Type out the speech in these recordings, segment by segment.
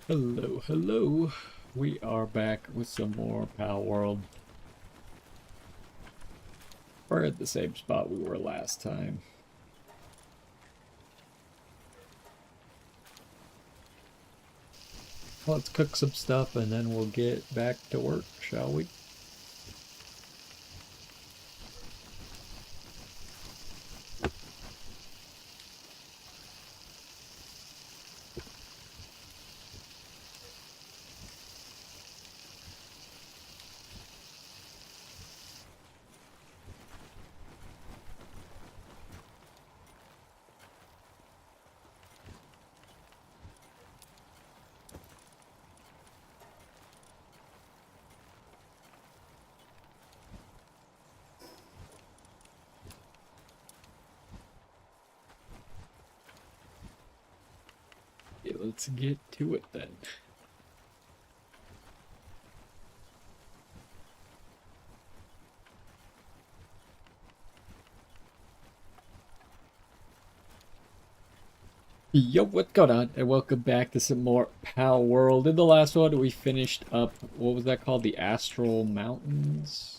Hello, hello. We are back with some more Palworld. We're at the same spot we were last time. Let's cook some stuff and then we'll get back to work, shall we? Okay, let's get to it then. Yo, what's going on? And welcome back to some more Palworld. In the last one, we finished up, what was that called? The Astral Mountains?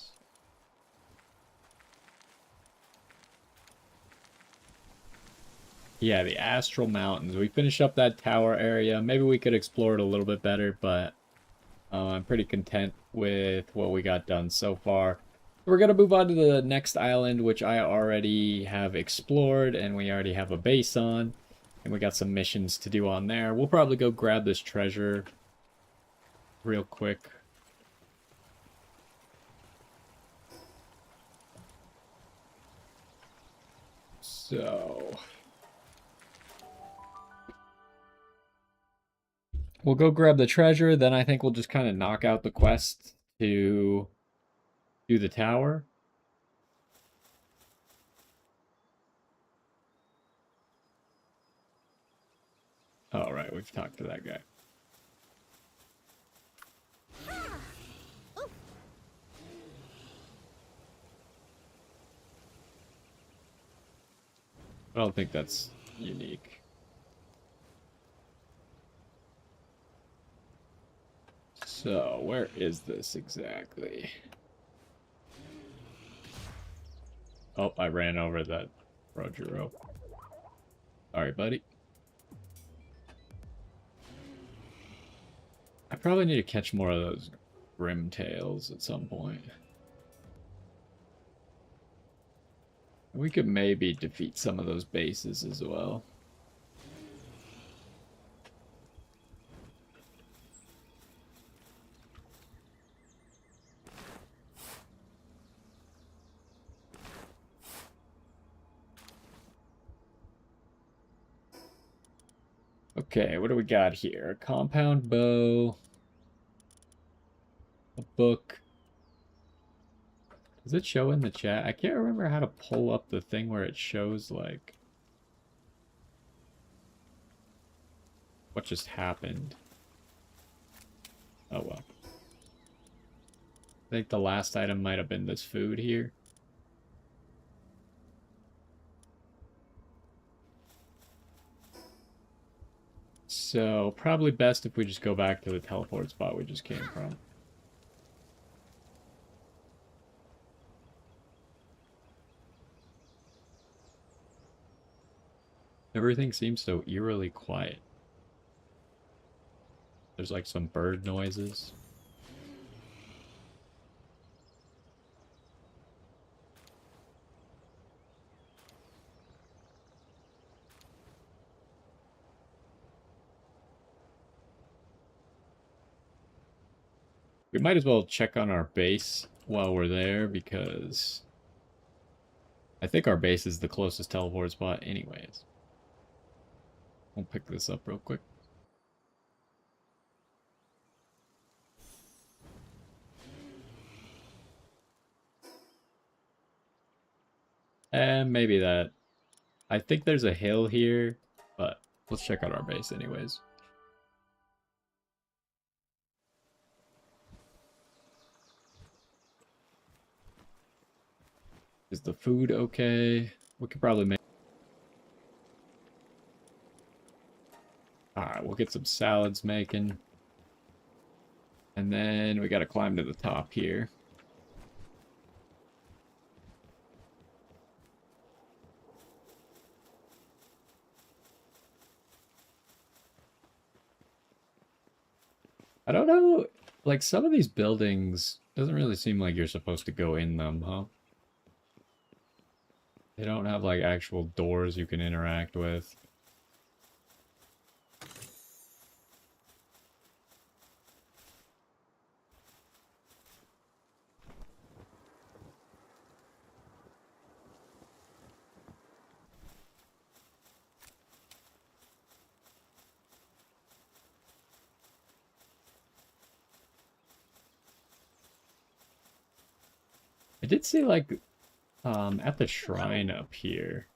Yeah, the Astral Mountains. We finished up that tower area. Maybe we could explore it a little bit better, but I'm pretty content with what we got done so far. We're going to move on to the next island, which I already have explored, and we already have a base on. And we got some missions to do on there. We'll probably go grab this treasure real quick. So we'll go grab the treasure, then I think we'll just kind of knock out the quest to do the tower. All right, we've talked to that guy. I don't think that's unique. So, where is this exactly? Oh, I ran over that Rojiro. Sorry, buddy. I probably need to catch more of those grim tails at some point. We could maybe defeat some of those bases as well. Okay, what do we got here? A compound bow. A book. Does it show in the chat? I can't remember how to pull up the thing where it shows, like, what just happened. Oh, well. I think the last item might have been this food here. So, probably best if we just go back to the teleport spot we just came from. Everything seems so eerily quiet. There's like some bird noises. We might as well check on our base while we're there because I think our base is the closest teleport spot anyways. We'll pick this up real quick. And maybe that. I think there's a hill here, but let's check out our base anyways. Is the food okay? We could probably make... Alright, we'll get some salads making. And then we gotta climb to the top here. I don't know, like some of these buildings, doesn't really seem like you're supposed to go in them, huh? They don't have like actual doors you can interact with. I did see like at the shrine up here.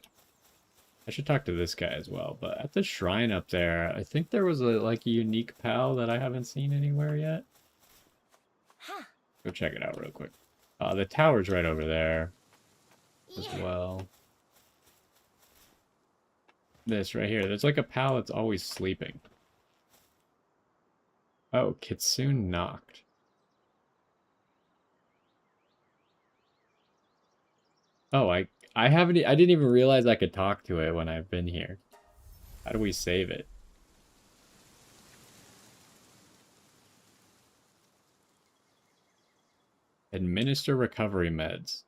I should talk to this guy as well, but at the shrine up there, I think there was a like a unique pal that I haven't seen anywhere yet. Go check it out real quick. The tower's right over there as well. This right here. There's like a pal that's always sleeping. Oh, Kitsune knocked. Oh, I haven't I didn't even realize I could talk to it when I've been here. How do we save it? Administer recovery meds.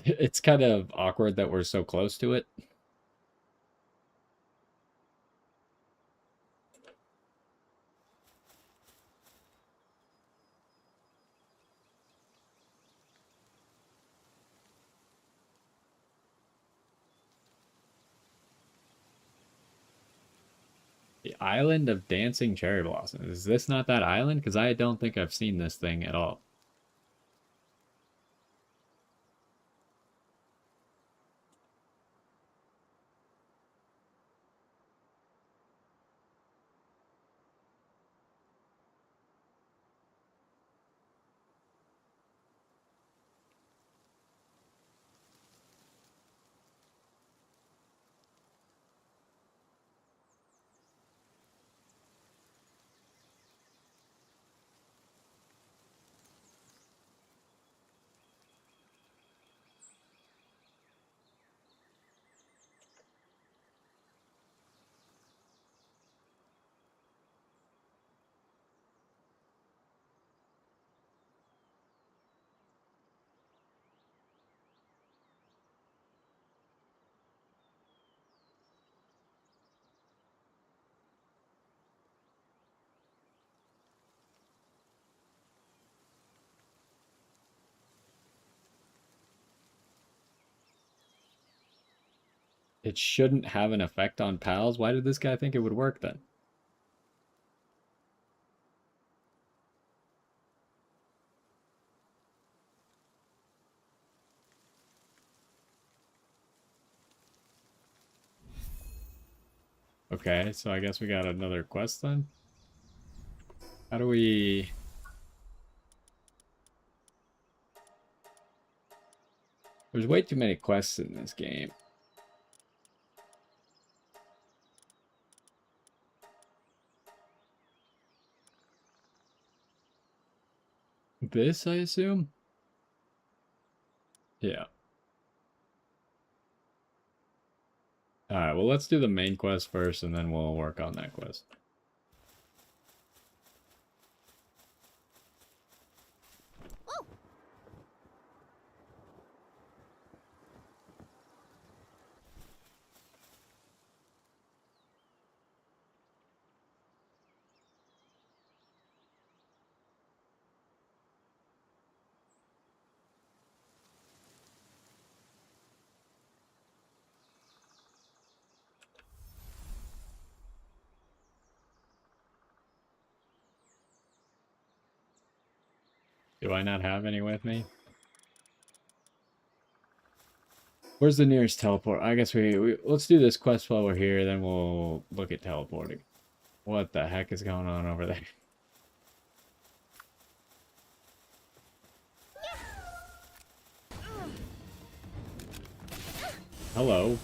It's kind of awkward that we're so close to it. The Island of Dancing Cherry Blossoms. Is this not that island? Because I don't think I've seen this thing at all. It shouldn't have an effect on pals. Why did this guy think it would work then? Okay, so I guess we got another quest then. How do we... There's way too many quests in this game. This, I assume? Yeah. Alright, well let's do the main quest first and then we'll work on that quest. Do I not have any with me? Where's the nearest teleport? I guess let's do this quest while we're here, then we'll look at teleporting. What the heck is going on over there? Hello.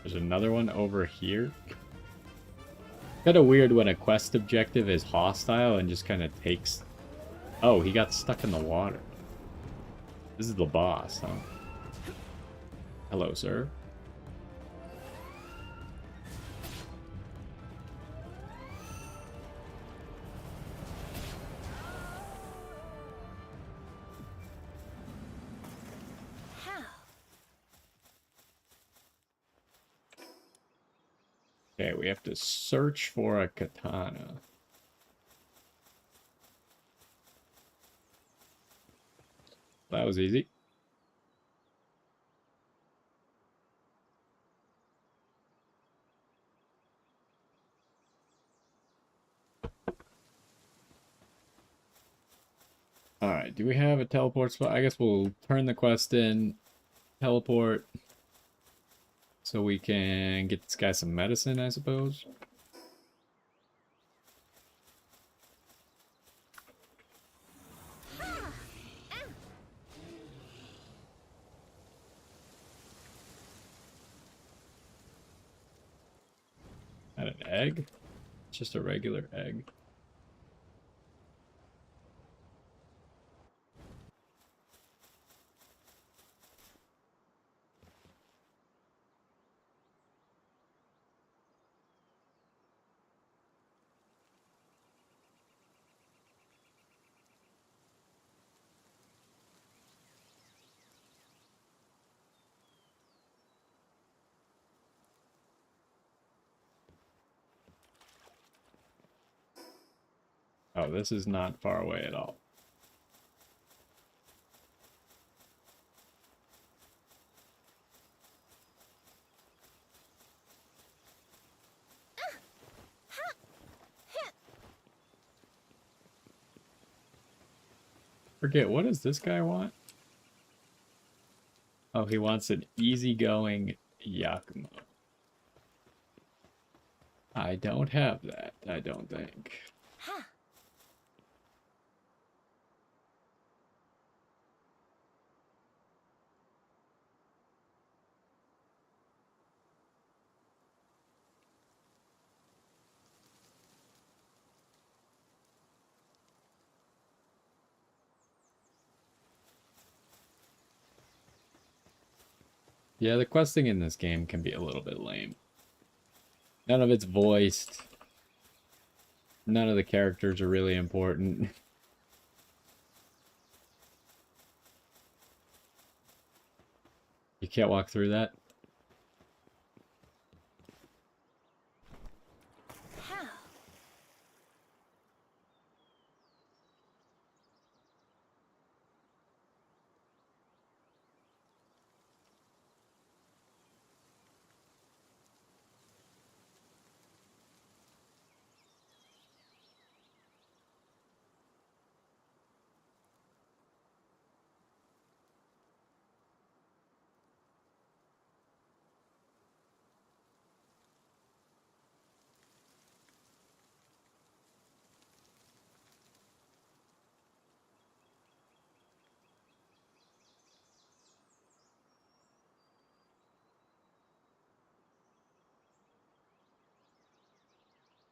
There's another one over here. Kind of weird when a quest objective is hostile and just kind of takes... Oh, he got stuck in the water. This is the boss, huh? Hello, sir. Okay, we have to search for a katana. That was easy. Alright, do we have a teleport spot? I guess we'll turn the quest in, teleport, so we can get this guy some medicine, I suppose. Not an egg? It's just a regular egg. Oh, this is not far away at all. Forget, what does this guy want? Oh, he wants an easygoing Yakumo. I don't have that, I don't think. Yeah, the questing in this game can be a little bit lame. None of it's voiced. None of the characters are really important. You can't walk through that?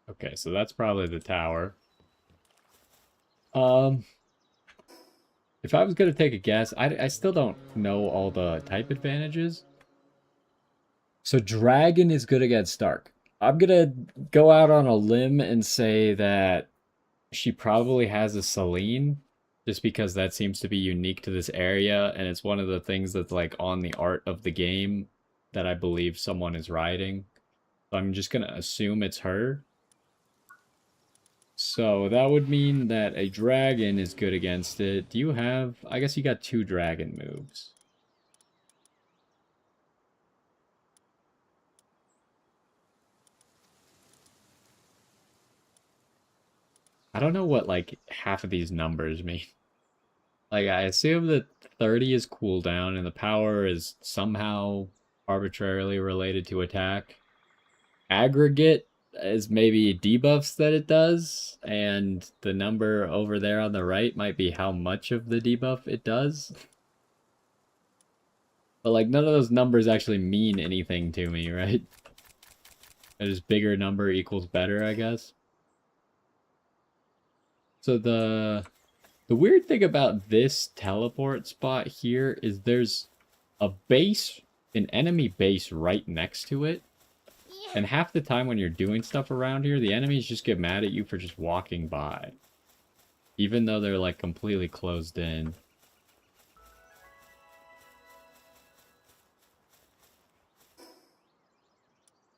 Okay, so that's probably the tower. If I was gonna take a guess, I still don't know all the type advantages. So Dragon is good against Dark. I'm gonna go out on a limb and say that she probably has a Celine, just because that seems to be unique to this area, and it's one of the things that's like on the art of the game that I believe someone is riding. So I'm just gonna assume it's her. So that would mean that a dragon is good against it. Do you have... I guess you got 2 dragon moves. I don't know what, like, half of these numbers mean. Like, I assume that 30 is cooldown and the power is somehow arbitrarily related to attack. Aggregate is maybe debuffs that it does, and the number over there on the right might be how much of the debuff it does. But, like, none of those numbers actually mean anything to me, right? Just bigger number equals better, I guess. So the weird thing about this teleport spot here is there's a base, an enemy base right next to it. And half the time when you're doing stuff around here, the enemies just get mad at you for just walking by. Even though they're, like, completely closed in.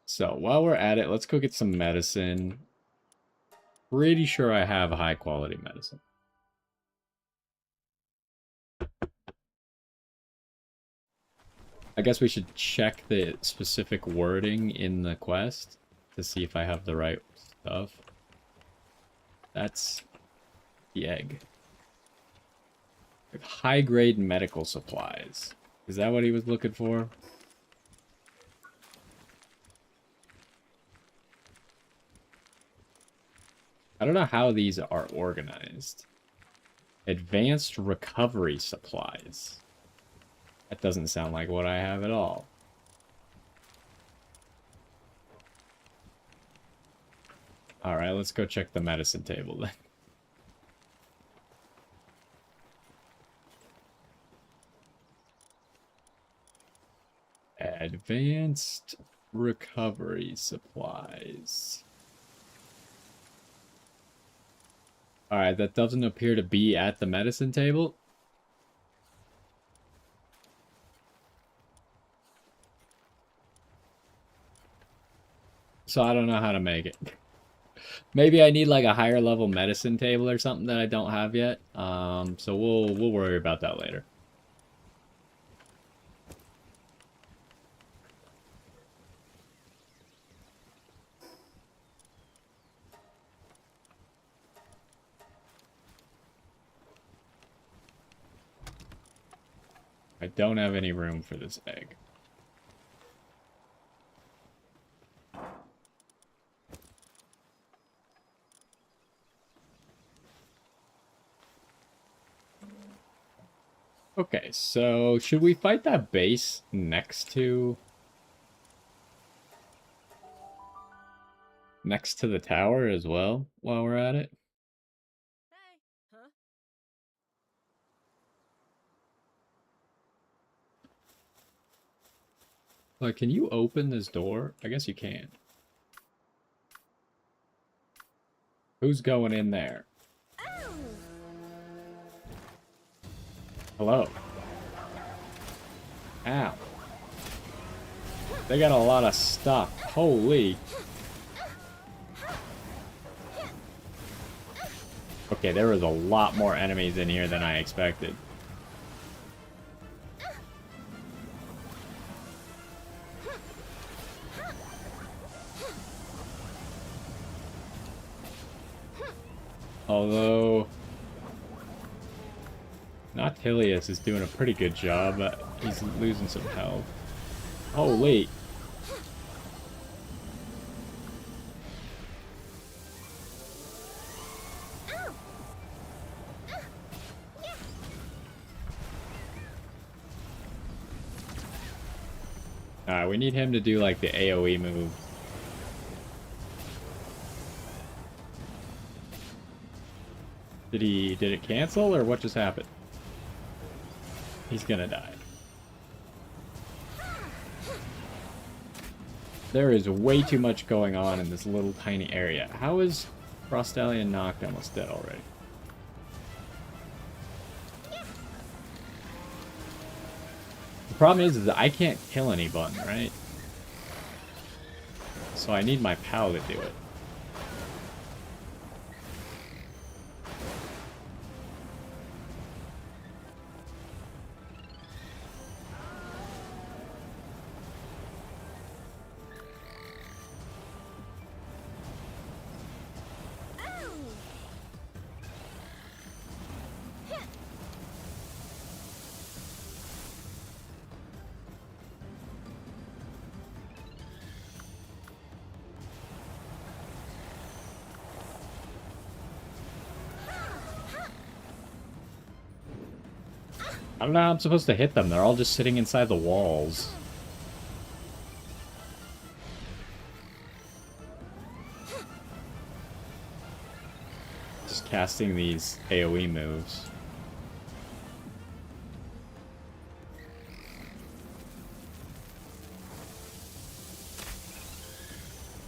So, while we're at it, let's go get some medicine. Pretty sure I have high quality medicine. I guess we should check the specific wording in the quest to see if I have the right stuff. That's the egg. High-grade medical supplies. Is that what he was looking for? I don't know how these are organized. Advanced recovery supplies. That doesn't sound like what I have at all. Alright, let's go check the medicine table then. Advanced recovery supplies. Alright, that doesn't appear to be at the medicine table. So I don't know how to make it. Maybe I need like a higher level medicine table or something that I don't have yet. So we'll worry about that later. I don't have any room for this egg. Okay, so should we fight that base next to the tower as well while we're at it? Hey, huh? Like, can you open this door? I guess you can. Who's going in there? Ow! Hello. Ow. They got a lot of stuff. Holy. Okay, there was a lot more enemies in here than I expected. Although Nautilius is doing a pretty good job, but he's losing some health. Holy. Alright, we need him to do like the AoE move. Did it cancel or what just happened? He's gonna die. There is way too much going on in this little tiny area. How is Frostallion knocked almost dead already? The problem is that I can't kill anyone, right? So I need my pal to do it. I don't know how I'm supposed to hit them. They're all just sitting inside the walls. Just casting these AoE moves.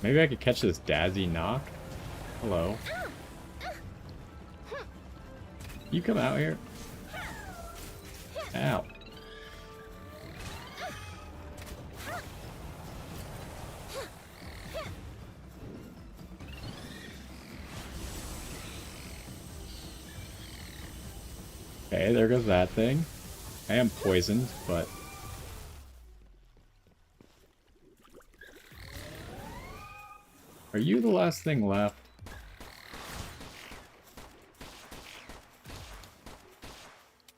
Maybe I could catch this Dazzy knock. Hello. You come out here. Ow. Okay, there goes that thing. I am poisoned, but... Are you the last thing left?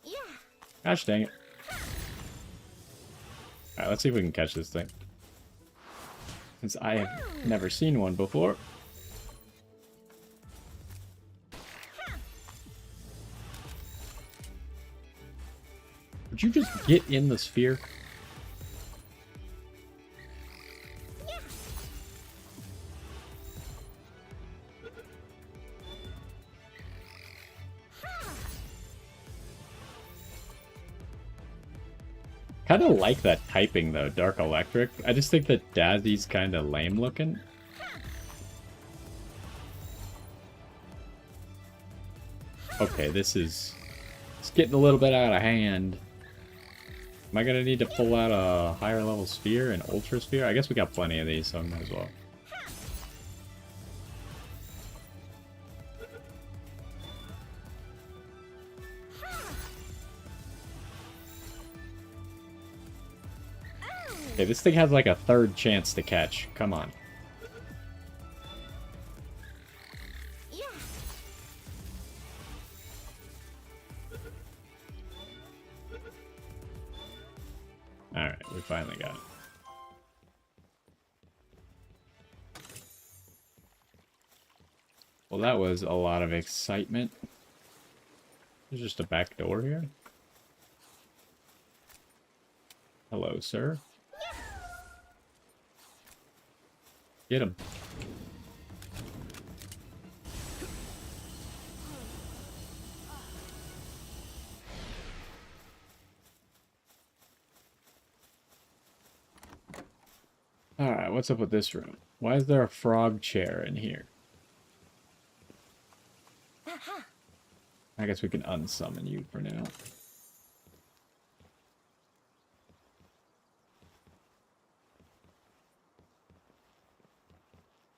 Yeah. Gosh dang it. Alright, let's see if we can catch this thing. Since I have never seen one before. Would you just get in the sphere? Kind of like that typing though, Dark Electric. I just think that Dazzy's kind of lame looking. Okay, this is... It's getting a little bit out of hand. Am I gonna need to pull out a higher level sphere, an ultra sphere? I guess we got plenty of these, so I might as well. Okay, this thing has like a third chance to catch. Come on. Yeah. Alright, we finally got it. Well, that was a lot of excitement. There's just a back door here. Hello, sir. Get him. Alright, what's up with this room? Why is there a frog chair in here? I guess we can unsummon you for now.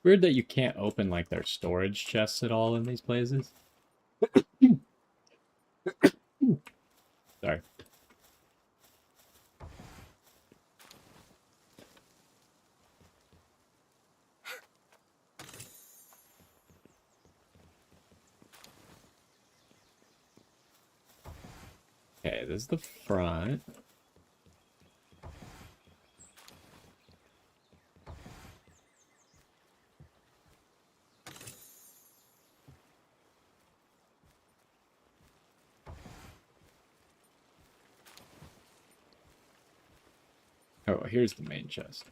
Weird that you can't open like their storage chests at all in these places. Sorry. Okay, this is the front. Oh, here's the main chest.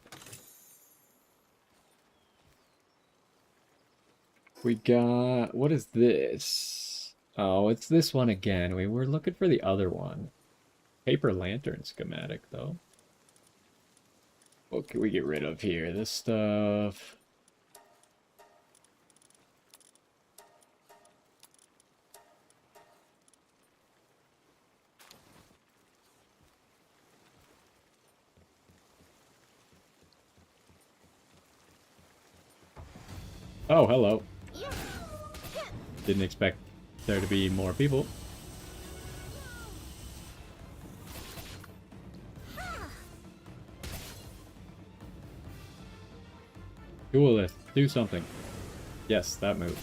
We got... What is this? Oh, it's this one again. We were looking for the other one. Paper lantern schematic, though. What can we get rid of here? This stuff... Oh, hello. Didn't expect there to be more people. Duelist, do something. Yes, that move.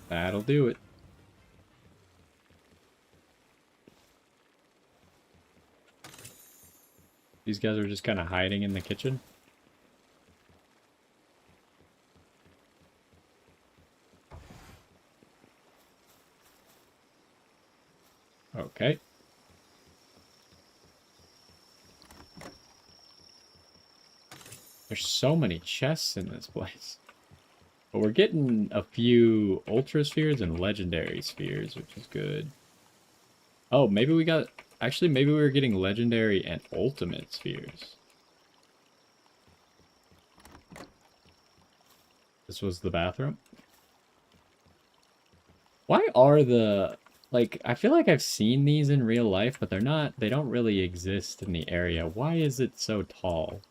That'll do it. These guys are just kind of hiding in the kitchen. There's so many chests in this place. But we're getting a few Ultra Spheres and Legendary Spheres, which is good. Oh, maybe we got... Actually, maybe we were getting Legendary and Ultimate Spheres. This was the bathroom. Why are the... Like, I feel like I've seen these in real life, but they're not... They don't really exist in the area. Why is it so tall?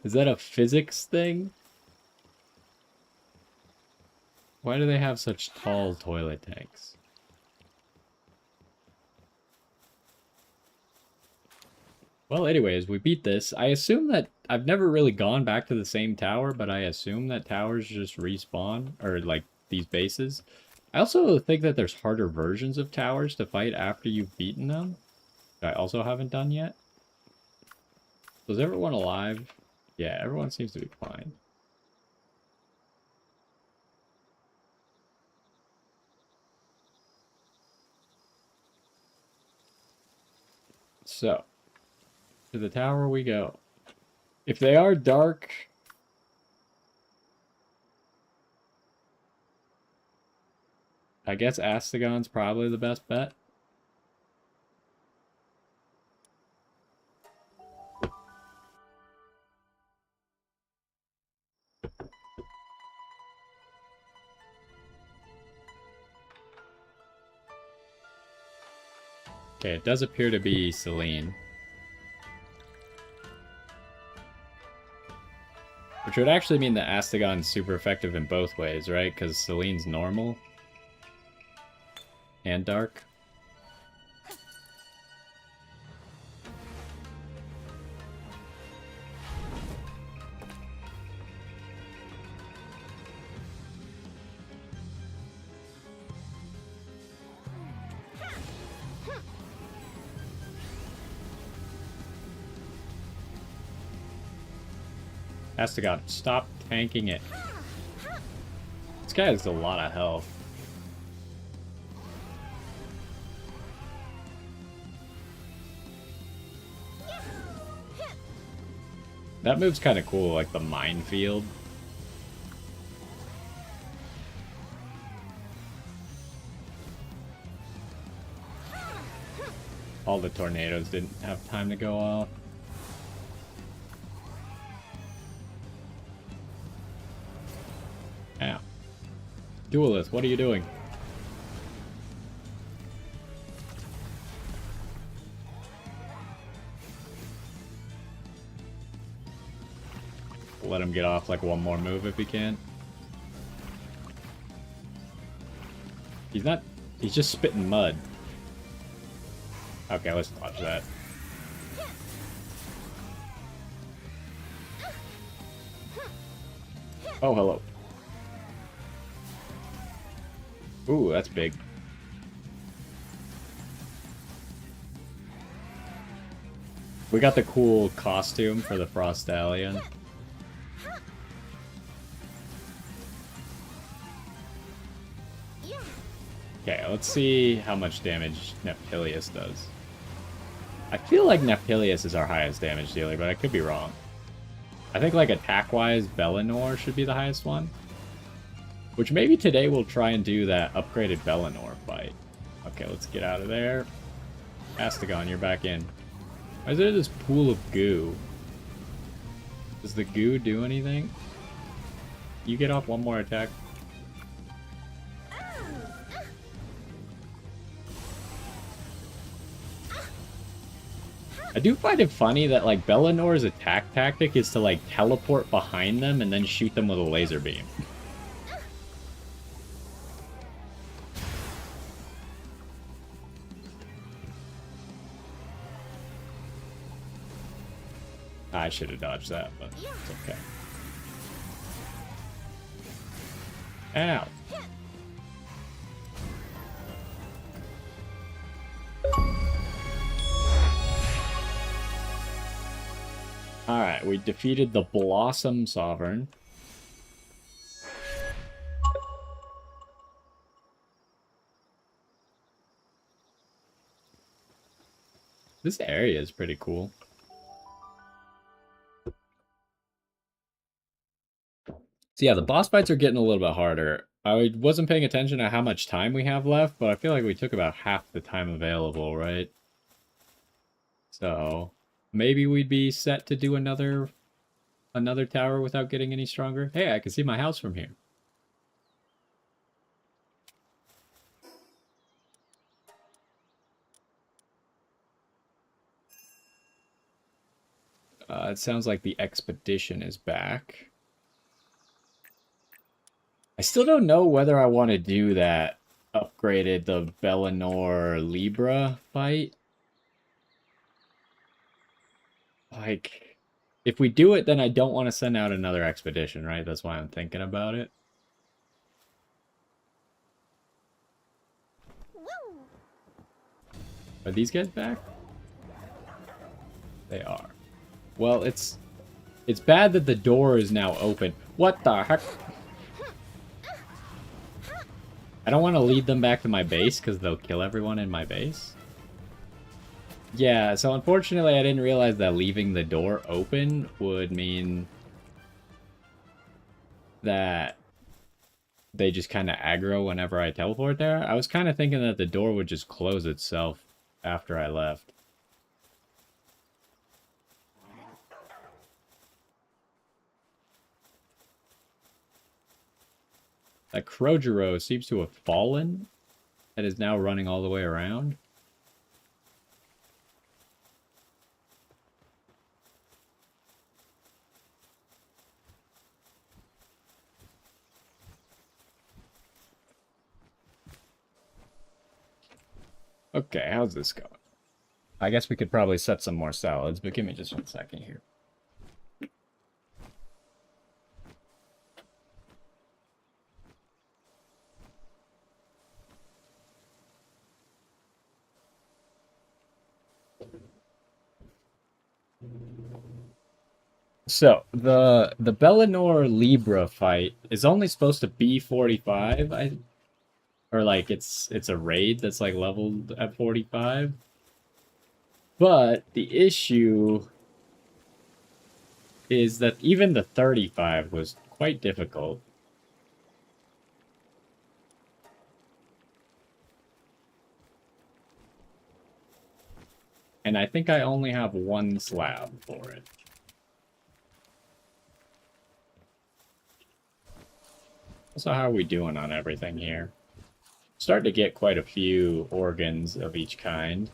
Is that a physics thing? Why do they have such tall toilet tanks? Well, anyways, we beat this. I assume that... I've never really gone back to the same tower, but I assume that towers just respawn, or, like, these bases. I also think that there's harder versions of towers to fight after you've beaten them. That I also haven't done yet. Was everyone alive? Yeah, everyone seems to be fine. So, to the tower we go. If they are dark... I guess Astagon's probably the best bet. Okay, it does appear to be Celine. Which would actually mean that Astagon's super effective in both ways, right? Because Celine's normal. And dark. Astagon, stop tanking it. This guy has a lot of health. That move's kind of cool, like the minefield. All the tornadoes didn't have time to go off. Ow. Duelist, what are you doing? Let him get off like one more move if he can. He's not... He's just spitting mud. Okay, let's dodge that. Oh, hello. Ooh, that's big. We got the cool costume for the Frostallion. Okay, let's see how much damage Neptilius does. I feel like Neptilius is our highest damage dealer, but I could be wrong. I think, like, attack-wise, Bellinor should be the highest one. Which maybe today we'll try and do that upgraded Bellinor fight. Okay, let's get out of there. Astagon, you're back in. Why is there this pool of goo? Does the goo do anything? You get off one more attack. I do find it funny that, like, Bellinor's attack tactic is to, like, teleport behind them and then shoot them with a laser beam. I should have dodged that, but it's okay. Ow. Alright, we defeated the Blossom Sovereign. This area is pretty cool. So yeah, the boss fights are getting a little bit harder. I wasn't paying attention to how much time we have left, but I feel like we took about half the time available, right? So maybe we'd be set to do another tower without getting any stronger. Hey, I can see my house from here. It sounds like the expedition is back. I still don't know whether I want to do that upgraded the Bellinor Libra fight. Like, if we do it, then I don't want to send out another expedition, right? That's why I'm thinking about it. Woo! Are these guys back? They are. Well, it's bad that the door is now open. What the heck? I don't want to lead them back to my base because they'll kill everyone in my base. Yeah, so unfortunately I didn't realize that leaving the door open would mean that they just kind of aggro whenever I teleport there. I was kind of thinking that the door would just close itself after I left. That Krojuro seems to have fallen. That is now running all the way around. Okay, how's this going? I guess we could probably set some more salads, but give me just 1 second here. So the Bellinor Libra fight is only supposed to be 45, or like it's a raid that's like leveled at 45. But the issue is that even the 35 was quite difficult. And I think I only have 1 slab for it. So how are we doing on everything here? Starting to get quite a few organs of each kind.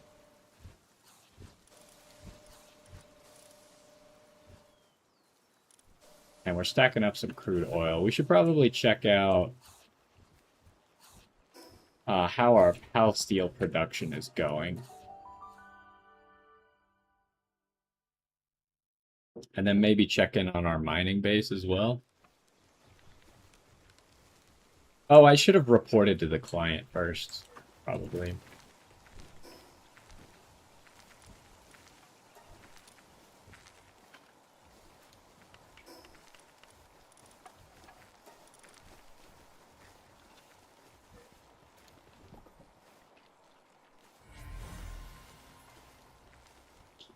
And we're stacking up some crude oil. We should probably check out how our pal steel production is going. And then maybe check in on our mining base as well. Oh, I should have reported to the client first, probably.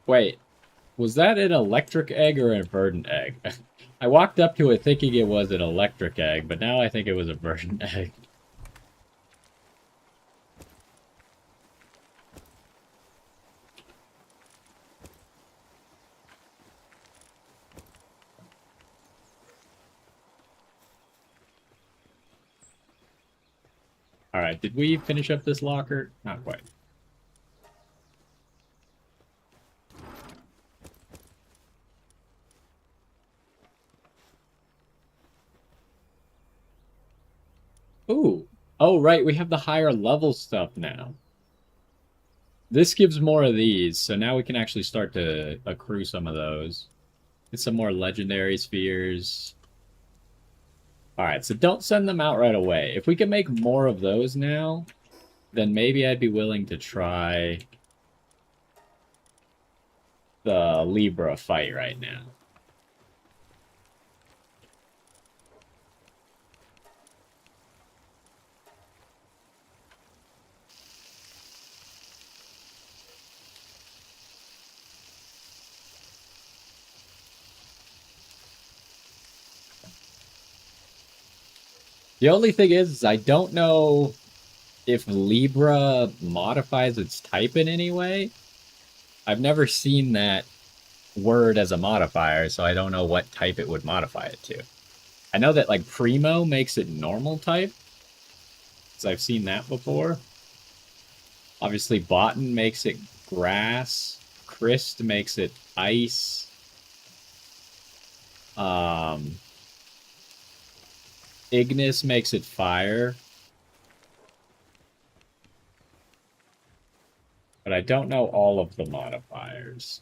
Wait, was that an electric egg or a verdant egg? I walked up to it thinking it was an electric egg, but now I think it was a verdant egg. Alright, did we finish up this locker? Not quite. Ooh. Oh, right, we have the higher level stuff now. This gives more of these, so now we can actually start to accrue some of those. Get some more legendary spheres. Alright, so don't send them out right away. If we can make more of those now, then maybe I'd be willing to try the Libra fight right now. The only thing is I don't know if Libra modifies its type in any way. I've never seen that word as a modifier, so I don't know what type it would modify it to. I know that like Primo makes it normal type, because I've seen that before. Obviously, Botan makes it grass. Christ makes it ice. Um, Ignis makes it fire. But I don't know all of the modifiers.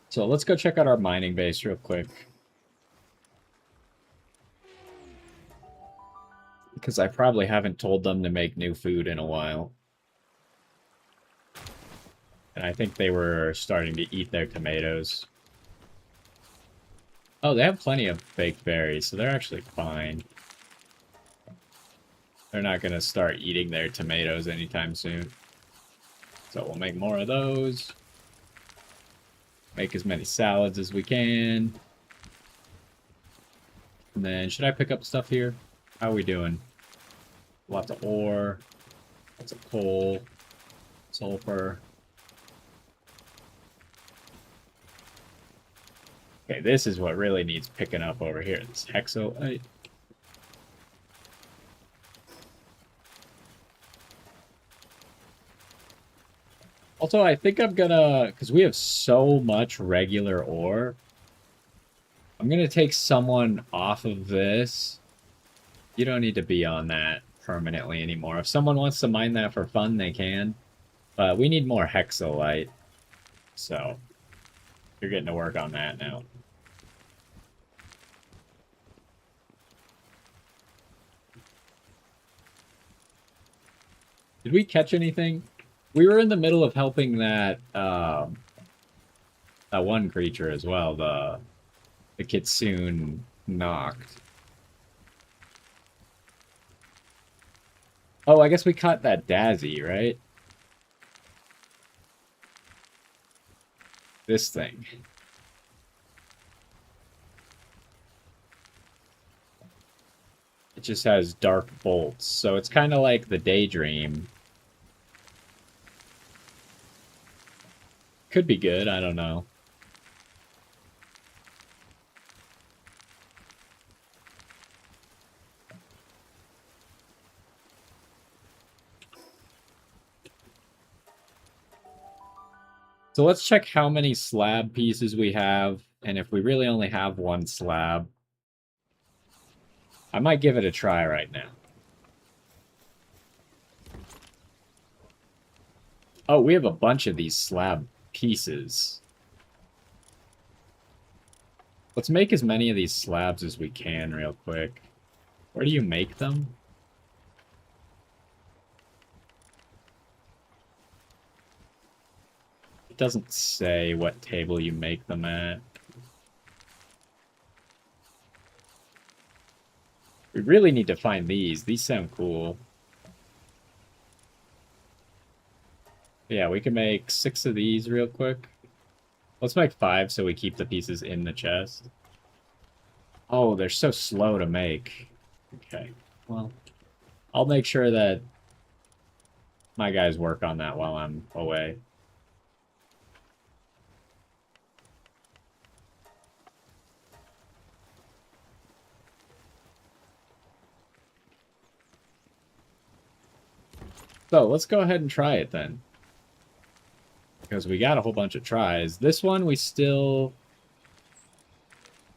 So let's go check out our mining base real quick. Because I probably haven't told them to make new food in a while. And I think they were starting to eat their tomatoes. Oh, they have plenty of baked berries, so they're actually fine. They're not going to start eating their tomatoes anytime soon. So we'll make more of those. Make as many salads as we can. And then, should I pick up stuff here? How are we doing? Lots of ore. Lots of coal. Sulfur. Okay, this is what really needs picking up over here. This hexolite. Also, I think I'm gonna, because we have so much regular ore, I'm gonna take someone off of this. You don't need to be on that permanently anymore. If someone wants to mine that for fun, they can. But we need more hexolite. So, you're getting to work on that now. Did we catch anything? We were in the middle of helping that that one creature as well, the Kitsune knocked. Oh, I guess we caught that Dazzy, right? This thing. It just has dark bolts, so it's kind of like the Daydream. Could be good, I don't know. So let's check how many slab pieces we have, and if we really only have one slab, I might give it a try right now. Oh, we have a bunch of these slab pieces. Let's make as many of these slabs as we can real quick. Where do you make them? It doesn't say what table you make them at. We really need to find these. These sound cool. Yeah, we can make 6 of these real quick. Let's make 5 so we keep the pieces in the chest. Oh, they're so slow to make. Okay, well, I'll make sure that my guys work on that while I'm away. So let's go ahead and try it then. Because we got a whole bunch of tries. This one we still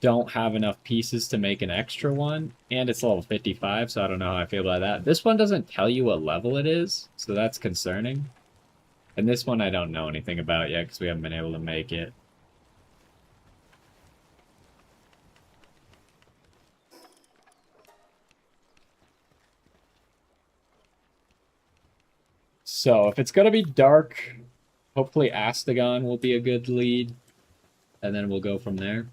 don't have enough pieces to make an extra one. And it's level 55, so I don't know how I feel about that. This one doesn't tell you what level it is, so that's concerning. And this one I don't know anything about yet because we haven't been able to make it. So if it's going to be dark, hopefully Astagon will be a good lead. And then we'll go from there.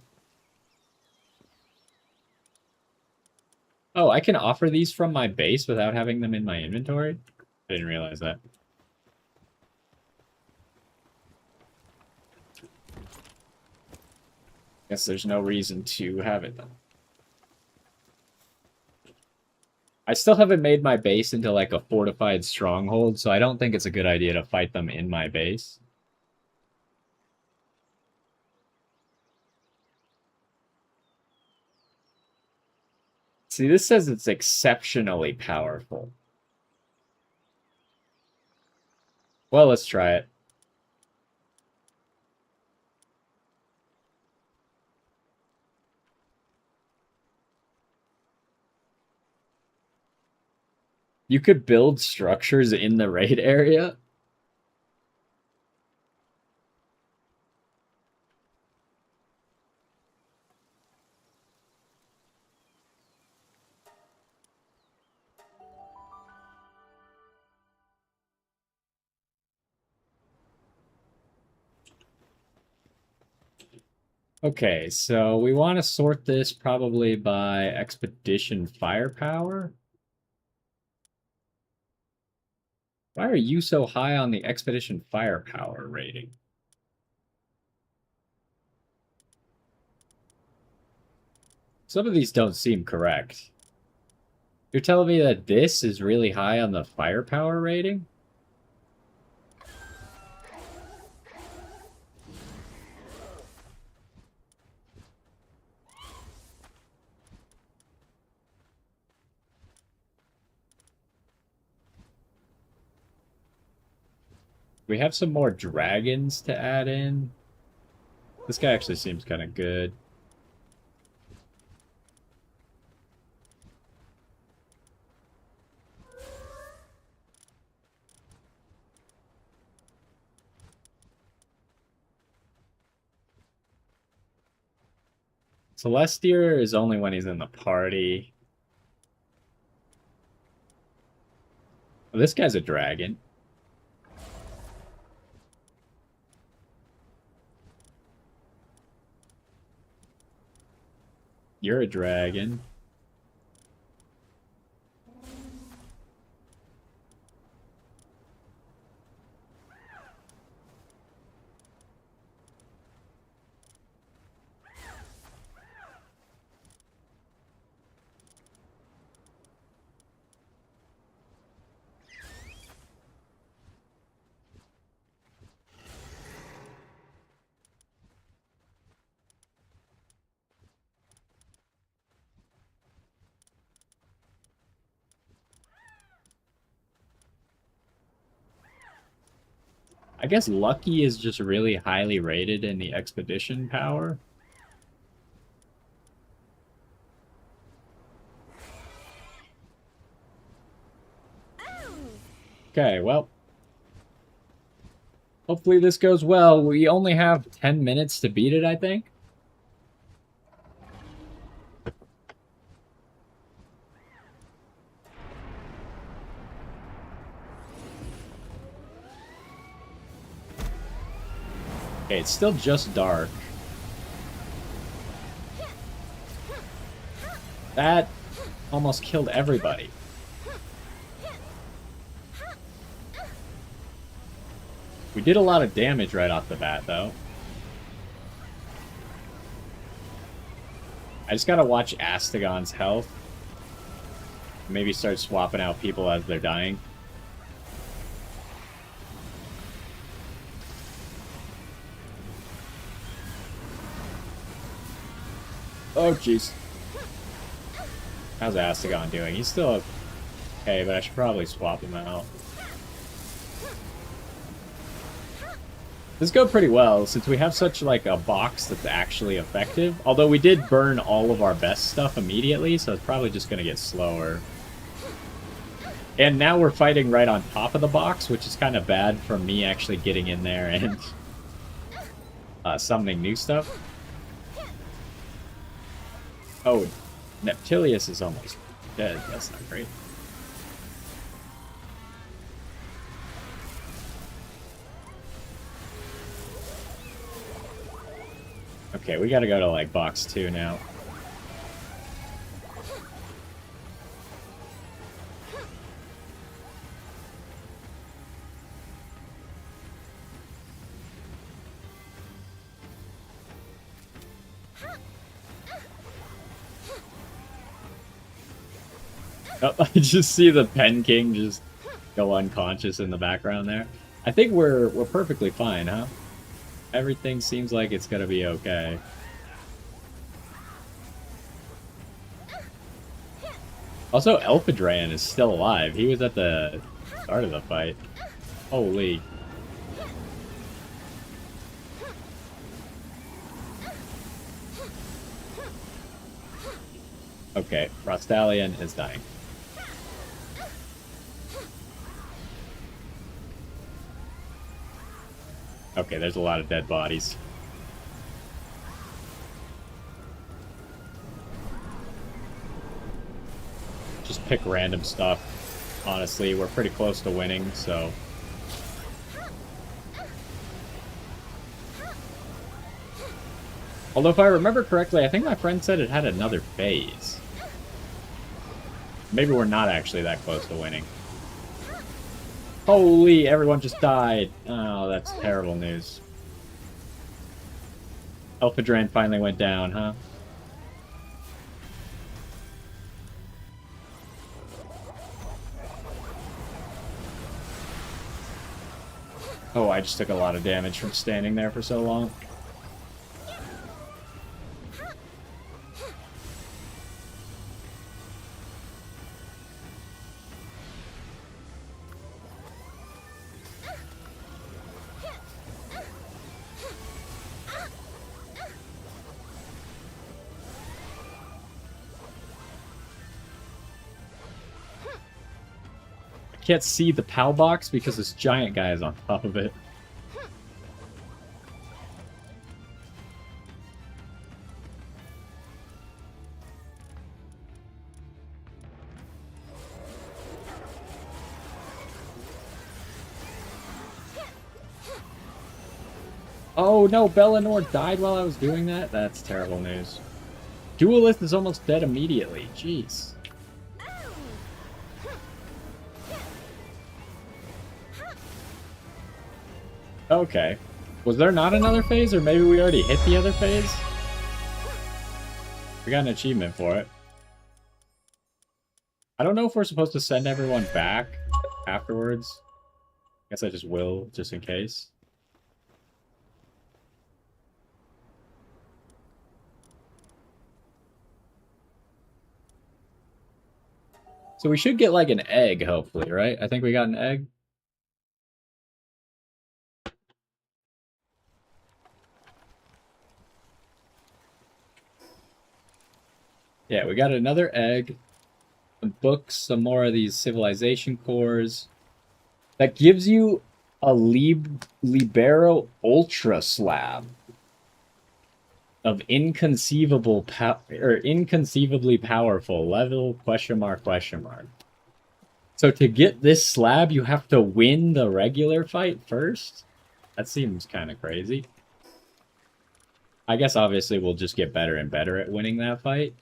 Oh, I can offer these from my base without having them in my inventory? I didn't realize that. Guess there's no reason to have it then. I still haven't made my base into like a fortified stronghold, so I don't think it's a good idea to fight them in my base. See, this says it's exceptionally powerful. Well, let's try it. You could build structures in the raid area. Okay, so we want to sort this probably by expedition firepower. Why are you so high on the expedition firepower rating? Some of these don't seem correct. You're telling me that this is really high on the firepower rating? We have some more dragons to add in. This guy actually seems kind of good. Celestier is only when he's in the party. Oh, this guy's a dragon. You're a dragon. I guess Lucky is just really highly rated in the expedition power. Okay, well. Hopefully this goes well. We only have 10 minutes to beat it, I think. Okay, it's still just dark. That almost killed everybody. We did a lot of damage right off the bat, though. I just gotta watch Astagon's health. Maybe start swapping out people as they're dying. Oh, jeez. How's Astagon doing? He's still okay, but I should probably swap him out. This go pretty well, since we have such, like, a box that's actually effective. Although we did burn all of our best stuff immediately, so it's probably just gonna get slower. And now we're fighting right on top of the box, which is kind of bad for me actually getting in there and summoning new stuff. Oh, Neptilius is almost dead. That's not great. Okay, we gotta go to, like, box 2 now. Oh, I just see the Pen King just go unconscious in the background there. I think we're perfectly fine, huh? Everything seems like it's gonna be okay. Also, Elphadran is still alive. He was at the start of the fight. Holy. Okay, Rostalion is dying. Okay, there's a lot of dead bodies. Just pick random stuff. Honestly, we're pretty close to winning, so... Although if I remember correctly, I think my friend said it had another phase. Maybe we're not actually that close to winning. Holy, everyone just died. Oh, that's terrible news. Elphadran finally went down, huh? Oh, I just took a lot of damage from standing there for so long. I can't see the PAL box because this giant guy is on top of it. Oh no, Bellinor died while I was doing that? That's terrible news. Duelist is almost dead immediately. Jeez. Okay. Was there not another phase, or maybe we already hit the other phase? We got an achievement for it. I don't know if we're supposed to send everyone back afterwards. Guess I just will, just in case. So we should get like an egg, hopefully, right? I think we got an egg. Yeah, we got another egg. Some books, some more of these civilization cores. That gives you a Libero Ultra slab of inconceivably powerful level question mark question mark. So to get this slab, you have to win the regular fight first? That seems kind of crazy. I guess obviously we'll just get better and better at winning that fight.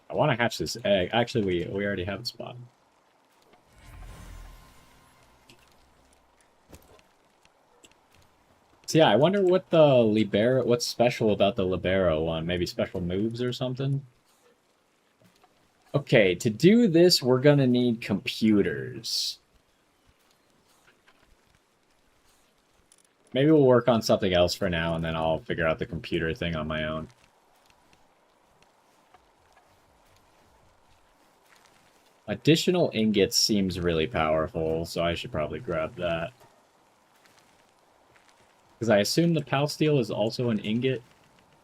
I want to hatch this egg. Actually, we already have a spot. So yeah, I wonder what the Libero, what's special about the Libero one? Maybe special moves or something? Okay, to do this, we're gonna need computers. Maybe we'll work on something else for now, and then I'll figure out the computer thing on my own. Additional ingots seems really powerful, so I should probably grab that. Because I assume the Pal Steel is also an ingot,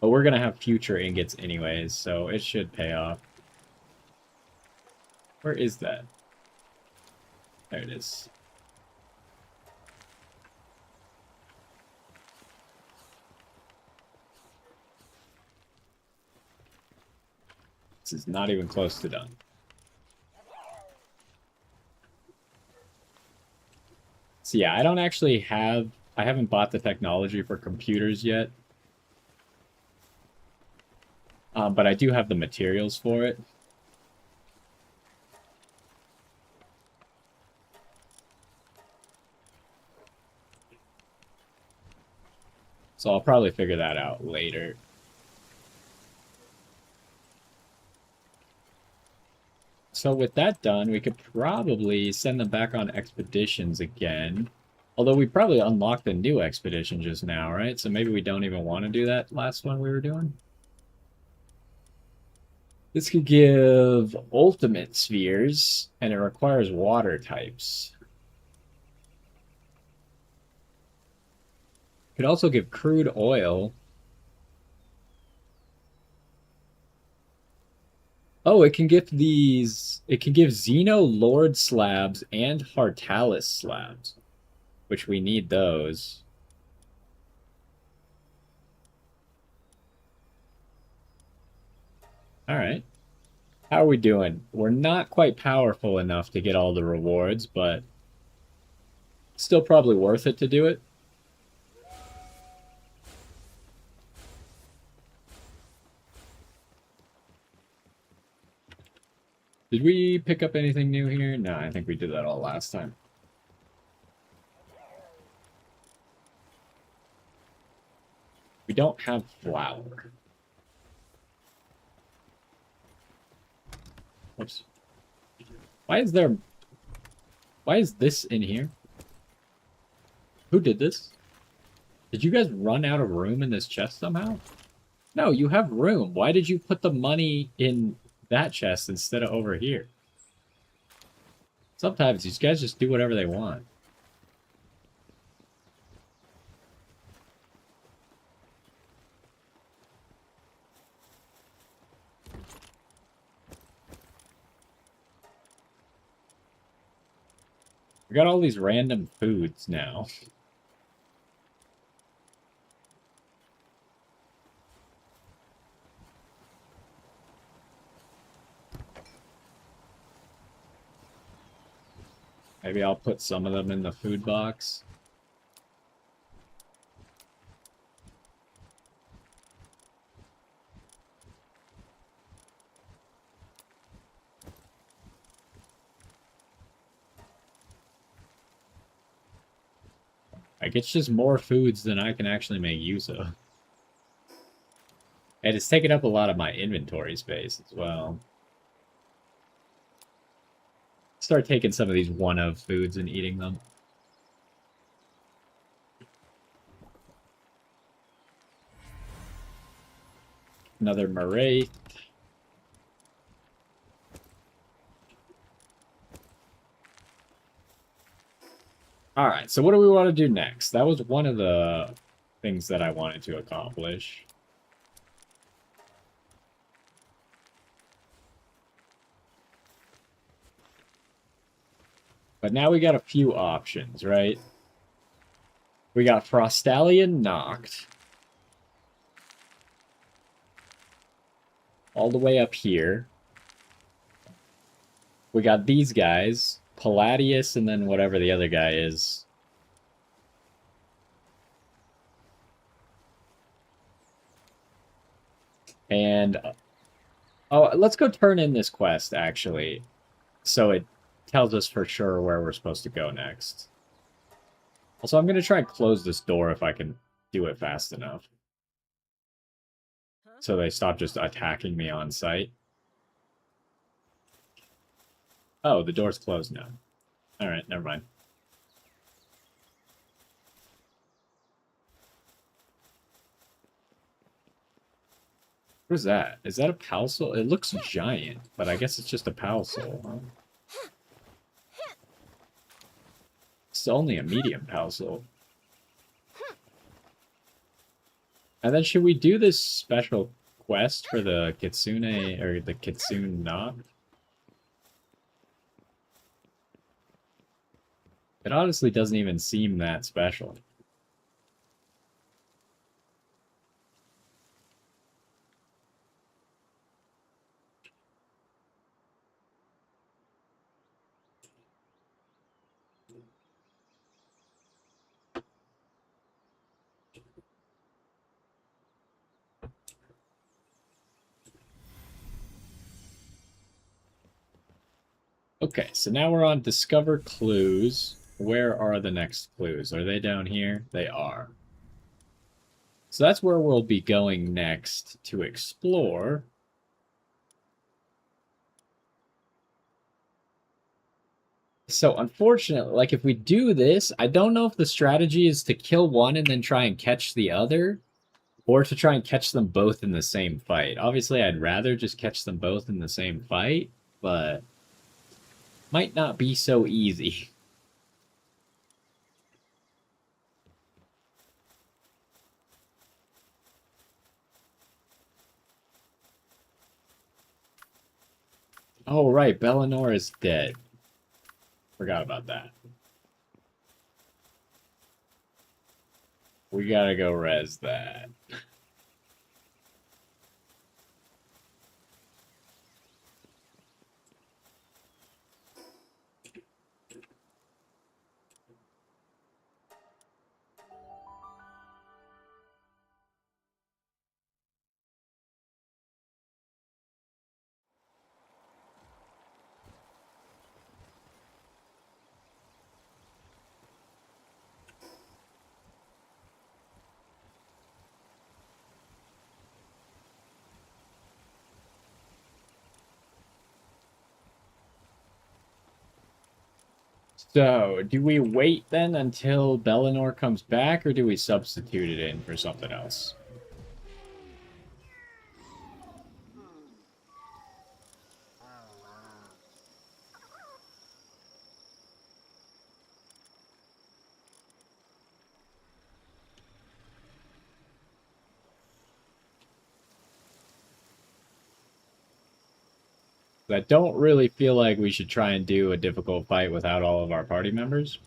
but we're going to have future ingots anyways, so it should pay off. Where is that? There it is. This is not even close to done. So yeah, I don't actually have... I haven't bought the technology for computers yet. But I do have the materials for it. So I'll probably figure that out later. So with that done, we could probably send them back on expeditions again. Although we probably unlocked a new expedition just now, right? So maybe we don't even want to do that last one we were doing. This could give ultimate spheres, and it requires water types. Could also give crude oil. Oh, it can give these. It can give Xeno Lord slabs and Hartalis slabs, which we need those. All right. How are we doing? We're not quite powerful enough to get all the rewards, but still probably worth it to do it. Did we pick up anything new here? No, I think we did that all last time. We don't have flour. Whoops. Why is this in here? Who did this? Did you guys run out of room in this chest somehow? No, you have room. Why did you put the money in that chest instead of over here? Sometimes these guys just do whatever they want. We got all these random foods now. Maybe I'll put some of them in the food box. Like, it's just more foods than I can actually make use of. And it's taking up a lot of my inventory space as well. Start taking some of these one-of foods and eating them. Another Maraith. Alright, so what do we want to do next? That was one of the things that I wanted to accomplish. But now we got a few options, right? We got Frostallion knocked. All the way up here. We got these guys. Palladius and then whatever the other guy is. And... oh, let's go turn in this quest, actually. So it tells us for sure where we're supposed to go next. Also, I'm going to try and close this door if I can do it fast enough. So they stop just attacking me on sight. Oh, the door's closed now. Alright, never mind. What is that? Is that a Palsoul? It looks giant, but I guess it's just a Palsoul, huh? It's only a medium Palsoul. And then should we do this special quest for the Kitsune, or the Kitsune Knock? It honestly doesn't even seem that special. Okay, so now we're on Discover Clues. Where are the next clues? Are they down here? They are. So that's where we'll be going next to explore. So unfortunately, like if we do this, I don't know if the strategy is to kill one and then try and catch the other, or to try and catch them both in the same fight. Obviously, I'd rather just catch them both in the same fight, but might not be so easy. Oh, right, Bellinor is dead. Forgot about that. We gotta go res that. So, do we wait then until Bellinor comes back, or do we substitute it in for something else? I don't really feel like we should try and do a difficult fight without all of our party members.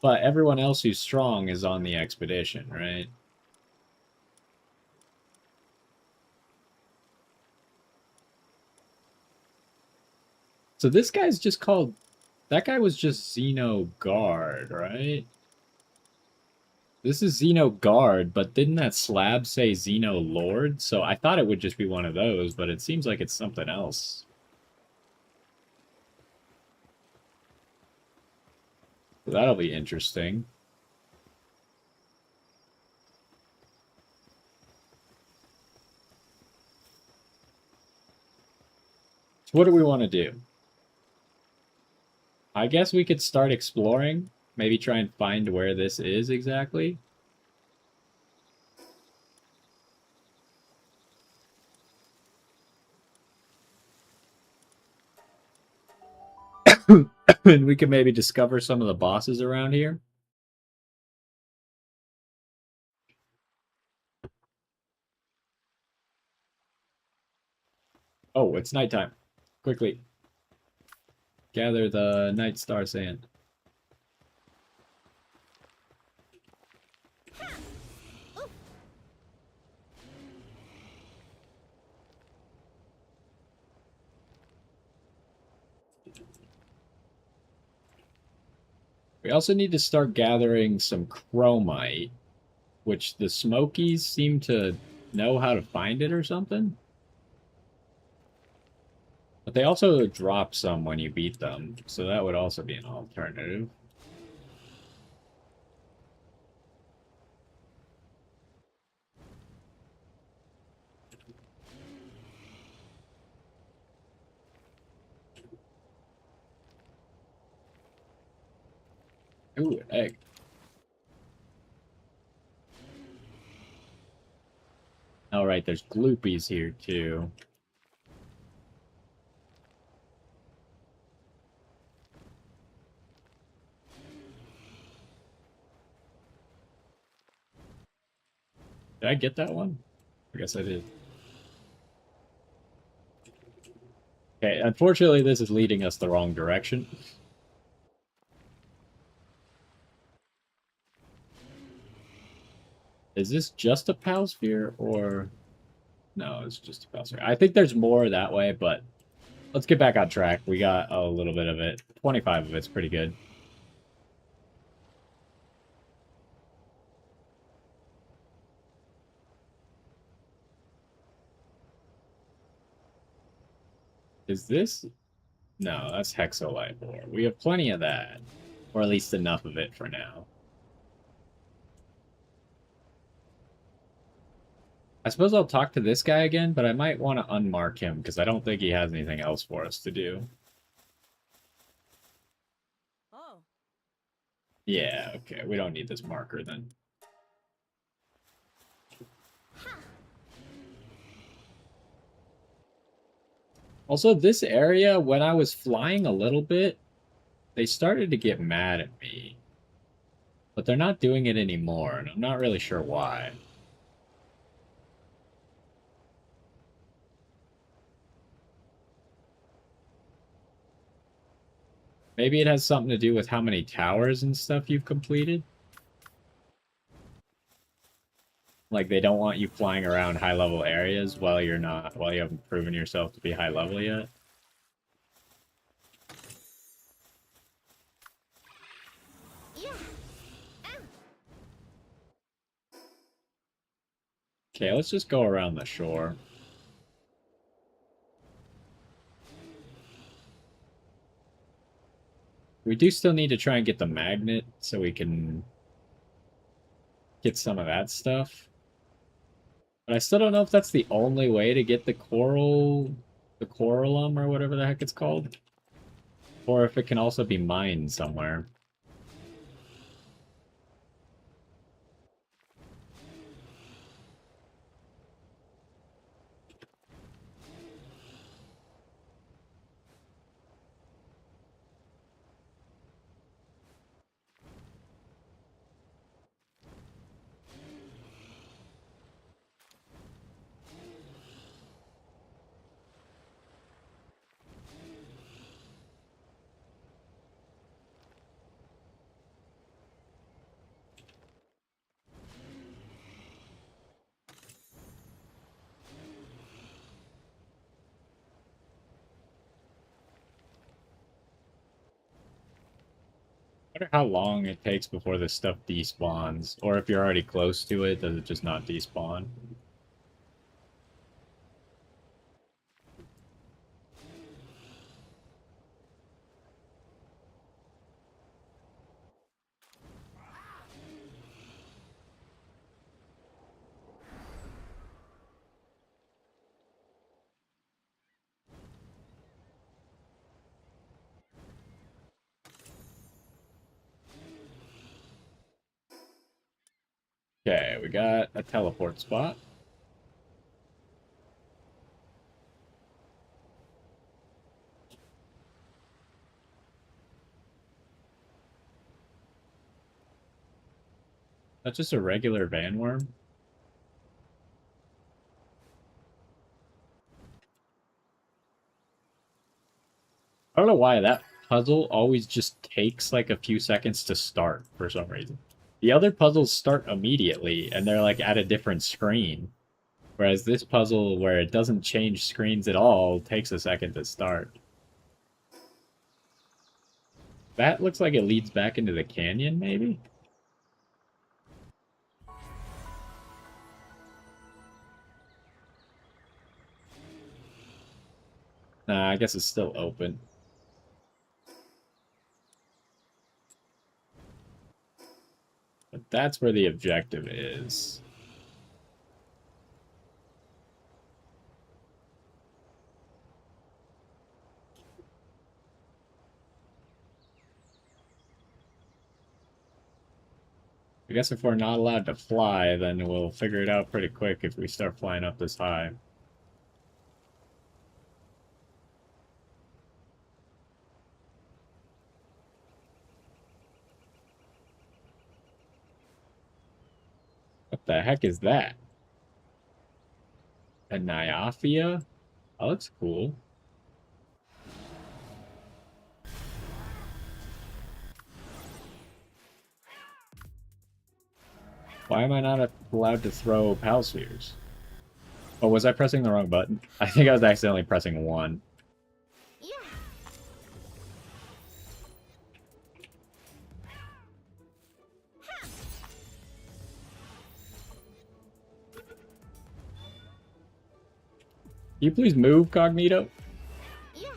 But everyone else who's strong is on the expedition, right? So this guy's just called... That guy was just Xeno Guard, right? This is Xeno Guard, but didn't that slab say Xeno Lord? So I thought it would just be one of those, but it seems like it's something else. So that'll be interesting. So what do we want to do? I guess we could start exploring. Maybe try and find where this is exactly. And we can maybe discover some of the bosses around here. Oh, it's nighttime. Quickly. Gather the night star sand. We also need to start gathering some chromite, which the Smokies seem to know how to find it or something. But they also drop some when you beat them, so that would also be an alternative. Ooh, an egg. Alright, there's gloopies here too. Did I get that one? I guess I did. Okay, unfortunately this is leading us the wrong direction. Is this just a PAL sphere, or... No, it's just a PAL sphere. I think there's more that way, but let's get back on track. We got a little bit of it. 25 of it's pretty good. Is this... No, that's Hexolite ore. We have plenty of that. Or at least enough of it for now. I suppose I'll talk to this guy again, but I might want to unmark him because I don't think he has anything else for us to do. Oh. Yeah, okay, we don't need this marker then. Also, this area, when I was flying a little bit, they started to get mad at me. But they're not doing it anymore, and I'm not really sure why. Maybe it has something to do with how many towers and stuff you've completed. Like, they don't want you flying around high-level areas while you haven't proven yourself to be high-level yet. Yeah. Okay, let's just go around the shore. We do still need to try and get the magnet so we can get some of that stuff. But I still don't know if that's the only way to get the coralum or whatever the heck it's called. Or if it can also be mined somewhere. I wonder how long it takes before this stuff despawns. Or if you're already close to it, does it just not despawn? Okay, we got a teleport spot. That's just a regular vanworm. I don't know why that puzzle always just takes like a few seconds to start for some reason. The other puzzles start immediately and they're like at a different screen. Whereas this puzzle, where it doesn't change screens at all, takes a second to start. That looks like it leads back into the canyon, maybe? Nah, I guess it's still open. But that's where the objective is. I guess if we're not allowed to fly, then we'll figure it out pretty quick if we start flying up this high. What the heck is that? A Nyaphia? That looks cool. Why am I not allowed to throw pal spheres? Oh, was I pressing the wrong button? I think I was accidentally pressing 1. Yeah. Can you please move, Cognito? Yeah.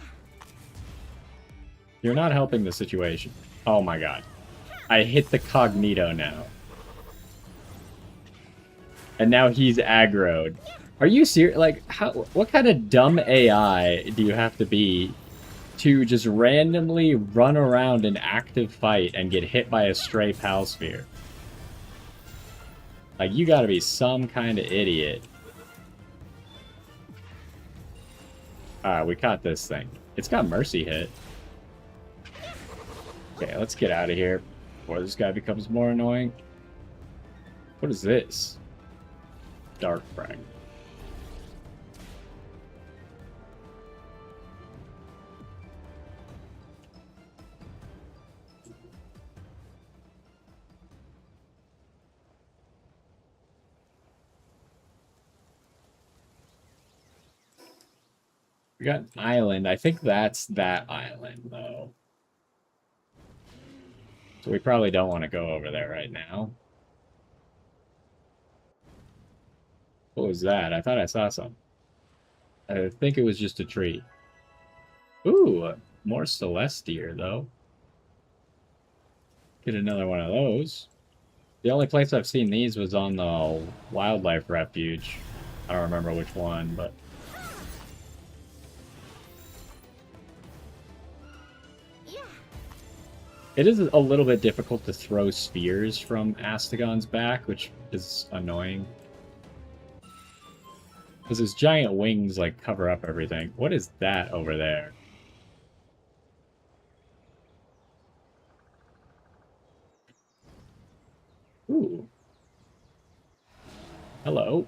You're not helping the situation. Oh my god. I hit the Cognito now. And now he's aggroed. Are you serious? Like, how? What kind of dumb AI do you have to be to just randomly run around an active fight and get hit by a stray pal sphere? Like, you gotta be some kind of idiot. Alright, we caught this thing. It's got Mercy hit. Okay, let's get out of here before this guy becomes more annoying. What is this? Dark frag. We got an island. I think that's that island, though. So we probably don't want to go over there right now. What was that? I thought I saw something. I think it was just a tree. Ooh, more Celestier, though. Get another one of those. The only place I've seen these was on the wildlife refuge. I don't remember which one, but... It is a little bit difficult to throw spheres from Astagon's back, which is annoying. Because his giant wings, like, cover up everything. What is that over there? Ooh. Hello.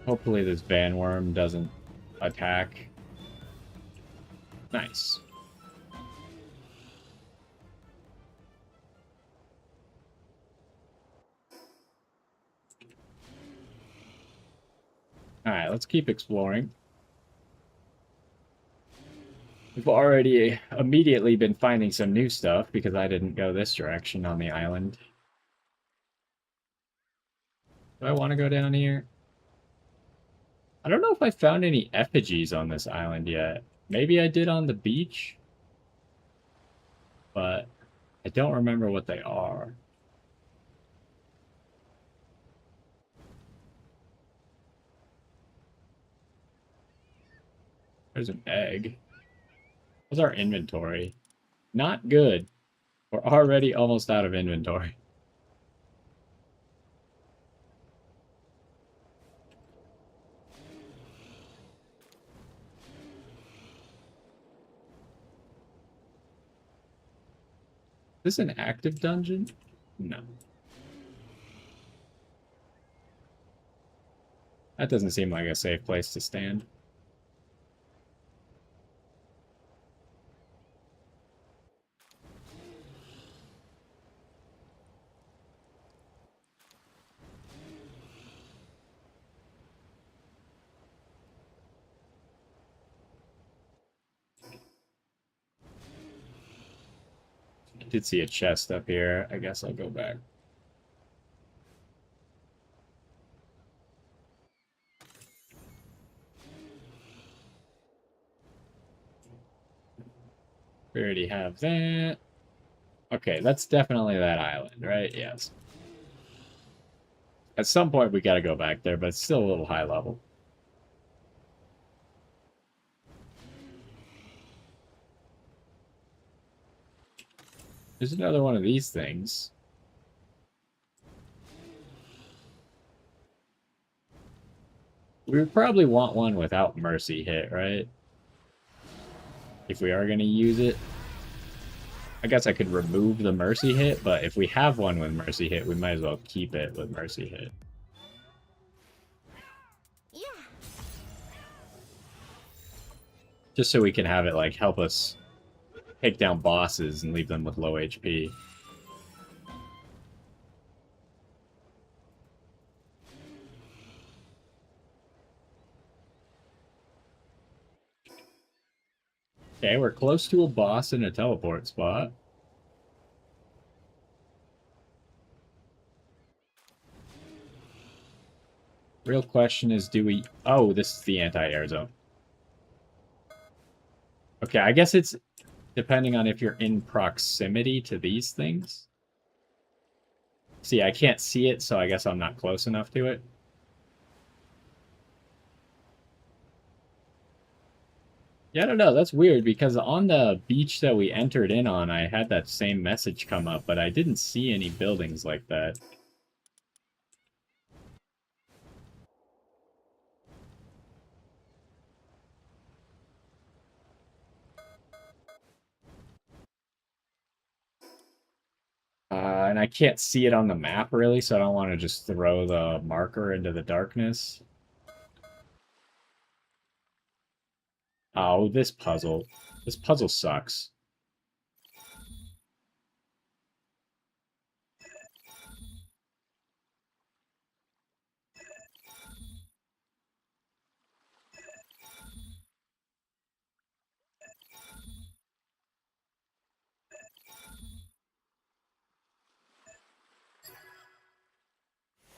Hopefully this bandworm doesn't attack. Nice. Alright, let's keep exploring. We've already immediately been finding some new stuff because I didn't go this direction on the island. Do I want to go down here? I don't know if I found any effigies on this island yet. Maybe I did on the beach, but I don't remember what they are. There's an egg. What's our inventory? Not good. We're already almost out of inventory. Is this an active dungeon? No. That doesn't seem like a safe place to stand. I did see a chest up here. I guess I'll go back. We already have that. Okay, that's definitely that island, right? Yes. At some point, we gotta go back there, but it's still a little high level. There's another one of these things. We would probably want one without Mercy hit, right? If we are going to use it. I guess I could remove the Mercy hit, but if we have one with Mercy hit, we might as well keep it with Mercy hit. Yeah. Just so we can have it, like, help us take down bosses and leave them with low HP. Okay, we're close to a boss in a teleport spot. Real question is, do we... Oh, this is the anti-air zone. Okay, I guess it's depending on if you're in proximity to these things. See, I can't see it, so I guess I'm not close enough to it. Yeah, I don't know. That's weird because on the beach that we entered in on, I had that same message come up, but I didn't see any buildings like that. And I can't see it on the map really, so I don't want to just throw the marker into the darkness. Oh, this puzzle. This puzzle sucks.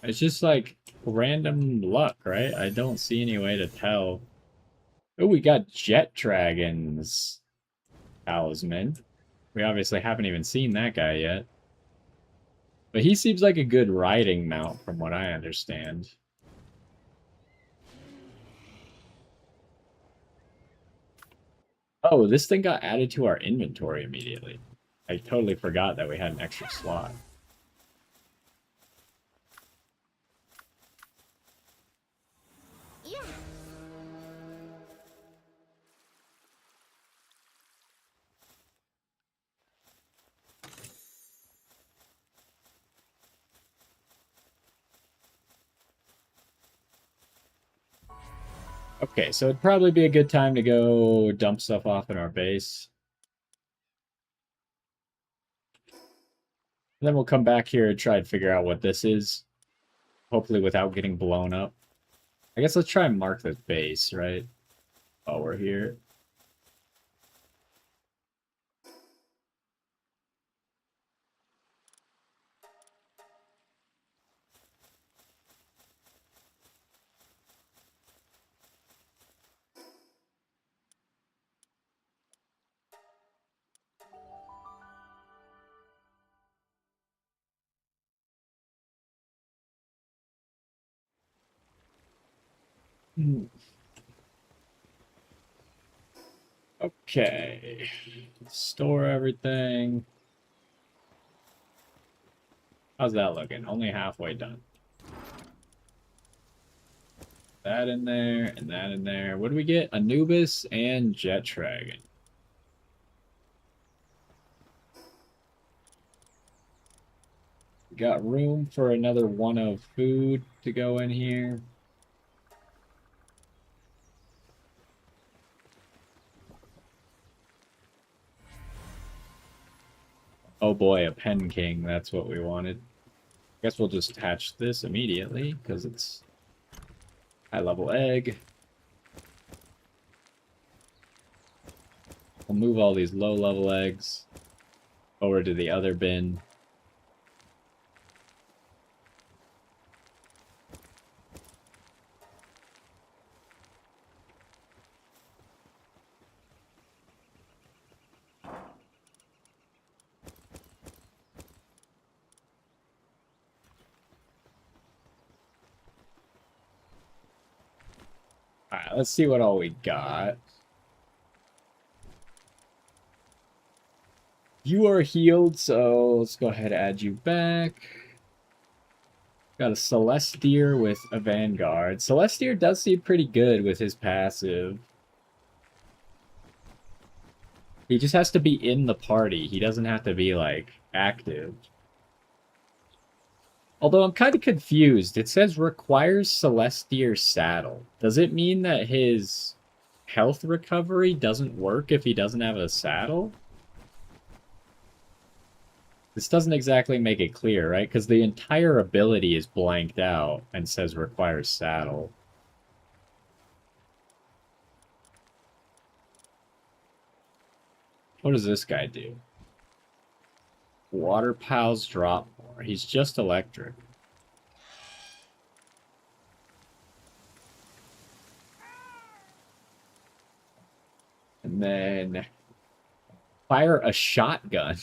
It's just like random luck, right? I don't see any way to tell. Oh, we got Jet Dragon's talisman. We obviously haven't even seen that guy yet. But he seems like a good riding mount from what I understand. Oh, this thing got added to our inventory immediately. I totally forgot that we had an extra slot. Yeah. Okay, so it'd probably be a good time to go dump stuff off in our base. And then we'll come back here and try and figure out what this is. Hopefully without getting blown up. I guess let's try and mark the base, right? While we're here. Okay. Store everything. How's that looking? Only halfway done. That in there, and that in there. What do we get? Anubis and Jet Dragon. We got room for another one of food to go in here. Oh boy, a Pen King. That's what we wanted. Guess we'll just hatch this immediately, because it's high-level egg. We'll move all these low-level eggs over to the other bin. Alright, let's see what all we got. You are healed, so let's go ahead and add you back. Got a Celestier with a Vanguard. Celestier does seem pretty good with his passive. He just has to be in the party. He doesn't have to be, like, active. Although I'm kind of confused. It says requires Celestier saddle. Does it mean that his health recovery doesn't work if he doesn't have a saddle? This doesn't exactly make it clear, right? Because the entire ability is blanked out and says requires saddle. What does this guy do? Water pals drop more. He's just electric. And then Fire a shotgun.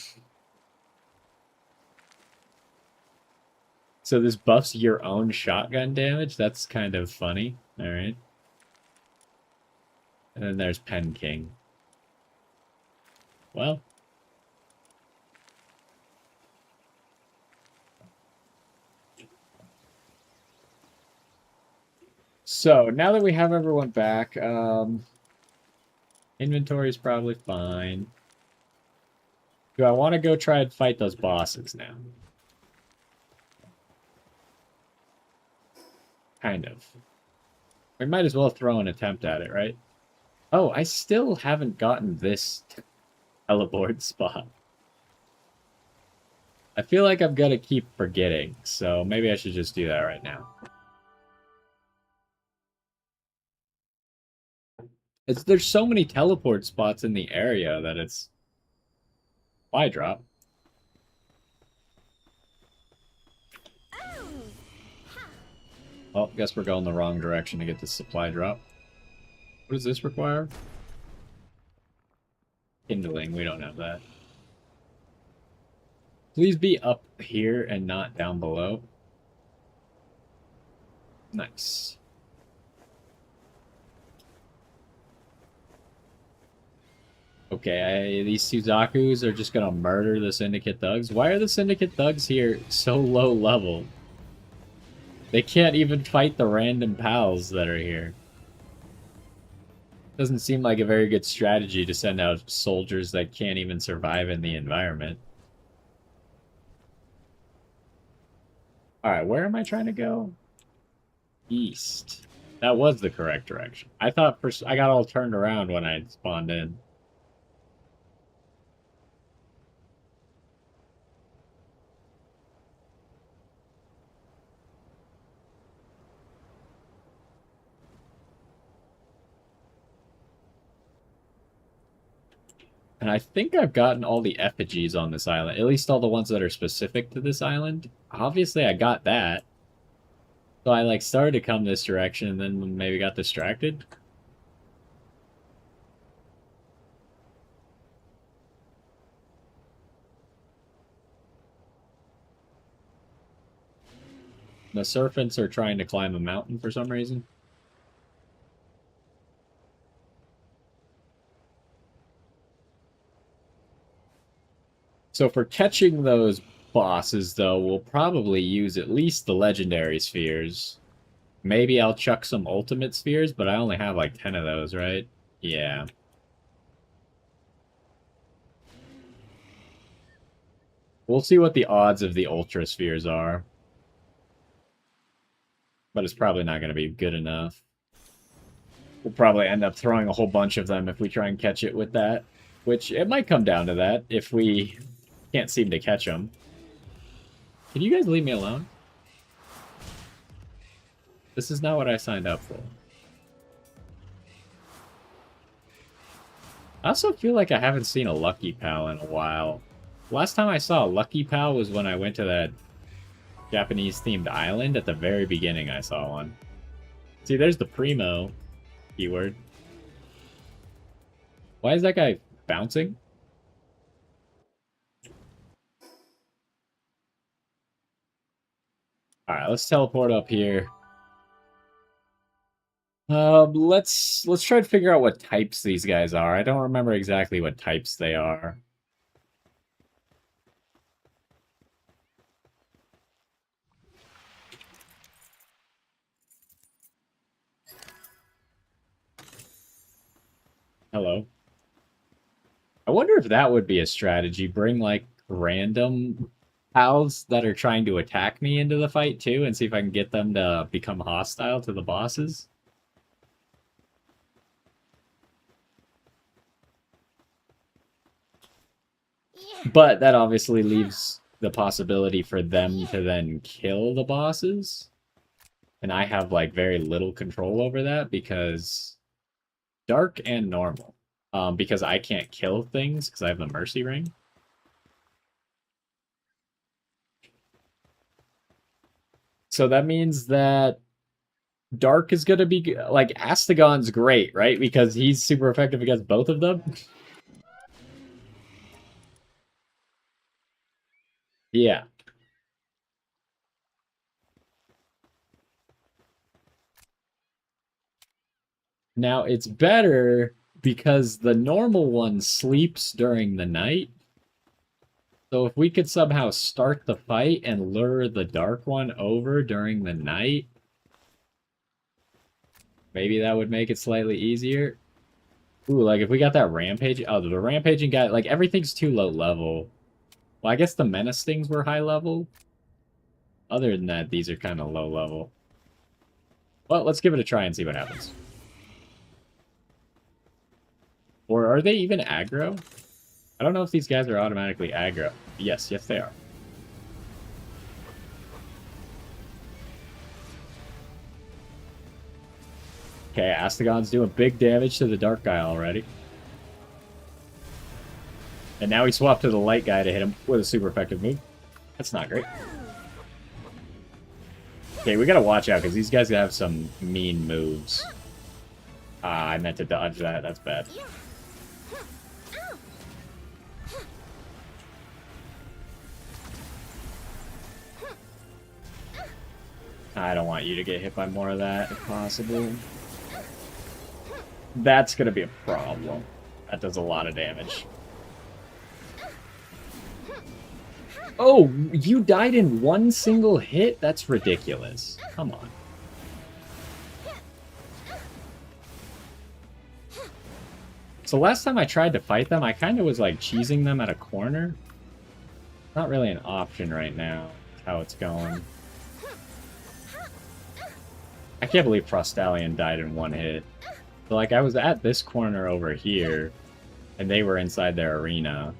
So this buffs your own shotgun damage? That's kind of funny. Alright. And then there's Pen King. Well. So, now that we have everyone back, inventory is probably fine. Do I want to go try and fight those bosses now? Kind of. We might as well throw an attempt at it, right? Oh, I still haven't gotten this teleport spot. I feel like I'm gonna keep forgetting, so maybe I should just do that right now. There's so many teleport spots in the area that it's... Why drop? Well, guess we're going the wrong direction to get the supply drop. What does this require? Kindling, we don't have that. Please be up here and not down below. Nice. Okay, these Suzakus are just gonna murder the Syndicate Thugs. Why are the Syndicate Thugs here so low level? They can't even fight the random pals that are here. Doesn't seem like a very good strategy to send out soldiers that can't even survive in the environment. Alright, where am I trying to go? East. That was the correct direction. I thought I got all turned around when I spawned in. And I think I've gotten all the effigies on this island. At least all the ones that are specific to this island. Obviously, I got that. So I, like, started to come this direction and then maybe got distracted. The serpents are trying to climb a mountain for some reason. So for catching those bosses, though, we'll probably use at least the legendary spheres. Maybe I'll chuck some ultimate spheres, but I only have like 10 of those, right? Yeah. We'll see what the odds of the ultra spheres are. But it's probably not going to be good enough. We'll probably end up throwing a whole bunch of them if we try and catch it with that. Which, it might come down to that if we can't seem to catch them. Can you guys leave me alone? This is not what I signed up for. I also feel like I haven't seen a Lucky Pal in a while. Last time I saw a Lucky Pal was when I went to that Japanese-themed island. At the very beginning, I saw one. See, there's the Primo keyword. Why is that guy bouncing? Alright, let's teleport up here. Let's try to figure out what types these guys are. I don't remember exactly what types they are. Hello. I wonder if that would be a strategy. Bring, like, random pals that are trying to attack me into the fight, too, and see if I can get them to become hostile to the bosses. But that obviously leaves the possibility for them to then kill the bosses. And I have, like, very little control over that because... Dark and normal. Because I can't kill things because I have the Mercy Ring. So that means that Dark is going to be... Like, Astagon's great, right? Because he's super effective against both of them. Yeah. Now it's better because the normal one sleeps during the night. So if we could somehow start the fight and lure the dark one over during the night, maybe that would make it slightly easier. Ooh, like if we got that rampage. Oh, the rampaging guy, like everything's too low level. Well, I guess the menace things were high level. Other than that, these are kind of low level. Well, let's give it a try and see what happens. Or are they even aggro? I don't know if these guys are automatically aggro. Yes, yes they are. Okay, Astagon's doing big damage to the dark guy already. And now he swapped to the light guy to hit him with a super effective move. That's not great. Okay, we gotta watch out, because these guys have some mean moves. Ah, I meant to dodge that. That's bad. I don't want you to get hit by more of that, if possible. That's gonna be a problem. That does a lot of damage. Oh, you died in one single hit? That's ridiculous. Come on. So last time I tried to fight them, I kind of was like cheesing them at a corner. Not really an option right now, how it's going. I can't believe Frostallion died in one hit. So, like, I was at this corner over here, and they were inside their arena.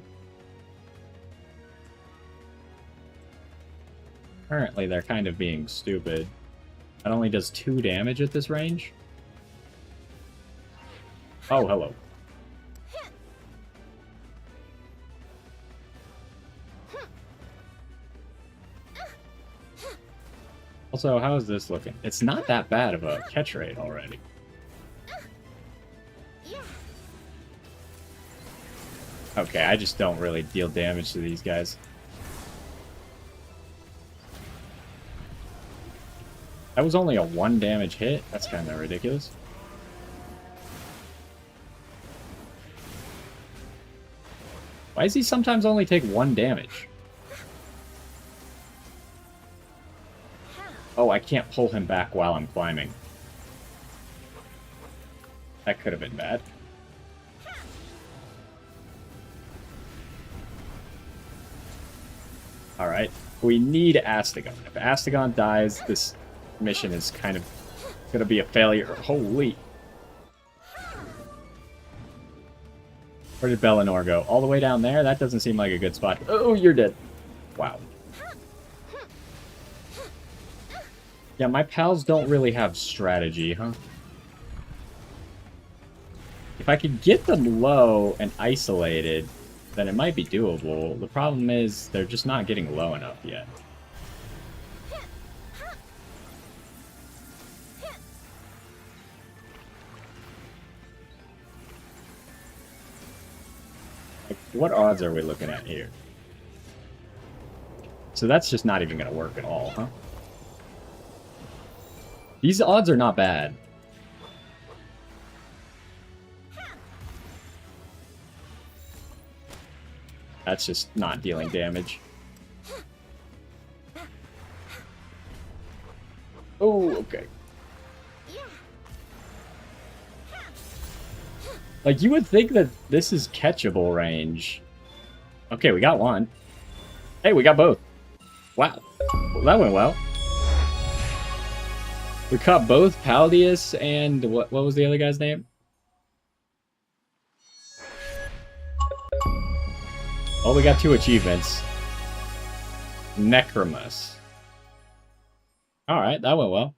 Currently, they're kind of being stupid. That only does 2 damage at this range. Oh, hello. Also, how is this looking? It's not that bad of a catch rate already. Okay, I just don't really deal damage to these guys. That was only a 1 damage hit? That's kind of ridiculous. Why does he sometimes only take 1 damage? Oh, I can't pull him back while I'm climbing. That could have been bad. Alright. We need Astagon. If Astagon dies, this mission is kind of going to be a failure. Holy. Where did Bellinor go? All the way down there? That doesn't seem like a good spot. Oh, you're dead. Wow. Yeah, my pals don't really have strategy, huh? If I could get them low and isolated, then it might be doable. The problem is they're just not getting low enough yet. Like, what odds are we looking at here? So that's just not even going to work at all, huh? These odds are not bad. That's just not dealing damage. Oh, okay. Like, you would think that this is catchable range. Okay, we got one. Hey, we got both. Wow. Well, that went well. We caught both Paldius and what was the other guy's name? Oh, we got 2 achievements. Necromus. Alright, that went well.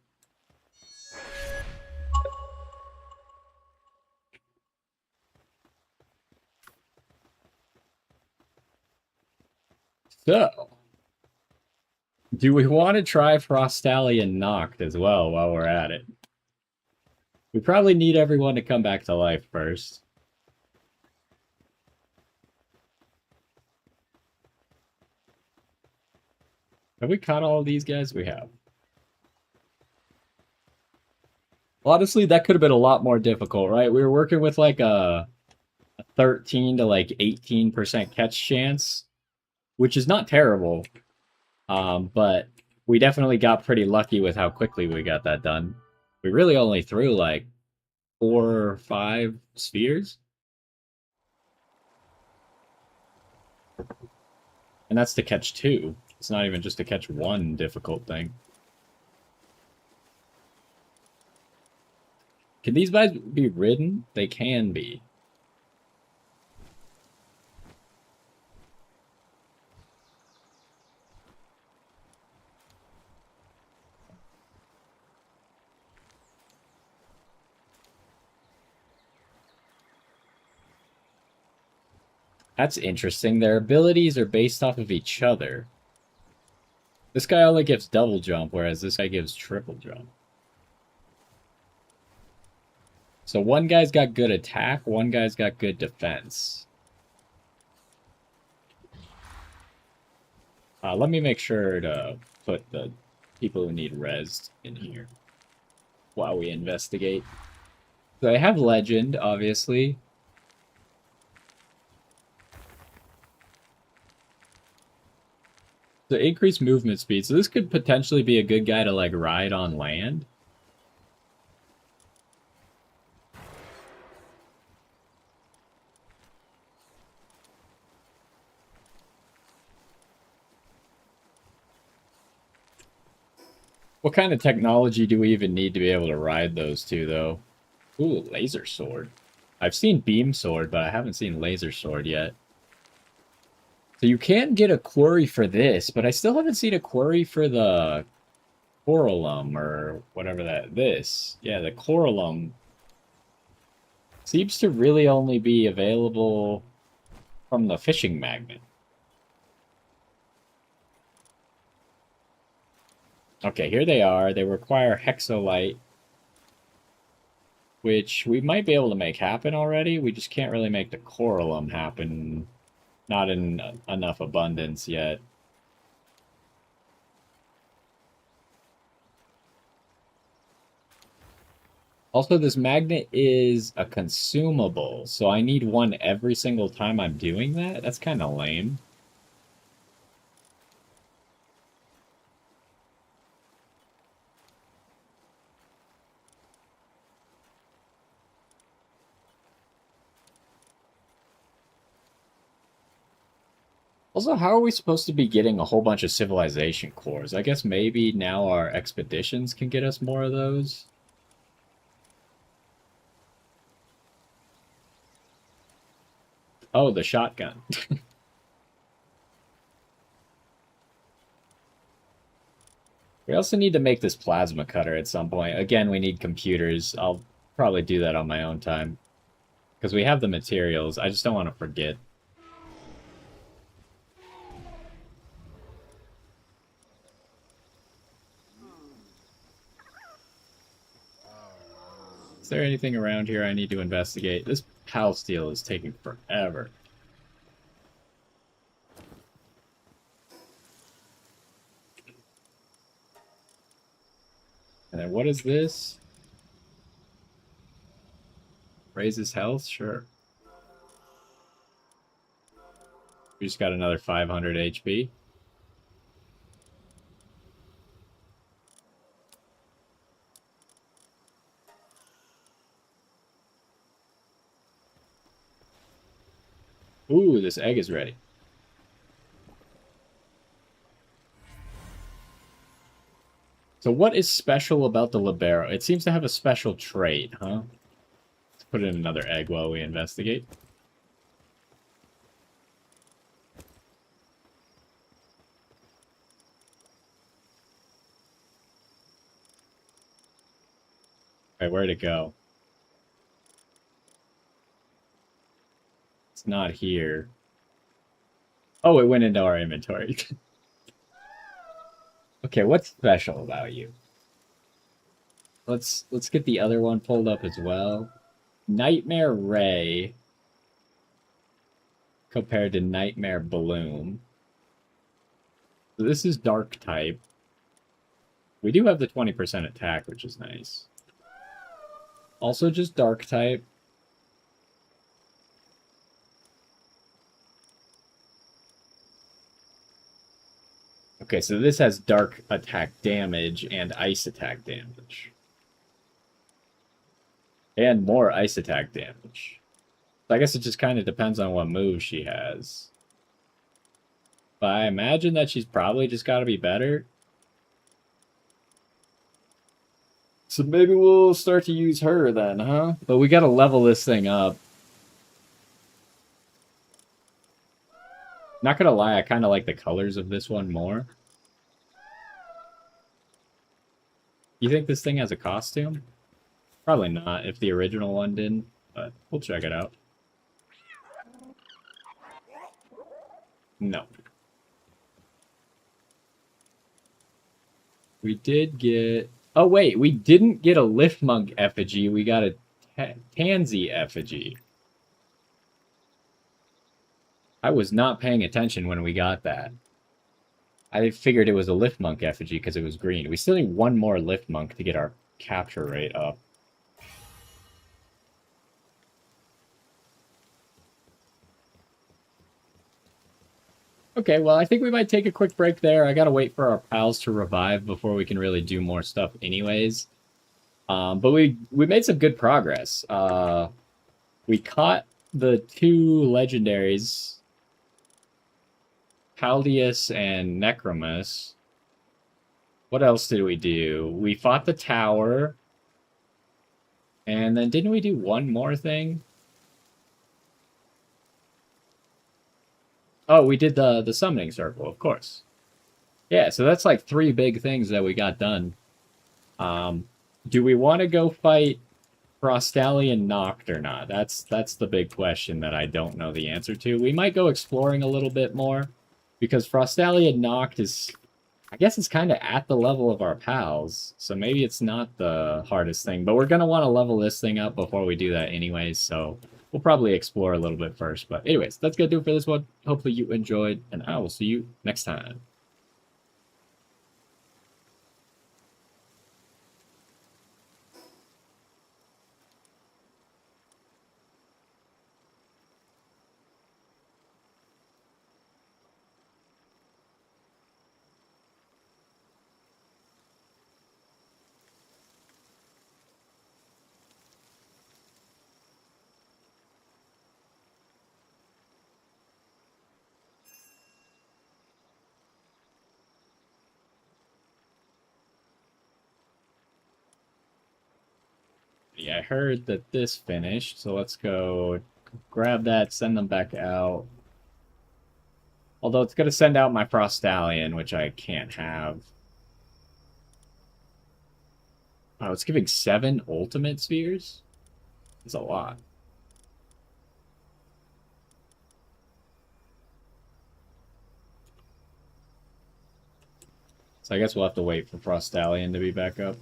So, do we want to try Frostallion Knocked as well while we're at it? We probably need everyone to come back to life first. Have we caught all of these guys? We have. Honestly, that could have been a lot more difficult, right? We were working with like a 13 to like 18% catch chance, which is not terrible. But we definitely got pretty lucky with how quickly we got that done. We really only threw like 4 or 5 spheres. And that's to catch 2. It's not even just to catch 1 difficult thing. Can these guys be ridden? They can be. That's interesting. Their abilities are based off of each other. This guy only gives double jump, whereas this guy gives triple jump. So one guy's got good attack, one guy's got good defense. Let me make sure to put the people who need res in here while we investigate. So I have legend, obviously. So increase movement speed. So this could potentially be a good guy to like ride on land. What kind of technology do we even need to be able to ride those two, though? Ooh, laser sword. I've seen beam sword, but I haven't seen laser sword yet. So you can get a quarry for this, but I still haven't seen a quarry for the Coralum or whatever this. Yeah, the Coralum seems to really only be available from the fishing magnet. Okay, here they are. They require hexolite, which we might be able to make happen already. We just can't really make the Coralum happen. Not in enough abundance yet. Also, this magnet is a consumable, so I need one every single time I'm doing that? That's kind of lame. Also, how are we supposed to be getting a whole bunch of civilization cores? I guess maybe now our expeditions can get us more of those. Oh, the shotgun. We also need to make this plasma cutter at some point. Again, we need computers. I'll probably do that on my own time. Because we have the materials. I just don't want to forget. Is there anything around here I need to investigate? This pal steel is taking forever. And then what is this? Raises health? Sure. We just got another 500 HP. Ooh, this egg is ready. So what is special about the Libero? It seems to have a special trait, huh? Let's put in another egg while we investigate. Alright, where'd it go? It's not here. Oh, it went into our inventory. Okay, what's special about you? Let's get the other one pulled up as well. Nightmare Ray compared to Nightmare Bloom. This is dark type. We do have the 20% attack, which is nice. Also just dark type. Okay, so this has dark attack damage and ice attack damage. And more ice attack damage. So I guess it just kind of depends on what move she has. But I imagine that she's probably just got to be better. So maybe we'll start to use her then, huh? But we got to level this thing up. Not gonna lie, I kind of like the colors of this one more. You think this thing has a costume? Probably not, if the original one didn't. But we'll check it out. No. We did get... Oh, wait, we didn't get a Lift Monk effigy. We got a Tansy effigy. I was not paying attention when we got that. I figured it was a Lift Monk effigy because it was green. We still need one more Lift Monk to get our capture rate up. Okay, well, I think we might take a quick break there. I gotta wait for our pals to revive before we can really do more stuff anyways. But we made some good progress. We caught the two legendaries, Paldius and Necromus. What else did we do? We fought the tower. And then didn't we do one more thing? Oh, we did the summoning circle, of course. Yeah, so that's like 3 big things that we got done. Do we want to go fight Frostallion Noct or not? That's the big question that I don't know the answer to. We might go exploring a little bit more, because Frostallion Noct is, I guess it's kind of at the level of our pals, so maybe it's not the hardest thing, but we're going to want to level this thing up before we do that anyways, so we'll probably explore a little bit first. But anyways, that's going to do it for this one. Hopefully you enjoyed, and I will see you next time. Yeah, I heard that this finished, so let's go grab that, send them back out. Although it's going to send out my Frostallion, which I can't have. Oh, it's giving 7 ultimate spheres? That's a lot. So I guess we'll have to wait for Frostallion to be back up.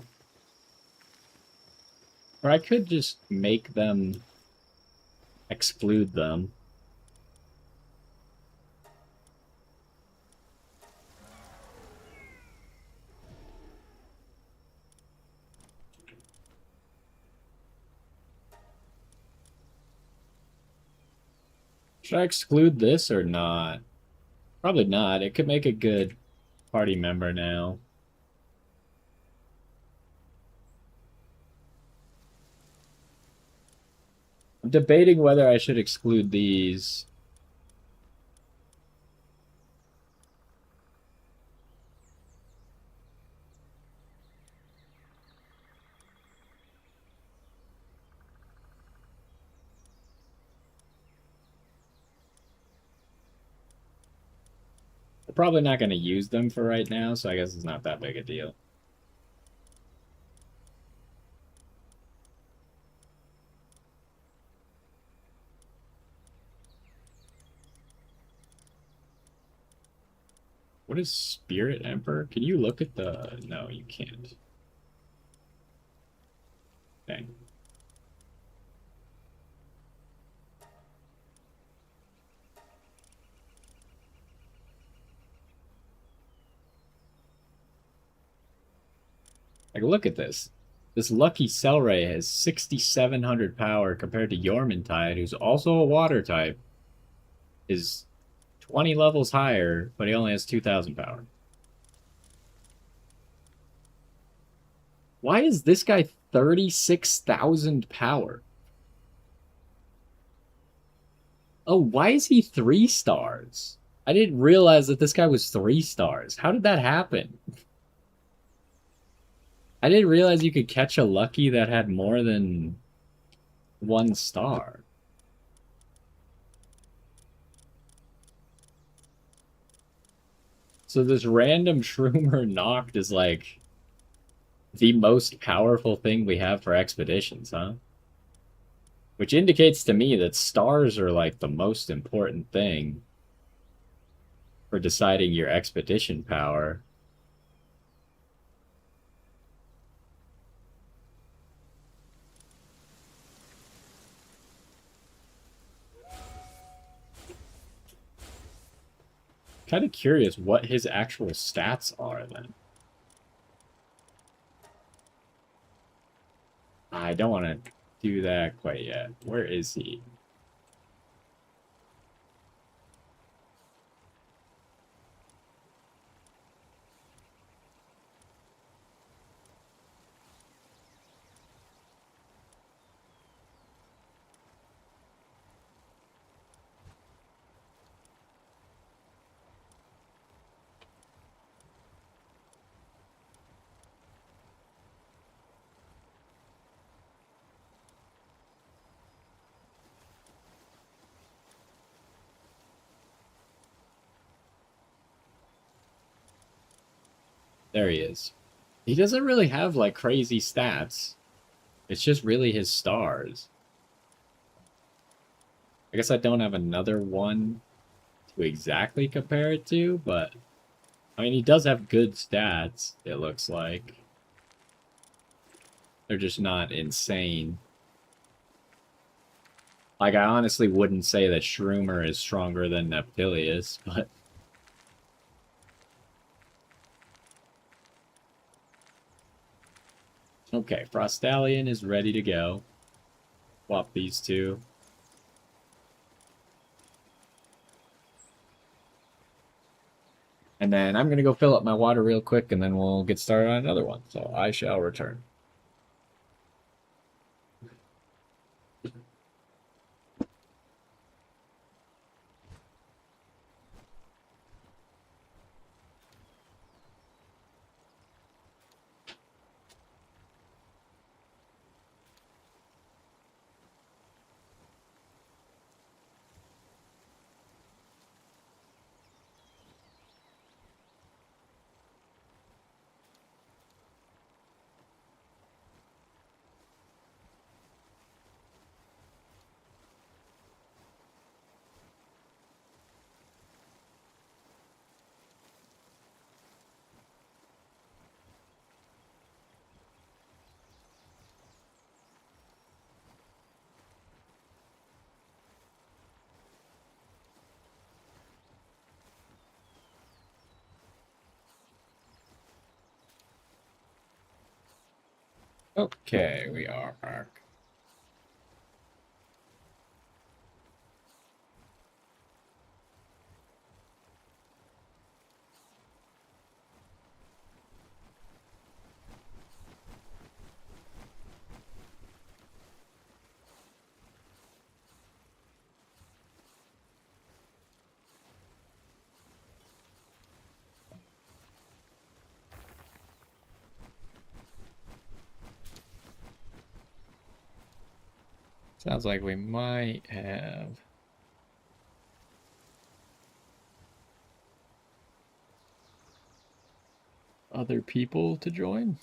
Or I could just make them exclude them. Should I exclude this or not? Probably not. It could make a good party member now. I'm debating whether I should exclude these. We're probably not going to use them for right now, so I guess it's not that big a deal. What is Spirit Emperor? Can you look at the... No, you can't. Dang. Like, look at this. This Lucky Cellray has 6,700 power compared to Yormintide, who's also a water type, is 20 levels higher, but he only has 2,000 power. Why is this guy 36,000 power? Oh, why is he 3 stars? I didn't realize that this guy was 3 stars. How did that happen? I didn't realize you could catch a Lucky that had more than 1 star. So this random Shroomer Noct is like the most powerful thing we have for expeditions, huh? Which indicates to me that stars are like the most important thing for deciding your expedition power. Kind of curious what his actual stats are then. I don't want to do that quite yet. Where is he? There he is. He doesn't really have like crazy stats. It's just really his stars. I guess I don't have another one to exactly compare it to, but I mean, he does have good stats, it looks like. They're just not insane. Like, I honestly wouldn't say that Shroomer is stronger than Neptilius, but... Okay, Frostallion is ready to go. Swap these two. And then I'm going to go fill up my water real quick, and then we'll get started on another one. So I shall return. Okay, we are back. Sounds like we might have other people to join.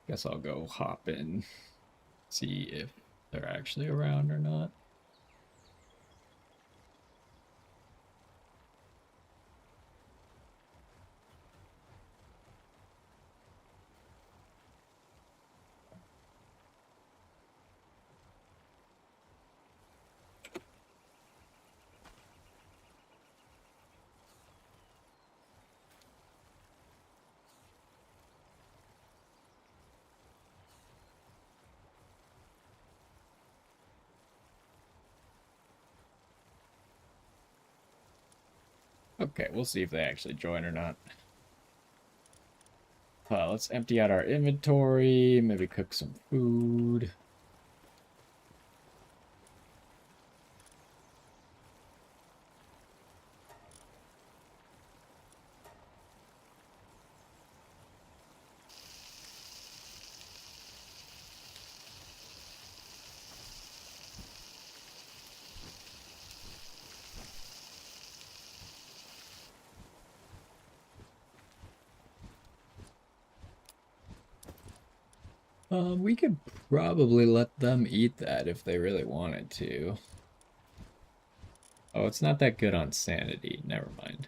Guess I'll go hop in, see if they're actually around or not. Okay, we'll see if they actually join or not. Let's empty out our inventory, maybe cook some food. We could probably let them eat that if they really wanted to. Oh, it's not that good on sanity. Never mind.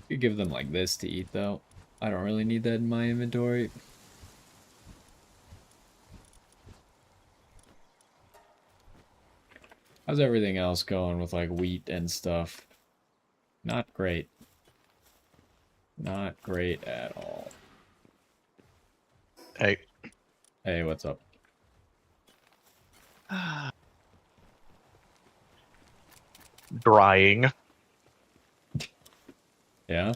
You give them like this to eat, though. I don't really need that in my inventory. How's everything else going with like wheat and stuff? Not great. Not great at all. Hey. Hey, what's up? Drying. Yeah?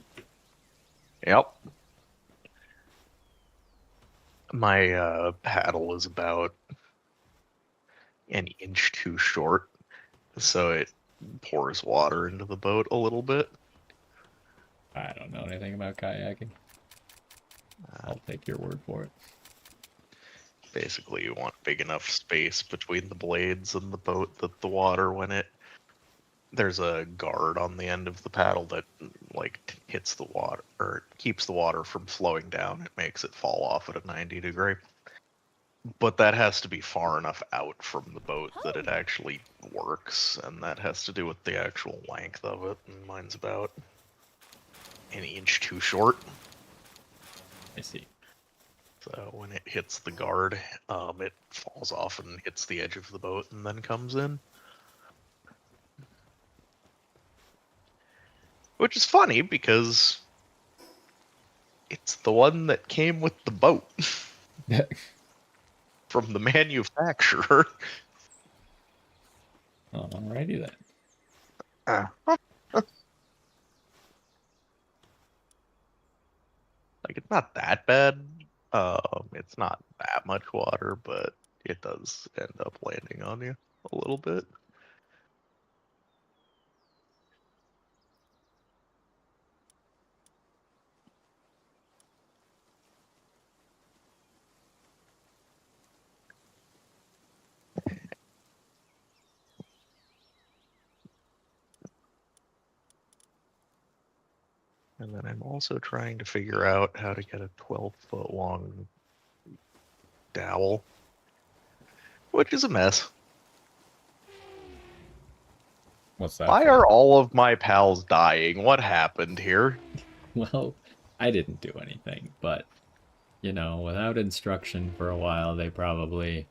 Yep. My paddle is about an inch too short, so it pours water into the boat a little bit. I don't know anything about kayaking. I'll take your word for it. Basically, you want big enough space between the blades and the boat that the water, when it... There's a guard on the end of the paddle that like hits the water, or keeps the water from flowing down. It makes it fall off at a 90 degree. But that has to be far enough out from the boat that it actually works, and that has to do with the actual length of it. And mine's about an inch too short. I see. So when it hits the guard, it falls off and hits the edge of the boat and then comes in. Which is funny because it's the one that came with the boat from the manufacturer. Alrighty then. Like, it's not that bad. It's not that much water, but it does end up landing on you a little bit. And then I'm also trying to figure out how to get a 12-foot long dowel, which is a mess. What's that Why for? are all of my pals dying? What happened here? Well, I didn't do anything, but, you know, without instruction for a while, they probably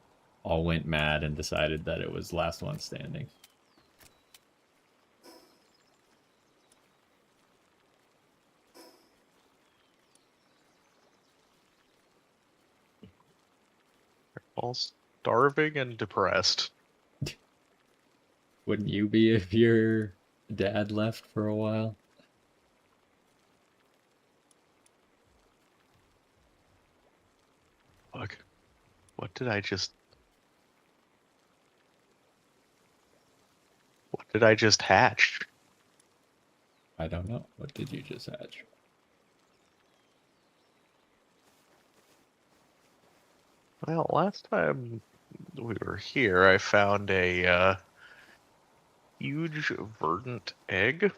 all went mad and decided that it was last one standing. All starving and depressed. Wouldn't you be if your dad left for a while? Fuck. What did I just... What did I just hatch? I don't know. What did you just hatch? Well, last time we were here, I found a huge verdant egg.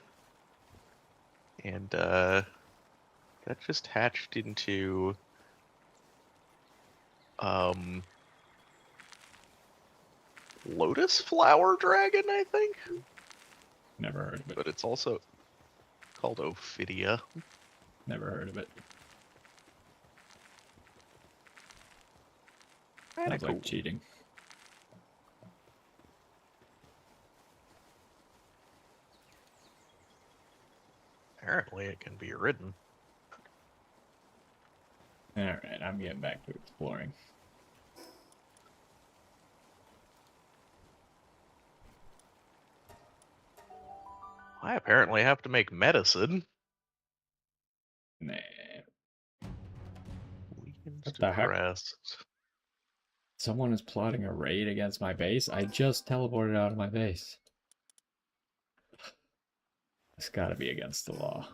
And that just hatched into lotus flower dragon, I think. Never heard of it. But it's also called Ophidia. Never heard of it. Kinda Sounds cool. like cheating. Apparently it can be ridden. Alright, I'm getting back to exploring. I apparently have to make medicine. Nah. Weakened, What the heck? depressed. Someone is plotting a raid against my base? I just teleported out of my base. It's gotta be against the law.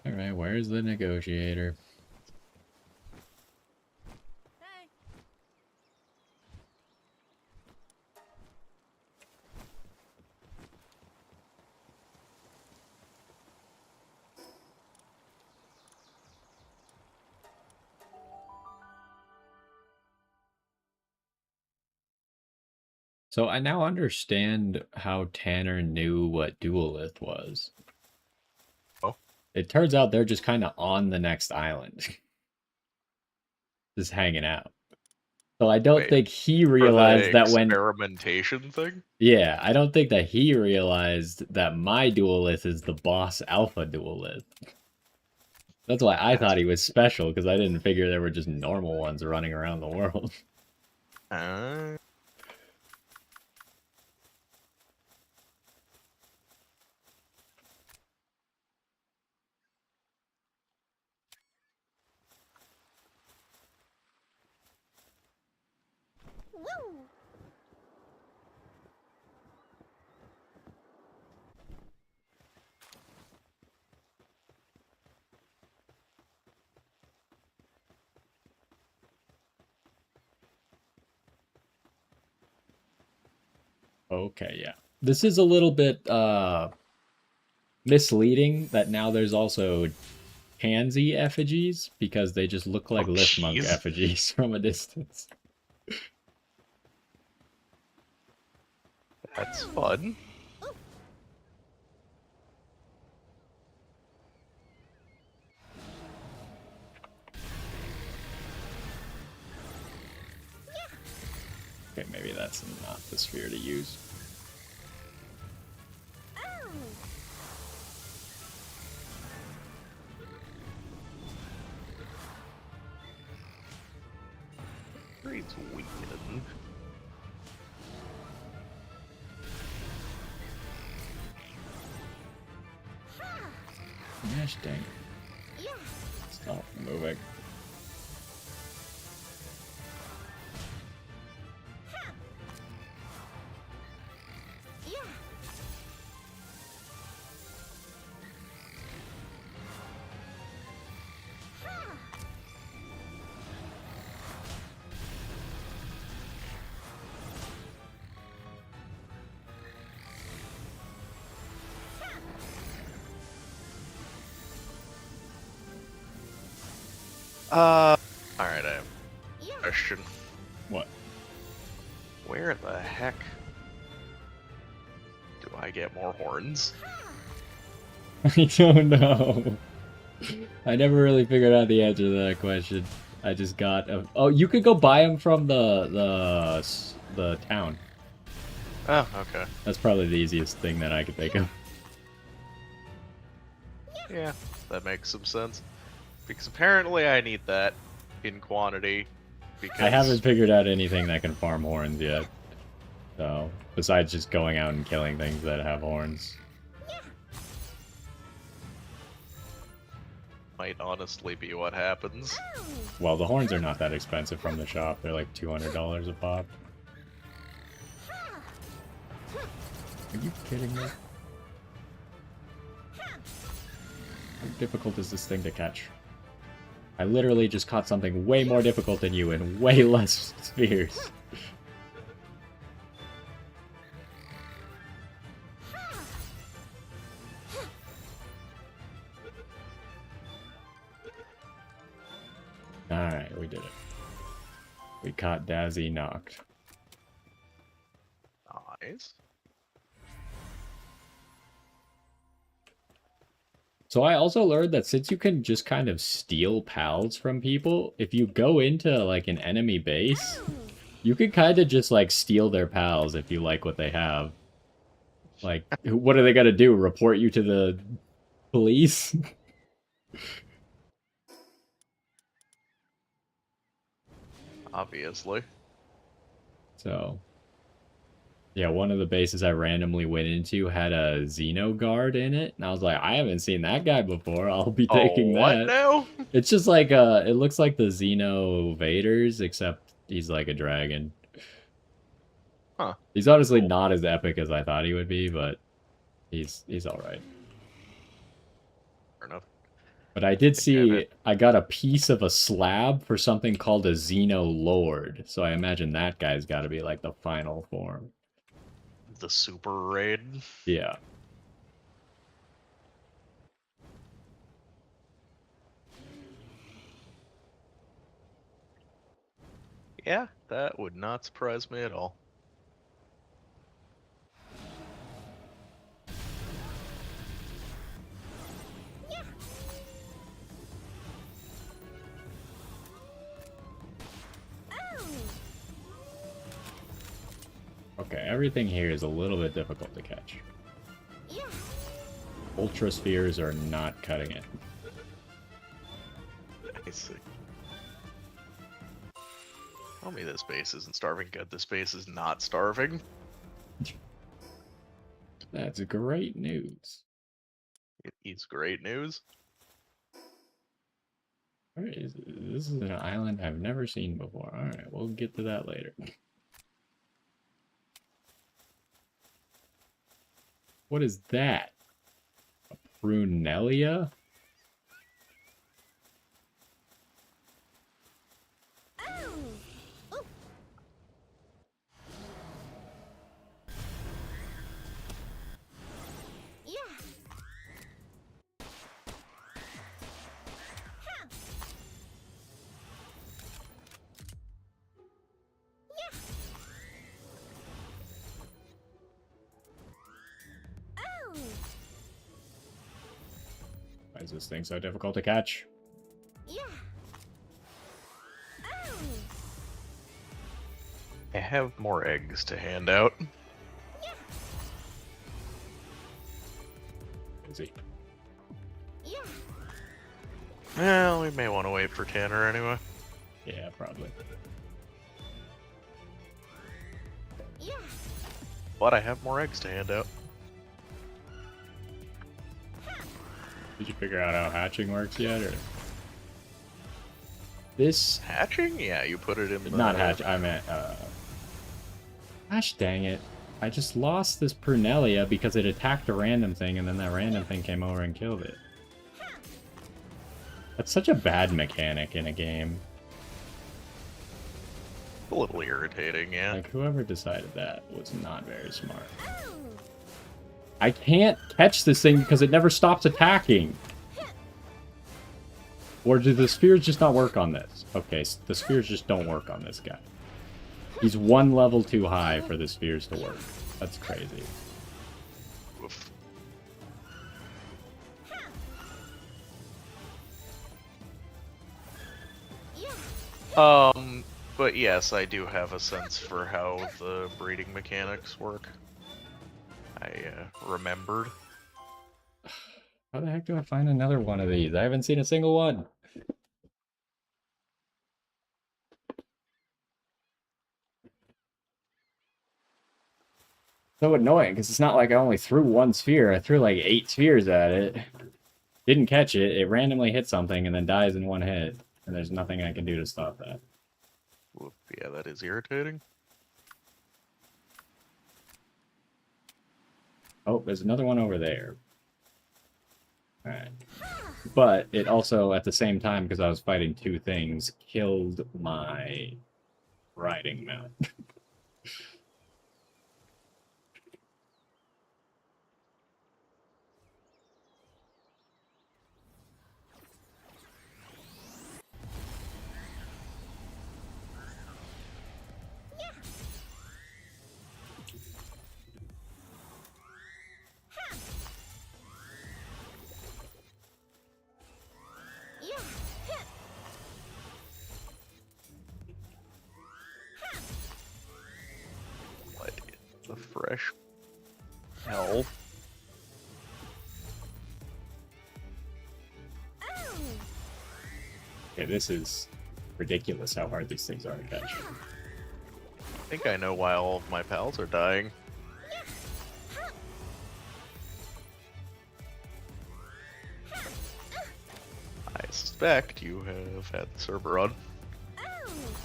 Alright, where's the negotiator? Hey. So I now understand how Tanner knew what Duelith was. Oh. It turns out they're just kind of on the next island. Just hanging out. So I don't Wait, think he For the realized that when... experimentation thing? Yeah, I don't think that he realized that my Duelith is the boss alpha Duelith. That's why I thought he was special, because I didn't figure there were just normal ones running around the world. Uh, Woo. Okay, yeah. This is a little bit misleading that now there's also pansy effigies, because they just look like Oh, lift monk jeez. effigies from a distance. That's fun. Okay, maybe that's not the sphere to use. Oh. Great's weakened. Gosh dang. Yeah. Stop moving. Yeah. Alright, I have Yeah. a question. What? Where the heck do I get more horns? I don't know. I never really figured out the answer to that question. I just got a... Oh, you could go buy them from the town. Oh, okay. That's probably the easiest thing that I could think of. Yeah, that makes some sense. Because apparently I need that in quantity. Because I haven't figured out anything that can farm horns yet. So, besides just going out and killing things that have horns. might honestly be what happens. Well, the horns are not that expensive from the shop. They're like $200 a pop. Are you kidding me? How difficult is this thing to catch? I literally just caught something way more difficult than you and way less spheres. Alright, we did it. We caught Dazzy knocked. Nice. So I also learned that since you can just kind of steal pals from people, if you go into like an enemy base, you can kind of just like steal their pals if you like what they have. Like, what are they gonna do? Report you to the Please. Obviously. So, yeah, one of the bases I randomly went into had a Xeno guard in it, and I was like, I haven't seen that guy before. I'll be taking Oh, what that. now? It's just like it looks like the Xeno Vaders, except he's like a dragon. Huh. He's honestly Cool. not as epic as I thought he would be, but he's all right. Fair enough. But I did Think I've see I got a piece of a slab for something called a Xeno Lord, so I imagine that guy's got to be like the final form. the super raid. Yeah. Yeah, that would not surprise me at all. Oh. Okay, everything here is a little bit difficult to catch. Yeah. Ultra spheres are not cutting it. I see. Tell me this base isn't starving. Good, this base is not starving. That's great news. It is great news. This is an island I've never seen before. Alright, we'll get to that later. What is that? A Prunelia? Oh. Oh. Yeah. Huh. Yeah. Oh. Why is this thing so difficult to catch? Yeah. Oh. I have more eggs to hand out. Yeah. Is he? Yeah. Well, we may want to wait for Tanner anyway. Yeah, probably. Yeah. But I have more eggs to hand out. Did you figure out how hatching works yet, or? This... Hatching? Yeah, you put it in the... Not hatch, I meant, Gosh dang it. I just lost this Prunelia because it attacked a random thing, and then that random thing came over and killed it. That's such a bad mechanic in a game. A little irritating, yeah. Like, whoever decided that was not very smart. Oh. I can't catch this thing because it never stops attacking. Or do the spheres just not work on this? Okay, the spheres just don't work on this guy. He's one level too high for the spheres to work. That's crazy. Oof. Yeah. But yes, I do have a sense for how the breeding mechanics work. I remembered. How the heck do I find another one of these? I haven't seen a single one. So annoying, because it's not like I only threw one sphere. I threw like 8 spheres at it. Didn't catch it. It randomly hit something and then dies in one hit. And there's nothing I can do to stop that. Whoop, yeah, that is irritating. Oh, there's another one over there. Alright. But it also, at the same time, because I was fighting 2 things, killed my riding mount. Yeah. What in the fresh hell? Okay, this is ridiculous how hard these things are to catch. I think I know why all of my pals are dying. I suspect you have had the server on.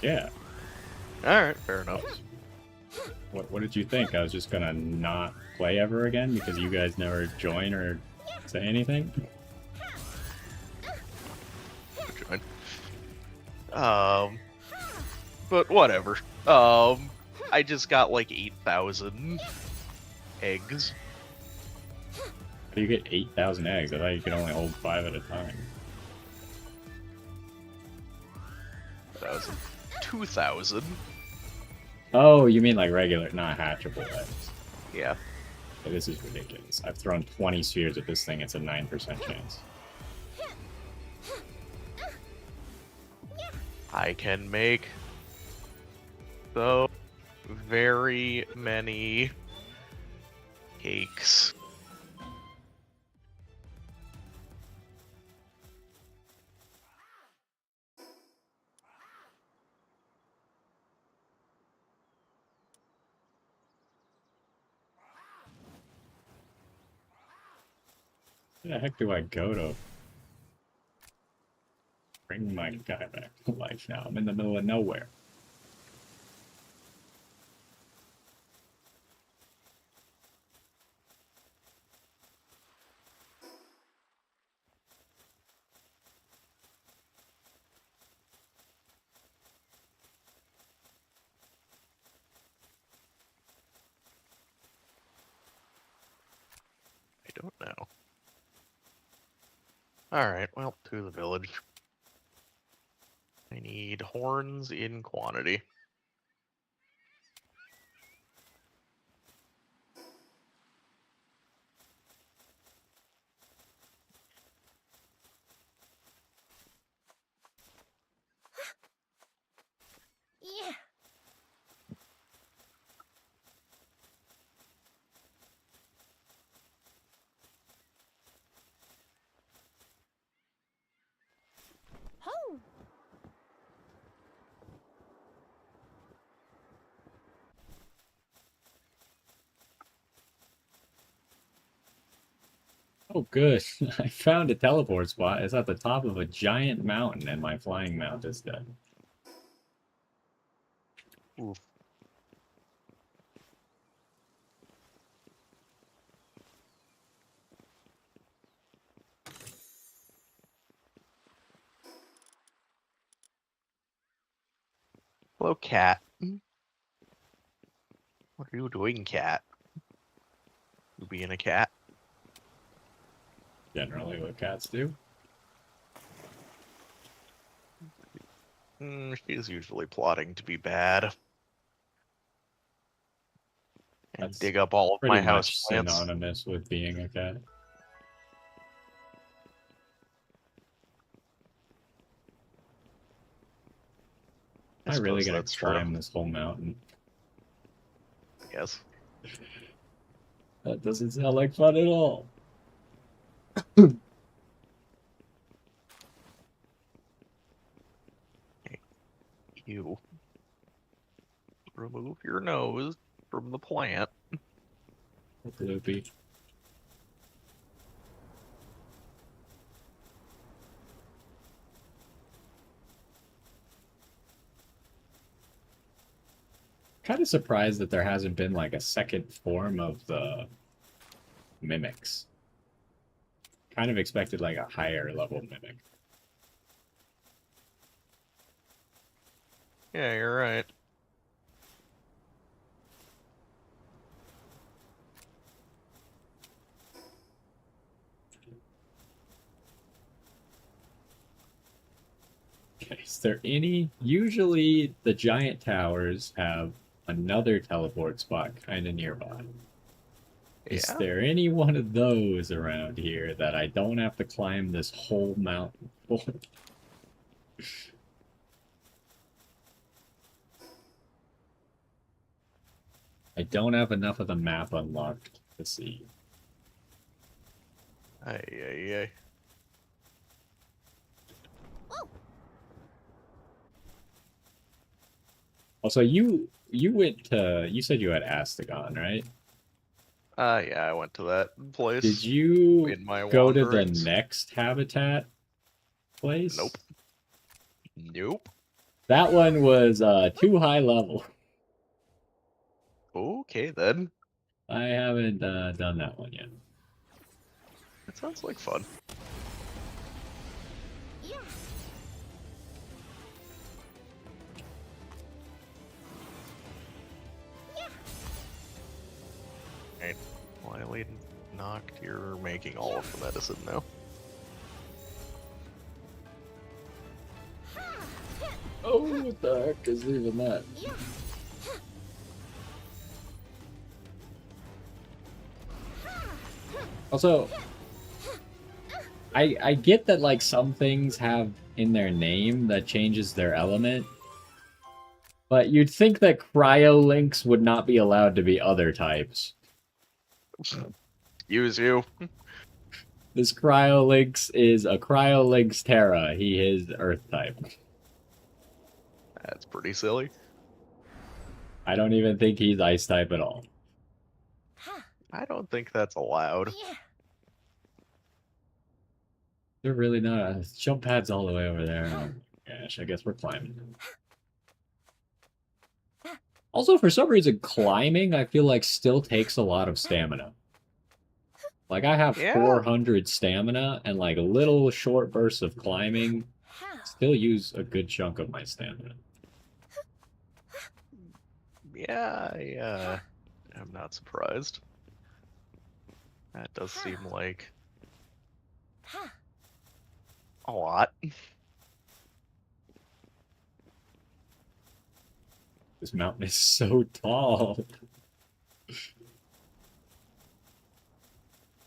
Yeah. Alright, fair enough. What did you think? I was just gonna not play ever again because you guys never join or say anything? Join. But whatever. I just got like 8,000 eggs. How do you get 8,000 eggs? I thought you could only hold 5 at a time. 2,000. Oh, you mean like regular, not hatchable eggs. Yeah. Okay, this is ridiculous. I've thrown 20 spheres at this thing, it's a 9% chance. I can make so very many cakes. Where the heck do I go to bring my guy back to life now? I'm in the middle of nowhere. I don't know. Alright, well, to the village. I need horns in quantity. Yeah. Ho. Oh, good. I found a teleport spot. It's at the top of a giant mountain, and my flying mount is dead. Oof. Hello, cat. What are you doing, cat? You being a cat? Generally, what cats do. She's usually plotting to be bad. And That's dig up all of Pretty my much house plants. synonymous with being a cat. Am I really suppose gonna that's true. climb this whole mountain? Yes. That doesn't sound like fun at all. You remove your nose from the plant. Loopy. Kind of surprised that there hasn't been like a second form of the mimics. Kind of expected like a higher level mimic. Yeah, you're right. Okay, is there any? Usually the giant towers have another teleport spot kind of nearby. Is Yeah. there any one of those around here that I don't have to climb this whole mountain for? I don't have enough of the map unlocked to see. Ay, ay, ay. Also, you went to you said you had Astagon, right? Yeah, I went to that Did place you in my go to the wanderings. next habitat place? Nope. Nope. That one was too high level. Okay then. I haven't done that one yet. That sounds like fun. Yeah. Yeah. Right. Wily knocked. You're making all of the medicine now. Ha. Oh, what the heck is even that? Yeah. Also, I get that like some things have in their name that changes their element, but you'd think that cryolinks would not be allowed to be other types. Use you. This cryolinks is a cryolinks Terra. He is Earth type. That's pretty silly. I don't even think he's Ice type at all. Ha. I don't think that's allowed. Yeah. They're really not. Jump pads all the way over there. Oh my gosh, I guess we're climbing. Also, for some reason, climbing, I feel like, still takes a lot of stamina. Like, I have Yeah. 400 stamina, and, like, little short bursts of climbing Ha. still use a good chunk of my stamina. Yeah, I'm not surprised. That does seem like Ha. a lot. This mountain is so tall.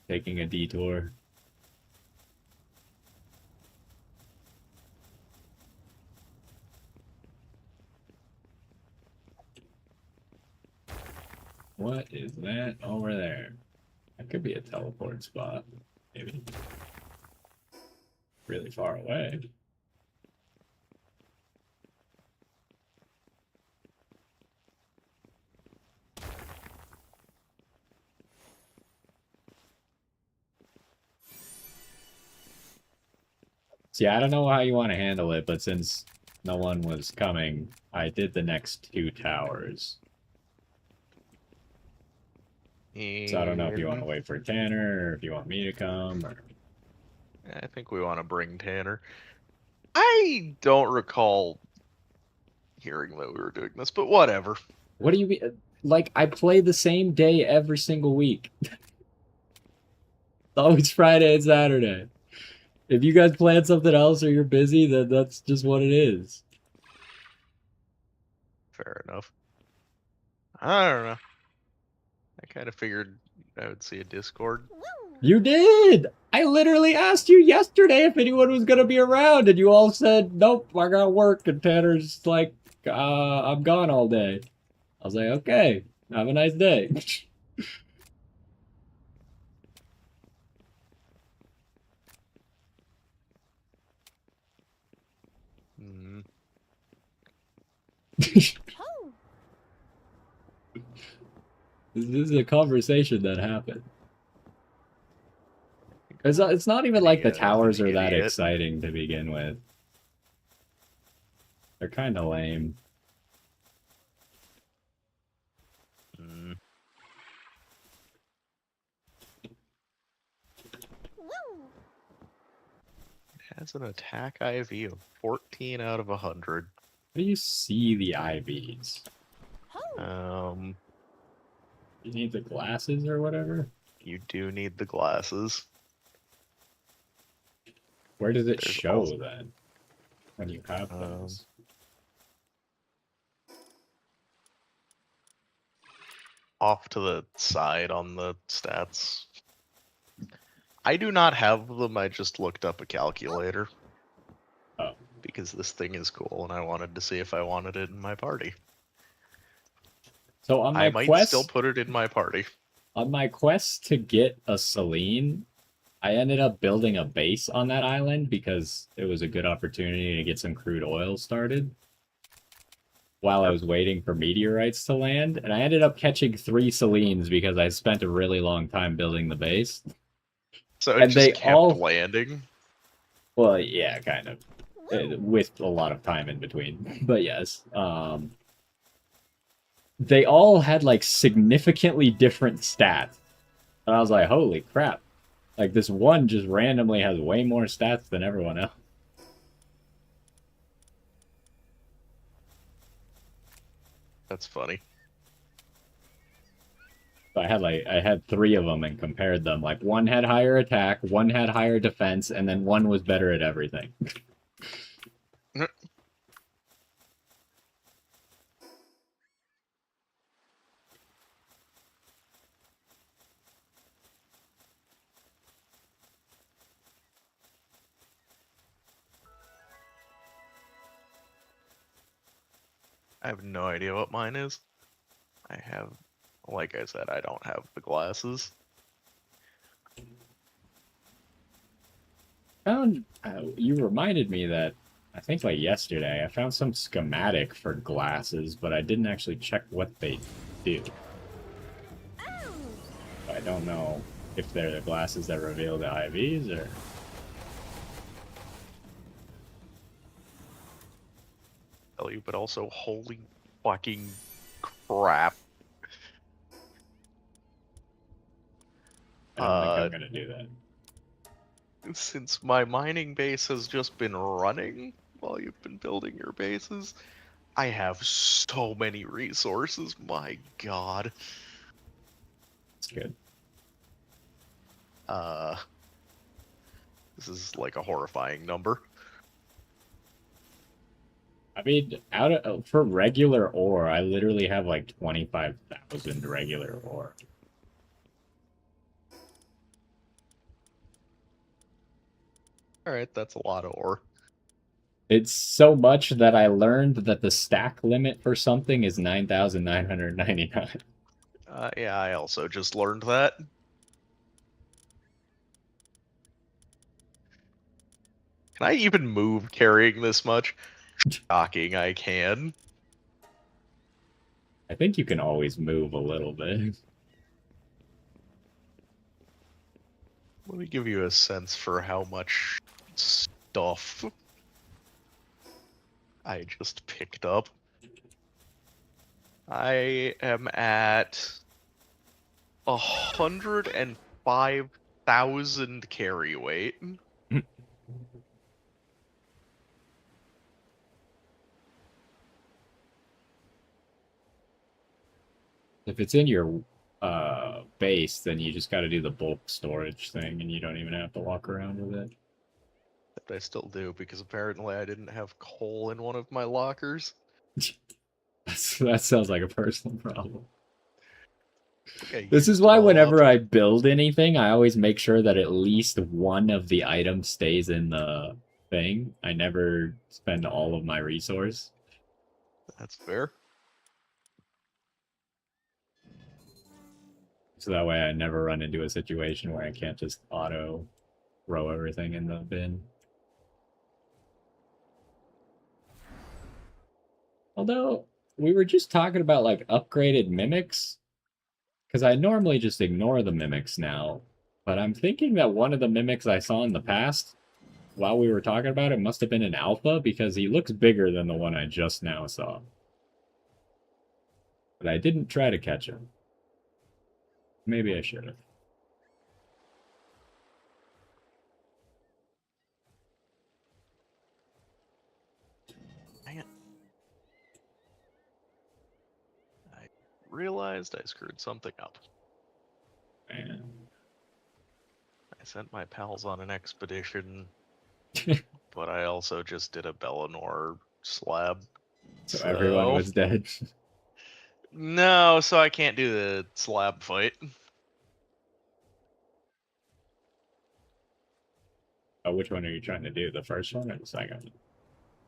Taking a detour. What is that over there? That could be a teleport spot. Maybe. Really far away. See, I don't know how you want to handle it, but since no one was coming, I did the next 2 towers. So I don't know if you want to wait for Tanner, or if you want me to come, or... I think we want to bring Tanner. I don't recall hearing that we were doing this, but whatever. What do you mean? Like, I play the same day every single week. It's always Friday and Saturday. If you guys plan something else or you're busy, then that's just what it is. Fair enough. I don't know. I kind of figured I would see a Discord. Woo. You did! I literally asked you yesterday if anyone was gonna be around, and you all said, nope, I gotta work, and Tanner's like, I'm gone all day. I was like, okay, have a nice day. Hmm. Ho. This is a conversation that happened. It's not even like the towers are that Idiot. exciting to begin with. They're kind of lame. Hmm. Woo. It has an attack IV of 14 out of 100. How do you see the IVs? Ho. You need the glasses or whatever? You do need the glasses. Where does it There's show also- then? When you have those? Off to the side on the stats. I do not have them, I just looked up a calculator. Oh. Because this thing is cool and I wanted to see if I wanted it in my party. So on I my might quest, still put it in my party. on my quest to get a Selene, I ended up building a base on that island because it was a good opportunity to get some crude oil started. while I was waiting for meteorites to land, and I ended up catching 3 Selines because I spent a really long time building the base. So it And just they kept all, landing. well, yeah, kind of, Woo. with a lot of time in between. But yes, they all had like significantly different stats. And I was like, holy crap. Like this one just randomly has way more stats than everyone else. That's funny. So I had 3 of them and compared them. Like one had higher attack, one had higher defense, and then one was better at everything. I have no idea what mine is. I have, like I said, I don't have the glasses. Found you reminded me that I think like yesterday I found some schematic for glasses, but I didn't actually check what they do. Oh. I don't know if they're the glasses that reveal the IVs or. Tell you, but also holy fucking crap. I don't think I'm gonna do that. Since my mining base has just been running while you've been building your bases, I have so many resources. My god. It's good. This is like a horrifying number. I mean, out of for regular ore, I literally have like 25,000 regular ore. Alright, that's a lot of ore. It's so much that I learned that the stack limit for something is 9,999. Yeah, I also just learned that. Can I even move carrying this much? Shocking, I can. I think you can always move a little bit. Let me give you a sense for how much stuff I just picked up. I am at 105,000 carry weight. If it's in your base, then you just got to do the bulk storage thing, and you don't even have to walk around with it. But I still do, because apparently I didn't have coal in one of my lockers. That sounds like a personal problem. I This is used it why all whenever up. I build anything, I always make sure that at least one of the items stays in the thing. I never spend all of my resource. That's fair. So that way I never run into a situation where I can't just auto throw everything in the bin. Although, we were just talking about like upgraded mimics. Because I normally just ignore the mimics now. But I'm thinking that one of the mimics I saw in the past, while we were talking about it, must have been an alpha because he looks bigger than the one I just now saw. But I didn't try to catch him. Maybe I should have. Dang it. I realized I screwed something up. Man. I sent my pals on an expedition, but I also just did a Bellinor slab. So everyone was dead. No, so I can't do the slab fight. Oh, which one are you trying to do? The first one or the second?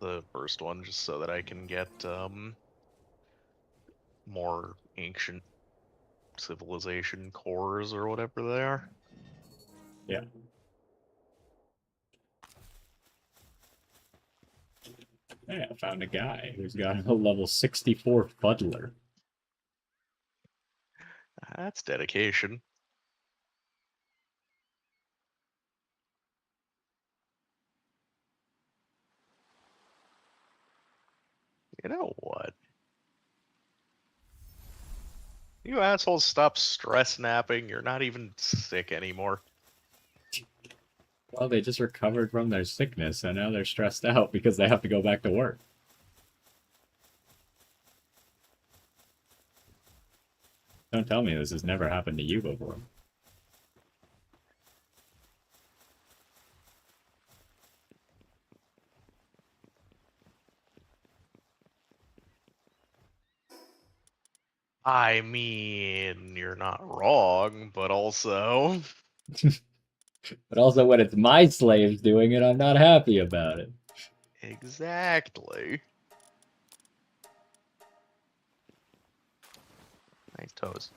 The first one, just so that I can get more ancient civilization cores or whatever they are. Yeah. Hey, I found a guy who's got a level 64 Fuddler. That's dedication. You know what? You assholes stop stress napping. You're not even sick anymore. Well, they just recovered from their sickness, and now they're stressed out because they have to go back to work. Don't tell me this has never happened to you before. I mean, you're not wrong, but also. But also, when it's my slaves doing it, I'm not happy about it. Exactly. Nice toes.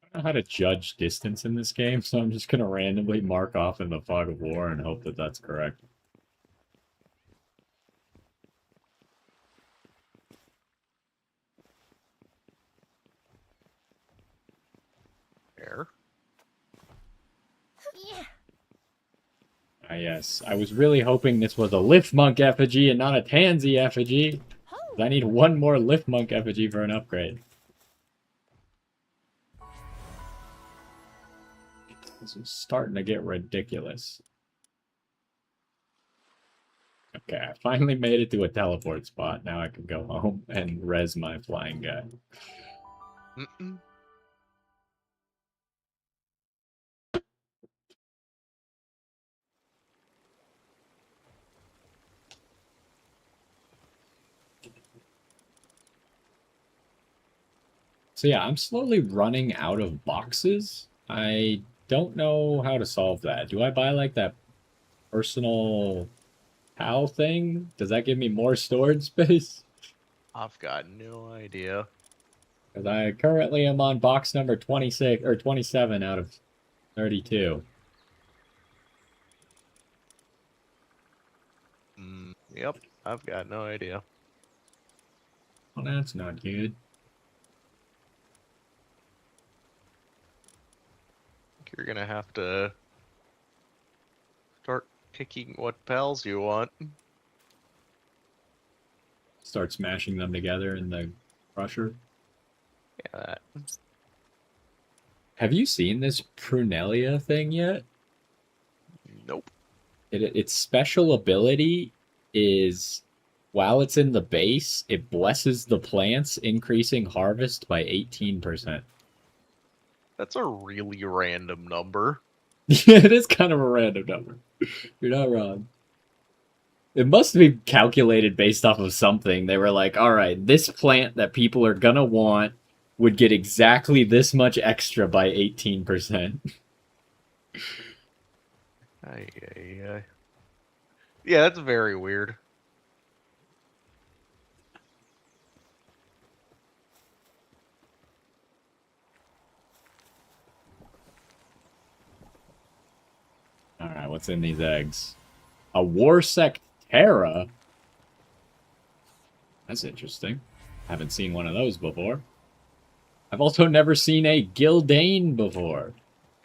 I don't know how to judge distance in this game, so I'm just gonna randomly mark off in the fog of war and hope that that's correct. Fair. Yeah. Ah, yes. I was really hoping this was a Lift Monk effigy and not a Tansy effigy. Oh. I need one more Lift Monk effigy for an upgrade. This is starting to get ridiculous. Okay, I finally made it to a teleport spot. Now I can go home and res my flying guy. Mm-mm. So yeah, I'm slowly running out of boxes. I don't know how to solve that. Do I buy like that personal PAL thing? Does that give me more storage space? I've got no idea. Because I currently am on box number 26 or 27 out of 32. Yep, I've got no idea. Well, that's not good. You're gonna have to start picking what pals you want. Start smashing them together in the crusher. Yeah, Have you seen this Prunelia thing yet? nope. Its special ability is while it's in the base, it blesses the plants, increasing harvest by 18%. That's a really random number. It is kind of a random number. You're not wrong. It must be calculated based off of something. They were like, all right, this plant that people are gonna want would get exactly this much extra by 18%. Ay, ay, ay. Yeah, that's very weird. All right, what's in these eggs? A Warsect Terra? That's interesting. Haven't seen one of those before. I've also never seen a Gildane before.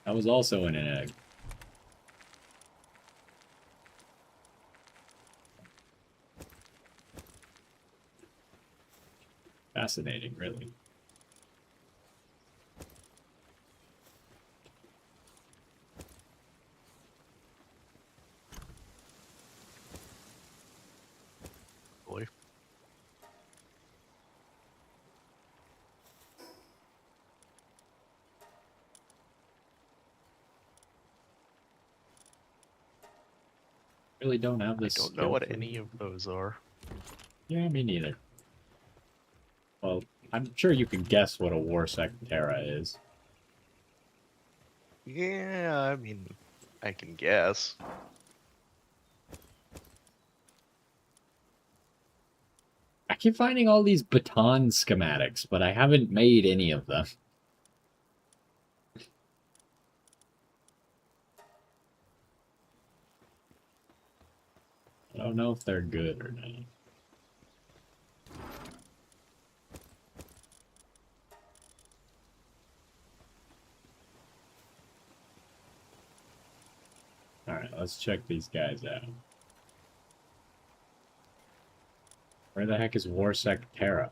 That was also in an egg. Fascinating, really. Boy. Really don't have I this don't know skill what for any of those are. Yeah, me neither. Well, I'm sure you can guess what a Warsect Terra is. Yeah, I mean, I can guess. keep finding all these baton schematics, but I haven't made any of them. I don't know if they're good or not. Alright, let's check these guys out. Where the heck is Warsec Terra?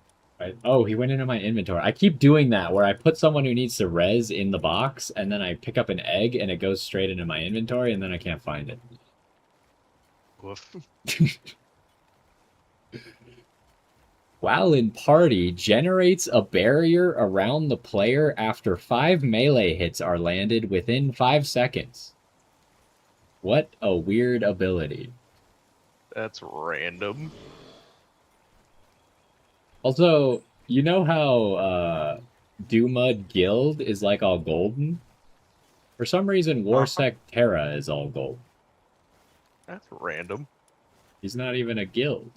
Oh, he went into my inventory. I keep doing that, where I put someone who needs to res in the box, and then I pick up an egg, and it goes straight into my inventory, and then I can't find it. Woof. While in party, generates a barrier around the player after 5 melee hits are landed within 5 seconds. What a weird ability. That's random. Also, you know how Doomud Guild is like all golden? For some reason, Warsec Terra is all gold. That's random. He's not even a guild.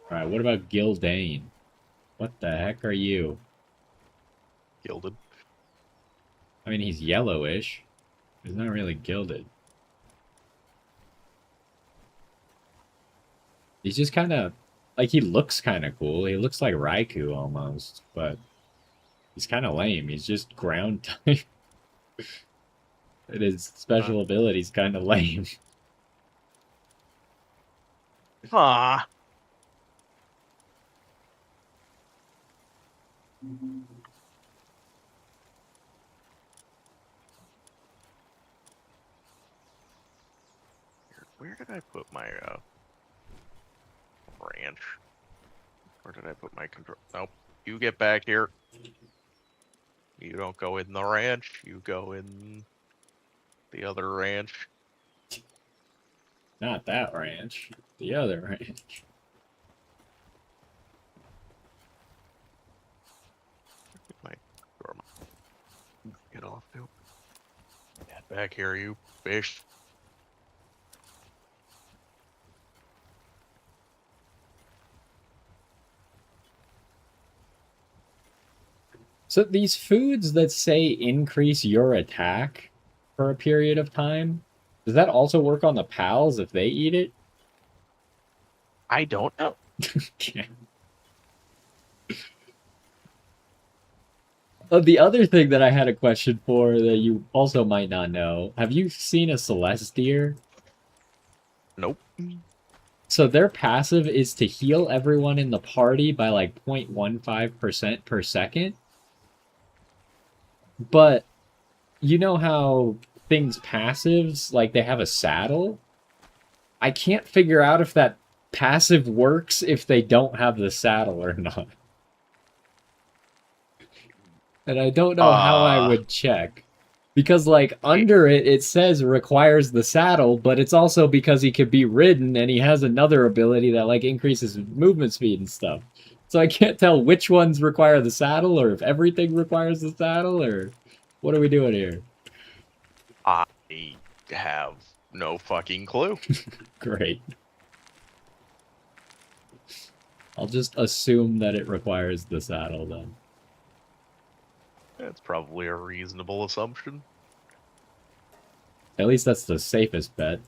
Alright, what about Gildane? What the heck are you? Gilded. I mean, he's yellowish. He's not really gilded. He's just kind of... Like, he looks kind of cool. He looks like Raikou almost, but... He's kind of lame. He's just ground type. And his special ability's kind of lame. Ah. Where did I put my ranch? Where did I put my control? Nope. You get back here. You don't go in the ranch. You go in the other ranch. Not that ranch. The other ranch. Get off, dude. Get back here, you fish. So these foods that say increase your attack for a period of time, does that also work on the pals if they eat it? I don't know. Okay. The other thing that I had a question for that you also might not know, have you seen a Celestier? Nope. So their passive is to heal everyone in the party by like 0.15% per second. But you know how things passives, like they have a saddle? I can't figure out if that passive works if they don't have the saddle or not. And I don't know how I would check. Because, like, under it, it says requires the saddle, but it's also because he could be ridden, and he has another ability that, like, increases movement speed and stuff. So I can't tell which ones require the saddle, or if everything requires the saddle, or what are we doing here? I have no fucking clue. Great. I'll just assume that it requires the saddle, then. That's probably a reasonable assumption. At least that's the safest bet.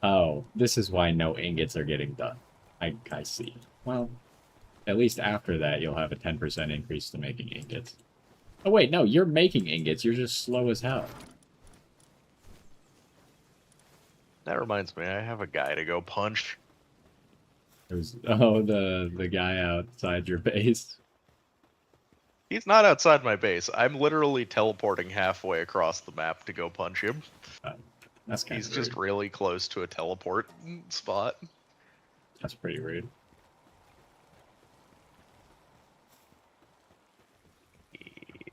Oh, this is why no ingots are getting done. I see. Well, at least after that, you'll have a 10% increase to making ingots. Oh, wait, no, you're making ingots. You're just slow as hell. That reminds me, I have a guy to go punch. Oh, the guy outside your base. He's not outside my base. I'm literally teleporting halfway across the map to go punch him. That's kind He's of rude. just really close to a teleport spot. That's pretty rude.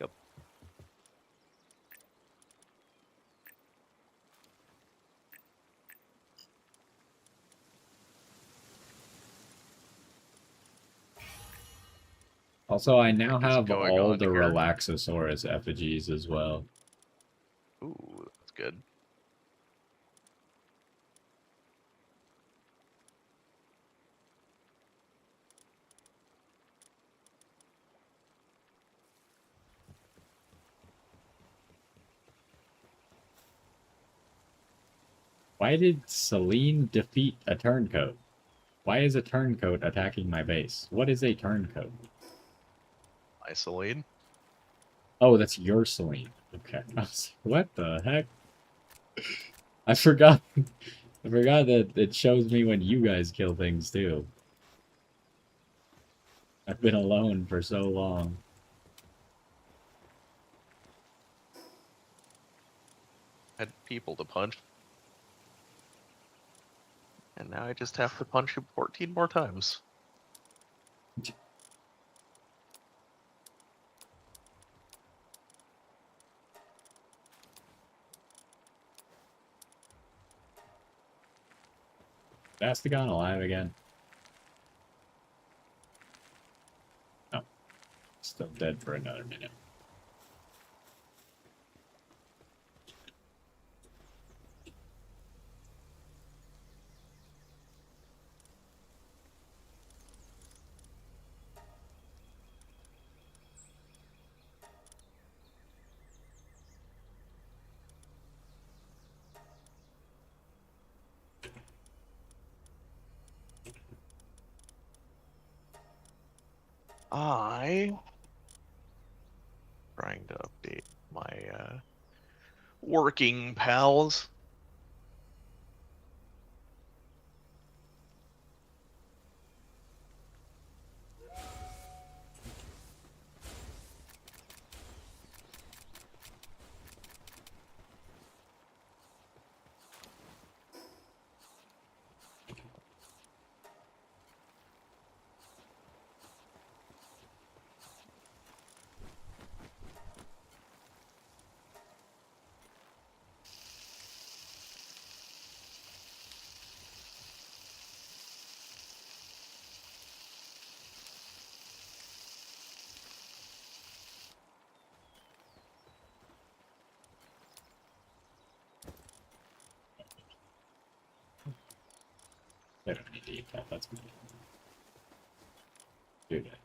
Yep. Also, I now What is have going all on the here? Relaxosaurus effigies as well. Ooh, that's good. Why did Celine defeat a turncoat? Why is a turncoat attacking my base? What is a turncoat? Isolate. Oh, that's your Celine. Okay. I was like, what the heck? I forgot. I forgot that it shows me when you guys kill things too. I've been alone for so long. Had people to punch. And now I just have to punch him 14 more times. Bastigon alive again? Oh, still dead for another minute. I trying to update my working pals. They don't need to eat that. That's me. Do that.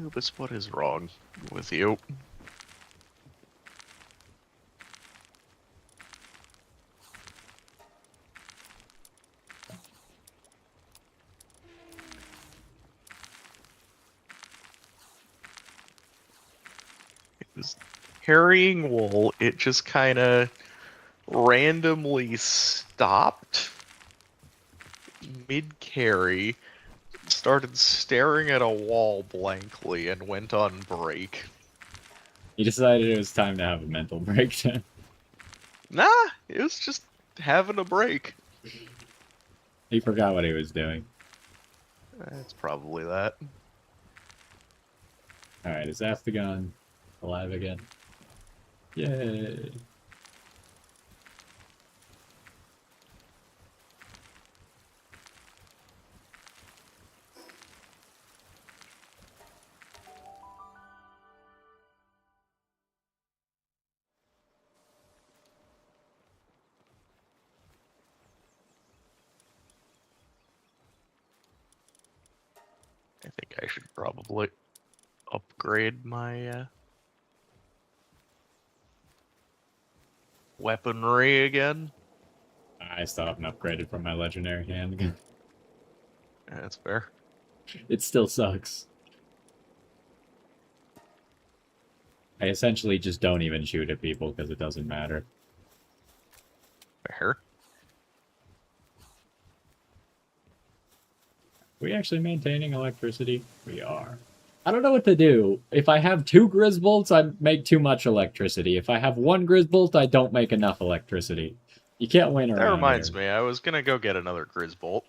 Rubus, what is wrong with you? It was carrying wool. It just kind of randomly stopped mid-carry, started staring at a wall blankly, and went on break. He decided it was time to have a mental breakdown. Nah, it was just having a break. He forgot what he was doing. That's probably that. Alright, is Astagon alive again? Yay! I think I should probably upgrade my weaponry again. I still haven't upgraded from my legendary hand again. That's fair. It still sucks. I essentially just don't even shoot at people because it doesn't matter. Fair. We actually maintaining electricity? We are. I don't know what to do. If I have 2 Grisbolts, I make too much electricity. If I have 1 Grisbolt, I don't make enough electricity. You can't win That around reminds here. me, I was gonna go get another Grisbolt.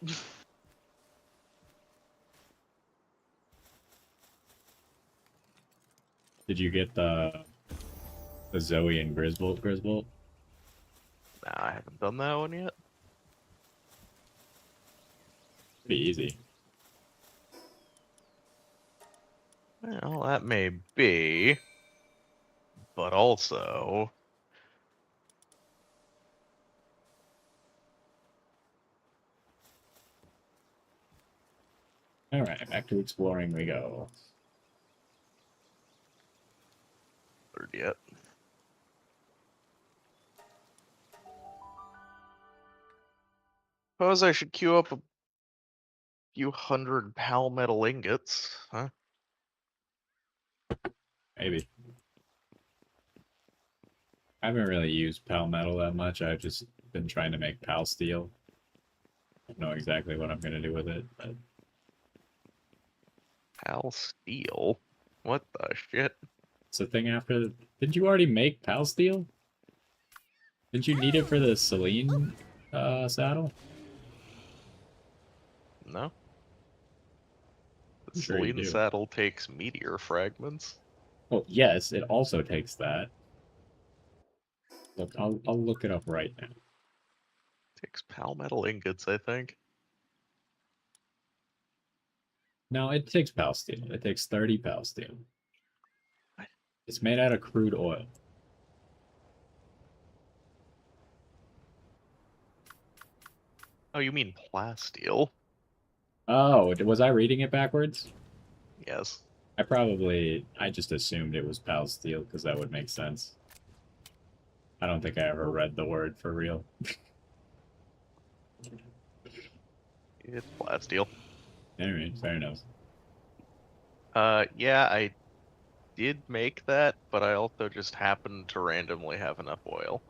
Did you get the Zoe and Grisbolt? Nah, I haven't done that one yet. Pretty easy. Well, that may be, but also Alright, back to exploring we go. third yet. Suppose I should queue up a few hundred palmetal ingots, huh? Maybe. I haven't really used Pal Metal that much. I've just been trying to make Pal Steel. I don't know exactly what I'm gonna do with it, but Pal steel? What the shit? it's the thing after. Didn't you already make Pal Steel? Didn't you need it for the Celine saddle? No? The I'm sure you Celine do. saddle takes meteor fragments. Well, yes, it also takes that. Look, I'll look it up right now. Takes palmetal ingots, I think. No, it takes Pal Steel. It takes 30 Pal Steel. What? It's made out of crude oil. Oh, you mean plasteel? Oh, was I reading it backwards? Yes. I just assumed it was Pal Steel because that would make sense. I don't think I ever read the word for real. It's plasteel. Anyway, fair enough. Yeah, I did make that, but I also just happened to randomly have enough oil.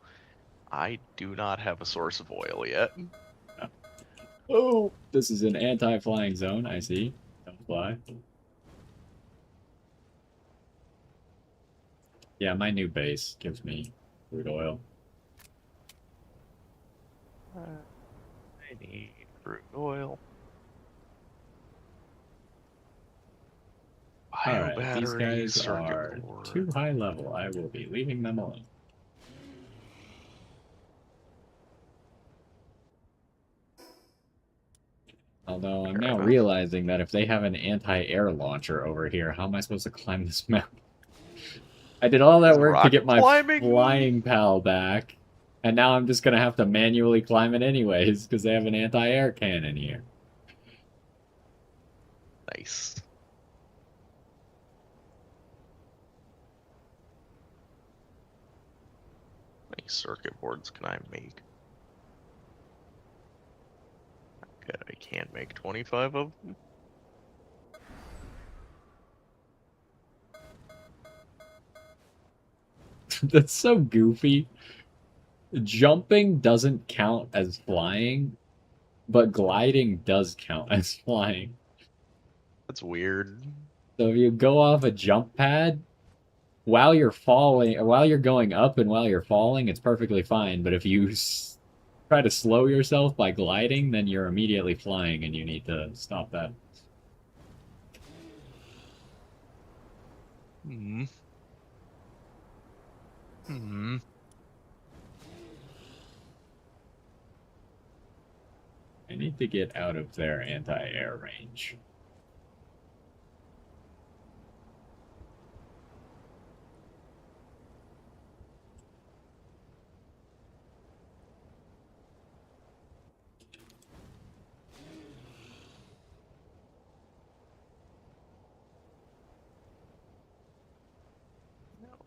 I do not have a source of oil yet. Oh, this is an anti-flying zone. I see. Don't fly. Yeah, my new base gives me crude oil. I need crude oil. Alright, these Biobatteries, guys circuit are board. too high level. I will be leaving them alone. Although I'm Fair now enough. realizing that if they have an anti-air launcher over here, how am I supposed to climb this mountain? I did all that Is work to rock get my climbing? flying pal back, and now I'm just gonna have to manually climb it anyways, because they have an anti-air cannon here. Nice. How many circuit boards can I make? Okay, I can't make 25 of them. That's so goofy. Jumping doesn't count as flying, but gliding does count as flying. That's weird. So if you go off a jump pad, while you're falling, or while you're going up and while you're falling, it's perfectly fine. But if you try to slow yourself by gliding, then you're immediately flying and you need to stop that. Hmm. Hmm. I need to get out of their anti-air range.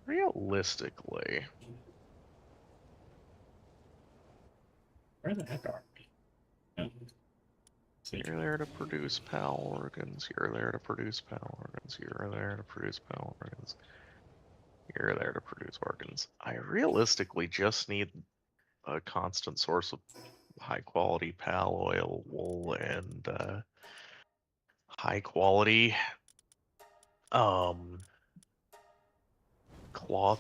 Realistically, Where the heck are we? Oh, see. you're there to produce PAL organs. You're there to produce PAL organs. You're there to produce PAL organs. You're there to produce organs. I realistically just need a constant source of high quality PAL oil, wool, and high quality Cloth.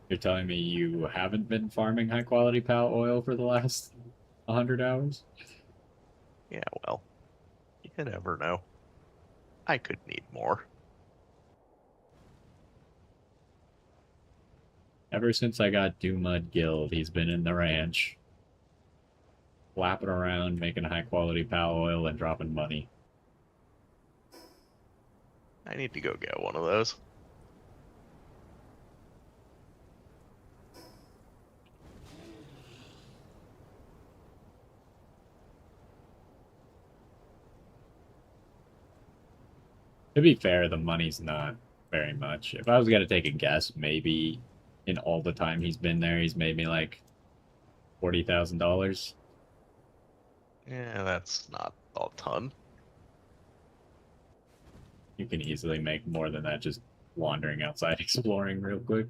You're telling me you haven't been farming high quality pal oil for the last 100 hours? Yeah, well, you never know. I could need more. Ever since I got Dumud Guild, he's been in the ranch, flapping around, making high quality pal oil and dropping money. I need to go get one of those. To be fair, the money's not very much. If I was gonna take a guess, maybe in all the time he's been there, he's made me like $40,000. Yeah, that's not a ton. You can easily make more than that just wandering outside exploring real quick.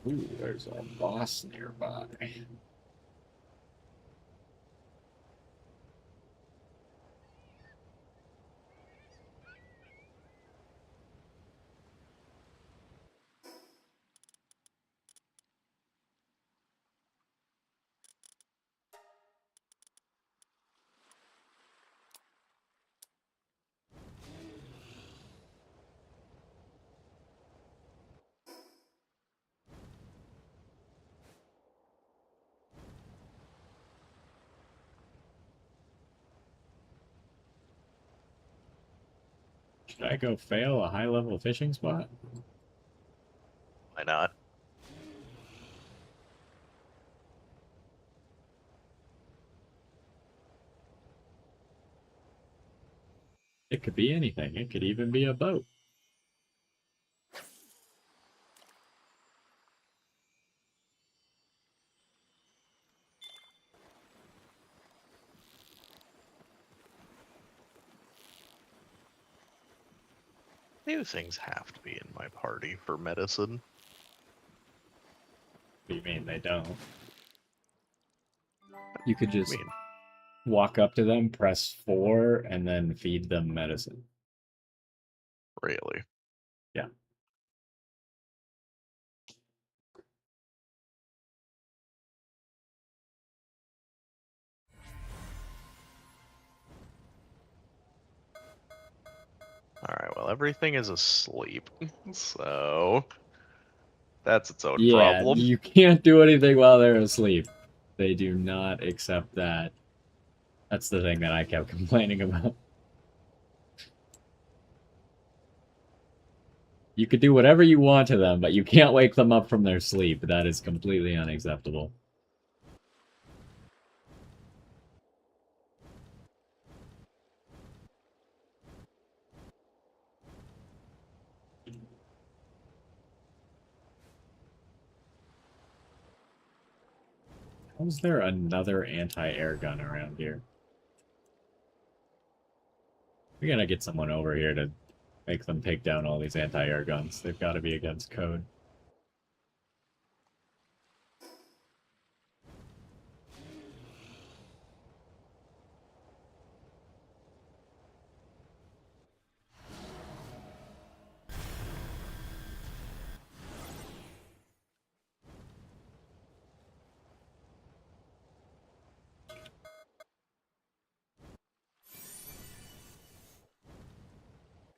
Ooh, there's a boss nearby. Should I go fail a high level fishing spot? Why not? It could be anything. It could even be a boat. New things have to be in my party for medicine. What do you mean they don't? You could I just mean, walk up to them, press 4, and then feed them medicine. really. Yeah. Alright, well, everything is asleep, so that's its own Yeah, problem. you can't do anything while they're asleep. They do not accept that. That's the thing that I kept complaining about. You could do whatever you want to them, but you can't wake them up from their sleep. That is completely unacceptable. How is there another anti-air gun around here? We gotta get someone over here to make them take down all these anti-air guns. They've got to be against code.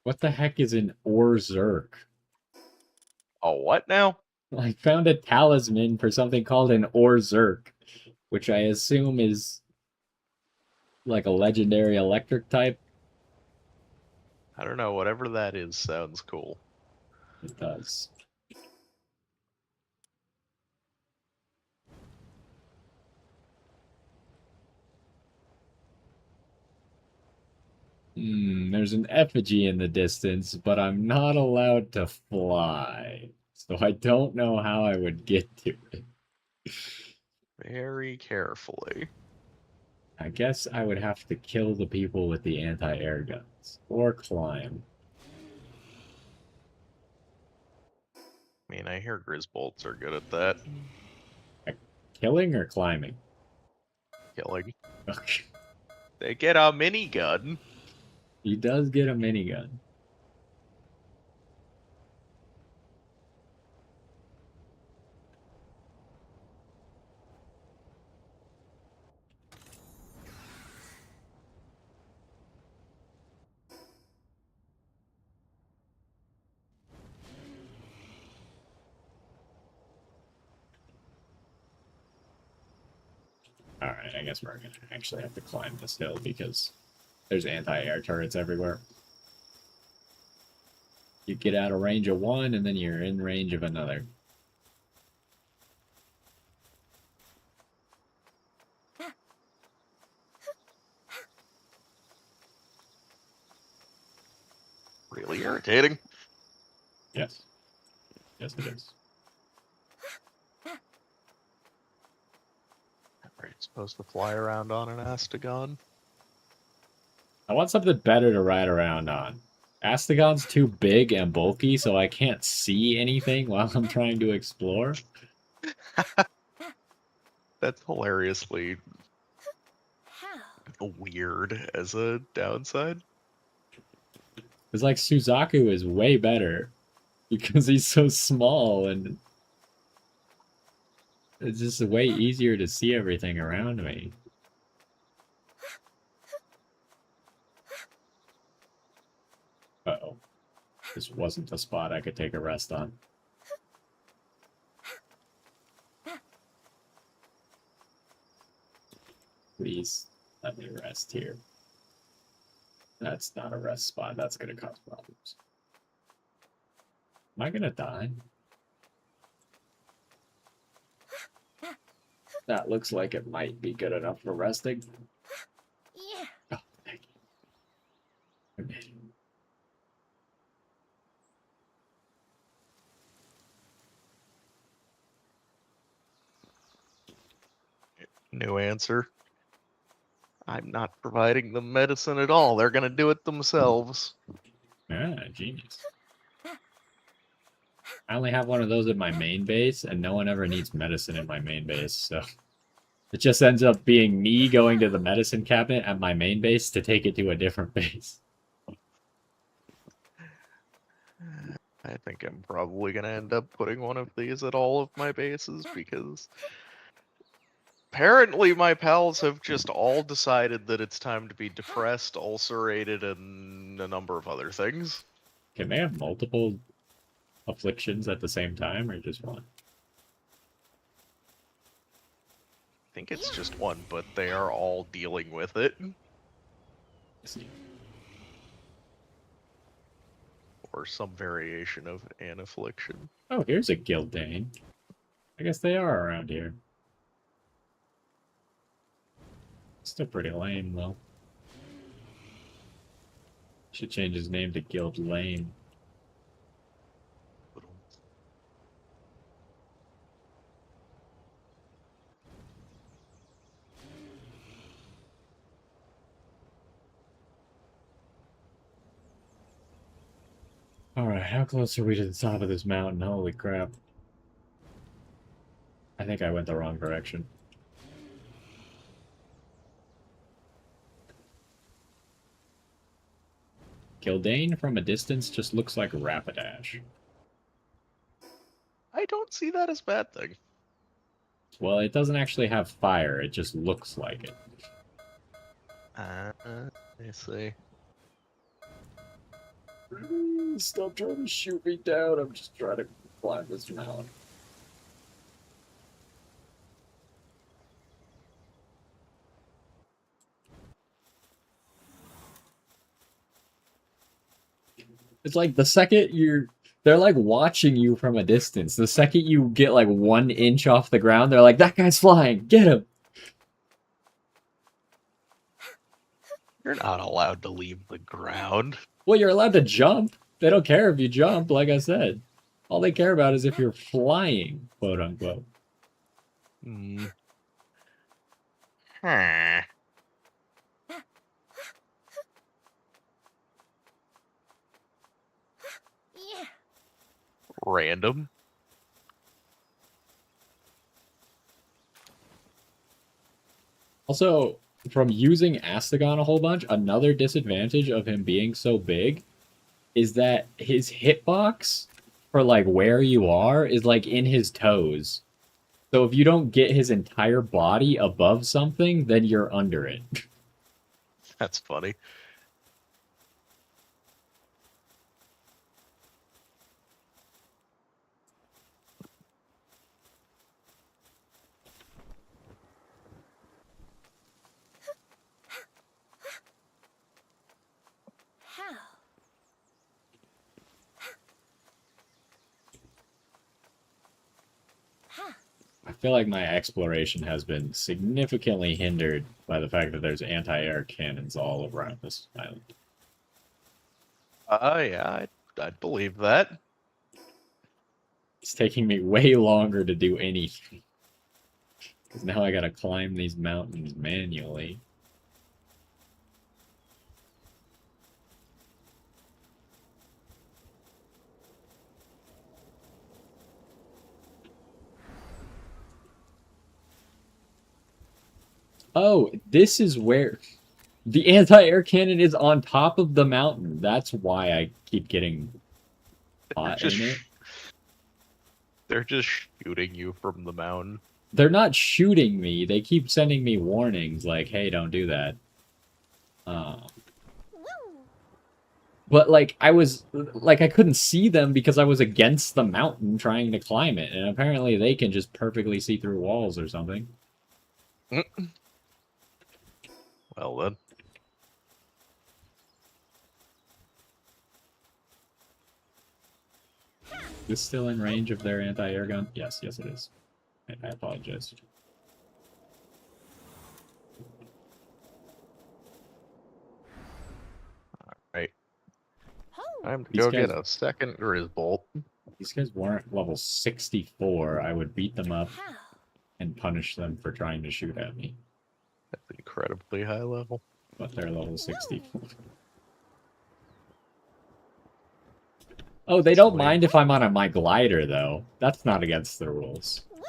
What the heck is an Orzerk? Oh, what now? I found a talisman for something called an Orzerk, which I assume is like a legendary electric type. I don't know, whatever that is sounds cool. It does. There's an effigy in the distance, but I'm not allowed to fly. So I don't know how I would get to it. Very carefully. I guess I would have to kill the people with the anti-air guns. Or climb. I mean, I hear Grisbolts are good at that. Killing or climbing? Killing. Okay. They get a minigun. He does get a minigun. Alright, I guess we're gonna actually have to climb this hill because there's anti-air turrets everywhere. You get out of range of one, and then you're in range of another. Really irritating. Yes. Yes, it is. Are you supposed to fly around on an Astagon? I want something better to ride around on. Astagon's too big and bulky, so I can't see anything while I'm trying to explore. That's hilariously How? weird as a downside. It's like Suzaku is way better because he's so small and it's just way easier to see everything around me. Uh-oh. This wasn't a spot I could take a rest on. Please let me rest here. That's not a rest spot. That's going to cause problems. Am I going to die? That looks like it might be good enough for resting. Yeah. Oh, thank you. Okay. New answer. I'm not providing them medicine at all. They're gonna do it themselves. Ah, genius. I only have one of those at my main base, and no one ever needs medicine in my main base, so it just ends up being me going to the medicine cabinet at my main base to take it to a different base. I think I'm probably gonna end up putting one of these at all of my bases because apparently my pals have just all decided that it's time to be depressed, ulcerated, and a number of other things. Can they have multiple afflictions at the same time, or just one? I think it's just one, but they are all dealing with it. Or some variation of an affliction. Oh, here's a Gildane. I guess they are around here. Still pretty lame, though. Should change his name to Guild Lame. Alright, how close are we to the top of this mountain? Holy crap. I think I went the wrong direction. Gildane from a distance just looks like Rapidash. I don't see that as a bad thing. Well, it doesn't actually have fire, it just looks like it. I see. Stop trying to shoot me down, I'm just trying to climb this mountain. It's like the second they're like watching you from a distance. The second you get like 1 inch off the ground, they're like, that guy's flying, get him! You're not allowed to leave the ground. Well, you're allowed to jump. They don't care if you jump, like I said. All they care about is if you're flying, quote unquote. Huh. random. Also, from using Astagon a whole bunch, another disadvantage of him being so big is that his hitbox for like where you are is like in his toes. So if you don't get his entire body above something, then you're under it. That's funny. How? Ha. I feel like my exploration has been significantly hindered by the fact that there's anti-air cannons all around this island. Yeah, I'd believe that. It's taking me way longer to do anything. Because now I gotta climb these mountains manually. Oh, this is where the anti-air cannon is on top of the mountain. That's why I keep getting caught Just in it. They're just shooting you from the mountain. They're not shooting me. They keep sending me warnings like, hey, don't do that. Woo. But like I couldn't see them because I was against the mountain trying to climb it, and apparently they can just perfectly see through walls or something. Well then. Is this still in range of their anti-air gun? Yes, it is. I apologize. Right. Ho. Time to These go guys- get a second Grizzbolt. These guys weren't level 64. I would beat them up How? and punish them for trying to shoot at me. That's incredibly high level. But they're level 64. Oh, they don't mind if I'm on my glider, though. That's not against the rules. Woo.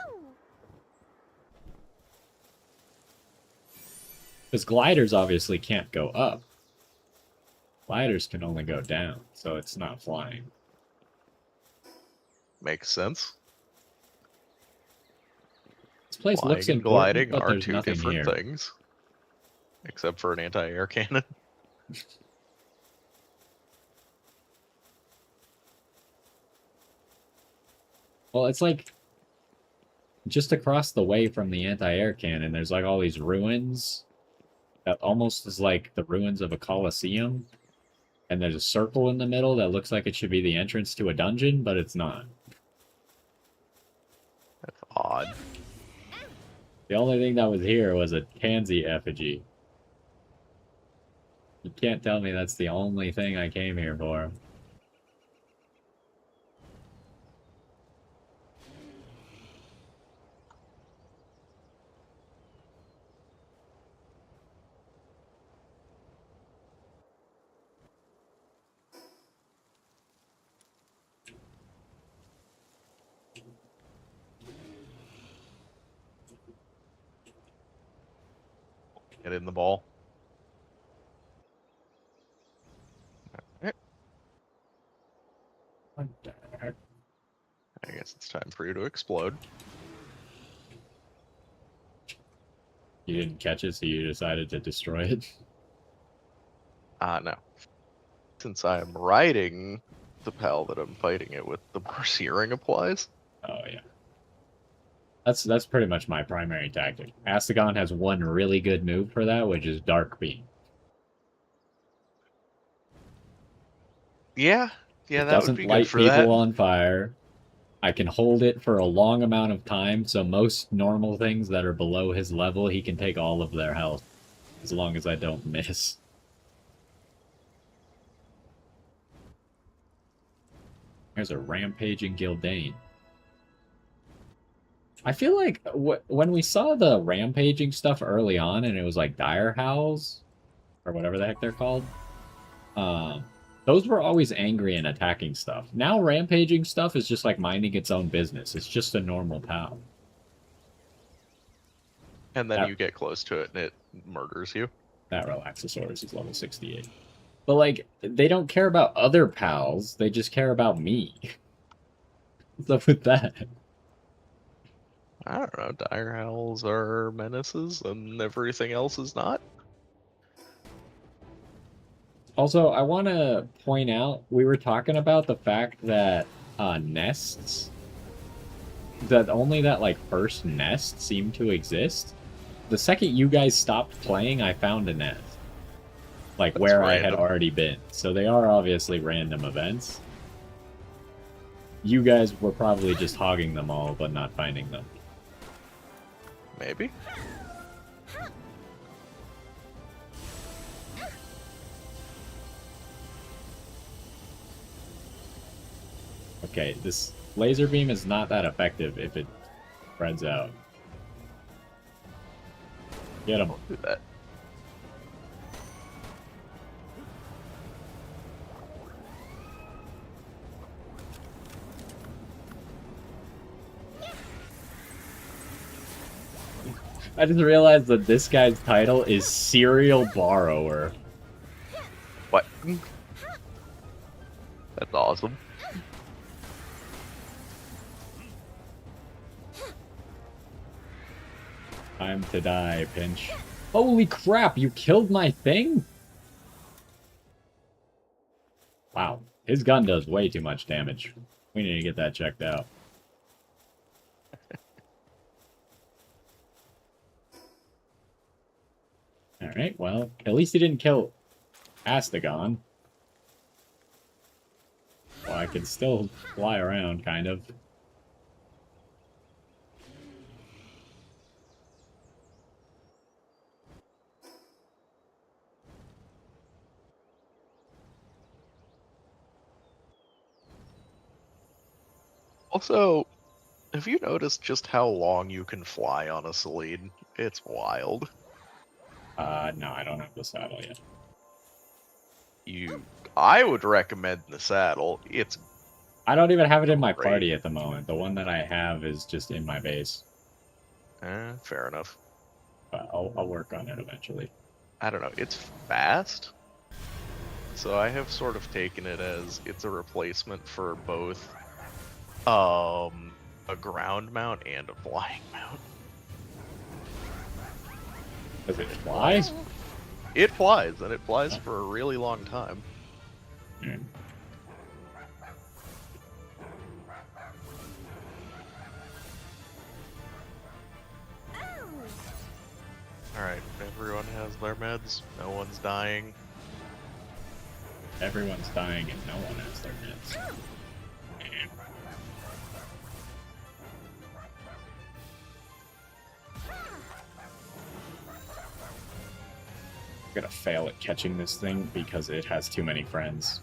Because gliders obviously can't go up. Gliders can only go down, so it's not flying. Makes sense. This place Flying looks and important, gliding but are there's two nothing different here. things. Except for an anti-air cannon. Well, it's like just across the way from the anti-air cannon, there's like all these ruins that almost is like the ruins of a coliseum. And there's a circle in the middle that looks like it should be the entrance to a dungeon, but it's not. That's odd. The only thing that was here was a tansy effigy. You can't tell me that's the only thing I came here for. Get in the ball. Alright, What the heck? I guess it's time for you to explode. You didn't catch it, so you decided to destroy it? No. Since I am riding the pal that I'm fighting it with, the more searing applies. Oh, yeah. That's pretty much my primary tactic. Astagon has one really good move for that, which is Dark Beam. Yeah, It that would doesn't be light good for people that. on fire. I can hold it for a long amount of time, so most normal things that are below his level, he can take all of their health. As long as I don't miss. There's a rampaging Gildane. I feel like when we saw the rampaging stuff early on, and it was like dire howls, or whatever the heck they're called, Those were always angry and attacking stuff. Now rampaging stuff is just like minding its own business. It's just a normal POW. And then That, you get close to it and it murders you. that Relaxosaurus is level 68. But like, they don't care about other pals. They just care about me. What's up with that? I don't know. Dire Howls are menaces and everything else is not. Also, I want to point out, we were talking about the fact that nests, that only that like first nest seemed to exist. The second you guys stopped playing, I found a nest. Like That's where I had random. already been. So they are obviously random events. You guys were probably just hogging them all, but not finding them. Maybe. Okay, this laser beam is not that effective if it spreads out. Get him. Don't do that. I just realized that this guy's title is Serial Borrower. What? That's awesome. Time to die, Pinch. Holy crap, you killed my thing? Wow, his gun does way too much damage. We need to get that checked out. Alright, well, at least he didn't kill Astagon. Well, I can still fly around, kind of. Also, have you noticed just how long you can fly on a Selene? It's wild. No, I don't have the saddle yet. I would recommend the saddle. It's I don't even have it in my Great. party at the moment. The one that I have is just in my base. fair enough. But I'll work on it eventually. I don't know. It's fast. So I have sort of taken it as it's a replacement for both a ground mount and a flying mount. Does it fly? It flies, and it flies for a really long time. Mm. Alright, everyone has their meds. No one's dying. Everyone's dying and no one has their meds. I'm gonna fail at catching this thing because it has too many friends.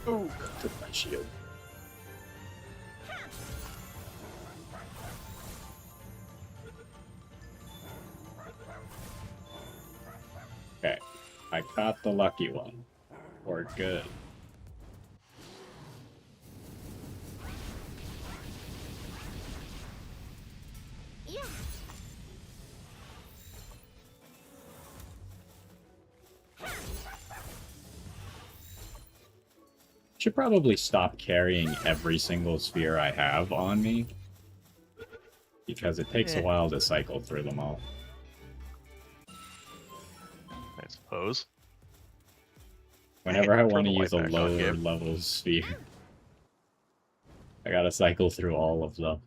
Oh, took my shield. Okay, I caught the lucky one. We're good. Yeah. Should probably stop carrying every single sphere I have on me. Because it takes a while to cycle through them all. I suppose. Whenever I Turn want to the use a light back on, lower Gabe. level sphere, I gotta cycle through all of them.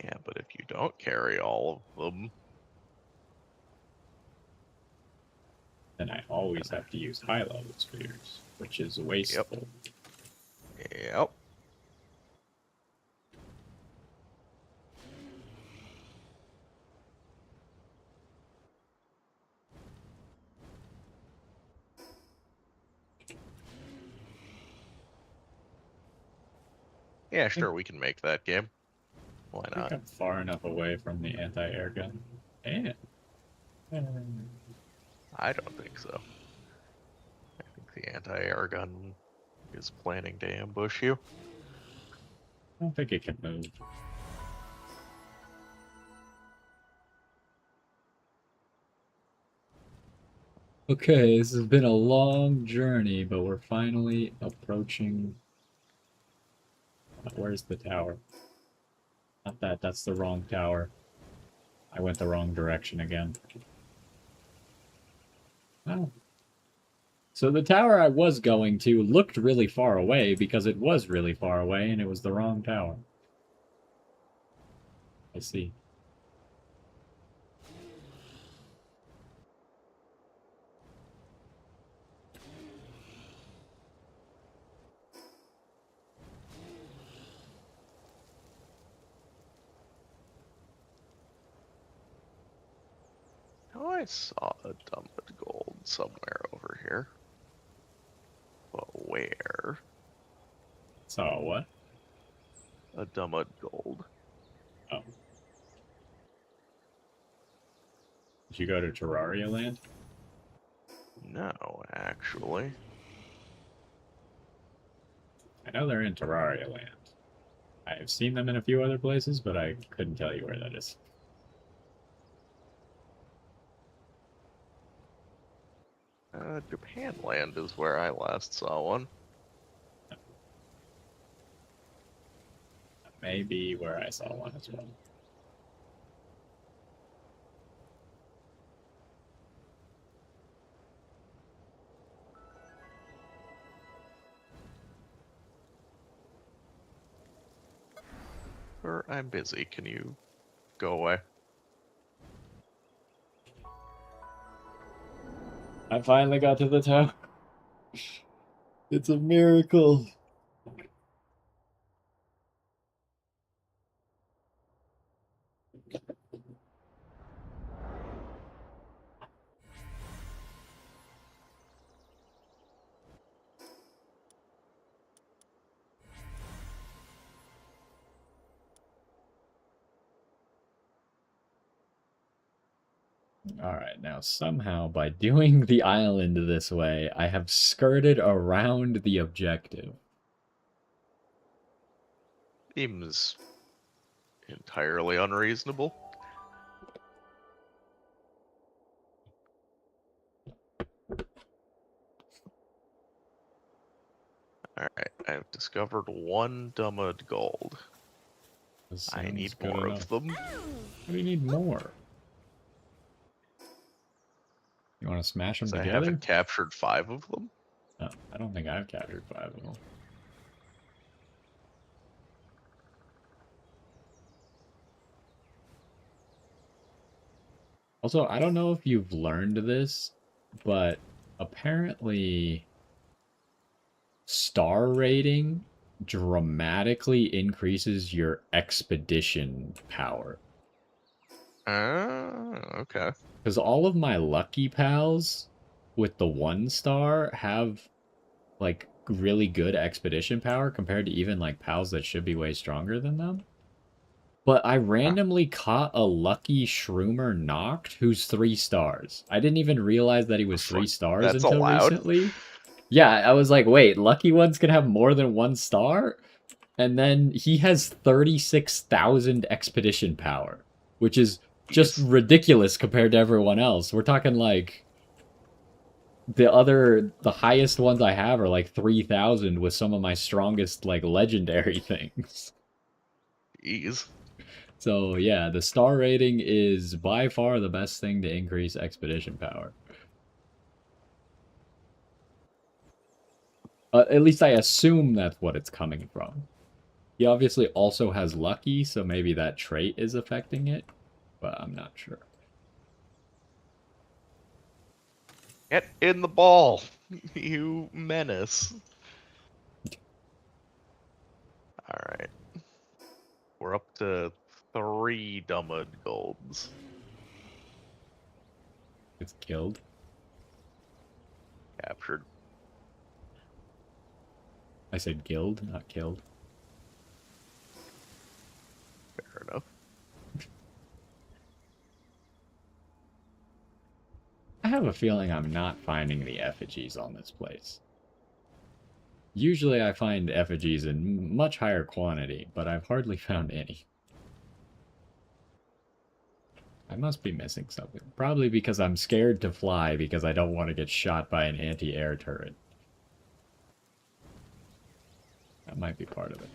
Yeah, but if you don't carry all of them, Then I always have to use high level spheres, which is wasteful. Yep. Yeah, sure, we can make that game. Why I think not? I'm far enough away from the anti-air gun. And I don't think so. I think the anti-air gun is planning to ambush you. I don't think it can move. Okay, this has been a long journey, but we're finally approaching... Where's the tower? Not that, that's the wrong tower. I went the wrong direction again. Oh. So the tower I was going to looked really far away because it was really far away and it was the wrong tower. I see. Oh, I saw a dump of gold somewhere over here. But where? Saw what? A dump of gold. Oh. Did you go to Terraria Land? No, actually. I know they're in Terraria Land. I have seen them in a few other places, but I couldn't tell you where that is. Japan Land is where I last saw one. That may be where I saw one as well. Or I'm busy. Can you go away? I finally got to the tower. It's a miracle. Alright, now somehow by doing the island this way, I have skirted around the objective. Seems entirely unreasonable. Alright, I've discovered one dummud gold. I need more of them. What do you need more? You want to smash them 'Cause I together? haven't captured 5 of them. No, I don't think I've captured 5 of them. Also, I don't know if you've learned this, but apparently star rating dramatically increases your expedition power. Okay. Because all of my lucky pals with the 1 star have like really good expedition power compared to even like pals that should be way stronger than them. But I randomly caught a lucky Shroomer Noct who's 3 stars. I didn't even realize that he was 3 stars That's until allowed? recently. Yeah, I was like, wait, lucky ones can have more than 1 star? And then he has 36,000 expedition power, which is just ridiculous compared to everyone else. We're talking like the highest ones I have are like 3,000 with some of my strongest like legendary things. Jeez. So yeah, the star rating is by far the best thing to increase expedition power. At least I assume that's what it's coming from. He obviously also has lucky, so maybe that trait is affecting it, but I'm not sure. Get in the ball, you menace. Alright. We're up to 3 Dummud golds. It's killed. Captured. I said guild, not killed. Fair enough. I have a feeling I'm not finding the effigies on this place. Usually I find effigies in much higher quantity, but I've hardly found any. I must be missing something. Probably because I'm scared to fly because I don't want to get shot by an anti-air turret. That might be part of it.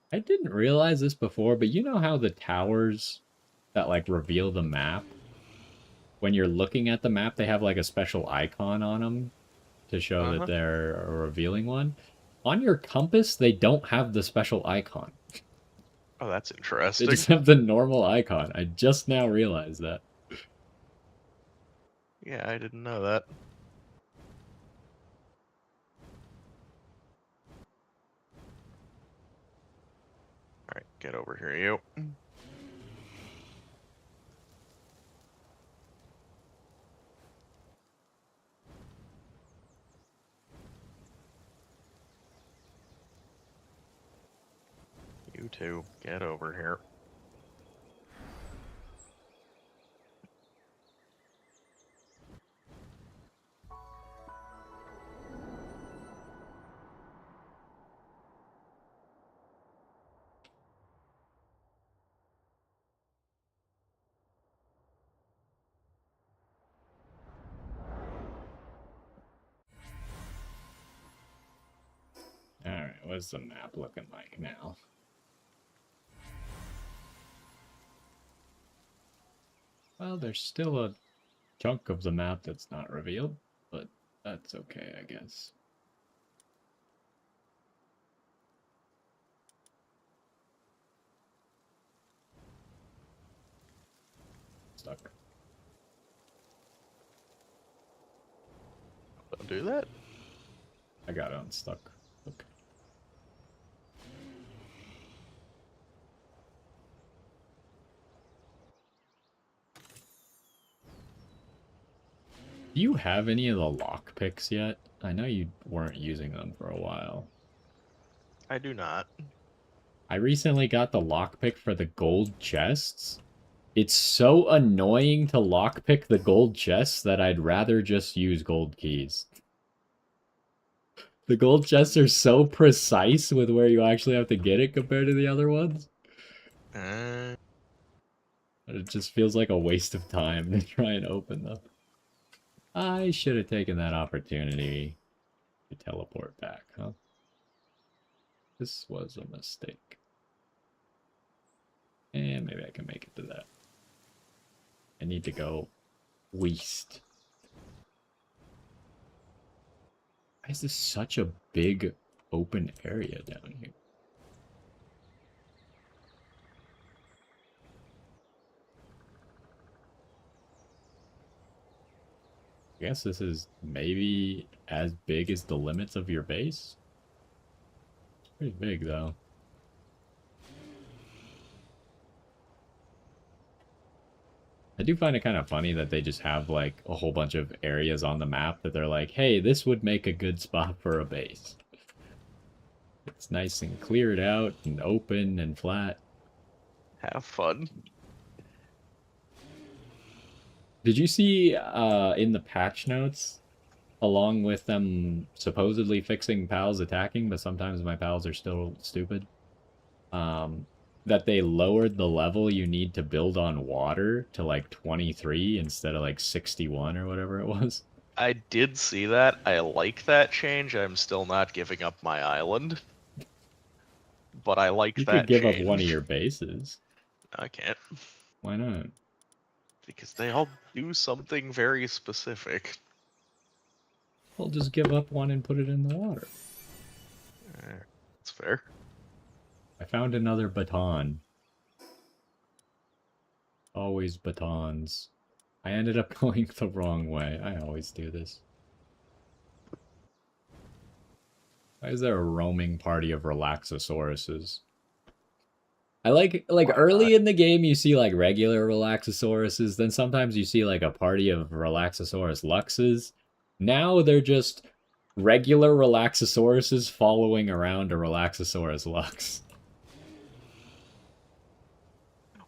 I didn't realize this before, but you know how the towers that like reveal the map, when you're looking at the map, they have like a special icon on them to show that they're a revealing one. On your compass, they don't have the special icon. Oh, that's They interesting. just have the normal icon. I just now realized that. Yeah, I didn't know that. Alright, get over here, you. You two, get over here. Alright, what's the map looking like now? Well, there's still a chunk of the map that's not revealed, but that's okay, I guess. Stuck. Don't do that. I got unstuck. Okay. Do you have any of the lockpicks yet? I know you weren't using them for a while. I do not. I recently got the lockpick for the gold chests. It's so annoying to lockpick the gold chests that I'd rather just use gold keys. The gold chests are so precise with where you actually have to get it compared to the other ones. It just feels like a waste of time to try and open them. I should have taken that opportunity to teleport back, huh? This was a mistake. And maybe I can make it to that. I need to go west. Why is this such a big open area down here? I guess this is maybe as big as the limits of your base. It's pretty big, though. I do find it kind of funny that they just have, like, a whole bunch of areas on the map that they're like, hey, this would make a good spot for a base. It's nice and cleared out and open and flat. Have fun. Did you see in the patch notes, along with them supposedly fixing pals attacking, but sometimes my pals are still stupid, that they lowered the level you need to build on water to like 23 instead of like 61 or whatever it was? I did see that. I like that change. I'm still not giving up my island. But I like You that could give change. up one of your bases. I can't. Why not? Because they all do something very specific. We'll just give up one and put it in the water. That's fair. I found another baton. Always batons. I ended up going the wrong way. I always do this. Why is there a roaming party of Relaxosauruses? I like Why early not? in the game you see like regular Relaxosauruses, then sometimes you see like a party of Relaxosaurus Luxes. Now they're just regular Relaxosauruses following around a Relaxosaurus Lux.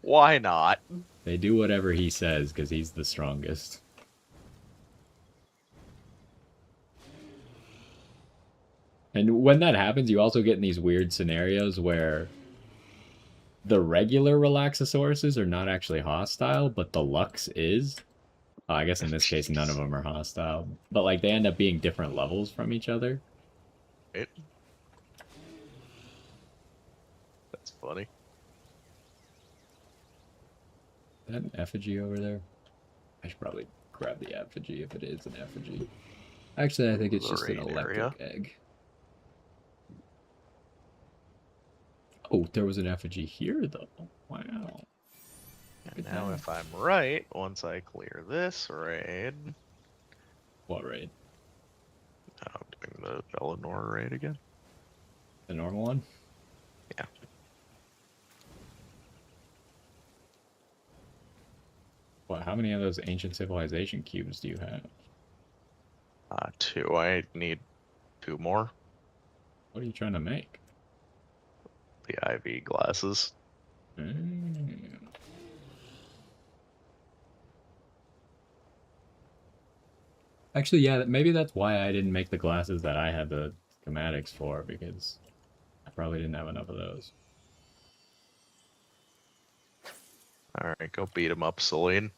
Why not? They do whatever he says because he's the strongest. And when that happens, you also get in these weird scenarios where the regular Relaxosauruses are not actually hostile, but the Lux is. I guess in this case, none of them are hostile. But, like, they end up being different levels from each other. That's funny. Is that an effigy over there? I should probably grab the effigy if it is an effigy. Actually, I think it's The just an rain electric area. egg. Oh, there was an effigy here, though. Wow. And now, if I'm right, once I clear this raid, What raid? I'm doing the Eleanor raid again. The normal one? Yeah. What? How many of those ancient civilization cubes do you have? 2. I need 2 more. What are you trying to make? The IV glasses. Mm. Actually, yeah, maybe that's why I didn't make the glasses that I had the schematics for, because I probably didn't have enough of those. Alright, go beat him up, Celine.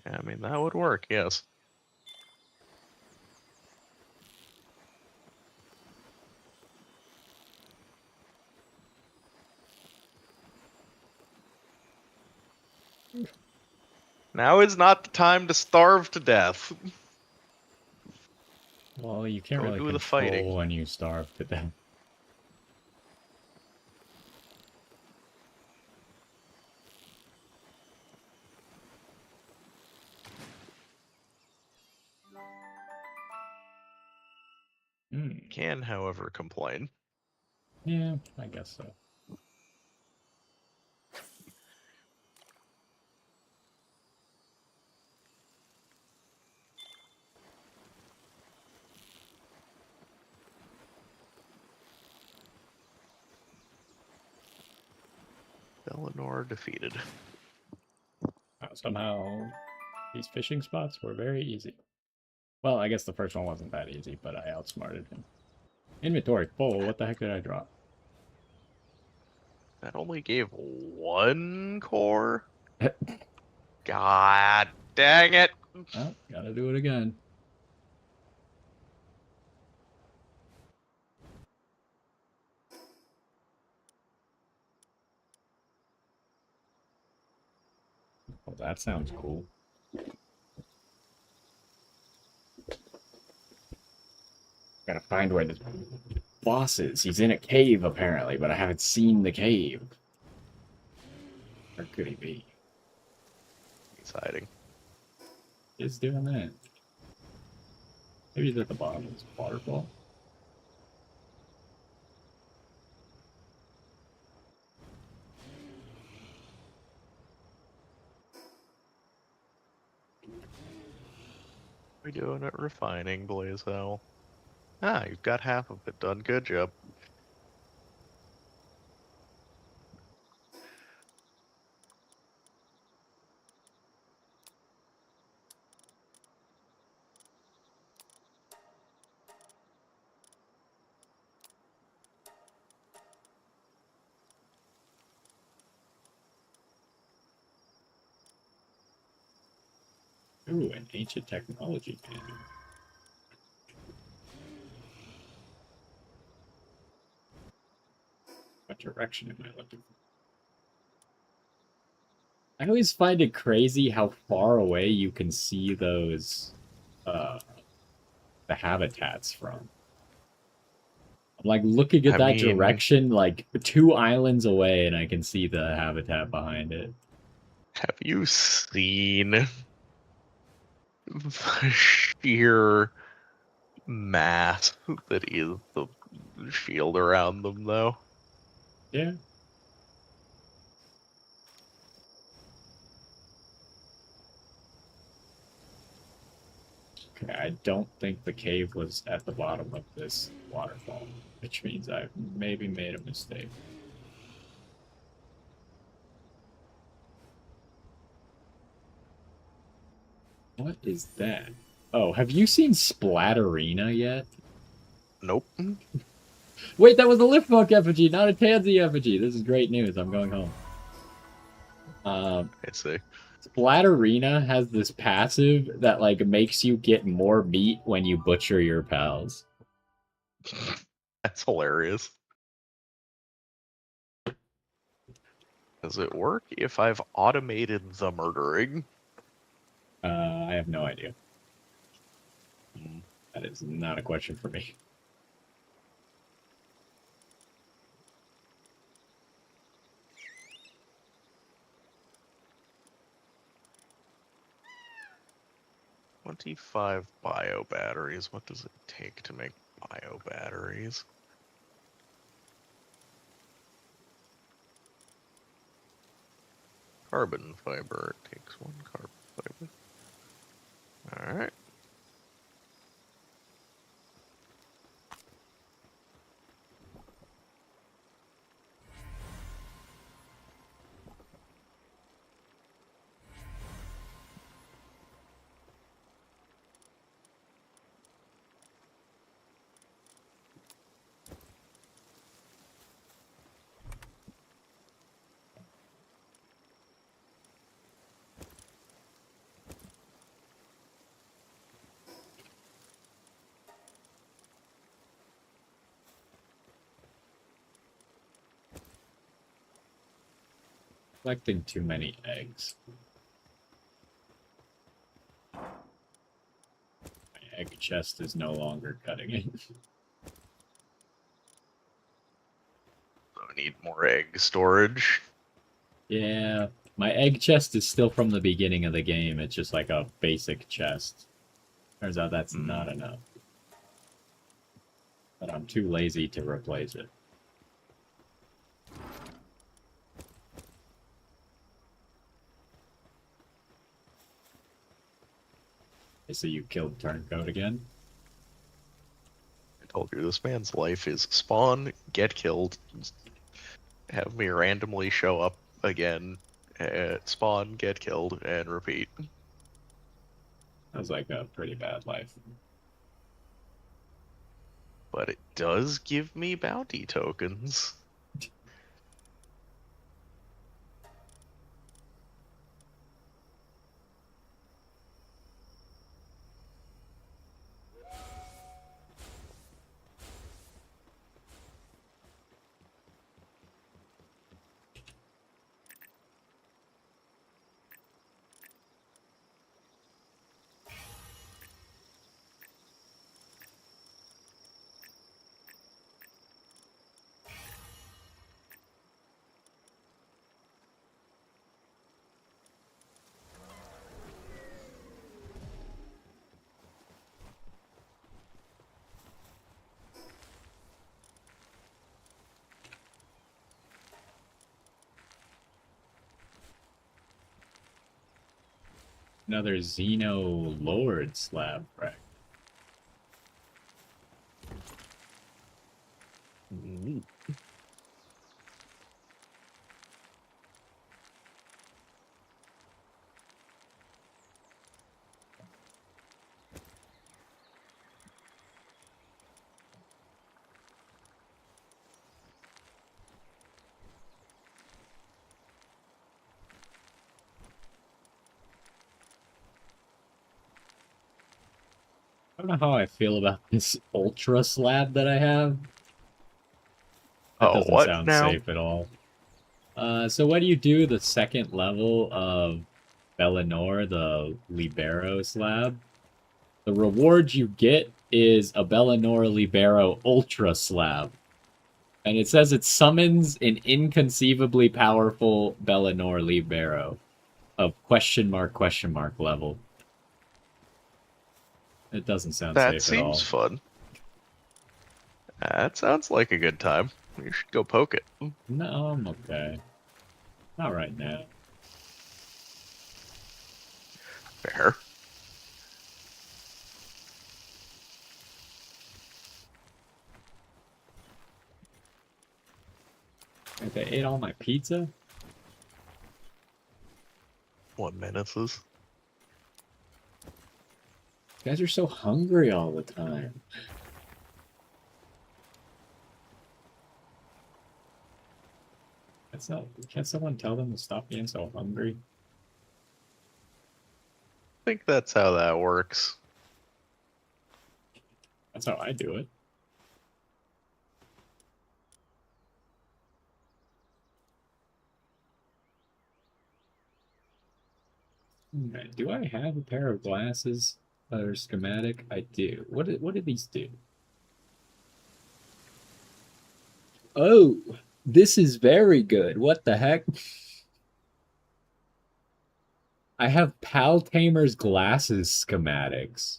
Yeah, I mean, that would work, yes. Now is not the time to starve to death. Well, you can't Go really do the control fighting. when you starve to death. Hmm. Can, however, complain. Yeah, I guess so. Eleanor defeated. Somehow, these fishing spots were very easy. Well, I guess the first one wasn't that easy, but I outsmarted him. Inventory full. What the heck did I drop? That only gave 1 core? God dang it! Oh, gotta do it again. Well, that sounds cool. Gotta find where this boss is. He's in a cave, apparently, but I haven't seen the cave. Where could he be? He's hiding. He's doing that. Maybe he's at the bottom of this waterfall. We doing it refining, Blaze-Owl. Ah, you've got half of it done. Good job. Ooh, an ancient technology manual. What direction am I looking for? I always find it crazy how far away you can see those, uh, the habitats from. I'm like looking at I that mean, direction, like 2 islands away, and I can see the habitat behind it. have you seen the sheer mass that is the shield around them, though? Yeah. Okay, I don't think the cave was at the bottom of this waterfall, which means I maybe made a mistake. What is that? Oh, have you seen Splatterina yet? Nope. Wait, that was a Liftbook effigy, not a Tansy effigy. This is great news. I'm going home. I see. Splatterina has this passive that like makes you get more meat when you butcher your pals. That's hilarious. Does it work if I've automated the murdering? I have no idea. Hmm. That is not a question for me. "25 bio batteries. What does it take to make bio batteries?" Carbon fiber. It takes 1 carbon fiber. Alright. Collecting too many eggs. My egg chest is no longer cutting it. So I need more egg storage. Yeah, my egg chest is still from the beginning of the game. It's just like a basic chest. Turns out that's not enough. But I'm too lazy to replace it. So you killed Turncoat again? I told you this man's life is spawn, get killed, have me randomly show up again, spawn, get killed, and repeat. That was like a pretty bad life. But it does give me bounty tokens. Another Xeno Lord slab wreck. I don't know how I feel about this Ultra slab that I have. That Oh, doesn't what sound now? safe at all. So what do you do the second level of Bellinor, the Libero slab? The reward you get is a Bellinor Libero Ultra slab. And it says it summons an inconceivably powerful Bellinor Libero of question mark level. It doesn't sound That safe at all. seems fun. That sounds like a good time. You should go poke it. No, I'm okay. Not right now. Fair. If they ate all my pizza? What menaces? You guys are so hungry all the time. Can't someone tell them to stop being so hungry? I think that's how that works. That's how I do it. Okay, do I have a pair of glasses that are schematic? I do. What do these do? Oh, this is very good. What the heck? I have Tamer's glasses schematics.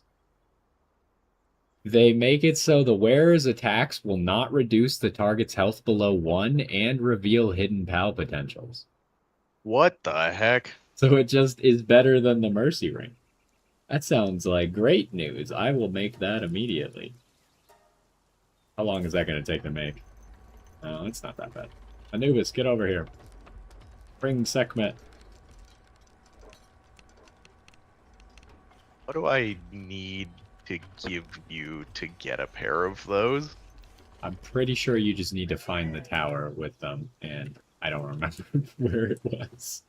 They make it so the wearer's attacks will not reduce the target's health below 1 and reveal hidden PAL potentials. What the heck? So it just is better than the Mercy Ring. That sounds like great news. I will make that immediately. How long is that going to take to make? No, it's not that bad. Anubis, get over here. Bring Sekhmet. What do I need to give you to get a pair of those? I'm pretty sure you just need to find the tower with them, and I don't remember where it was.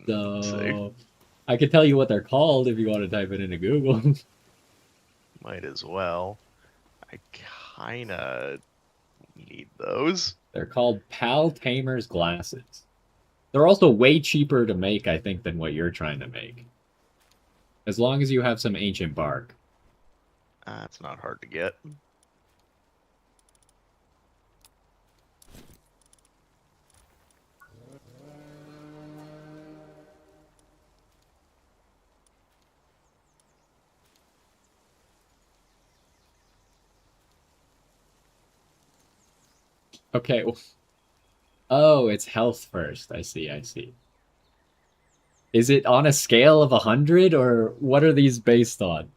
So, I could tell you what they're called if you want to type it into Google. Might as well. I kinda need those. They're called Tamer's glasses. They're also way cheaper to make, I think, than what you're trying to make. As long as you have some ancient bark. It's not hard to get. Okay. Oh, it's health first. I see, I see. Is it on a scale of 100, or what are these based on?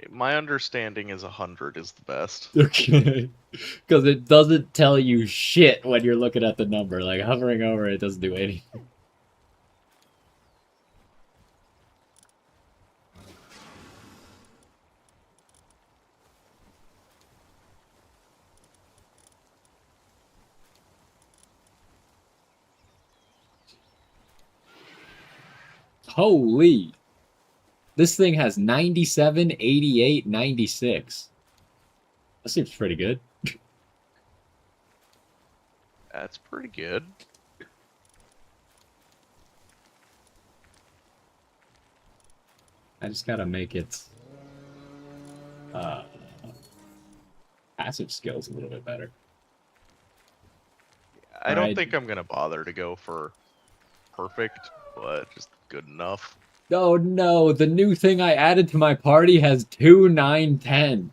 My understanding is 100 is the best. Okay. Because it doesn't tell you shit when you're looking at the number. Like, hovering over it doesn't do anything. Holy! This thing has 97, 88, 96. That seems pretty good. That's pretty good. I just gotta make it passive skills a little bit better. I don't Alright. think I'm gonna bother to go for perfect, but just good enough. Oh no, the new thing I added to my party has 2, 9, 10.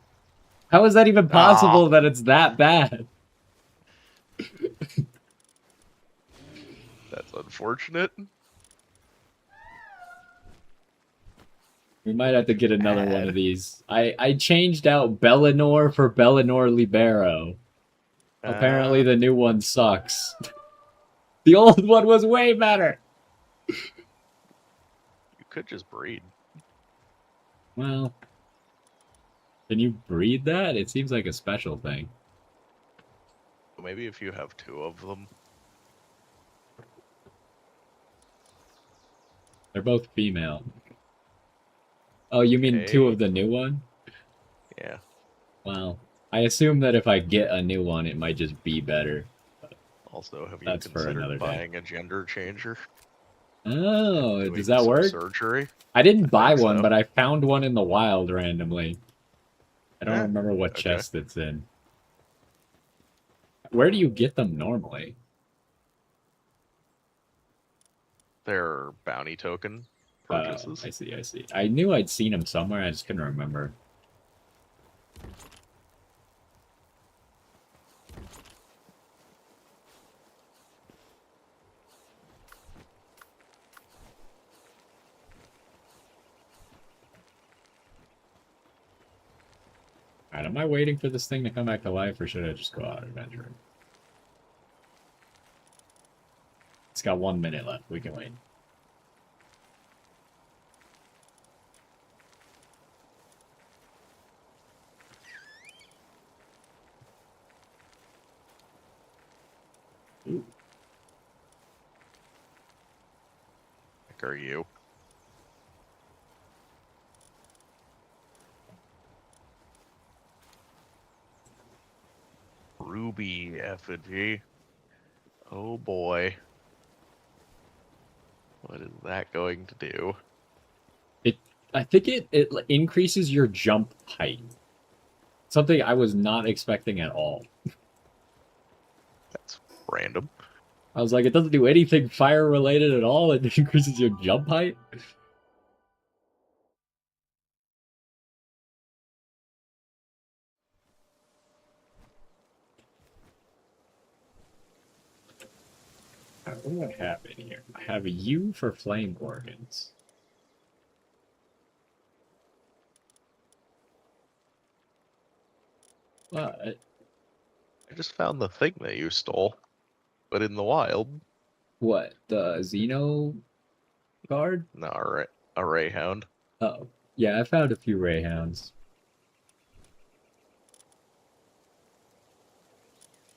How is that even possible that it's that bad? That's unfortunate. We might have to get another one of these. I changed out Bellinor for Bellinor Libero. Apparently the new one sucks. The old one was way better! You could just breed. Well, can you breed that? It seems like a special thing. Maybe if you have 2 of them. They're both female. Oh, you mean 2 of the new one? Yeah. Well, I assume that if I get a new one, it might just be better. Also, have you That's for another considered day. buying a gender changer? Oh, Doing does that some work? surgery? I didn't buy think one, so. but I found one in the wild randomly. I don't Eh, remember what okay. chest it's in. Where do you get them normally? They're bounty token purchases. I see, I see. I knew I'd seen them somewhere, I just couldn't remember. Alright, am I waiting for this thing to come back to life, or should I just go out adventuring? It's got 1 minute left. We can wait. Ooh. Heck are you? Ruby effigy. Oh boy. What is that going to do? I think it increases your jump height. Something I was not expecting at all. That's random. I was like, it doesn't do anything fire related at all. It increases your jump height. What do I have in here? I have a U for flame organs. But I just found the thing that you stole, but in the wild. what? The Xeno guard? No, a ray hound. Oh. Yeah, I found a few Rayhounds.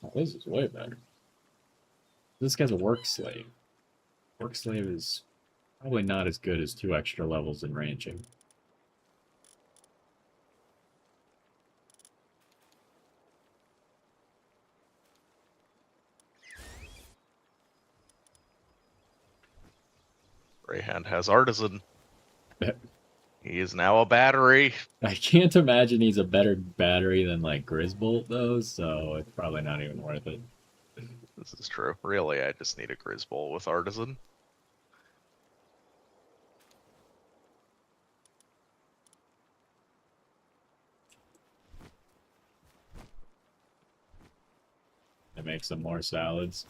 Oh, this is way better. This guy's a work slave. Work slave is probably not as good as 2 extra levels in ranching. Ray hound has artisan. He is now a battery. I can't imagine he's a better battery than like Grisbolt though, so it's probably not even worth it. This is true. Really, I just need a Grisbolt with artisan. To make some more salads.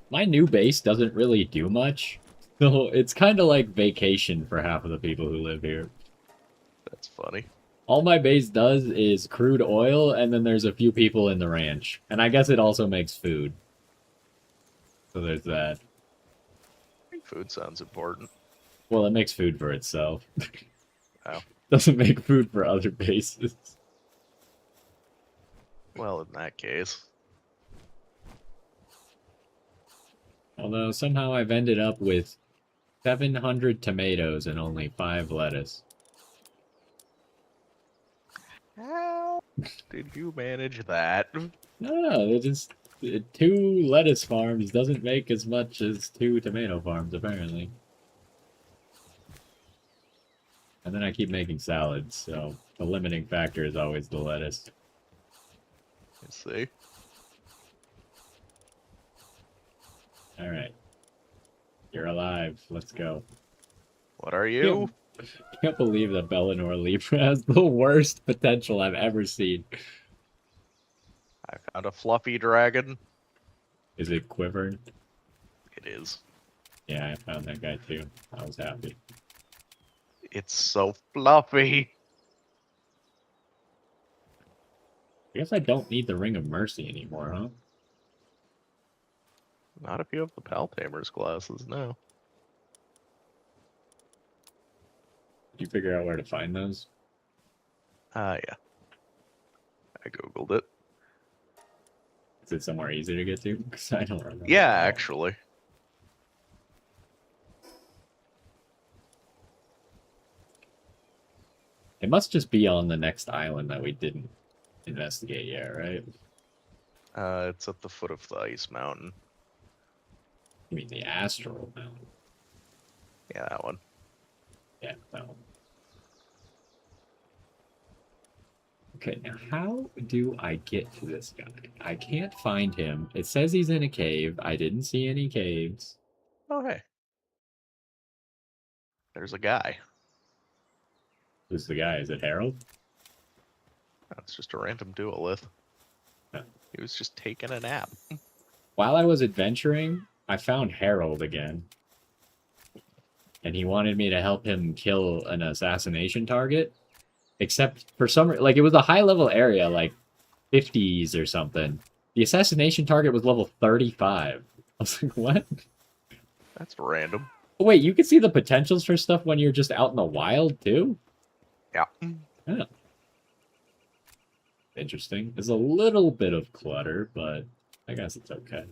My new base doesn't really do much, so it's kind of like vacation for half of the people who live here. That's funny. All my base does is crude oil, and then there's a few people in the ranch. And I guess it also makes food. So there's that. Food sounds important. Well, it makes food for itself. Oh. Doesn't make food for other bases. Well, in that case. Although somehow I've ended up with 700 tomatoes and only 5 lettuce. How did you manage that? No, it just 2 lettuce farms doesn't make as much as 2 tomato farms, apparently. And then I keep making salads, so the limiting factor is always the lettuce. Let's see. Alright. You're alive. Let's go. What are you? I can't believe that Bellinor Libra has the worst potential I've ever seen. I found a fluffy dragon. Is it quivered? It is. Yeah, I found that guy too. I was happy. It's so fluffy. I guess I don't need the Ring of Mercy anymore, huh? Not if you have the Paltamer's glasses, no. Did you figure out where to find those? Yeah. I googled it. Is it somewhere easy to get to? Because I don't remember. Yeah, actually. It must just be on the next island that we didn't investigate yet, right? It's at the foot of the ice mountain. You mean the astral mountain? Yeah, that one. Yeah, that one. Okay, now how do I get to this guy? I can't find him. It says he's in a cave. I didn't see any caves. Oh, hey. There's a guy. Who's the guy? Is it Harold? That's just a random duelith. Huh. He was just taking a nap. While I was adventuring, I found Harold again. And he wanted me to help him kill an assassination target. Except for some, like, it was a high level area, like 50s or something. The assassination target was level 35. I was like, what? That's random. Oh, wait, you can see the potentials for stuff when you're just out in the wild, too? Yeah. Yeah. Interesting. There's a little bit of clutter, but I guess it's okay.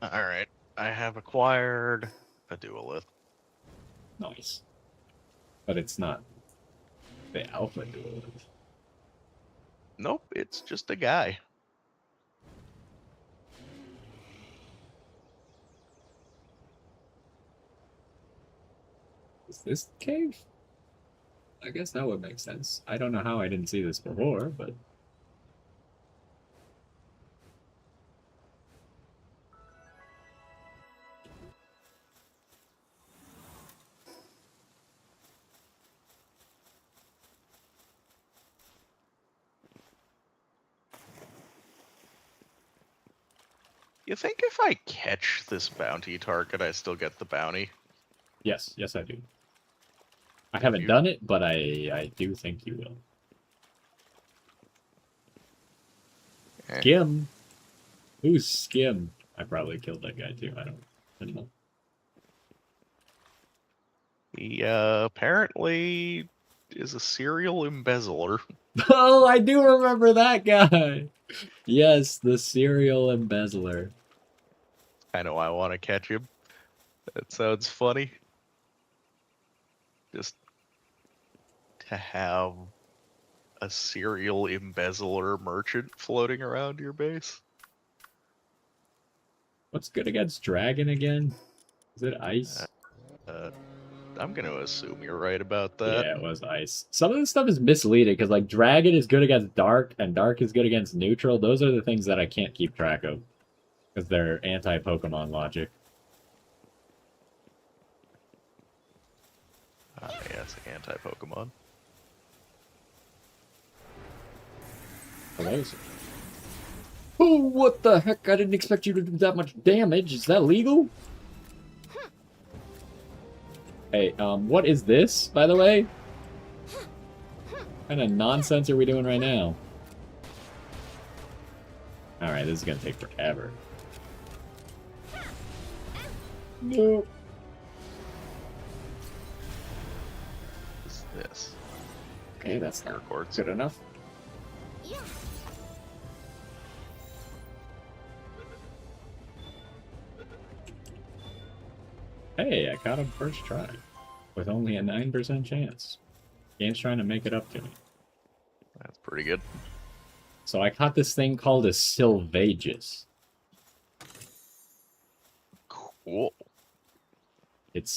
Alright. I have acquired a duelith. Nice. But it's not the alpha duelist. Nope, it's just a guy. Is this the cave? I guess that would make sense. I don't know how I didn't see this before, but... You think if I catch this bounty target, I still get the bounty? Yes, yes I do. I haven't You- done it, but I do think you will. Eh. Skim? Who's Skim? I probably killed that guy too. I don't know. He apparently is a serial embezzler. Oh, I do remember that guy! Yes, the serial embezzler. I know I want to catch him. That sounds funny. Just to have a serial embezzler merchant floating around your base. What's good against dragon again? Is it ice? I'm gonna assume you're right about that. Yeah, it was ice. Some of this stuff is misleading because, like, dragon is good against dark and dark is good against neutral. Those are the things that I can't keep track of because they're anti-Pokemon logic. Ah, yes, anti-Pokemon. Hello, sir. Oh, what the heck? I didn't expect you to do that much damage. Is that legal? Hey, what is this, by the way? What kind of nonsense are we doing right now? Alright, this is gonna take forever. No. What's this? Okay, that's not Airports. good enough. Yeah. Hey, I caught him first try. With only a 9% chance. Game's trying to make it up to me. That's pretty good. So I caught this thing called a Sylvagus. Cool. The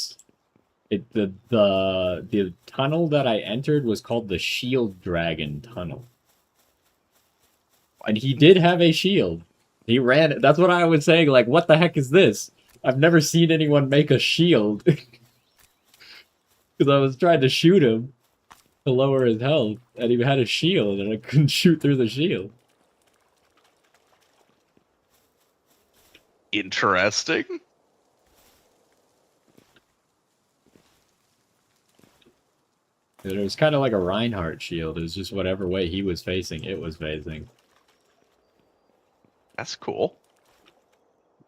tunnel that I entered was called the Shield Dragon Tunnel. And he did have a shield. He ran it. That's what I was saying, like, what the heck is this? I've never seen anyone make a shield. Because I was trying to shoot him to lower his health, and he had a shield, and I couldn't shoot through the shield. Interesting. It was kind of like a Reinhardt shield. It was just whatever way he was facing, it was facing. That's cool.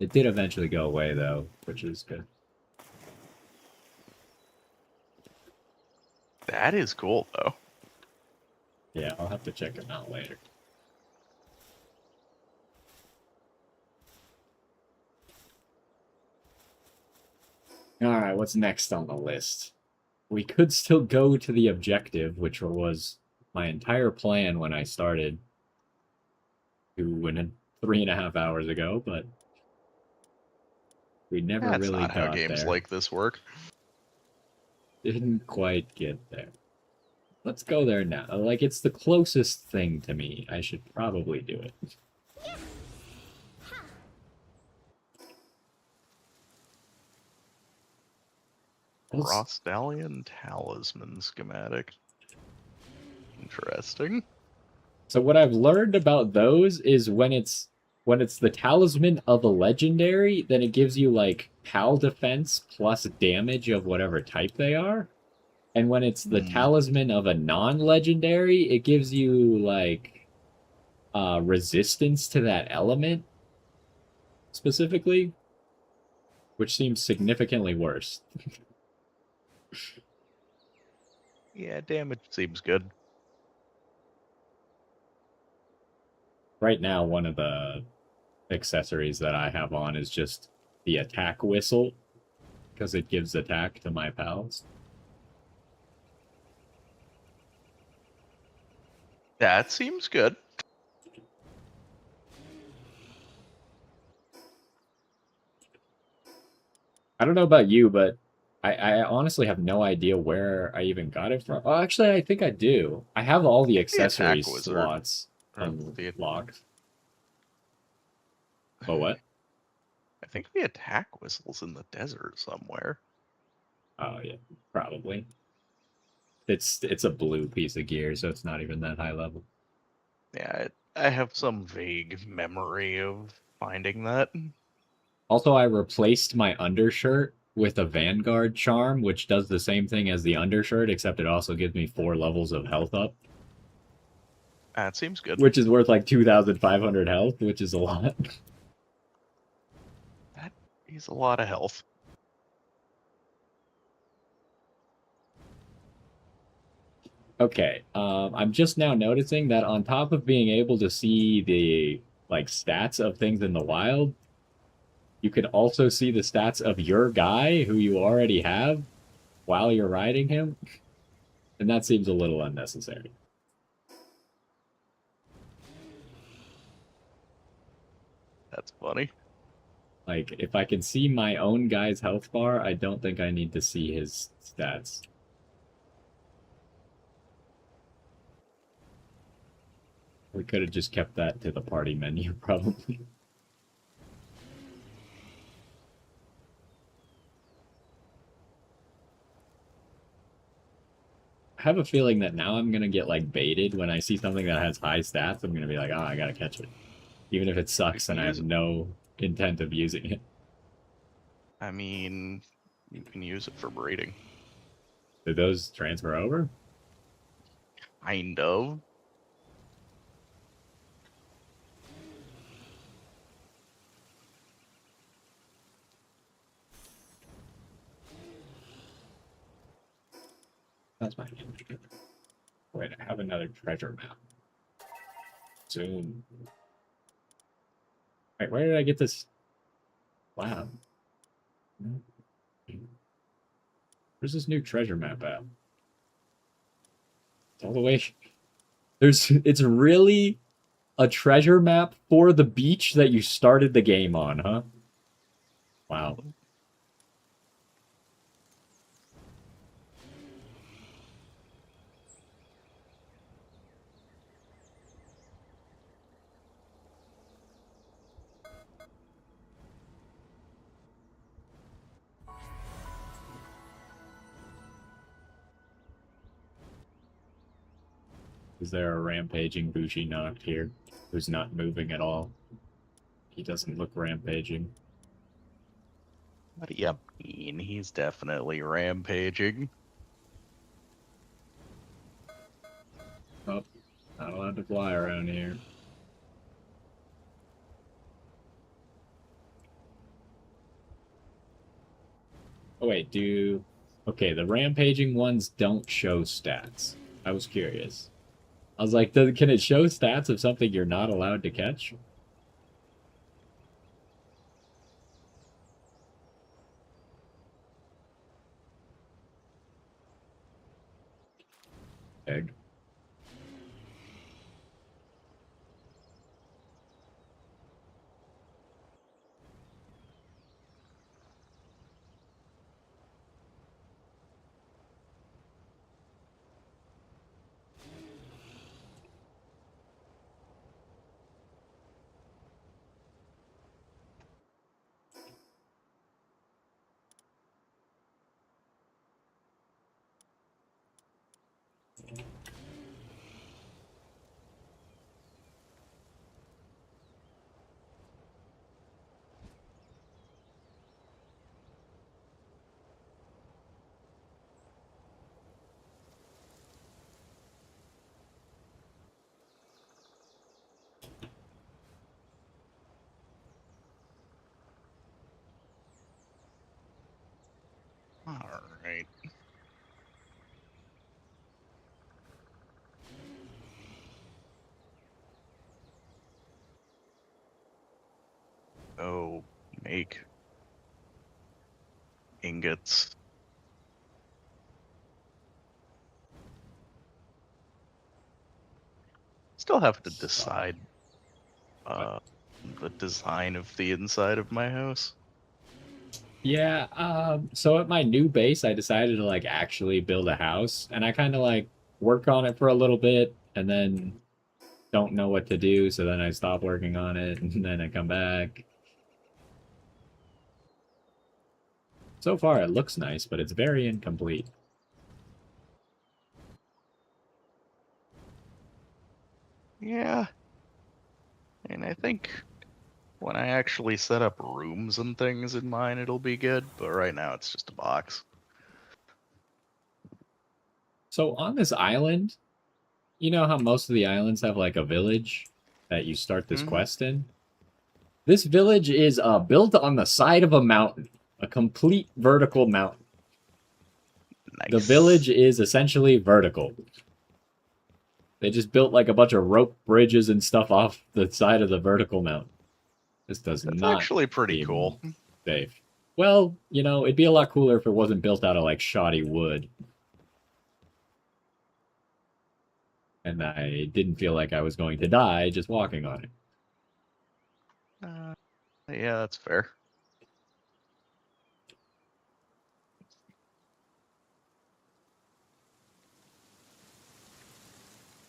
It did eventually go away, though, which is good. That is cool, though. Yeah, I'll have to check him out later. Alright, what's next on the list? we could still go to the objective, which was my entire plan when I started 3.5 hours ago, but we never That's really not how got games there. like this work. Didn't quite get there. Let's go there now. Like, it's the closest thing to me. I should probably do it. Raw Stallion Talisman schematic. Interesting. So what I've learned about those is when it's the talisman of a legendary, then it gives you like PAL defense plus damage of whatever type they are. And when it's the talisman of a non-legendary, it gives you like resistance to that element specifically, which seems significantly worse. Yeah, damage seems good. Right now, one of the accessories that I have on is just the attack whistle, because it gives attack to my pals. That seems good. I don't know about you, but I honestly have no idea where I even got it from. Oh, actually, I think I do. I have all the The accessories attack wizard. slots Or the, unlocked. But what? I think the attack whistle's in the desert somewhere. Oh yeah, probably. It's a blue piece of gear, so it's not even that high level. Yeah, I have some vague memory of finding that. Also, I replaced my undershirt with a Vanguard charm, which does the same thing as the undershirt, except it also gives me 4 levels of health up. That seems good. Which is worth like 2,500 health, which is a lot. That is a lot of health. Okay, I'm just now noticing that on top of being able to see the like stats of things in the wild, you can also see the stats of your guy who you already have while you're riding him, and that seems a little unnecessary. That's funny. Like, if I can see my own guy's health bar, I don't think I need to see his stats. We could have just kept that to the party menu, probably. I have a feeling that now I'm gonna get like baited when I see something that has high stats. I'm gonna be like, oh, I gotta catch it, even if it sucks and I have no intent of using it. I mean, you can use it for breeding. Did those transfer over? Kind of. That's my image. Wait, I have another treasure map. Zoom. Wait, where did I get this? Wow. Where's this new treasure map at? It's all the way. It's really a treasure map for the beach that you started the game on, huh? Wow. Is there a rampaging Bushi Noct here who's not moving at all? He doesn't look rampaging. What do you mean? He's definitely rampaging. Oh, not allowed to fly around here. Oh wait, okay, the rampaging ones don't show stats. I was curious. I was like, can it show stats of something you're not allowed to catch? egg. All right. Oh, make ingots. Still have to decide uh, the design of the inside of my house. Yeah, so at my new base, I decided to like actually build a house, and I kind of like work on it for a little bit, and then don't know what to do, so then I stop working on it, and then I come back. So far, it looks nice, but it's very incomplete. Yeah, and I think when I actually set up rooms and things in mine, it'll be good. But right now, it's just a box. So on this island, you know how most of the islands have like a village that you start this Mm-hmm. quest in? This village is built on the side of a mountain, a complete vertical mountain. The village Nice. is essentially vertical. They just built like a bunch of rope bridges and stuff off the side of the vertical mountain. This does That's not actually pretty seem cool. safe. Well, you know, it'd be a lot cooler if it wasn't built out of like shoddy wood. And I didn't feel like I was going to die just walking on it. Uh, yeah, that's fair.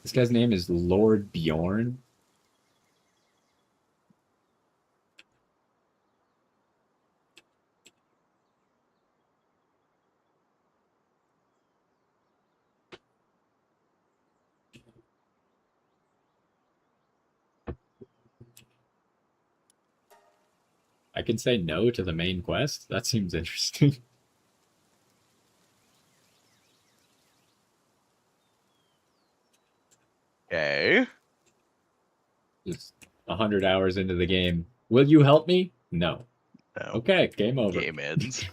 This guy's name is Lord Bjorn. I can say no to the main quest. That seems interesting. Okay. Just 100 hours into the game. Will you help me? No. No. Okay, game over. Game ends.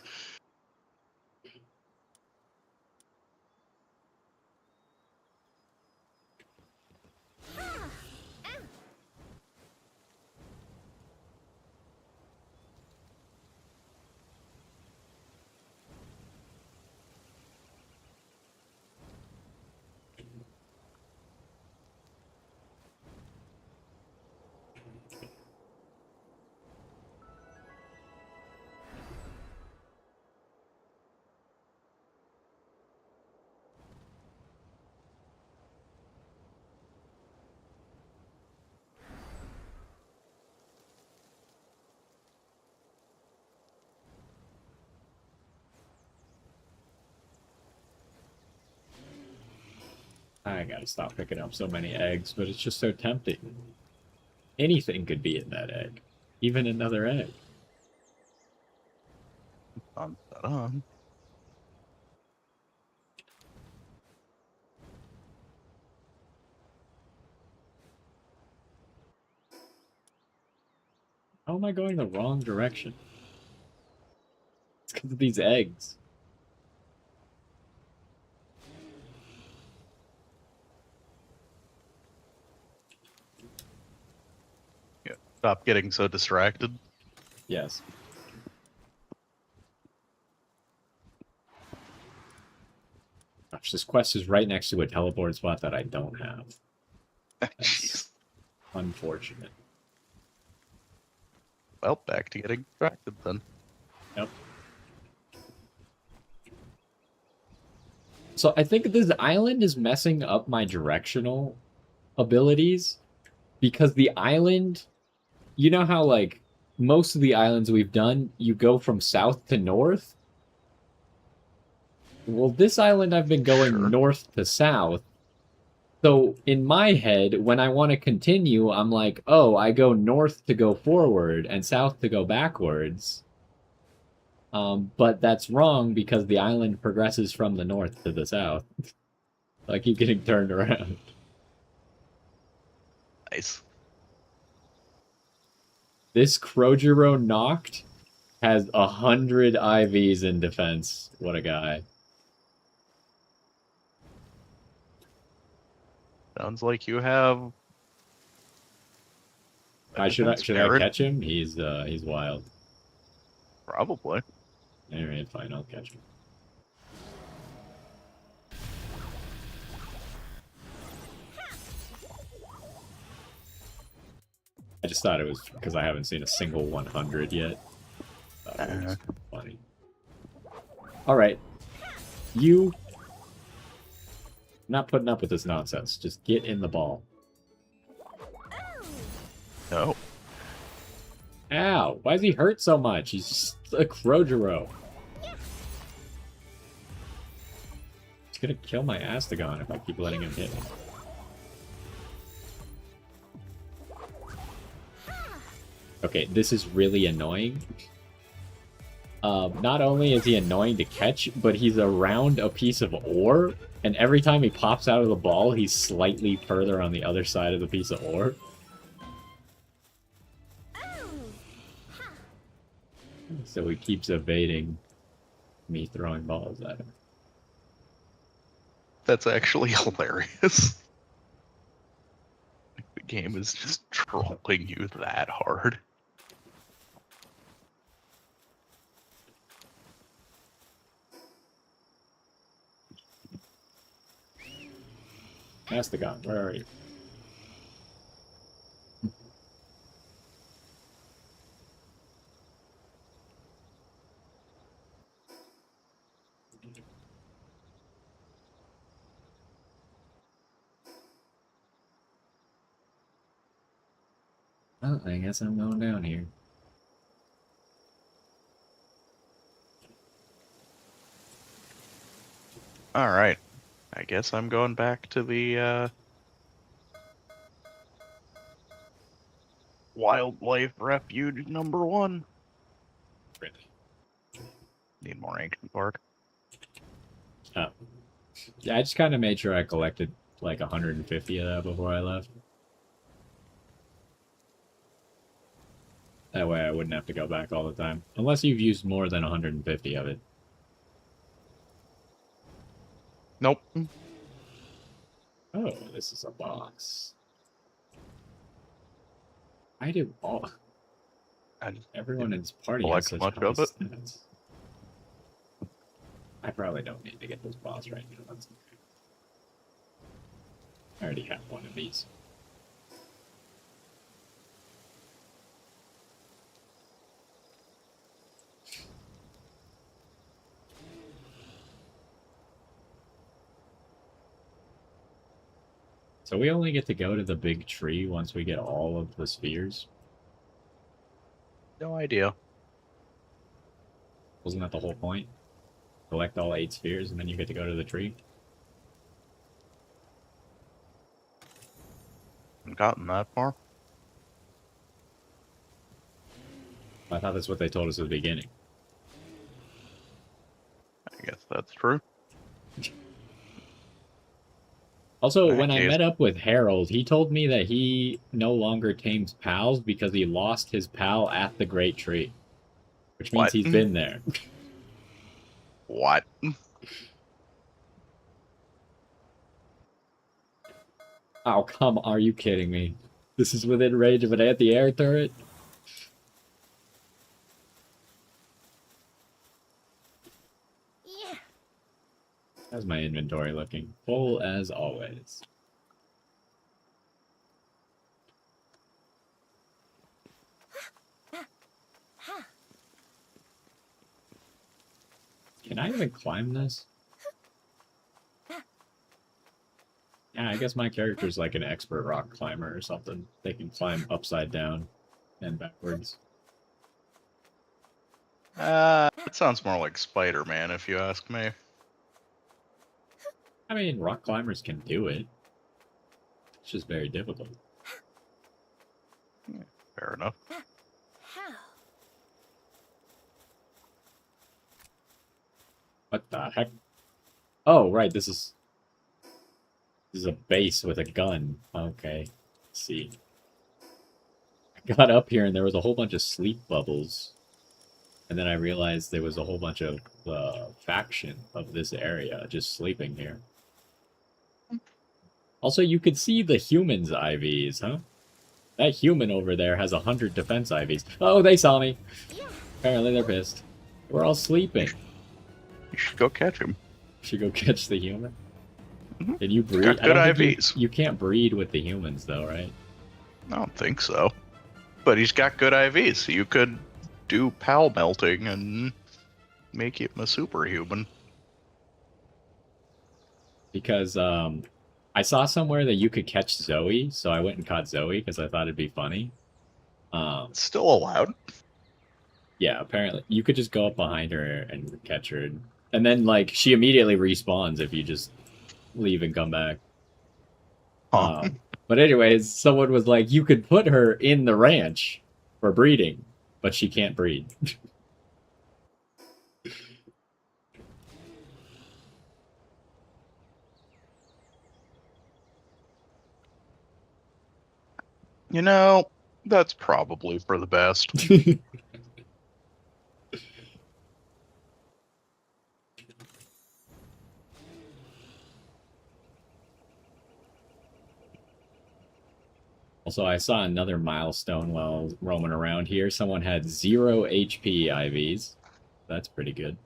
I gotta stop picking up so many eggs, but it's just so tempting. Anything could be in that egg, even another egg. Dun, dun, dun. How am I going the wrong direction? It's because of these eggs. Yeah. Stop getting so distracted. Yes. Oh, gosh, this quest is right next to a teleport spot that I don't have. Jeez. Unfortunate. Well, back to getting distracted then. Yep. So I think this island is messing up my directional abilities because the island, you know how like most of the islands we've done, you go from south to north? Well, this island I've been going Sure. north to south. So in my head, when I want to continue, I'm like, oh, I go north to go forward and south to go backwards. But that's wrong because the island progresses from the north to the south. I keep getting turned around. Nice. This Krojiro knocked has 100 IVs in defense. What a guy. Sounds like you have. Should I catch him? He's wild. Probably. Alright, fine, I'll catch him. I just thought it was because I haven't seen a single 100 yet. That was funny. Alright. You... not putting up with this nonsense. Just get in the ball. No. Ow! Why is he hurt so much? He's just a Krojiro. He's gonna kill my Astagon if I keep letting him hit me. Okay, this is really annoying. Not only is he annoying to catch, but he's around a piece of ore, and every time he pops out of the ball, he's slightly further on the other side of the piece of ore. So he keeps evading me throwing balls at him. That's actually hilarious. The game is just trolling you that hard. Astagon, where are you? Well, I guess I'm going down here. Alright. I guess I'm going back to the wildlife refuge #1. Really? Need more ancient bark. Oh. Yeah, I just kind of made sure I collected like 150 of that before I left. That way I wouldn't have to go back all the time. Unless you've used more than 150 of it. Nope. Oh, this is a box. I do all... Everyone in this party has such much high of it. stats. I probably don't need to get this boss right now. That's okay. I already have one of these. So we only get to go to the big tree once we get all of the spheres? No idea. Wasn't that the whole point? Collect all 8 spheres and then you get to go to the tree? Haven't gotten that far. I thought that's what they told us at the beginning. I guess that's true. Also, In that when I case- met up with Harold, he told me that he no longer tames pals because he lost his pal at the Great Tree. Which means What? he's been there. What? Oh, come, are you kidding me? This is within range of an anti-air turret? Yeah. How's my inventory looking? Full as always. Can I even climb this? Yeah, I guess my character's like an expert rock climber or something. They can climb upside down and backwards. It sounds more like Spider-Man, if you ask me. I mean, rock climbers can do it. It's just very difficult. Fair enough. How? What the heck? Oh, right, this is a base with a gun. Okay, let's see. I got up here and there was a whole bunch of sleep bubbles. And then I realized there was a whole bunch of faction of this area just sleeping here. Also, you could see the humans' IVs, huh? That human over there has 100 defense IVs. Oh, they saw me. Apparently they're pissed. We're all sleeping. You should go catch him. Should go catch the human. Mhm. Did you breed? Got good I don't think IVs. you can't breed with the humans, though, right? I don't think so. But he's got good IVs, so you could do pal melting and make him a superhuman. Because I saw somewhere that you could catch Zoe, so I went and caught Zoe because I thought it'd be funny. It's still allowed. Yeah, apparently you could just go up behind her and catch her, and then like she immediately respawns if you just leave and come back. Huh. But anyways, someone was like, you could put her in the ranch for breeding, but she can't breed. You know, that's probably for the best. Also, I saw another milestone while roaming around here. Someone had 0 HP IVs. That's pretty good.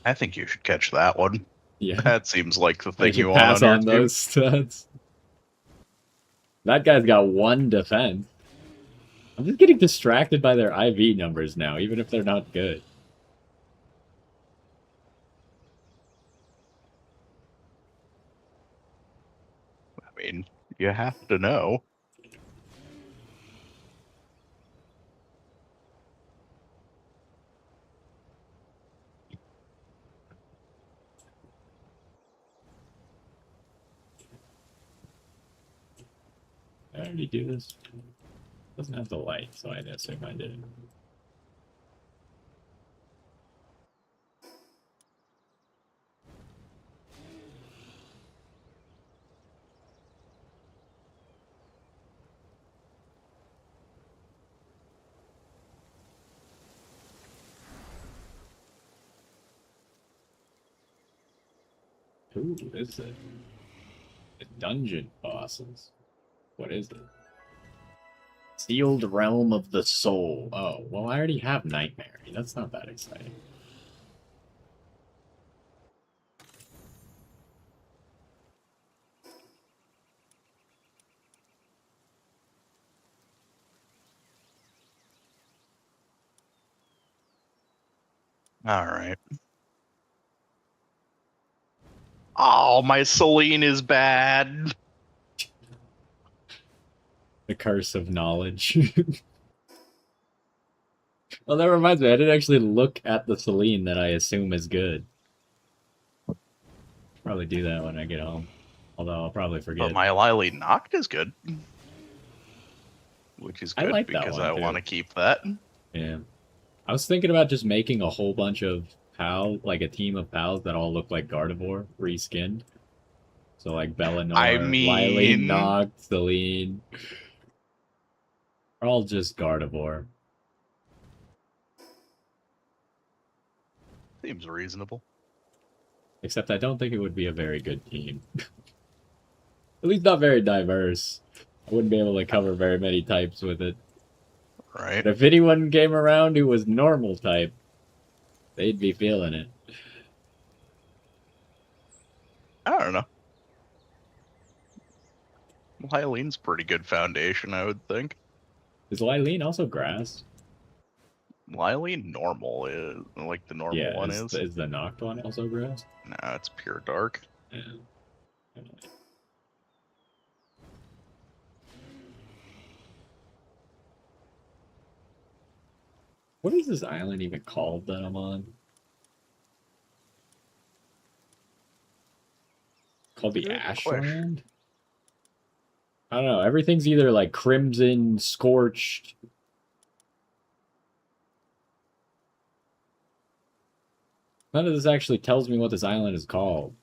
I think you should catch that one. Yeah. That seems like the I thing should you want pass on on your team. those stats. That guy's got 1 defense. I'm just getting distracted by their IV numbers now, even if they're not good. I mean, you have to know. Did I already do this? Doesn't have the light, so I assume I did. Ooh, this is it. The dungeon bosses. What is it? Sealed Realm of the Soul. Oh, well, I already have Nightmare. That's not that exciting. All right. Oh, my Celine is bad. The curse of knowledge. Well, that reminds me, I didn't actually look at the Celine that I assume is good. Probably do that when I get home. Although I'll probably forget. But my Lily Noct is good. Which is I good like that because one, I too. want to keep that. Yeah. I was thinking about just making a whole bunch of pals, like a team of pals that all look like Gardevoir, reskinned. So like Bellinor, I Lily, mean- Noct, Celine. Are all just Gardevoir. Seems reasonable. Except I don't think it would be a very good team. At least not very diverse. I wouldn't be able to cover very many types with it. Right? But if anyone came around who was normal type, They'd be feeling it. I don't know. Hyleen's pretty good foundation, I would think. Is Lylene also grass? Hyleen normal is like the normal Yeah, one is is. is the knocked one also grass? Nah, it's pure dark. Yeah. I don't know. What is this island even called that I'm on? Called the Good question. Ashland? I don't know. Everything's either like crimson, scorched. None of this actually tells me what this island is called.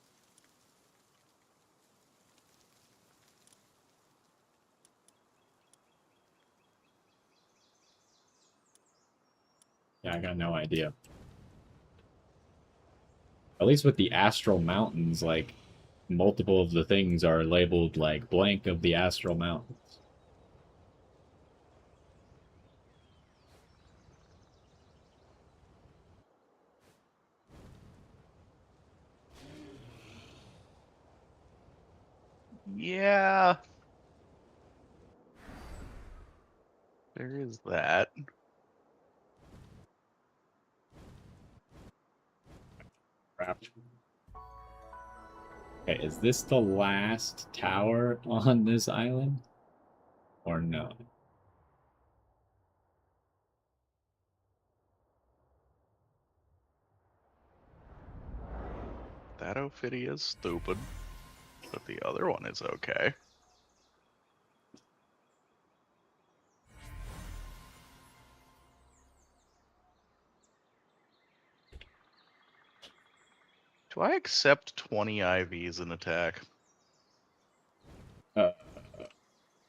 Yeah, I got no idea. At least with the Astral Mountains, like, multiple of the things are labeled, like, blank of the Astral Mountains. Yeah. There is that. Crap. Okay, is this the last tower on this island? Or no? That Ophidia is stupid. But the other one is okay. Do I accept 20 IVs in attack? Uh,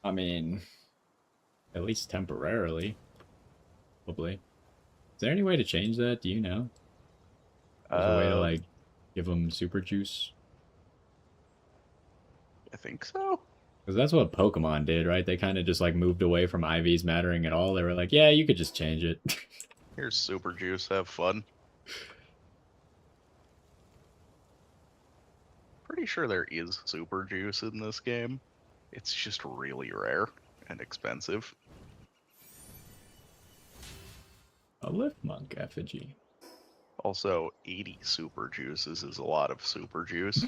I mean, at least temporarily. Probably. Is there any way to change that? Do you know? There's a way to, like, give them super juice? I think so. Because that's what Pokemon did, right? They kind of just, like, moved away from IVs mattering at all. They were like, yeah, you could just change it. Here's super juice, have fun. Pretty sure there is super juice in this game. It's just really rare and expensive. A lift monk effigy. Also, 80 super juices is a lot of super juice.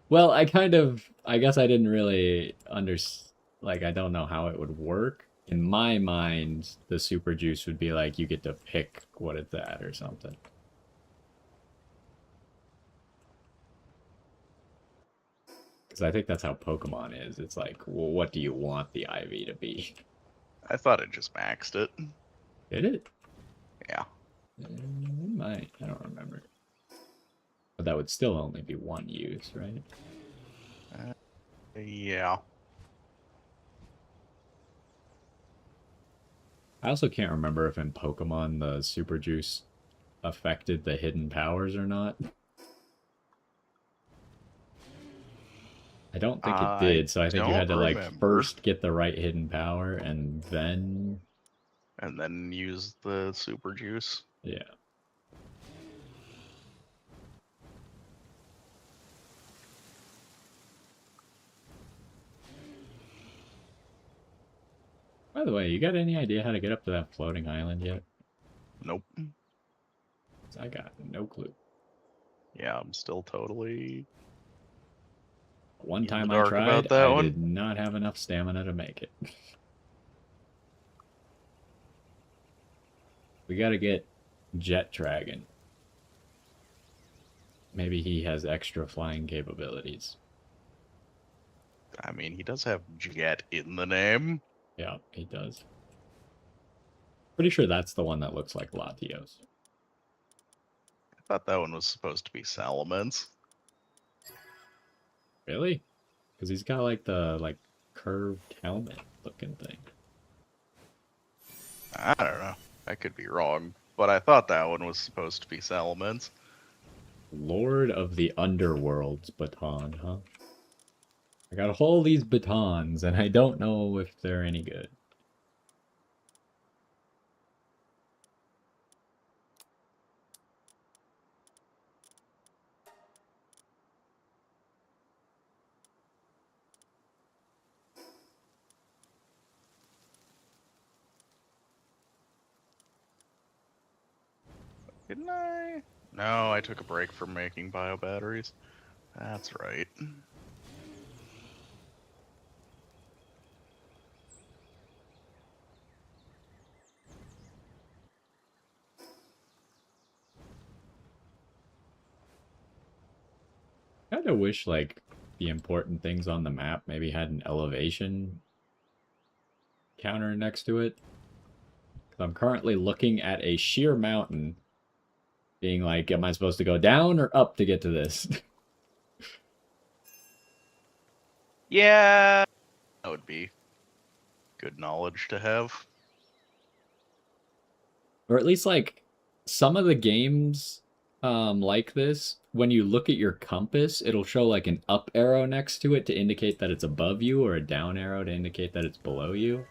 Well, I guess I didn't really like, I don't know how it would work. In my mind, the super juice would be like, you get to pick what it's at or something. Because I think that's how Pokemon is. It's like, well, what do you want the IV to be? I thought it just maxed it. Did it? Yeah. It might. I don't remember. But that would still only be one use, right? Yeah. I also can't remember if in Pokemon the super juice affected the hidden powers or not. I don't think it did, so I think you had to, like, remember. first get the right hidden power and then... And then use the super juice. Yeah. By the way, you got any idea how to get up to that floating island yet? Nope. 'Cause I got no clue. Yeah, I'm still totally... One in the time I dark tried, about that I one. did not have enough stamina to make it. We gotta get Jet Dragon. Maybe he has extra flying capabilities. I mean, he does have Jet in the name. Yeah, he does. Pretty sure that's the one that looks like Latios. I thought that one was supposed to be Salamence. Really? Because he's got, like, the, like, curved helmet looking thing. I don't know. I could be wrong. But I thought that one was supposed to be Salamence. Lord of the Underworld's baton, huh? I got all these batons, and I don't know if they're any good. Didn't I? No, I took a break from making biobatteries. That's right. Kind of wish, like, the important things on the map maybe had an elevation counter next to it. 'Cause I'm currently looking at a sheer mountain, being like, am I supposed to go down or up to get to this? Yeah, that would be good knowledge to have. Or at least, like, some of the games like this, when you look at your compass, it'll show, like, an up arrow next to it to indicate that it's above you, or a down arrow to indicate that it's below you.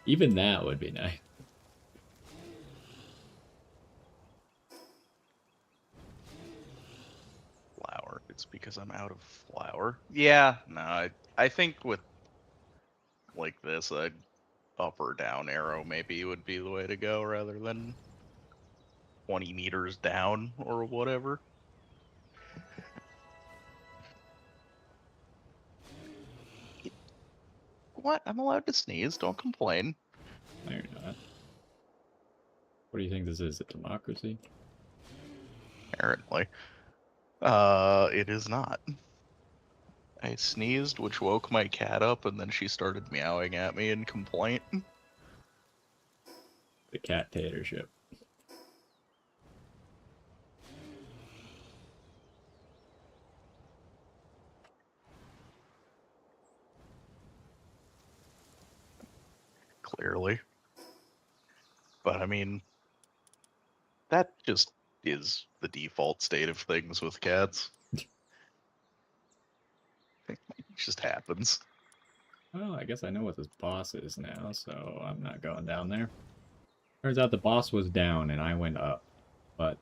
Even that would be nice. Flour. It's because I'm out of flour. Yeah, no, I think with like this, a up or down arrow maybe would be the way to go rather than 20 meters down or whatever. What? I'm allowed to sneeze. Don't complain. No, you're not. What do you think this is? A democracy? Apparently. It is not. I sneezed, which woke my cat up, and then she started meowing at me in complaint. The cat-tatorship. Clearly. But I mean, that just is the default state of things with cats. It just happens. Well, I guess I know what this boss is now, so I'm not going down there. Turns out the boss was down and I went up. But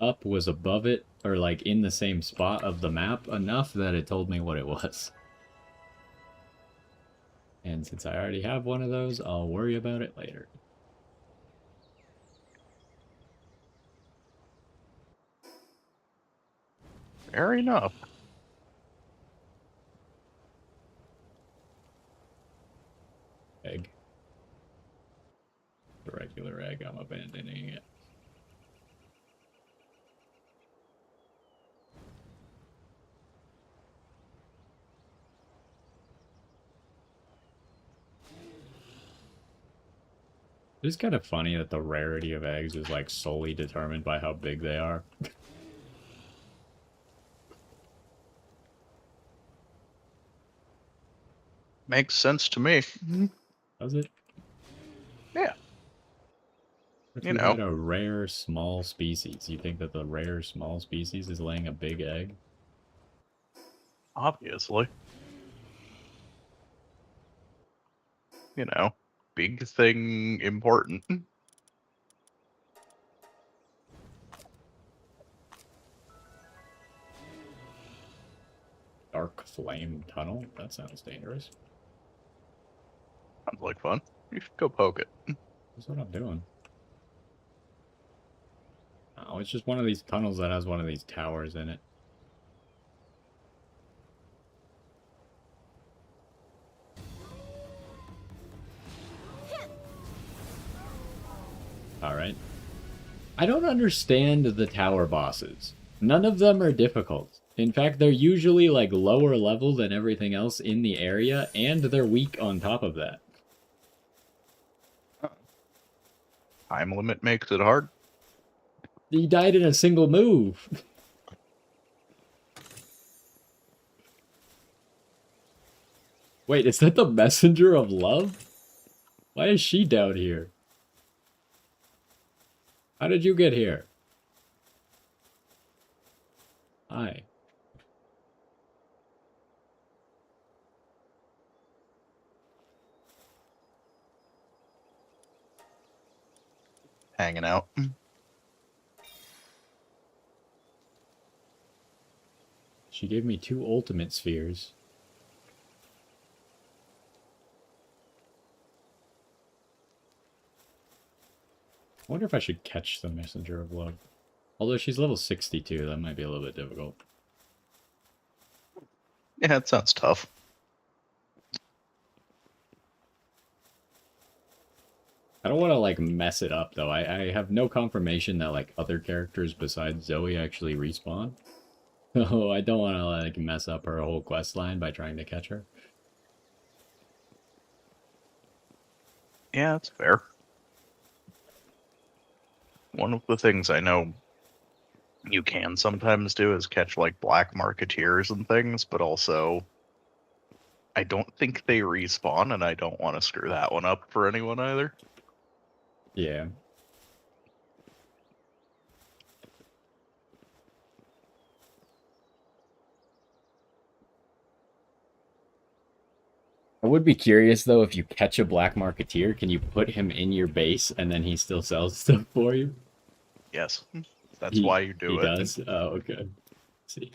up was above it, or like in the same spot of the map enough that it told me what it was. And since I already have one of those, I'll worry about it later. Fair enough. Egg. The regular egg, I'm abandoning it. It's kind of funny that the rarity of eggs is like solely determined by how big they are. Makes sense to me. Does it? Yeah. If You you know, had a rare small species, you think that the rare small species is laying a big egg? obviously. You know, big thing important. Dark flame tunnel? That sounds dangerous. Sounds like fun. You should go poke it. That's what I'm doing. Oh, it's just one of these tunnels that has one of these towers in it. Alright. I don't understand the tower bosses. None of them are difficult. In fact, they're usually like lower level than everything else in the area, and they're weak on top of that. Time limit makes it hard. He died in a single move. Wait, is that the messenger of love? Why is she down here? How did you get here? Hi. Hanging out. She gave me 2 ultimate spheres. wonder if I should catch the Messenger of Love. Although she's level 62, that might be a little bit difficult. Yeah, it sounds tough. I don't want to, like, mess it up, though. I have no confirmation that, like, other characters besides Zoe actually respawn. So I don't want to, like, mess up her whole quest line by trying to catch her. Yeah, that's fair. One of the things I know you can sometimes do is catch, like, black marketeers and things, but also I don't think they respawn, and I don't want to screw that one up for anyone either. Yeah. I would be curious, though, if you catch a black marketeer, can you put him in your base and then he still sells stuff for you? Yes, that's why you do he it. does? Oh, okay. Let's see.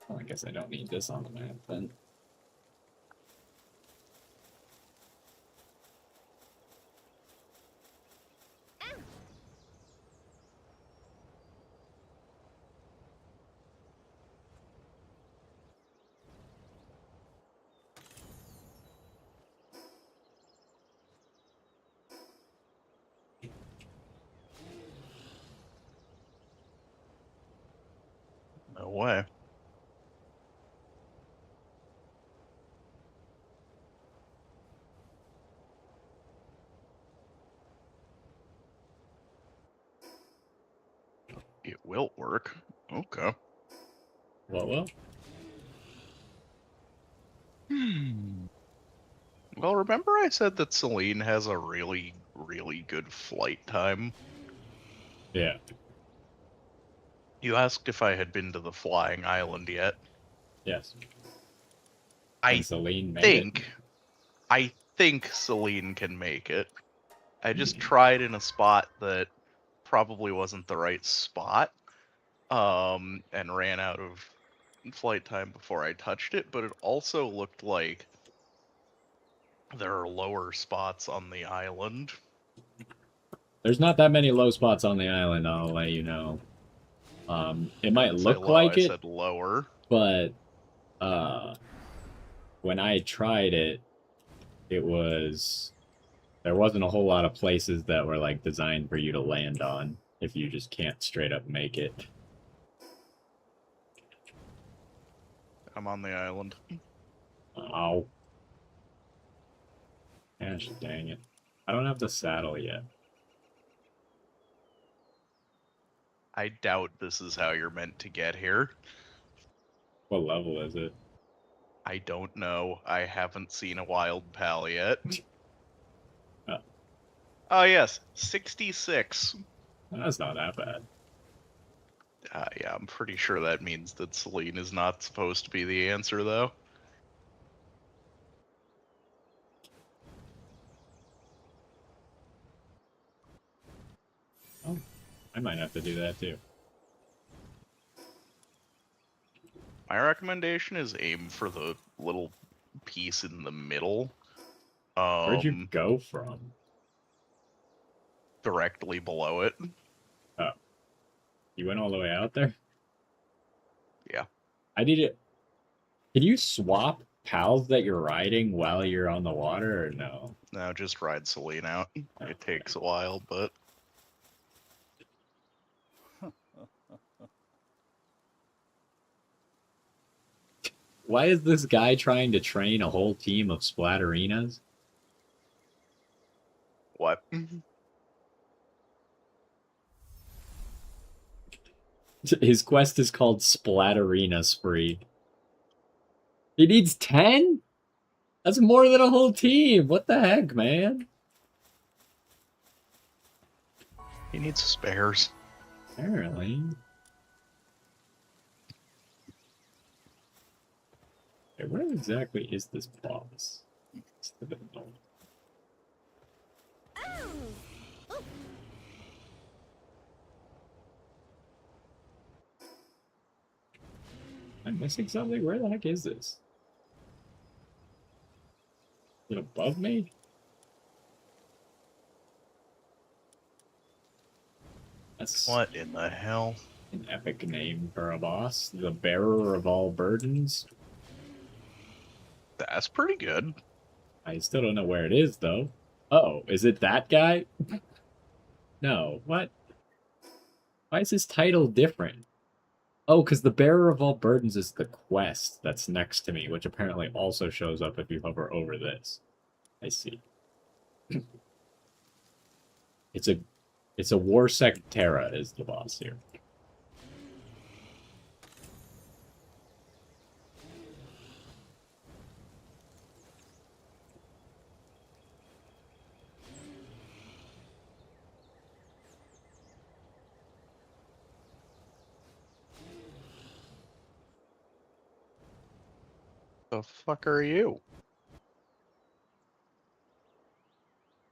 Well, I guess I don't need this on the map then. No way. It will work. Okay. Well. Well, remember I said that Celine has a really, really good flight time? Yeah. You asked if I had been to the Flying Island yet. Yes. I And Celine made think, I think Celine can make it. I just tried in a spot that probably wasn't the right spot, and ran out of flight time before I touched it, but it also looked like there are lower spots on the island. There's not that many low spots on the island, I'll let you know. It I might didn't say look low, like I it, said lower. but when I tried it, there wasn't a whole lot of places that were like designed for you to land on if you just can't straight up make it. I'm on the island. Oh. Gosh dang it. I don't have the saddle yet. I doubt this is how you're meant to get here. What level is it? I don't know. I haven't seen a wild pal yet. Oh. Oh, yes, 66. That's not that bad. Yeah, I'm pretty sure that means that Celine is not supposed to be the answer, though. Oh, I might have to do that too. My recommendation is aim for the little piece in the middle. Where'd you go from? Directly below it. Oh. You went all the way out there? Yeah. I need it. Can you swap pals that you're riding while you're on the water or no? No, just ride Celine out. It takes a while, but... Why is this guy trying to train a whole team of Splatterinas? What? His quest is called Splatterina Spree. He needs 10? That's more than a whole team. What the heck, man? He needs spares. Apparently. Okay, where exactly is this boss? It's the bit of- I'm missing something? Where the heck is this? Is it above me? That's What in the hell? an epic name for a boss. The bearer of all burdens. That's pretty good. I still don't know where it is, though. Oh, is it that guy? No, what? Why is his title different? Oh, because the bearer of all burdens is the quest that's next to me, which apparently also shows up if you hover over this. I see. It's a Warsec Terra is the boss here. The fuck are you?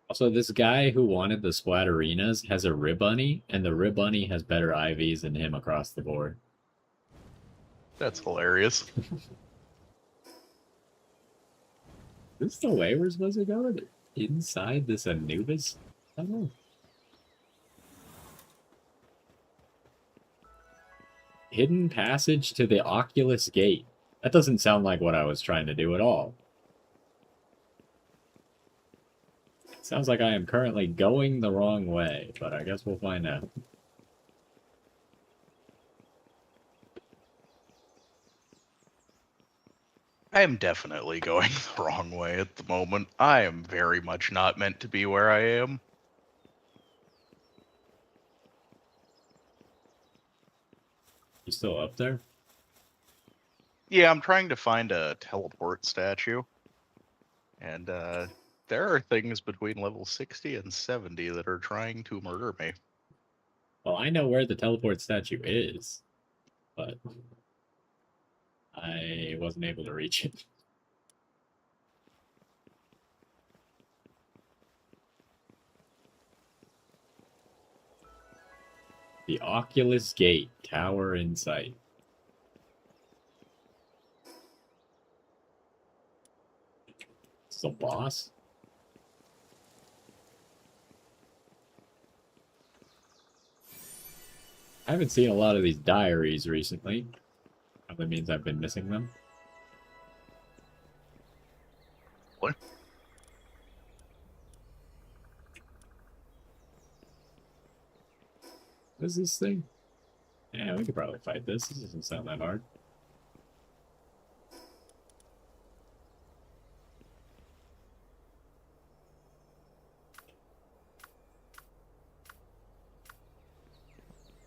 Also, this guy who wanted the Splatterinas has a Ribbunny, and the Ribbunny has better IVs than him across the board. That's hilarious. Is this the way we're supposed to go? Inside this Anubis tunnel? Hidden passage to the Oculus Gate. That doesn't sound like what I was trying to do at all. It sounds like I am currently going the wrong way, but I guess we'll find out. I am definitely going the wrong way at the moment. I am very much not meant to be where I am. You still up there? Yeah, I'm trying to find a teleport statue. And there are things between level 60 and 70 that are trying to murder me. Well, I know where the teleport statue is, but I wasn't able to reach it. The Oculus Gate, tower in sight. Is this a boss? I haven't seen a lot of these diaries recently. Probably means I've been missing them. What? What is this thing? Yeah, we could probably fight this. This doesn't sound that hard.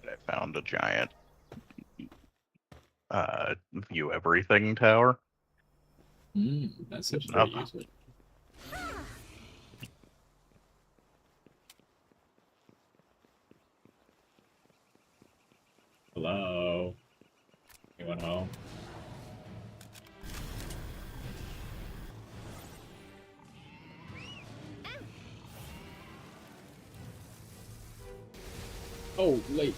I found a giant view everything tower. That seems Up. pretty useful. Hello? Anyone home? Oh, late.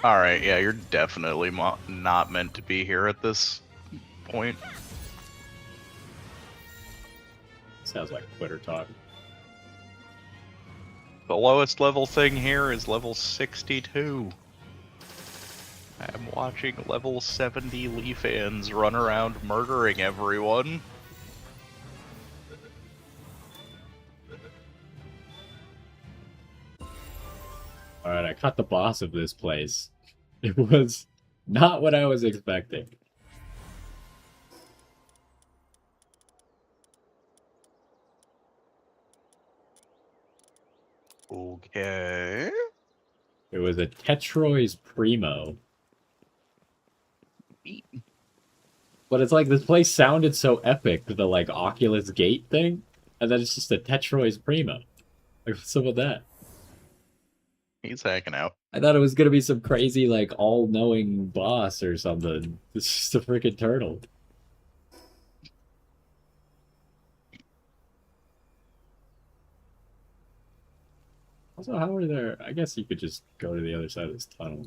Alright, yeah, you're definitely not meant to be here at this point. Sounds like Twitter talk. The lowest level thing here is level 62. I'm watching level 70 Leafans run around murdering everyone. Alright, I caught the boss of this place. It was not what I was expecting. Okay. It was a Tetroy's Primo. But it's like this place sounded so epic, the like Oculus Gate thing, and then it's just a Tetroy's Primo. Like, what's up with that? He's hacking out. I thought it was gonna be some crazy, like, all-knowing boss or something. It's just a freaking turtle. Also, how are there? I guess you could just go to the other side of this tunnel.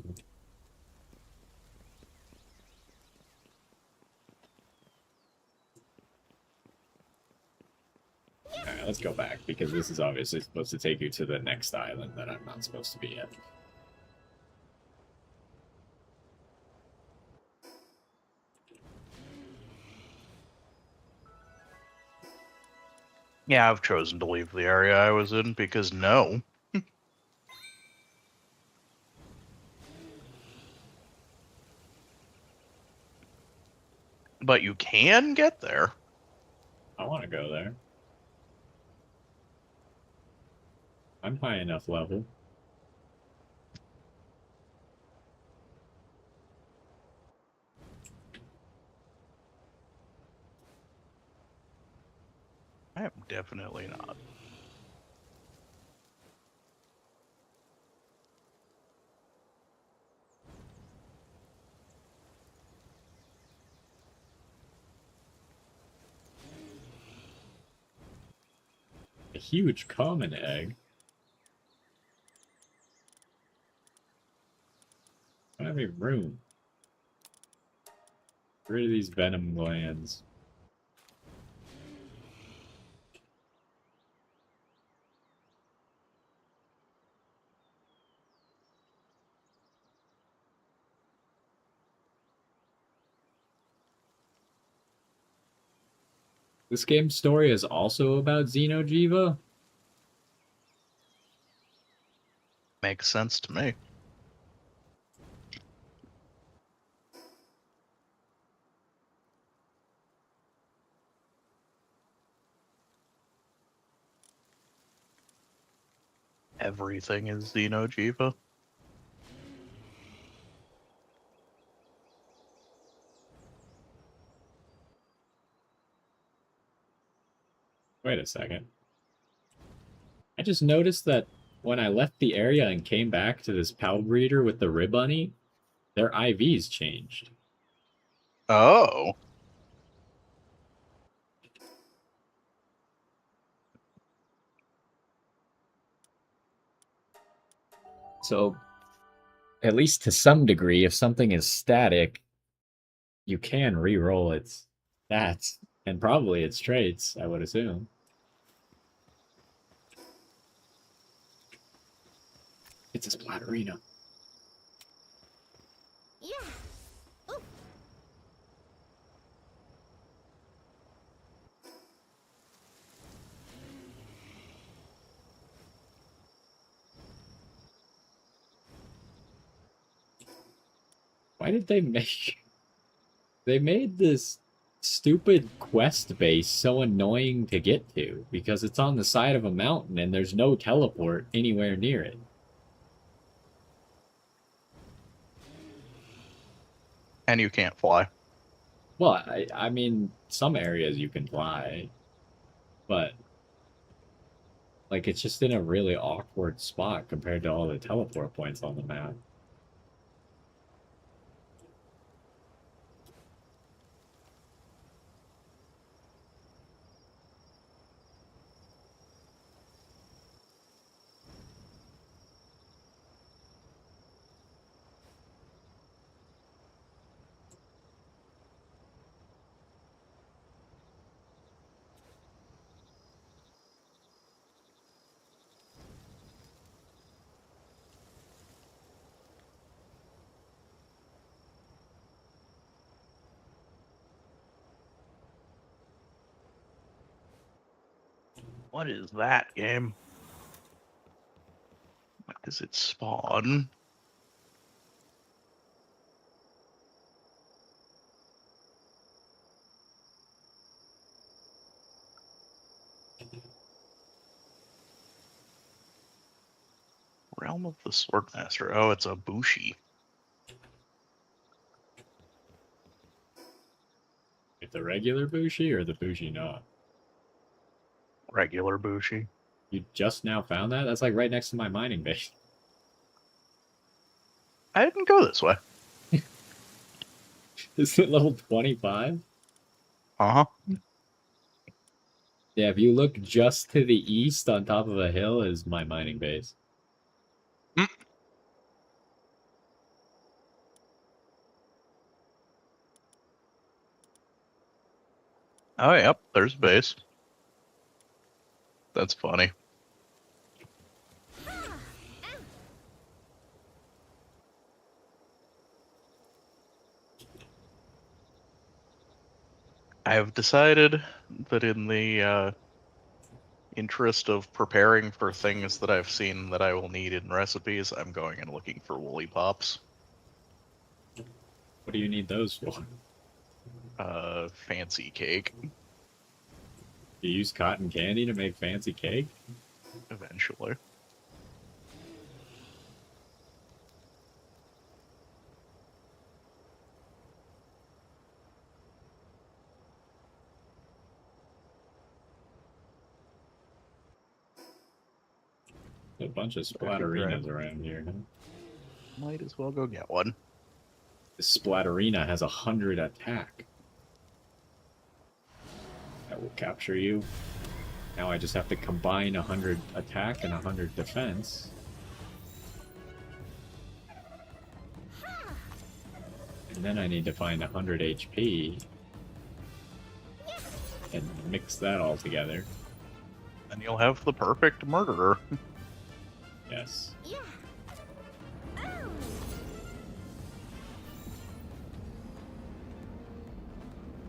Alright, let's go back, because this is obviously supposed to take you to the next island that I'm not supposed to be at. Yeah, I've chosen to leave the area I was in because no. But you can get there. I want to go there. I'm high enough level. I am definitely not. A huge common egg. I don't have any room. Get rid of these venom glands. This game's story is also about Xeno'jiva? Makes sense to me. Everything is Xeno'jiva. Wait a second. I just noticed that when I left the area and came back to this Pal breeder with the Ribbunny, their IVs changed. Oh. So, at least to some degree, if something is static, you can re-roll its stats, and probably its traits, I would assume. It's a Splatterino. Yeah. Ooh. Why did they make... They made this stupid quest base so annoying to get to, because it's on the side of a mountain and there's no teleport anywhere near it. And you can't fly. Well, I mean, some areas you can fly, but like it's just in a really awkward spot compared to all the teleport points on the map. What is that game? What does it spawn? Realm of the Swordmaster. Oh, it's a Bushi. Like the regular Bushi or the Bushi not? Regular Bushi. You just now found that? That's like right next to my mining base. I didn't go this way. Is it level 25? Uh-huh. Yeah, if you look just to the east on top of a hill is my mining base. Mm. Oh, yep, there's base. That's funny. I have decided that in the interest of preparing for things that I've seen that I will need in recipes, I'm going and looking for woolly pops. What do you need those for? Fancy cake, You use cotton candy to make fancy cake? eventually. A bunch of I figure splatterinas around here. Huh? might as well go get one. This splatterina has 100 attack. That will capture you. Now I just have to combine 100 attack and 100 defense. And then I need to find 100 HP. And mix that all together. And you'll have the perfect murderer. Yes. Yeah. Oh.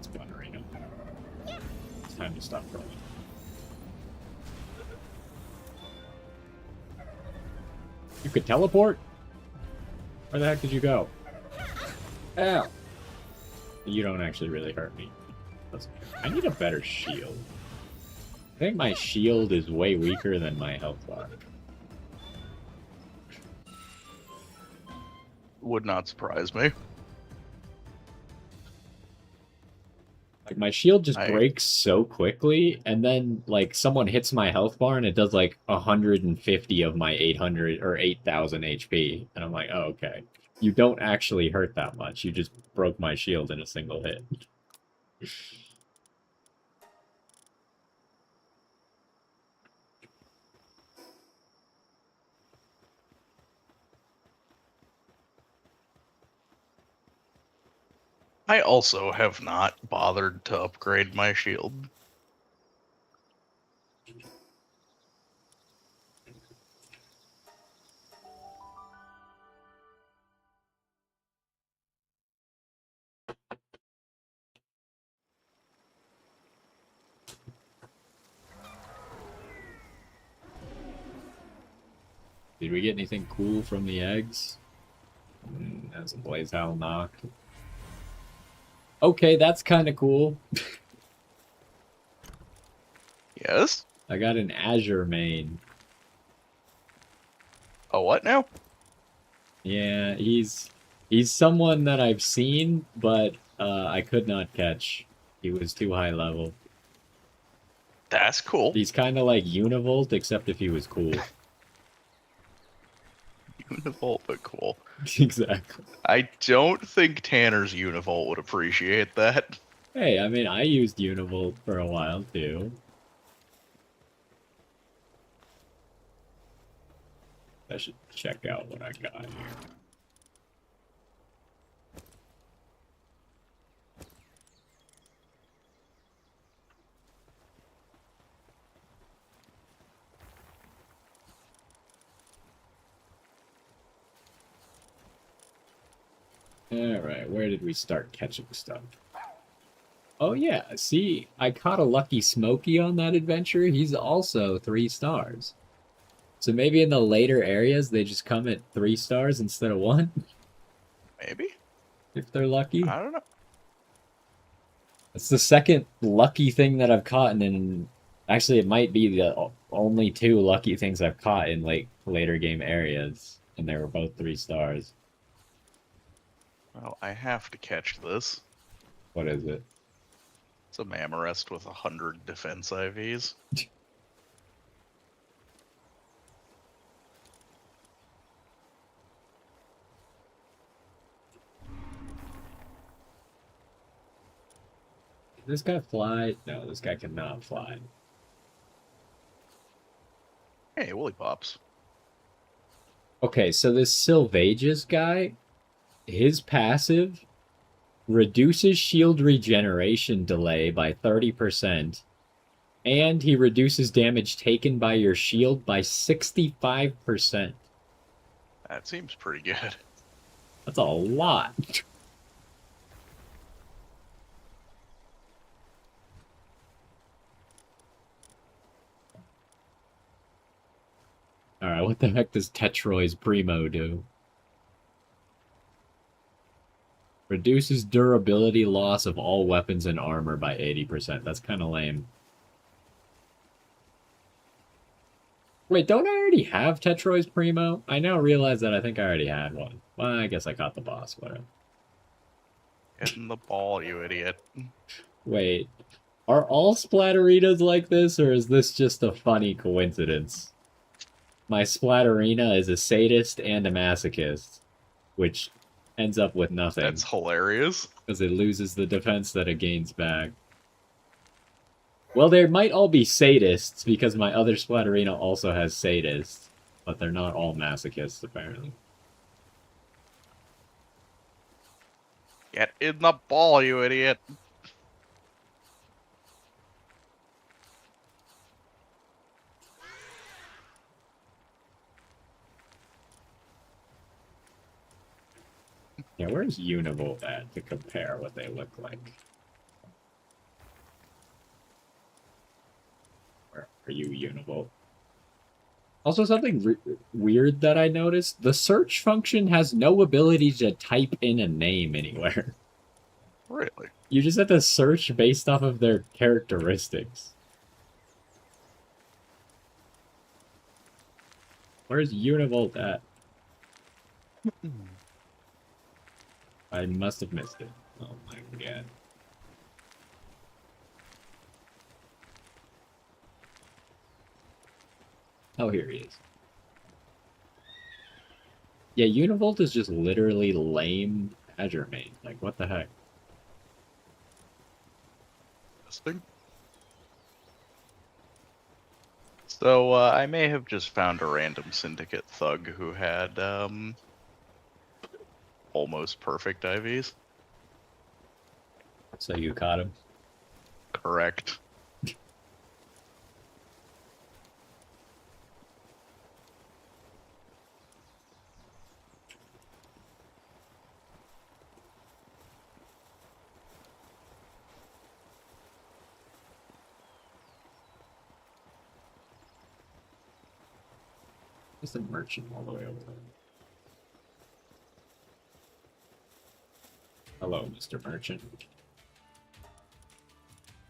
Splatterina. Yeah. It's time to stop rolling. You could teleport? Where the heck did you go? Ow! You don't actually really hurt me. I need a better shield. I think my shield is way weaker than my health bar. Would not surprise me. Like, my shield just breaks so quickly, and then, like, someone hits my health bar and it does, like, 150 of my 800 or 8,000 HP. And I'm like, oh, okay. You don't actually hurt that much. You just broke my shield in a single hit. I also have not bothered to upgrade my shield. Did we get anything cool from the eggs? That's a Blaze Howl knock. Okay, that's kind of cool. Yes? I got an Azure main. Oh, what now? Yeah, he's someone that I've seen, but I could not catch. He was too high level. That's cool. He's kind of like Univolt, except if he was cool. Univolt, but cool. Exactly. I don't think Tanner's Univolt would appreciate that. Hey, I mean, I used Univolt for a while, too. I should check out what I got here. Alright, where did we start catching stuff? Oh yeah, see, I caught a Lucky Smokey on that adventure. He's also 3 stars. So maybe in the later areas, they just come at 3 stars instead of 1? Maybe? If they're lucky. I don't know. It's the second lucky thing that I've caught in... Actually, it might be the only 2 lucky things I've caught in later game areas. And they were both 3 stars. Well, I have to catch this. What is it? It's a Mamorest with 100 defense IVs. Does this guy fly? No, this guy cannot fly. Hey, Woolly Pops. Okay, so this Sylvages guy, his passive reduces shield regeneration delay by 30%, and he reduces damage taken by your shield by 65%. That seems pretty good. That's a lot. Alright, what the heck does Tetroy's Primo do? Reduces durability loss of all weapons and armor by 80%. That's kind of lame. Wait, don't I already have Tetroy's Primo? I now realize that I think I already had one. Well, I guess I caught the boss, whatever. Get in the ball, you idiot. Wait, are all Splatterinas like this, or is this just a funny coincidence? My Splatterina is a sadist and a masochist, which ends up with nothing, That's hilarious. because it loses the defense that it gains back. Well, they might all be sadists, because my other Splatterina also has sadists, but they're not all masochists, apparently. Get in the ball, you idiot. Yeah, where's Univolt at to compare what they look like? Where are you, Univolt? Also, something weird that I noticed, the search function has no ability to type in a name anywhere. Really? You just have to search based off of their characteristics. Where's Univolt at? I must have missed it. Oh my god. Oh, here he is. Yeah, Univolt is just literally lame Azure main. Like, what the heck? Interesting. So, I may have just found a random syndicate thug who had, almost perfect IVs. So you caught him? Correct. Just a merchant all the way over there. Hello, Mr. Merchant.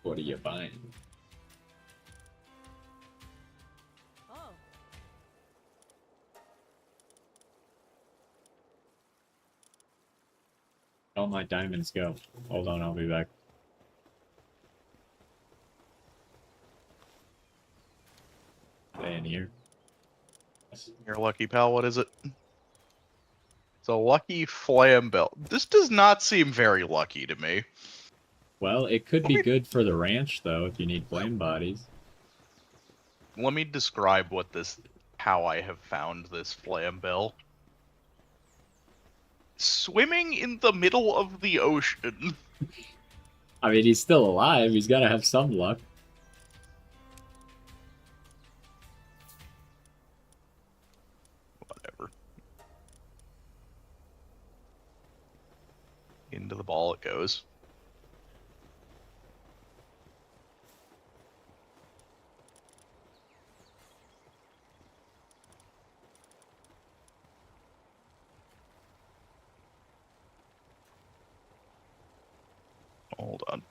What are you buying? Oh. All my diamonds go. Hold on, I'll be back. Stay in here. You're lucky, pal. What is it? It's a lucky flam belt. This does not seem very lucky to me. Well, it could be good for the ranch, though, if you need flame bodies. Let me describe how I have found this flam bell. Swimming in the middle of the ocean. I mean, he's still alive. He's got to have some luck. Whatever. Into the ball it goes. Hold on.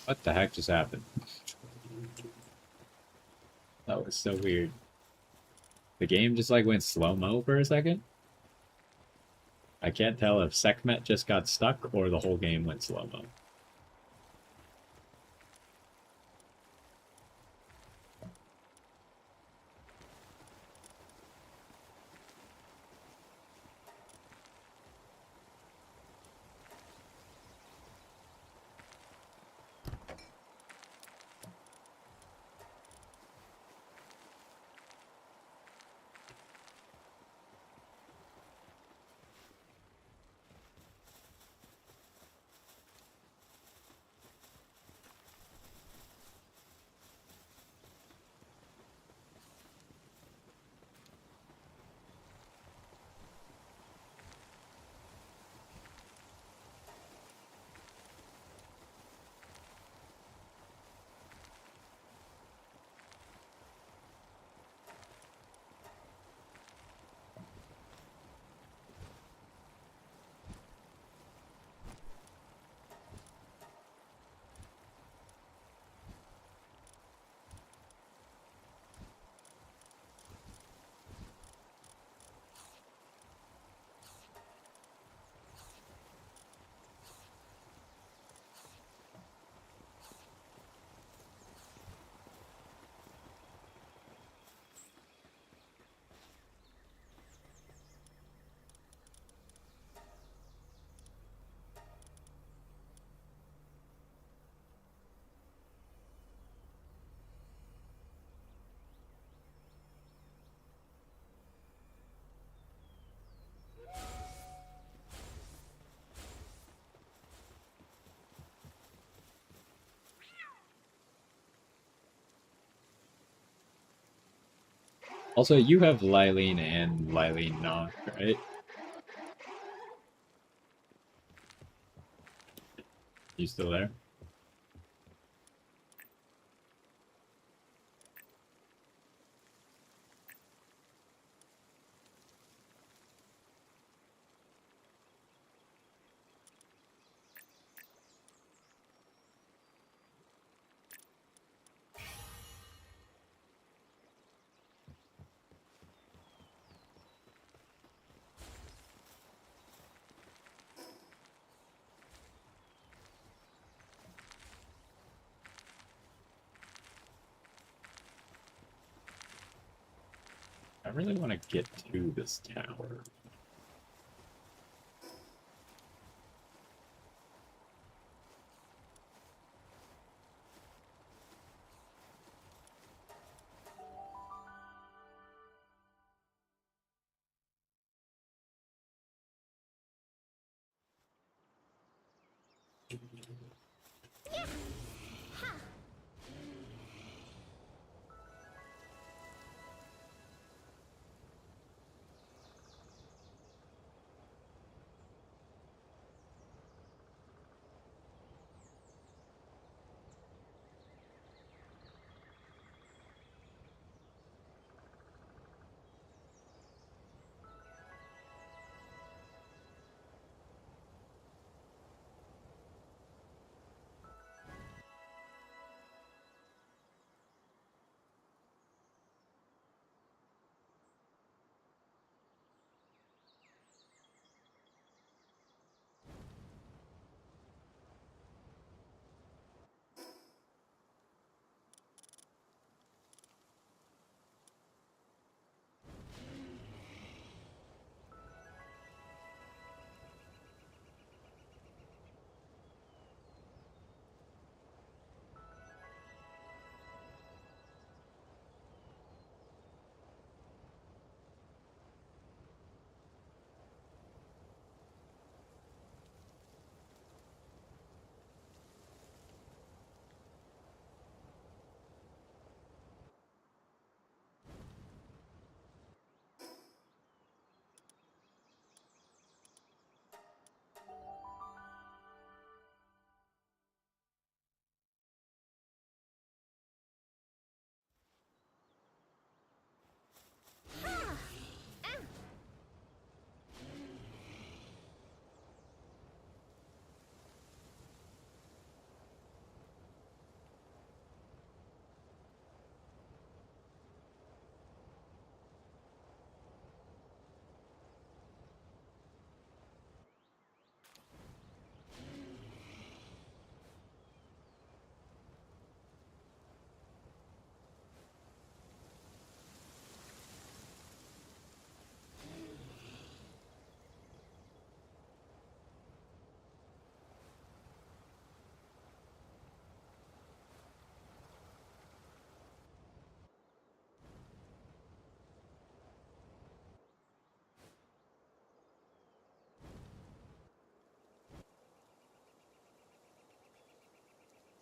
What the heck just happened? That was so weird. The game just like went slow-mo for a second. I can't tell if Sekhmet just got stuck or the whole game went slow-mo. Also, you have Lylene and Lylene Knock, right? You still there? I really want to get to this tower.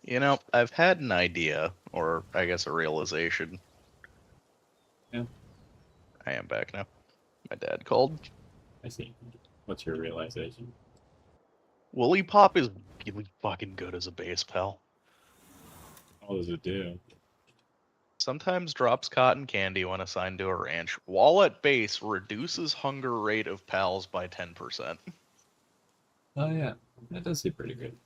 You know, I've had an idea, or I guess a realization. Yeah. I am back now. My dad called. I see. What's your realization? Woolly Pop is really fucking good as a base pal. What does it do? Sometimes drops cotton candy when assigned to a ranch. While at base, reduces hunger rate of pals by 10%. Oh yeah, that does seem pretty good.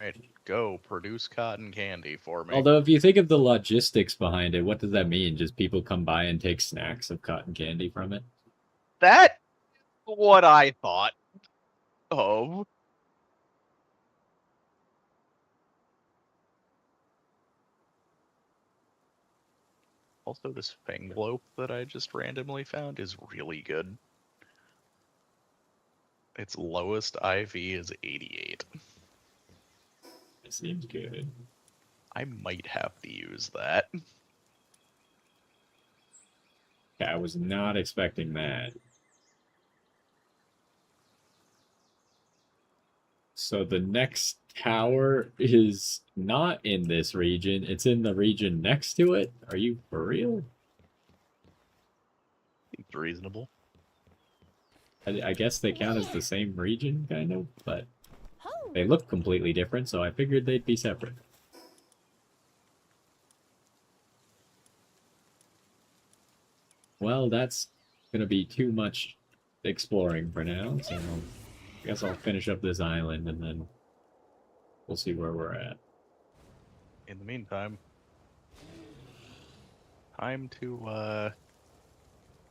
Right, go produce cotton candy for me. Although, if you think of the logistics behind it, what does that mean? Just people come by and take snacks of cotton candy from it? That's what I thought of. Also, this Fanglope that I just randomly found is really good. Its lowest IV is 88. It seems good. I might have to use that. Yeah, I was not expecting that. So the next tower is not in this region. It's in the region next to it. Are you for real? It's reasonable. I guess they count as the same region, kind of, but Ho! they look completely different, so I figured they'd be separate. Well, that's gonna be too much exploring for now, so I guess I'll finish up this island and then we'll see where we're at. In the meantime, time to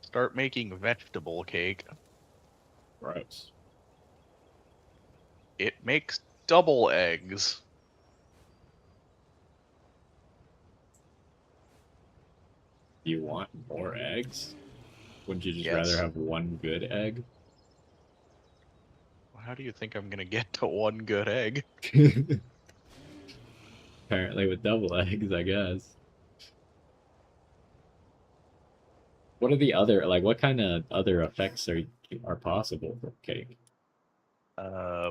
start making vegetable cake. Gross. It makes double eggs. Do you want more eggs? Wouldn't you just Yes. rather have one good egg? How do you think I'm gonna get to one good egg? Apparently with double eggs, I guess. What are the other, like, what kind of other effects are possible for cake?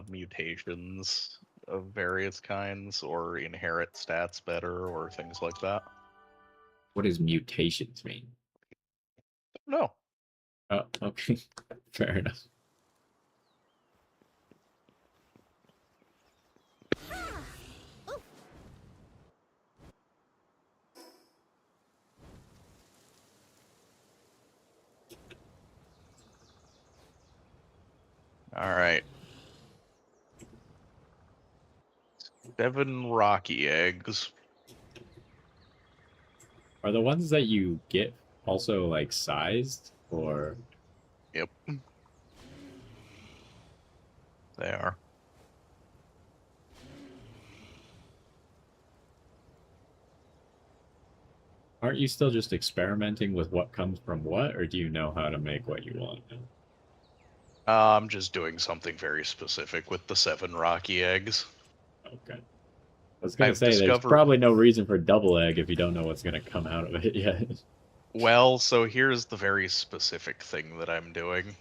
Mutations of various kinds, or inherit stats better, or things like that. What does mutations mean? No. Oh, okay. Fair enough. Alright. 7 rocky eggs. Are the ones that you get also, like, sized? Or Yep. They are. aren't you still just experimenting with what comes from what, or do you know how to make what you want? I'm just doing something very specific with the 7 rocky eggs. Okay. I was gonna I've say there's discovered. probably no reason for double egg if you don't know what's gonna come out of it yet. Well, so here's the very specific thing that I'm doing.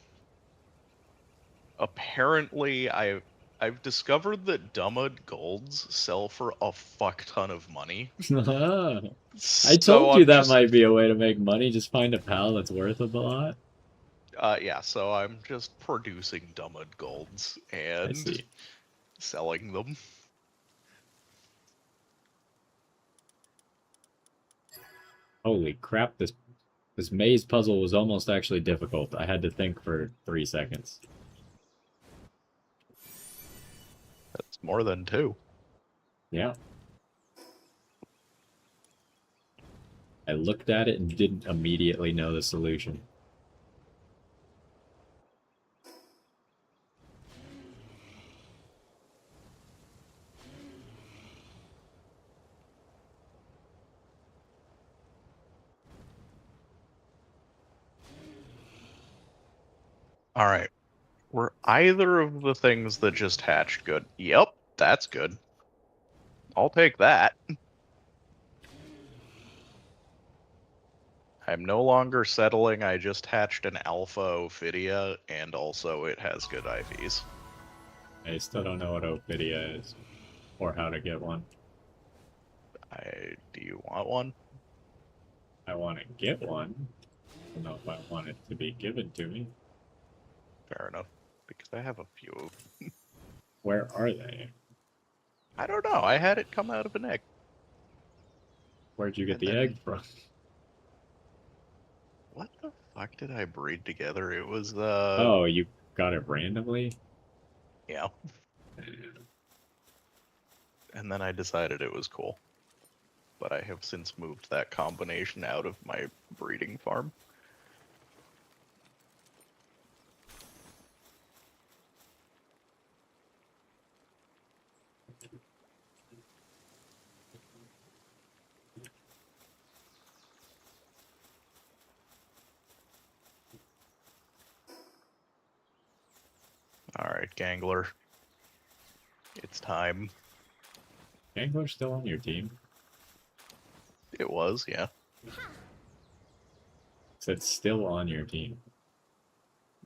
Apparently, I've discovered that Dummud golds sell for a fuck ton of money. I So told you I'm that just might be a way to make money. Just find a pal that's worth a lot. yeah, so I'm just producing Dummud golds I and see. selling them. Holy crap! This maze puzzle was almost actually difficult. I had to think for 3 seconds. That's more than 2. Yeah. I looked at it and didn't immediately know the solution. All right. Were either of the things that just hatched good? Yep, that's good. I'll take that. I'm no longer settling. I just hatched an alpha Ophidia, and also it has good IVs. I still don't know what Ophidia is or how to get one. Do you want one? I want to get one. I don't know if I want it to be given to me. Fair enough. Because I have a few. Where are they? I don't know. I had it come out of an egg. Where'd you get And the then, egg from? what the fuck did I breed together? It was, Oh, you got it randomly? yeah. And then I decided it was cool. But I have since moved that combination out of my breeding farm. Alright, Gangler. It's time. Angler's still on your team? It was, yeah. It's still on your team.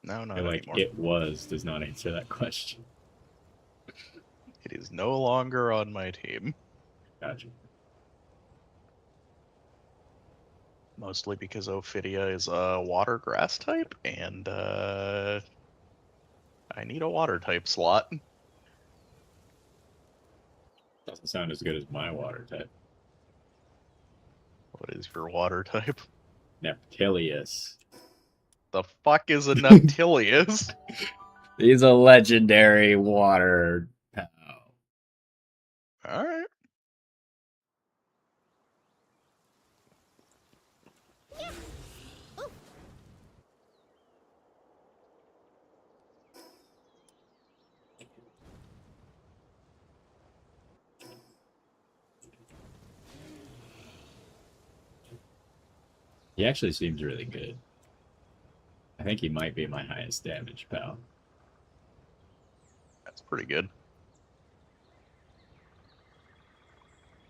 No, I not feel like anymore. it was does not answer that question. It is no longer on my team. Gotcha. Mostly because Ophidia is a water grass type, and I need a water type slot. Doesn't sound as good as my water type. What is your water type? Neptilius. The fuck is a Neptilius? He's a legendary water pal. Alright. He actually seems really good. I think he might be my highest damage pal. That's pretty good.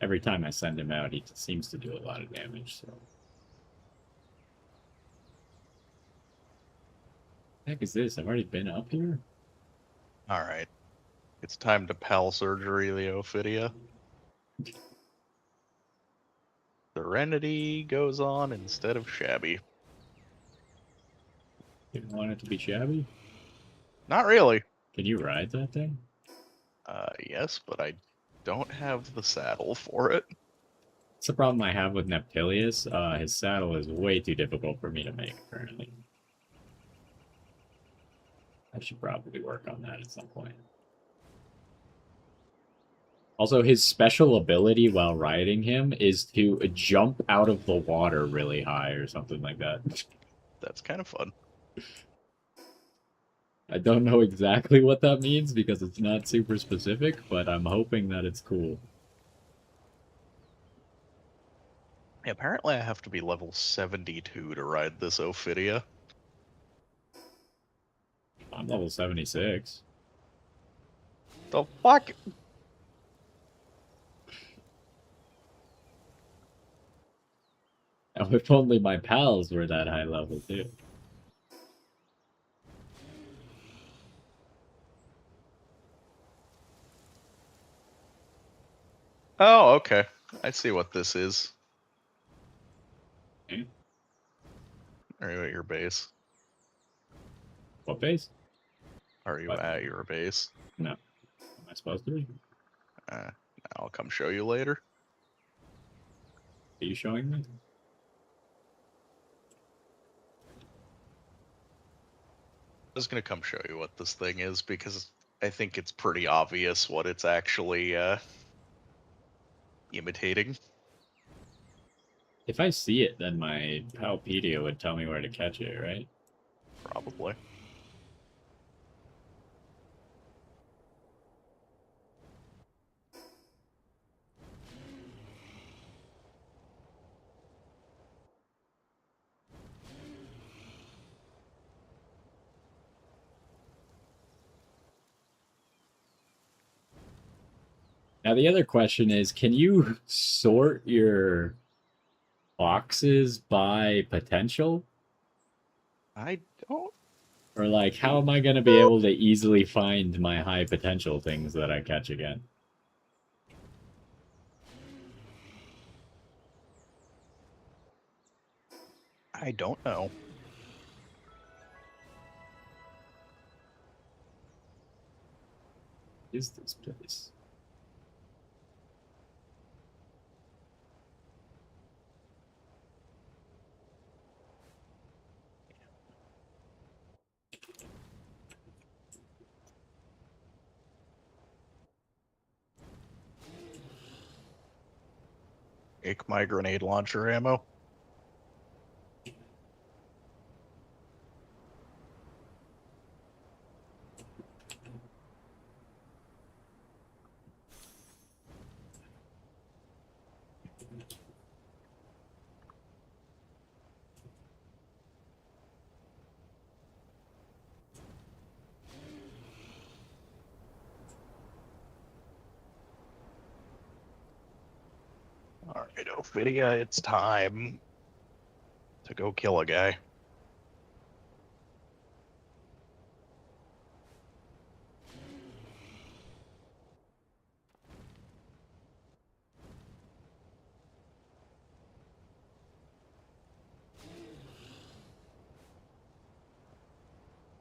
Every time I send him out, he seems to do a lot of damage, so. The heck is this? I've already been up here? Alright. It's time to pal surgery the Ophidia. Serenity goes on instead of shabby. Didn't want it to be shabby? Not really. Can you ride that thing? Yes, but I don't have the saddle for it. It's the problem I have with Neptilius. His saddle is way too difficult for me to make currently. I should probably work on that at some point. Also, his special ability while riding him is to jump out of the water really high or something like that. That's kind of fun. I don't know exactly what that means because it's not super specific, but I'm hoping that it's cool. Apparently I have to be level 72 to ride this Ophidia. I'm level 76. The fuck? Oh, if only my pals were that high level too. Oh, okay. I see what this is. Okay. Are you at your base? What base? Are you What? at your base? No. Am I supposed to be? I'll come show you later. Are you showing me? I was gonna come show you what this thing is because I think it's pretty obvious what it's actually imitating. If I see it, then my Palpedia would tell me where to catch it, right? Probably. Now the other question is, can you sort your boxes by potential? I don't. Or like, how am I going to be able to easily find my high potential things that I catch again? I don't know. Is this place? Take my grenade launcher ammo. Alright, Ophidia, it's time to go kill a guy.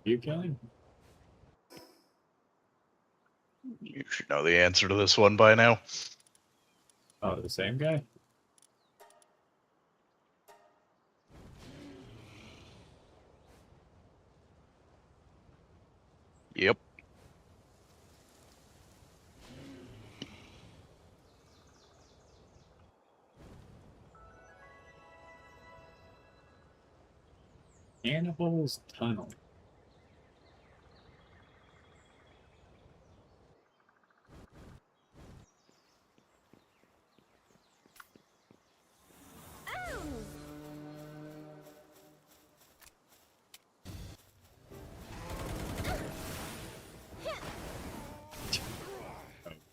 You killing? You should know the answer to this one by now. Oh, the same guy? Yep. Cannibal's Tunnel.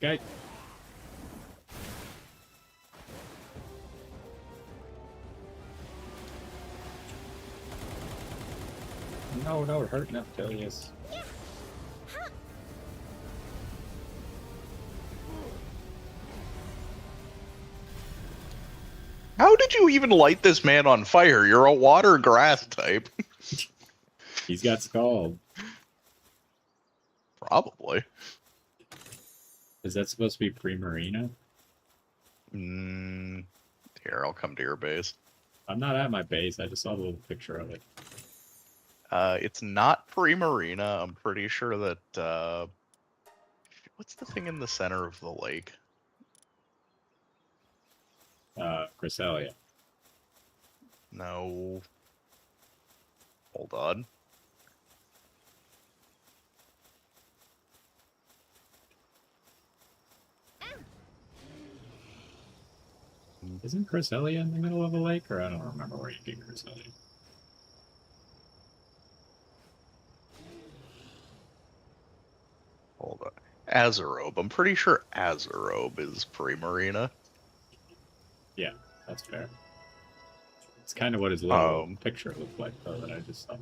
Okay. No, no, hurt enough, Phileas. How did you even light this man on fire? You're a water grass type. He's got Scald. Probably. Is that supposed to be pre-Marina? Here, I'll come to your base. I'm not at my base. I just saw the little picture of it. It's not pre-Marina. I'm pretty sure that, what's the thing in the center of the lake? Cresselia. No. Hold on. Isn't Cresselia in the middle of a lake? Or I don't remember where you get Cresselia. Hold on. Azerobe. I'm pretty sure Azerobe is pre-Marina. Yeah, that's fair. It's kind of what his little picture looked like, though, that I just saw.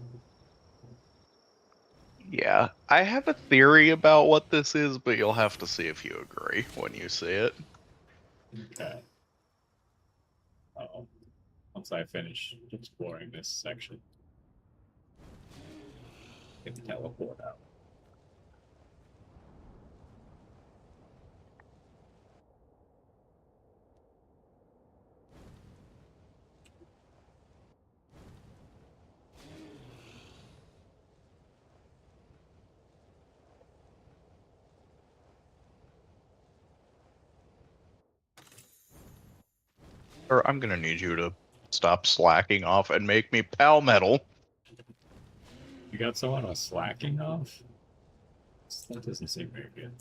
Yeah, I have a theory about what this is, but you'll have to see if you agree when you see it. Okay. Once I finish exploring this section, I can teleport out. Or I'm gonna need you to stop slacking off and make me pal metal. You got someone with slacking off? That doesn't seem very good.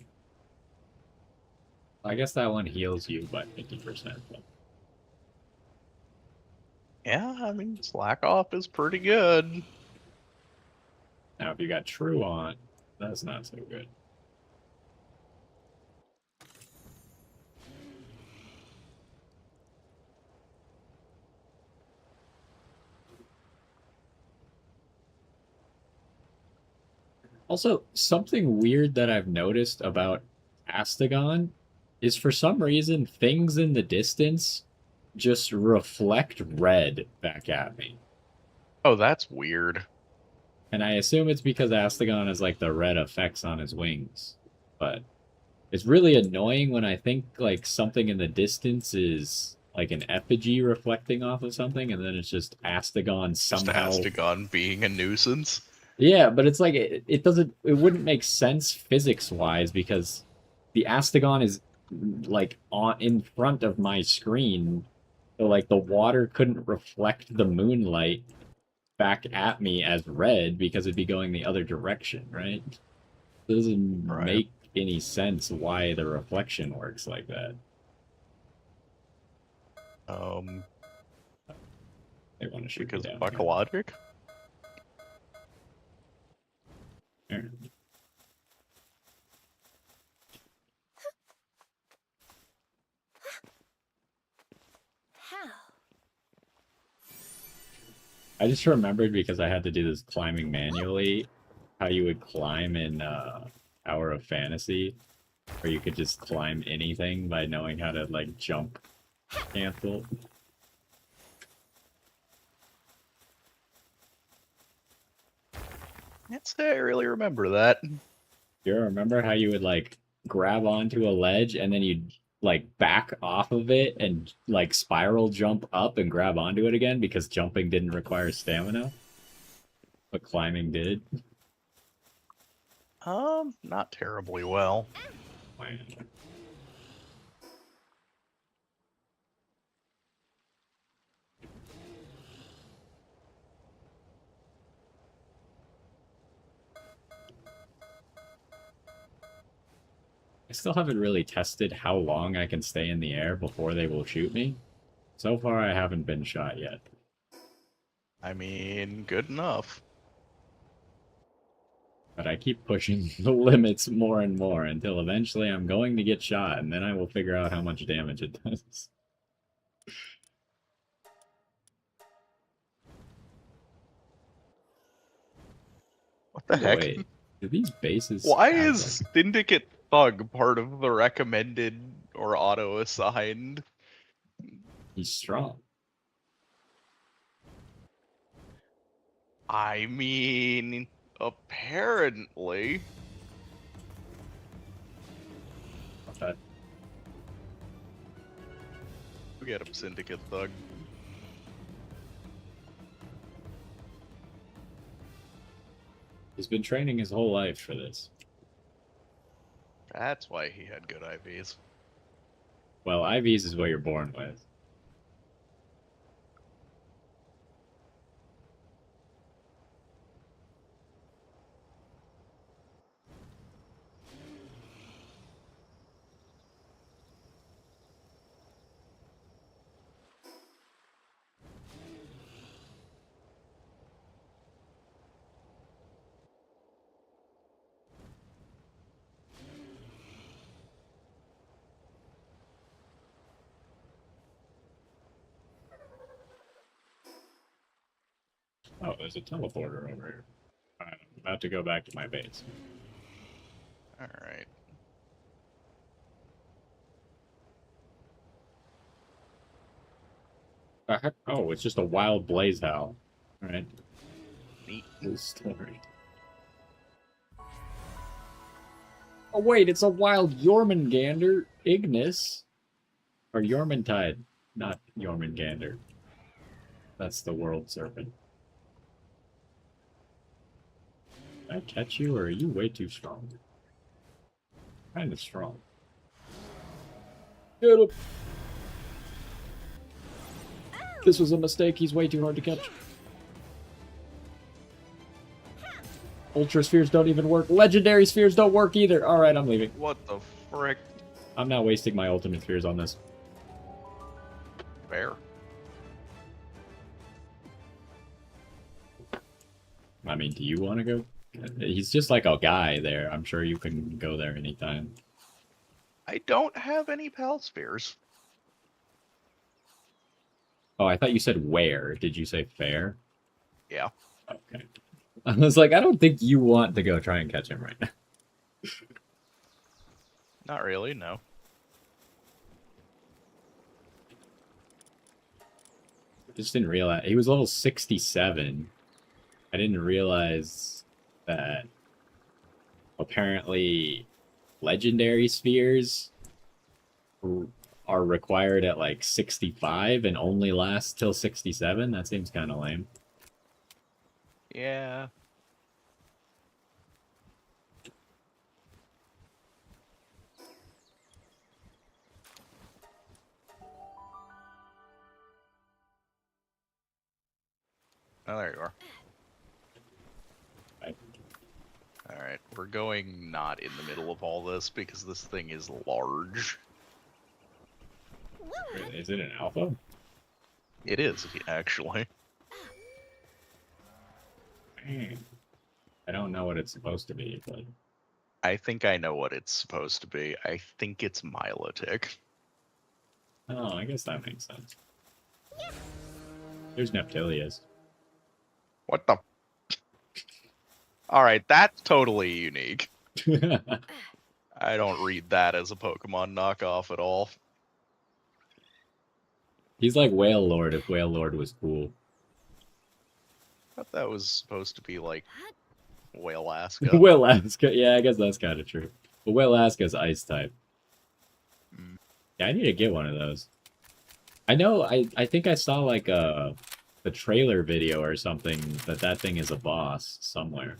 I guess that one heals you by 50%. But Yeah, I mean, slack off is pretty good. now, if you got true on, that's not so good. Also, something weird that I've noticed about Astagon is for some reason things in the distance just reflect red back at me. Oh, that's weird. And I assume it's because Astagon has like the red effects on his wings. But it's really annoying when I think like something in the distance is like an effigy reflecting off of something, and then it's just Astagon Just somehow. Astagon being a nuisance. Yeah, but it's like it doesn't, it wouldn't make sense physics wise because the Astagon is like on in front of my screen. So like the water couldn't reflect the moonlight back at me as red because it'd be going the other direction, right? It doesn't Right. make any sense why the reflection works like that. Um, They want to shoot me because down fuck here. logic. There. How? I just remembered because I had to do this climbing manually, how you would climb in Hour of Fantasy, where you could just climb anything by knowing how to like jump cancel. Can't say I really remember that. You remember how you would like grab onto a ledge and then you'd like back off of it and like spiral jump up and grab onto it again because jumping didn't require stamina, but climbing did? Not terribly well. Man. I still haven't really tested how long I can stay in the air before they will shoot me. So far, I haven't been shot yet. I mean, good enough. But I keep pushing the limits more and more until eventually I'm going to get shot, and then I will figure out how much damage it does. What the By the heck? way, do these bases Why have is like... Syndicate Thug part of the recommended or auto-assigned? He's strong. I mean, apparently. But Go get him, Syndicate Thug. he's been training his whole life for this. That's why he had good IVs. Well, IVs is what you're born with. Oh, there's a teleporter over here. I'm about to go back to my base. Alright. The heck? Oh, it's just a wild blaze owl. Alright. Neat. Cool story. Oh wait, it's a wild Jormungandr Ignis. Or Jormuntide, not Jormungandr. That's the world serpent. Did I catch you, or are you way too strong? Kind of strong. Get him! This was a mistake. He's way too hard to catch. Ultra spheres don't even work. Legendary spheres don't work either. Alright, I'm leaving. What the frick? I'm not wasting my ultimate spheres on this. Fair. I mean, do you want to go? He's just like a guy there. I'm sure you can go there anytime. I don't have any pal spheres. Oh, I thought you said where. Did you say fair? Yeah. Okay. I was like, I don't think you want to go try and catch him right now. Not really, no. I just didn't realize he was level 67. I didn't realize that apparently legendary spheres are required at like 65 and only last till 67. That seems kind of lame. Yeah. Oh, there you are. Right. Alright, we're going not in the middle of all this because this thing is large. Wait, is it an alpha? It is, actually. I don't know what it's supposed to be, but I think I know what it's supposed to be. I think it's Milotic. oh, I guess that makes sense. There's Neptilius. What the? Alright, that's totally unique. I don't read that as a Pokemon knockoff at all. He's like Whale Lord if Whale Lord was cool. I thought that was supposed to be like Whale-Aska. Whale-Aska, yeah, I guess that's kind of true. But Whale-Aska's ice type. Mm. Yeah, I need to get one of those. I know, I think I saw like a trailer video or something that thing is a boss somewhere.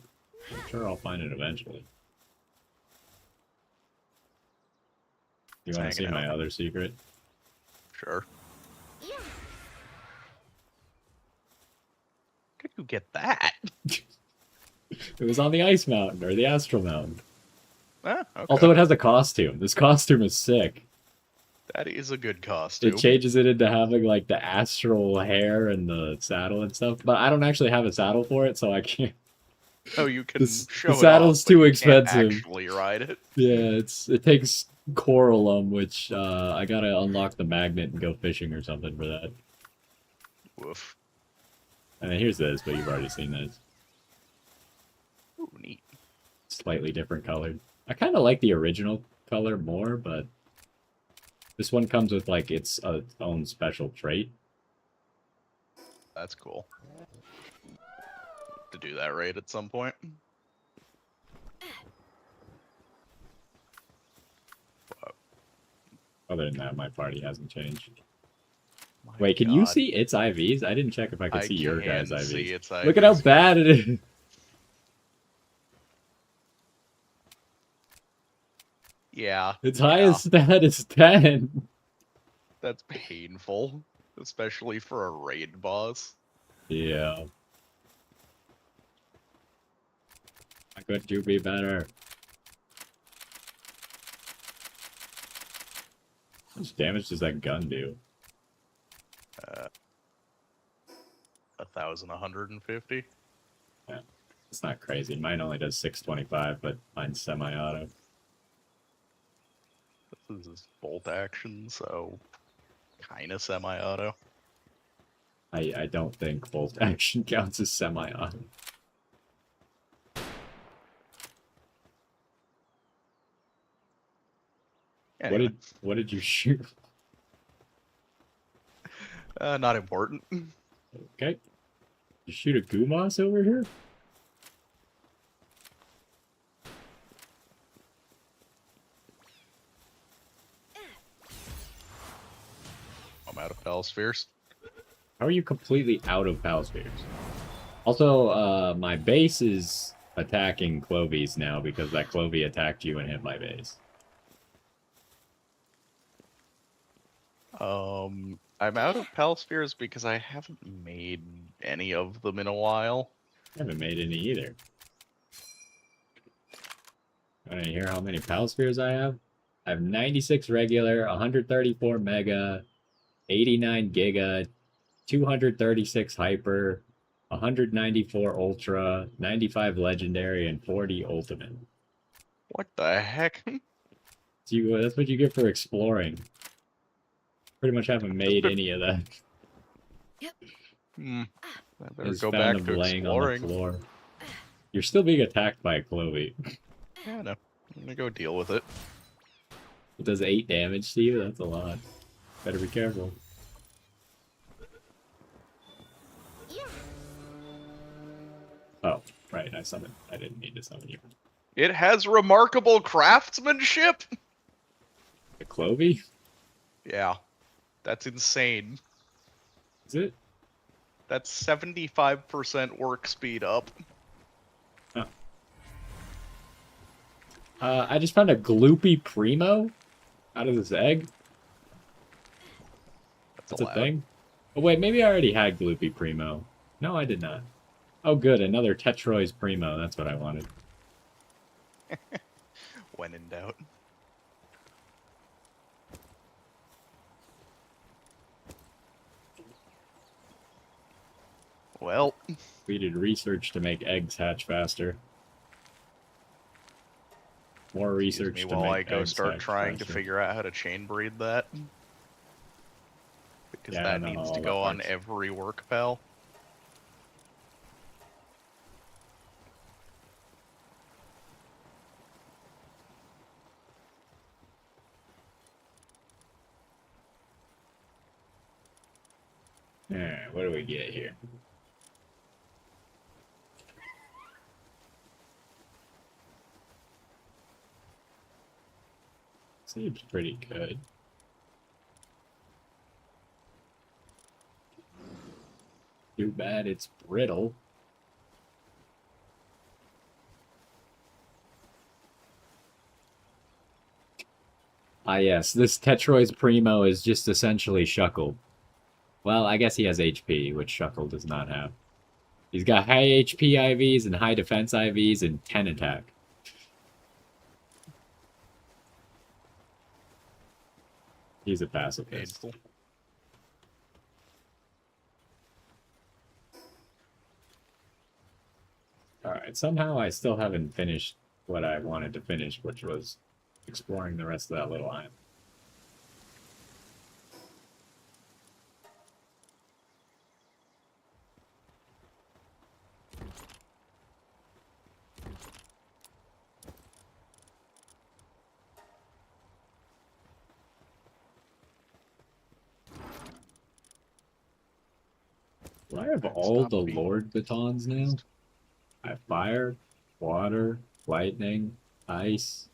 I'm sure I'll find it eventually. You want to see my other secret? Sure. Could you get that? It was on the Ice Mountain, or the Astral Mountain. Ah, okay. Also, it has a costume. This costume is sick. That is a good costume. It changes it into having, like, the astral hair and the saddle and stuff. But I don't actually have a saddle for it, so I can't. Oh, you can show the it saddle's off, but too you expensive. can't actually ride it. Yeah, it takes Coralum, which I gotta unlock the magnet and go fishing or something for that. Woof. And then here's this, but you've already seen this. Ooh, neat. Slightly different color. I kind of like the original color more, but this one comes with like its own special trait. That's cool. To do that raid at some point. Other than that, my party hasn't changed. My Wait, can God. you see its IVs? I didn't check if I could I see your guys' can IVs. see its Look at how IVs. bad it is. Yeah. Its yeah. highest stat is 10. That's painful. Especially for a raid boss. Yeah. How could you be better? How much damage does that gun do? 1,150. Yeah, it's not crazy. Mine only does 625, but mine's semi-auto. This is bolt action, so kind of semi-auto. I don't think bolt action counts as semi-auto. Anyway, What did you shoot? not important. Okay. You shoot a Gumas over here? I'm out of Pal Spheres. How are you completely out of Pal Spheres? Also, my base is attacking Clovies now because that Clovie attacked you and hit my base. I'm out of Pal Spheres because I haven't made any of them in a while. I haven't made any either. Want to hear how many Pal Spheres I have? I have 96 regular, 134 mega, 89 giga, 236 hyper, 194 ultra, 95 legendary, and 40 ultimate. What the heck? That's what you get for exploring. Pretty much haven't made any of that. I better Just go found back them to laying on the exploring. floor. You're still being attacked by a Clovey. Yeah, no. I'm gonna go deal with it. It does 8 damage to you? That's a lot. Better be careful. Yeah. Oh, right, I summoned. I didn't need to summon you. It has remarkable craftsmanship! The Clovey? Yeah. That's insane. Is it? That's 75% work speed up. Oh. I just found a Gloopy Primo out of this egg. That's That's a allowed. thing? Oh, wait, maybe I already had Gloopy Primo. No, I did not. Oh, good, another Tetroy's Primo. That's what I wanted. When in doubt. Well, We did research to make eggs hatch faster. More excuse research me to while I make go eggs start hatch trying to faster. figure out how to chain breed that. Because Yeah, I that know needs all to the go on parts. every work pal. Alright, what do we get here? Seems pretty good. Too bad it's brittle. Ah, yes, this Tetroy's Primo is just essentially Shuckle. Well, I guess he has HP, which Shuckle does not have. He's got high HP IVs and high defense IVs and 10 attack. He's a pacifist. Painful. Alright, somehow I still haven't finished what I wanted to finish, which was exploring the rest of that little island. Do I have all Stop the being Lord batons now? I have fire, water, lightning, ice,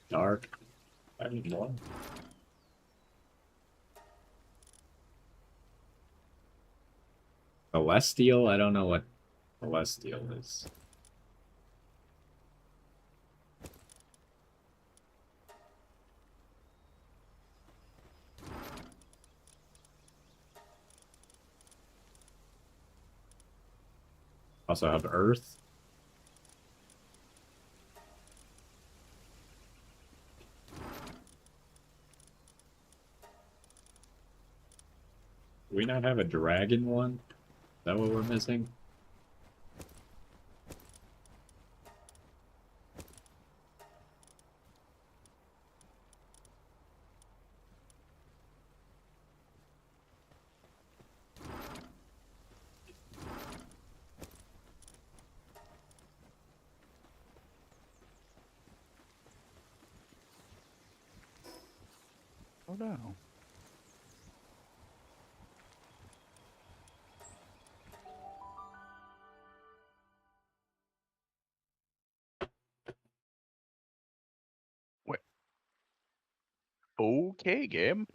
dark. I need more. Celestial? I don't know what Celestial is. Also have Earth. Do we not have a dragon one? Is that what we're missing? Oh no. Wait. Okay, game.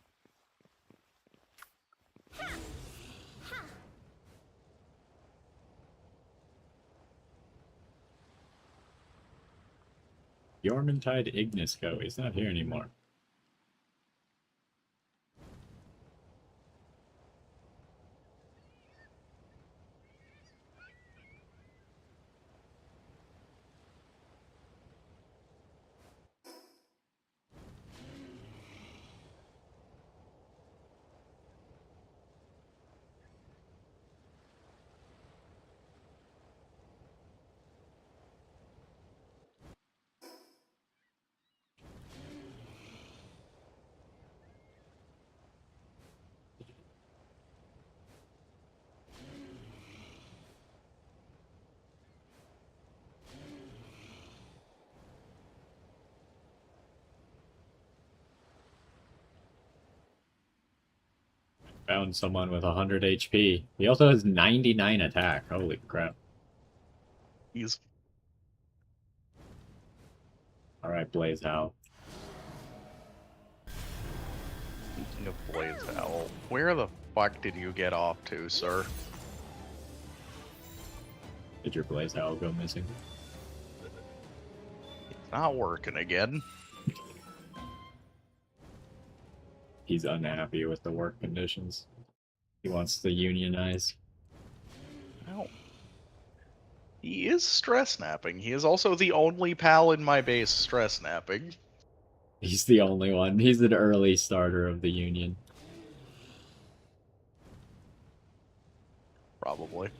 Yormantide Ignisco. He's not here anymore. Found someone with 100 HP. He also has 99 attack. Holy crap. He's Alright, Blaze Owl. speaking of Blaze Owl. Where the fuck did you get off to, sir? Did your Blaze Owl go missing? It's not working again. He's unhappy with the work conditions. He wants to unionize. Well, he is stress napping. He is also the only pal in my base stress napping. He's the only one. He's an early starter of the union. Probably.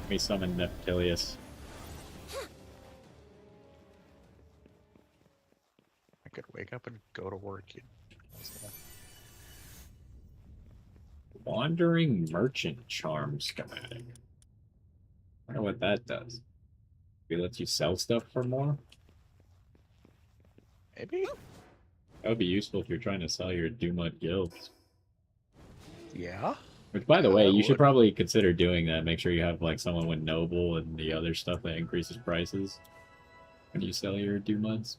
Let me summon Neptilius. I could wake up and go to work. Wandering Merchant Charm schematic. I wonder what that does. It lets you sell stuff for more? Maybe? That would be useful if you're trying to sell your Doomut guilds. Yeah? Which, by the Yeah, way, that you should would. probably consider doing that. Make sure you have, like, someone with Noble and the other stuff that increases prices when you sell your Doomuts.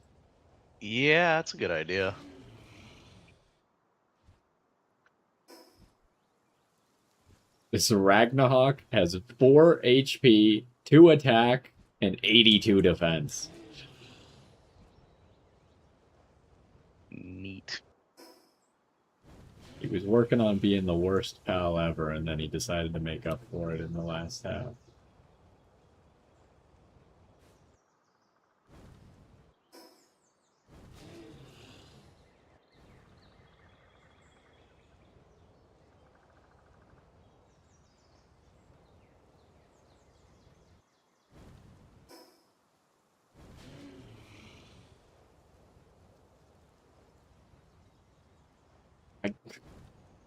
Yeah, that's a good idea. This Ragnarok has 4 HP, 2 attack, and 82 defense. Neat. He was working on being the worst pal ever, and then he decided to make up for it in the last half.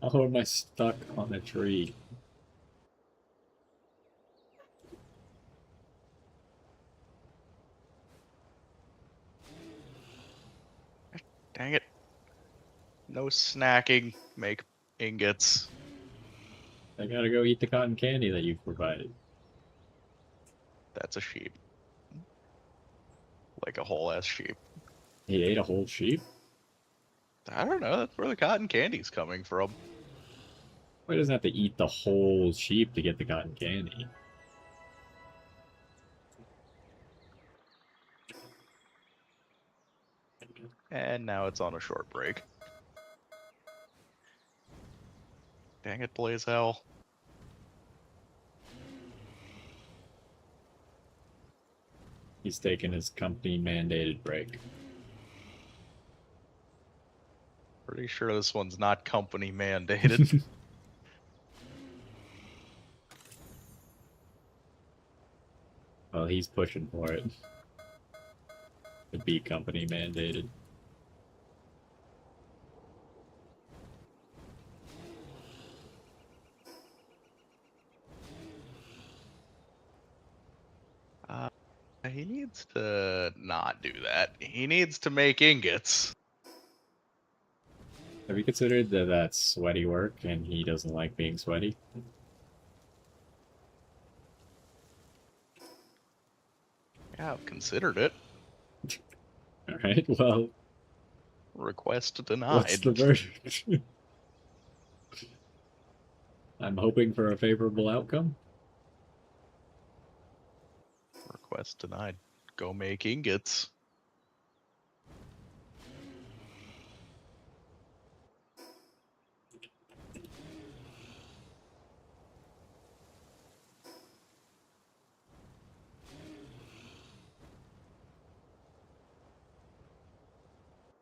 How am I stuck on a tree? Dang it. No snacking. Make ingots. I gotta go eat the cotton candy that you've provided. That's a sheep. Like a whole ass sheep. He ate a whole sheep? I don't know. That's where the cotton candy's coming from. Why doesn't have to eat the whole sheep to get the cotton candy? And now it's on a short break. Dang it, Blaze Hell. He's taking his company mandated break. Pretty sure this one's not company mandated. Well, he's pushing for it. To be company mandated. He needs to not do that. He needs to make ingots. Have you considered that that's sweaty work and he doesn't like being sweaty? Yeah, I've considered it. Alright, well, Request denied. what's the verdict? I'm hoping for a favorable outcome. Request denied. Go make ingots.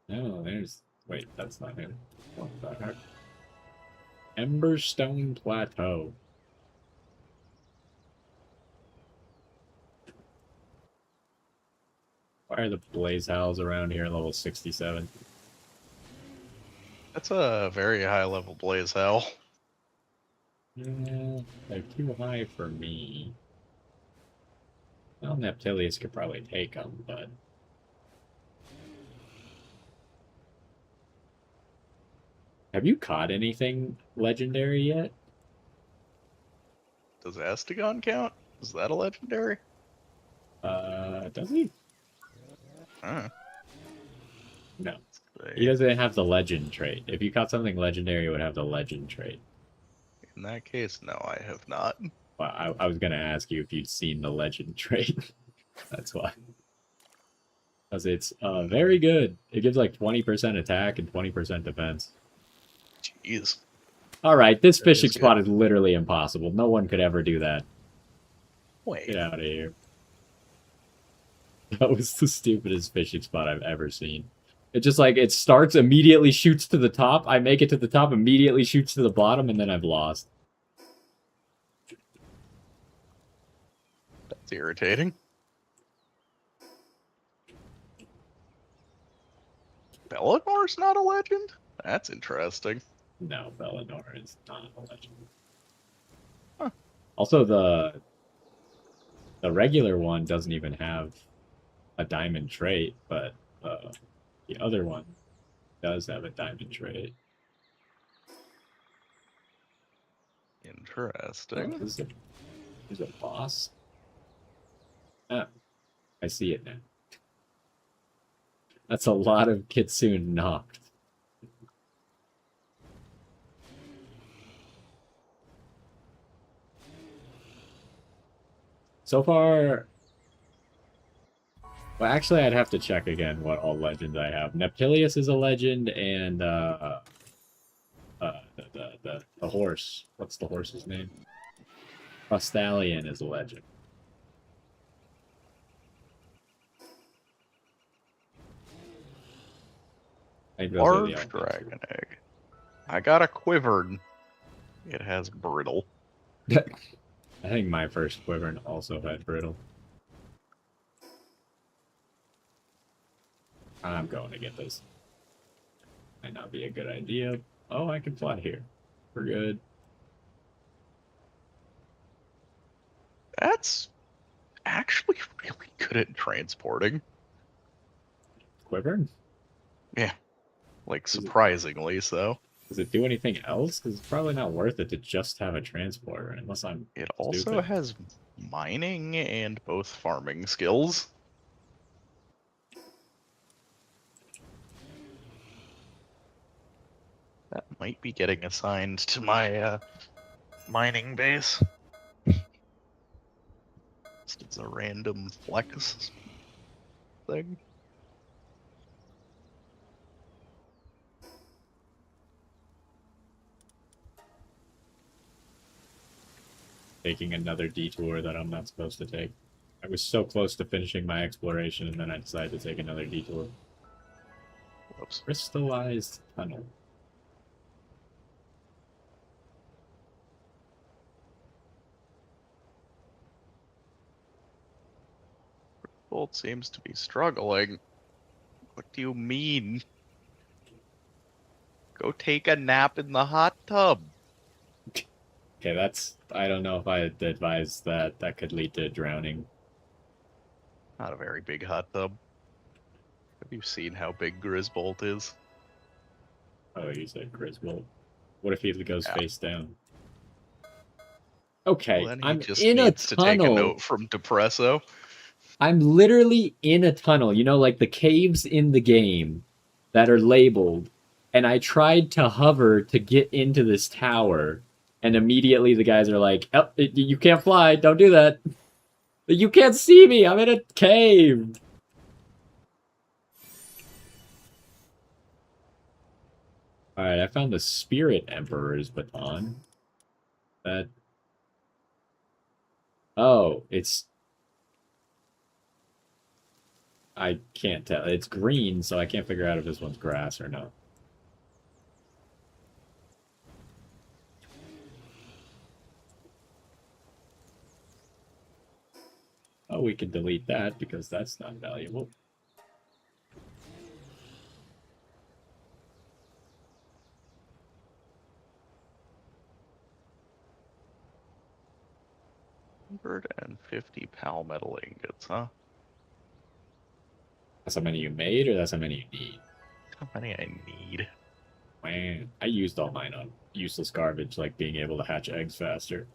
No, there's... Wait, that's not him. What the heck? Emberstone Plateau. Why are the Blaze Howls around here level 67? That's a very high level blaze howl. Yeah, they're too high for me. Well, Neptilius could probably take them, but... Have you caught anything legendary yet? Does Astagon count? Is that a legendary? Does he? Huh. No. He doesn't have the legend trait. If you caught something legendary, it would have the legend trait. In that case, no, I have not. Well, I was gonna ask you if you'd seen the legend trait. That's why. Because it's very good. It gives like 20% attack and 20% defense. Jeez. Alright, this That fishing is spot good. is literally impossible. No one could ever do that. Wait. Get out of here. That was the stupidest fishing spot I've ever seen. It just like, it starts, immediately shoots to the top. I make it to the top, immediately shoots to the bottom, and then I've lost. That's irritating. Bellinor's not a legend? That's interesting. No, Bellinor is not a legend. Huh. Also, the regular one doesn't even have a diamond trait, but the other one does have a diamond trait. Oh, Interesting. is a boss? Ah, I see it now. That's a lot of Kitsune knocked. So far... Well, actually, I'd have to check again what all legends I have. Neptilius is a legend, and the horse. What's the horse's name? Frostallion is a legend. I think those are the Large only dragon egg. I got a quivered. It has brittle. two. I think my first Wyvern also had brittle. I'm going to get this. Might not be a good idea. Oh, I can fly here. We're good. That's actually really good at transporting. Wyvern? Yeah. Like, Is it- surprisingly so. Does it do anything else? Because it's probably not worth it to just have a transporter, unless I'm It also stupid. has mining and both farming skills. That might be getting assigned to my mining base. It's a random flex thing. Taking another detour that I'm not supposed to take. I was so close to finishing my exploration, and then I decided to take another detour. Whoops. Crystallized tunnel. Bolt seems to be struggling. What do you mean? Go take a nap in the hot tub. Okay, that's... I don't know if I'd advise that. That could lead to drowning. Not a very big hot tub. Have you seen how big Grisbolt is? Oh, you said Griswold. What if he goes Yeah. face down? Okay, Well, then he I'm just in a needs to take a tunnel. note from Depresso. I'm literally in a tunnel. You know, like the caves in the game that are labeled. And I tried to hover to get into this tower. And immediately the guys are like, oh, you can't fly. Don't do that. You can't see me. I'm in a cave. Alright, I found the Spirit Emperor's baton. That... Oh, it's... I can't tell. It's green, so I can't figure out if this one's grass or not. Oh, we can delete that because that's not valuable. 150 palmetal ingots, huh? That's how many you made, or that's how many you need? How many I need? Man, I used all mine on useless garbage, like being able to hatch eggs faster.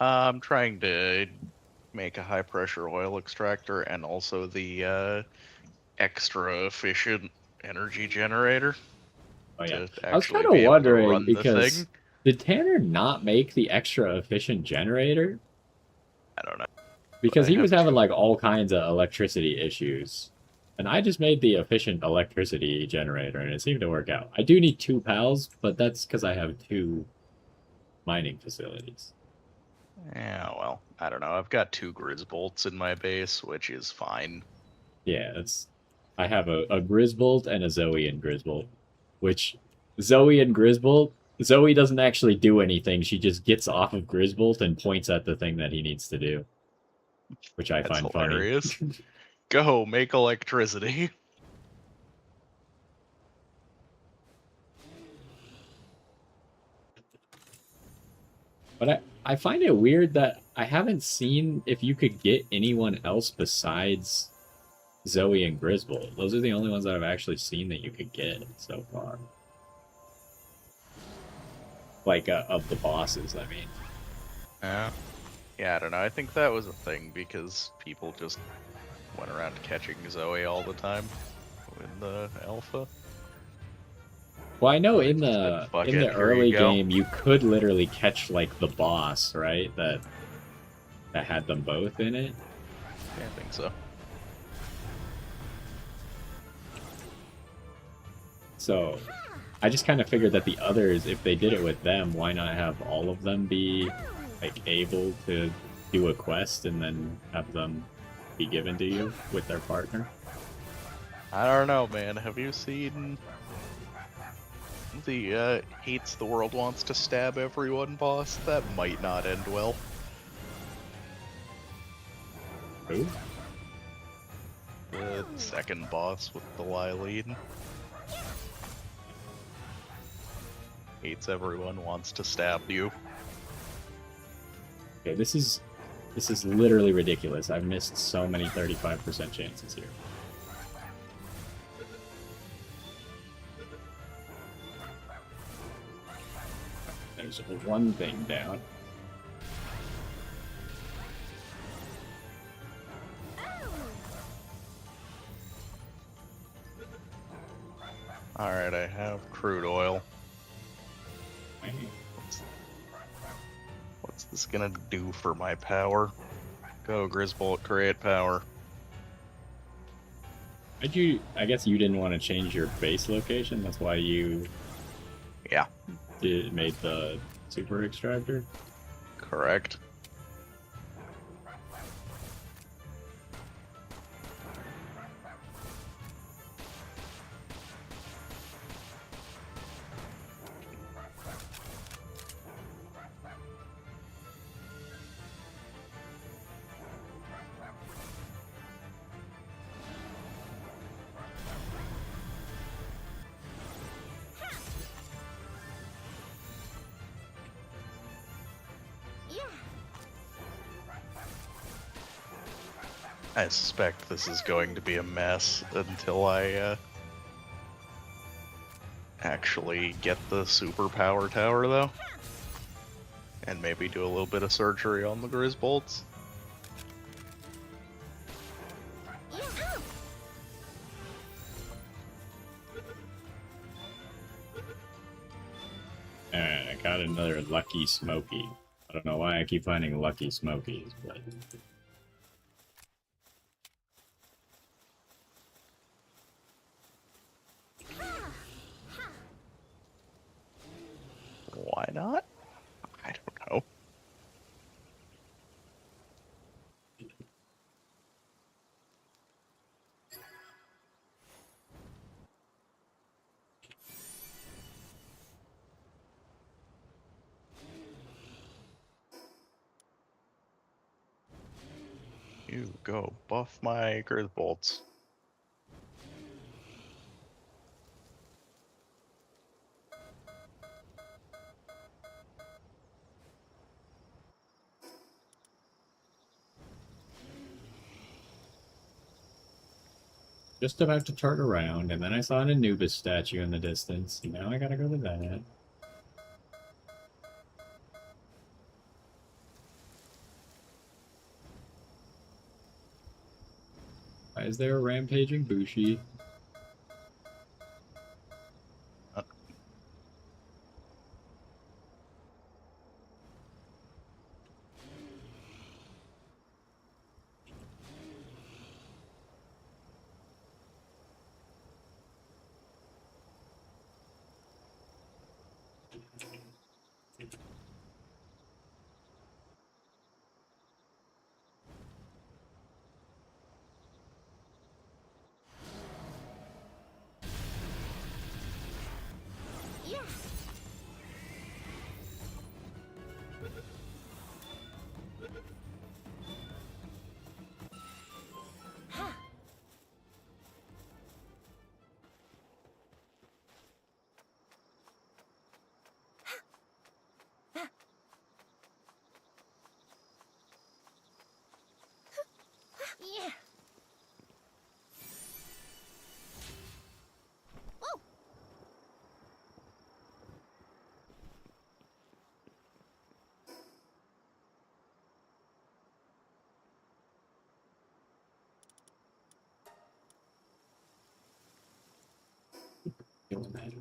I'm trying to make a high pressure oil extractor and also the extra efficient energy generator Oh yeah, to I was kind actually of be able to wondering run the because thing. did Tanner not make the extra efficient generator? I don't know, but Because I he was have having two. like all kinds of electricity issues. And I just made the efficient electricity generator and it seemed to work out. I do need 2 pals, but that's because I have 2 mining facilities. Yeah, well, I don't know. I've got 2 Grisbolts in my base, which is fine. Yeah, that's I have a Grisbolt and a Zoe and Grisbolt. Which Zoe and Grisbolt, Zoe doesn't actually do anything. She just gets off of Grisbolt and points at the thing that he needs to do, which I That's find funny. hilarious. Go make electricity. But I find it weird that I haven't seen if you could get anyone else besides Zoe and Griswold. Those are the only ones that I've actually seen that you could get so far. Like, of the bosses, I mean. Yeah. Yeah, I don't know. I think that was a thing because people just went around catching Zoe all the time in the alpha. Well, I know They in just said, the fuck in it, the here you early go. game you could literally catch like the boss, right? That had them both in it. Yeah, I think so. So I just kind of figured that the others, if they did it with them, why not have all of them be like able to do a quest and then have them be given to you with their partner? I don't know, man. Have you seen the hates the world wants to stab everyone boss? That might not end well. Who? The second boss with the Lylene. Hates everyone, wants to stab you. Okay, this is literally ridiculous. I've missed so many 35% chances here. There's one thing down. Alright, I have crude oil. What's this gonna do for my power? Go, Grisbolt, create power. I guess you didn't want to change your base location. That's why you Yeah, made the super extractor. correct. Yeah. I suspect this is going to be a mess until I actually get the superpower tower, though. And maybe do a little bit of surgery on the Grisbolts. Yeah. Alright, I got another Lucky Smoky. I don't know why I keep finding Lucky Smokies, but... Why not? I don't know. You go buff my Grisbolts. just about to turn around, and then I saw an Anubis statue in the distance. And now I gotta go to that. Why is there a rampaging Bushi? Yeah. Ha. Yeah. Whoa. Doing that.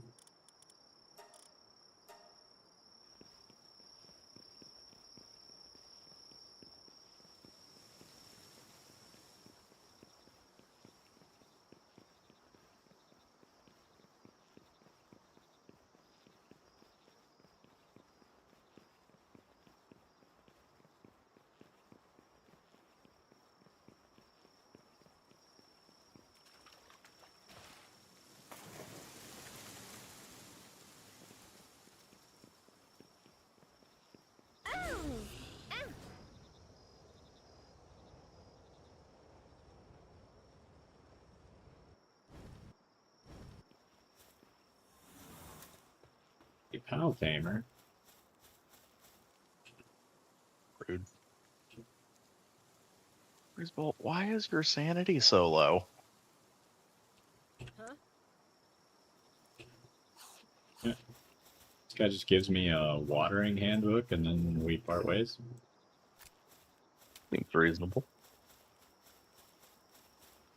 Oh. Ow. A pal tamer. Rude. Greaseball, why is your sanity so low? Huh? Yeah. This guy just gives me a watering handbook, and then we part ways. Seems reasonable.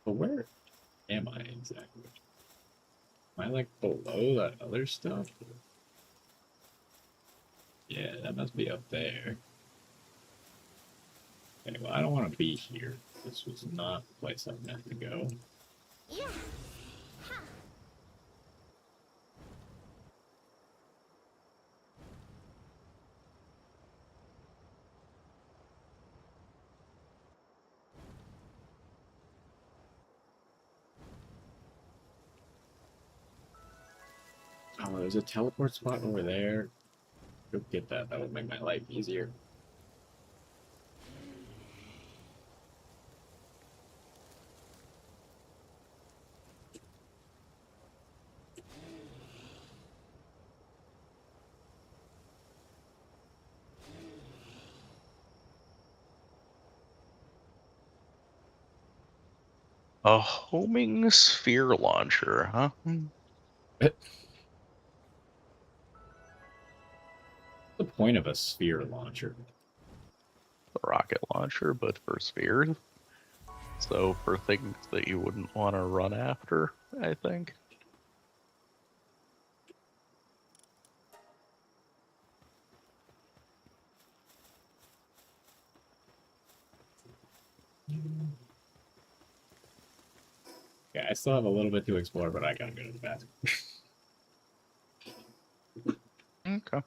But where am I exactly? Am I like below that other stuff? Yeah, that must be up there. Okay, well, I don't want to be here. This was not the place I meant to go. Yeah. Ha. Oh, there's a teleport spot over there. Go get that. That would make my life easier. A homing sphere launcher, huh? The point of a sphere launcher? A rocket launcher, but for spheres. So for things that you wouldn't want to run after, I think. Yeah, I still have a little bit to explore, but I gotta go to the bathroom. Okay.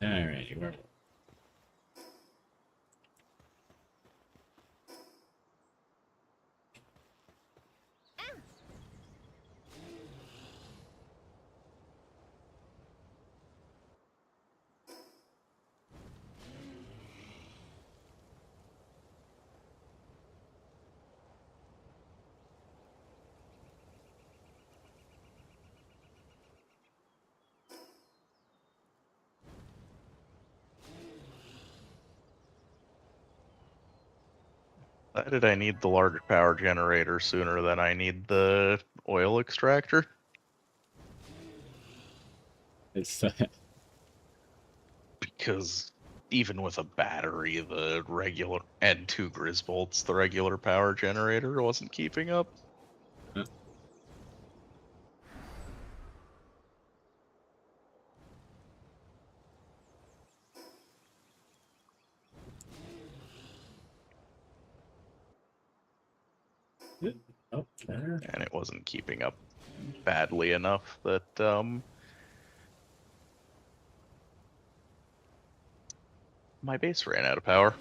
Alrighty, we're Why did I need the large power generator sooner than I need the oil extractor? it's Because even with a battery, the regular and 2 Grisbolts, the regular power generator wasn't keeping up. oh, there. And it wasn't keeping up badly enough that my base ran out of power.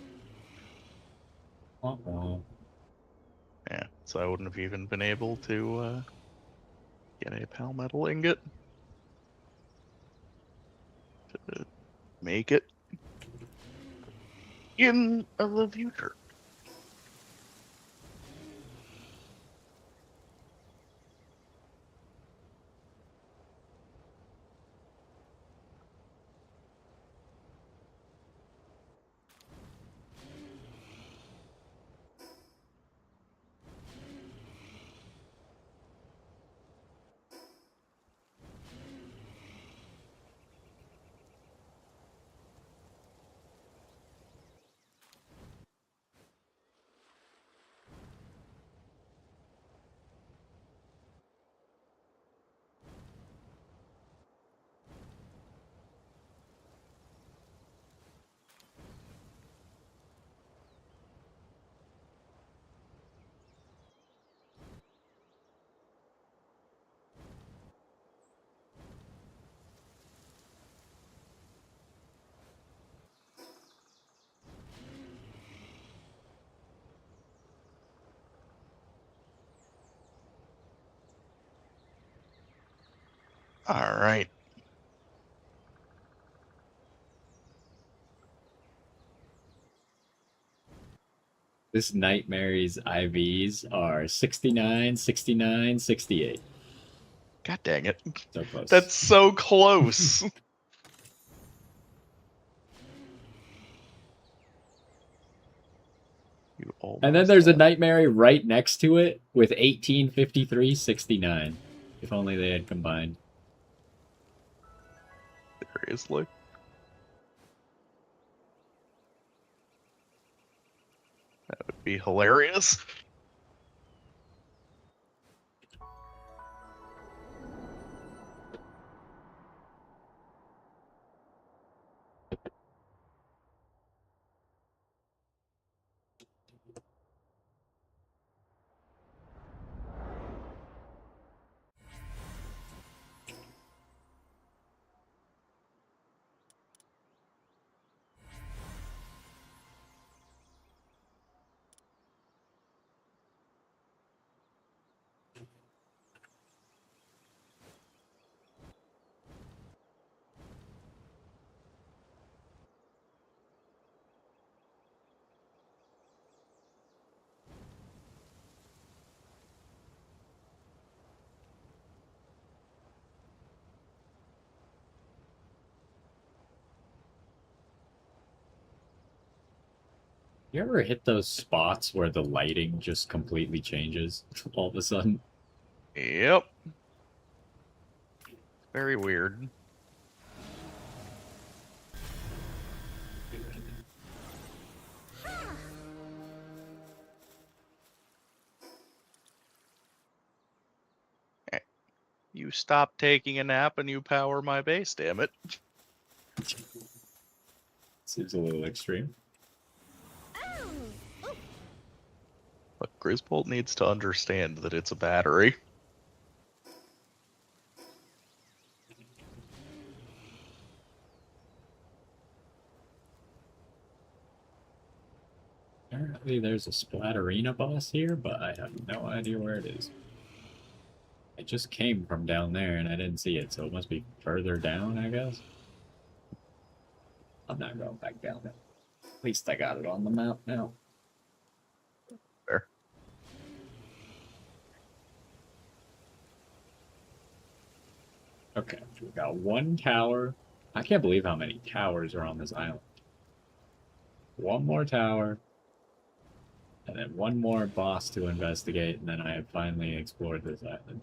Uh-oh. Yeah, so I wouldn't have even been able to get a palmetal ingot to make it in the future. All right. This Nightmare's IVs are 69, 69, 68. God dang it. So close. That's so close. You And then there's a almost Nightmare right next to it with 18, 53, 69. If only they had combined. seriously. That would be hilarious. You ever hit those spots where the lighting just completely changes all of a sudden? Yep. Very weird. Eh, You stop taking a nap and you power my base, damn it. Seems a little extreme. Oh. Ooh. Look, Grisbolt needs to understand that it's a battery. Apparently there's a Splatterina boss here, but I have no idea where it is. It just came from down there and I didn't see it, so it must be further down, I guess. I'm not going back down there. At least I got it on the map now. Fair. Okay, we got one tower. I can't believe how many towers are on this island. One more tower, and then one more boss to investigate, and then I have finally explored this island.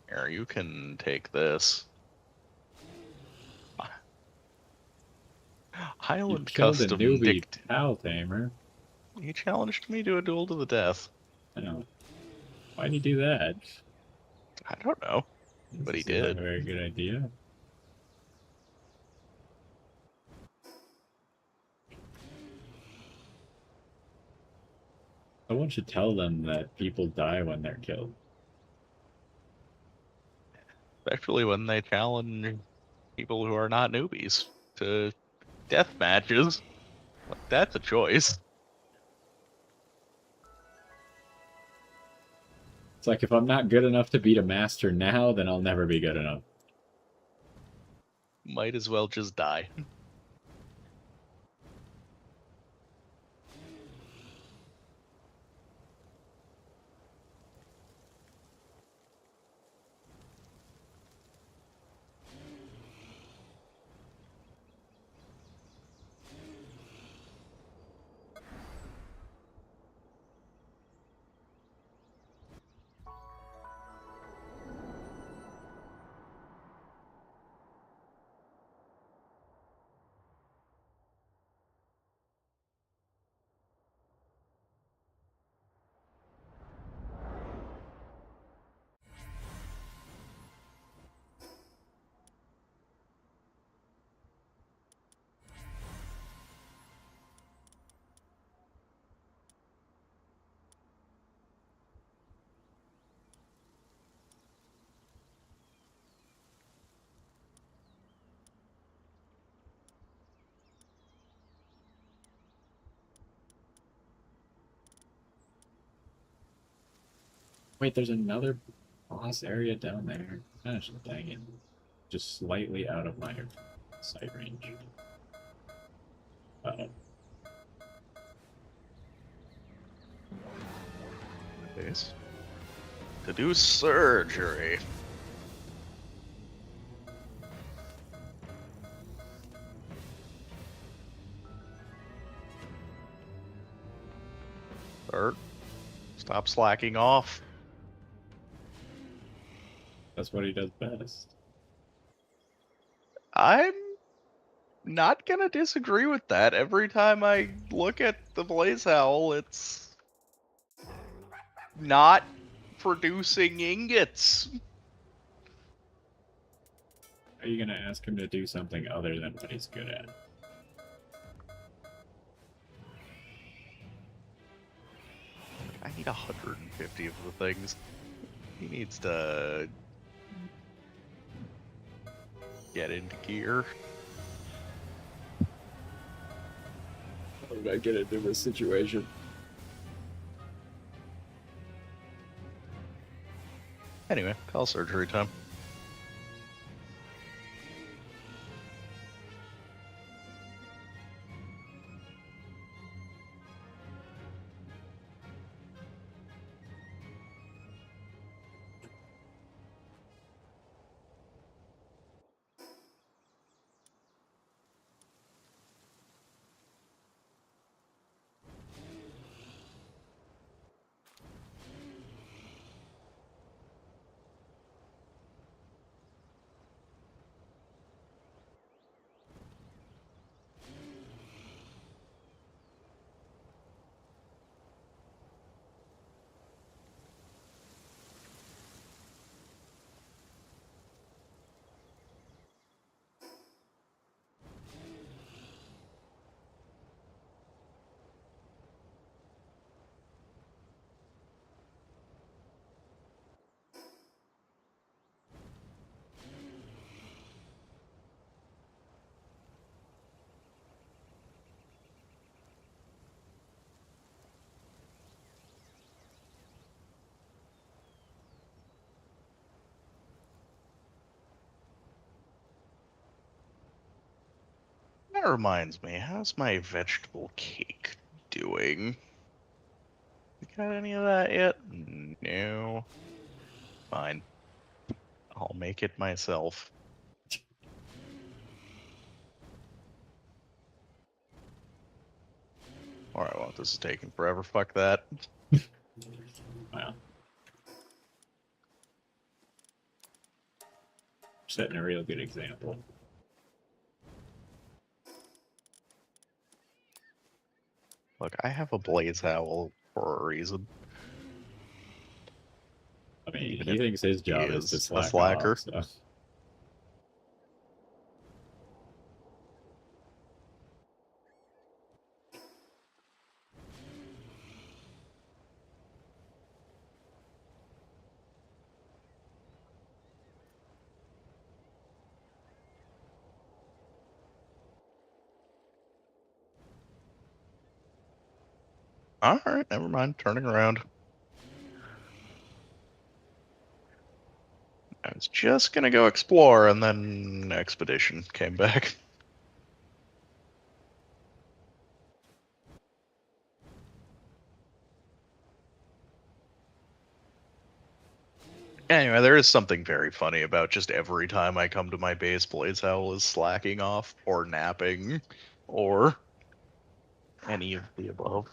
Here, you can take this. You Highland killed a Custom newbie cow tamer. He challenged me to a duel to the death. I know. Why'd he do that? I don't know, but he This is not a did. very good idea. Someone should tell them that people die when they're killed. Especially when they challenge people who are not newbies to death matches. Like, that's a choice. It's like if I'm not good enough to beat a master now, then I'll never be good enough. Might as well just die. Wait, there's another boss area down there. Gosh, dang it. Just slightly out of my sight range. Uh-oh. Base. To do surgery. Or stop slacking off. That's what he does best. I'm not gonna disagree with that. Every time I look at the Blaze Owl, it's not producing ingots. Are you gonna ask him to do something other than what he's good at? I need 150 of the things. He needs to get into gear. How did I get into this situation? Anyway, call surgery time. That reminds me, how's my vegetable cake doing? You got any of that yet? No. Fine. I'll make it myself. Alright, well, this is taking forever. Fuck that. Wow. Setting a real good example. Look, I have a blaze owl for a reason. I mean, Even he if thinks his he job is to is a slack slacker. off, so. Alright, never mind. Turning around. I was just gonna go explore, and then expedition came back. Anyway, there is something very funny about just every time I come to my base, Blaze Owl is slacking off, or napping, or any of the above.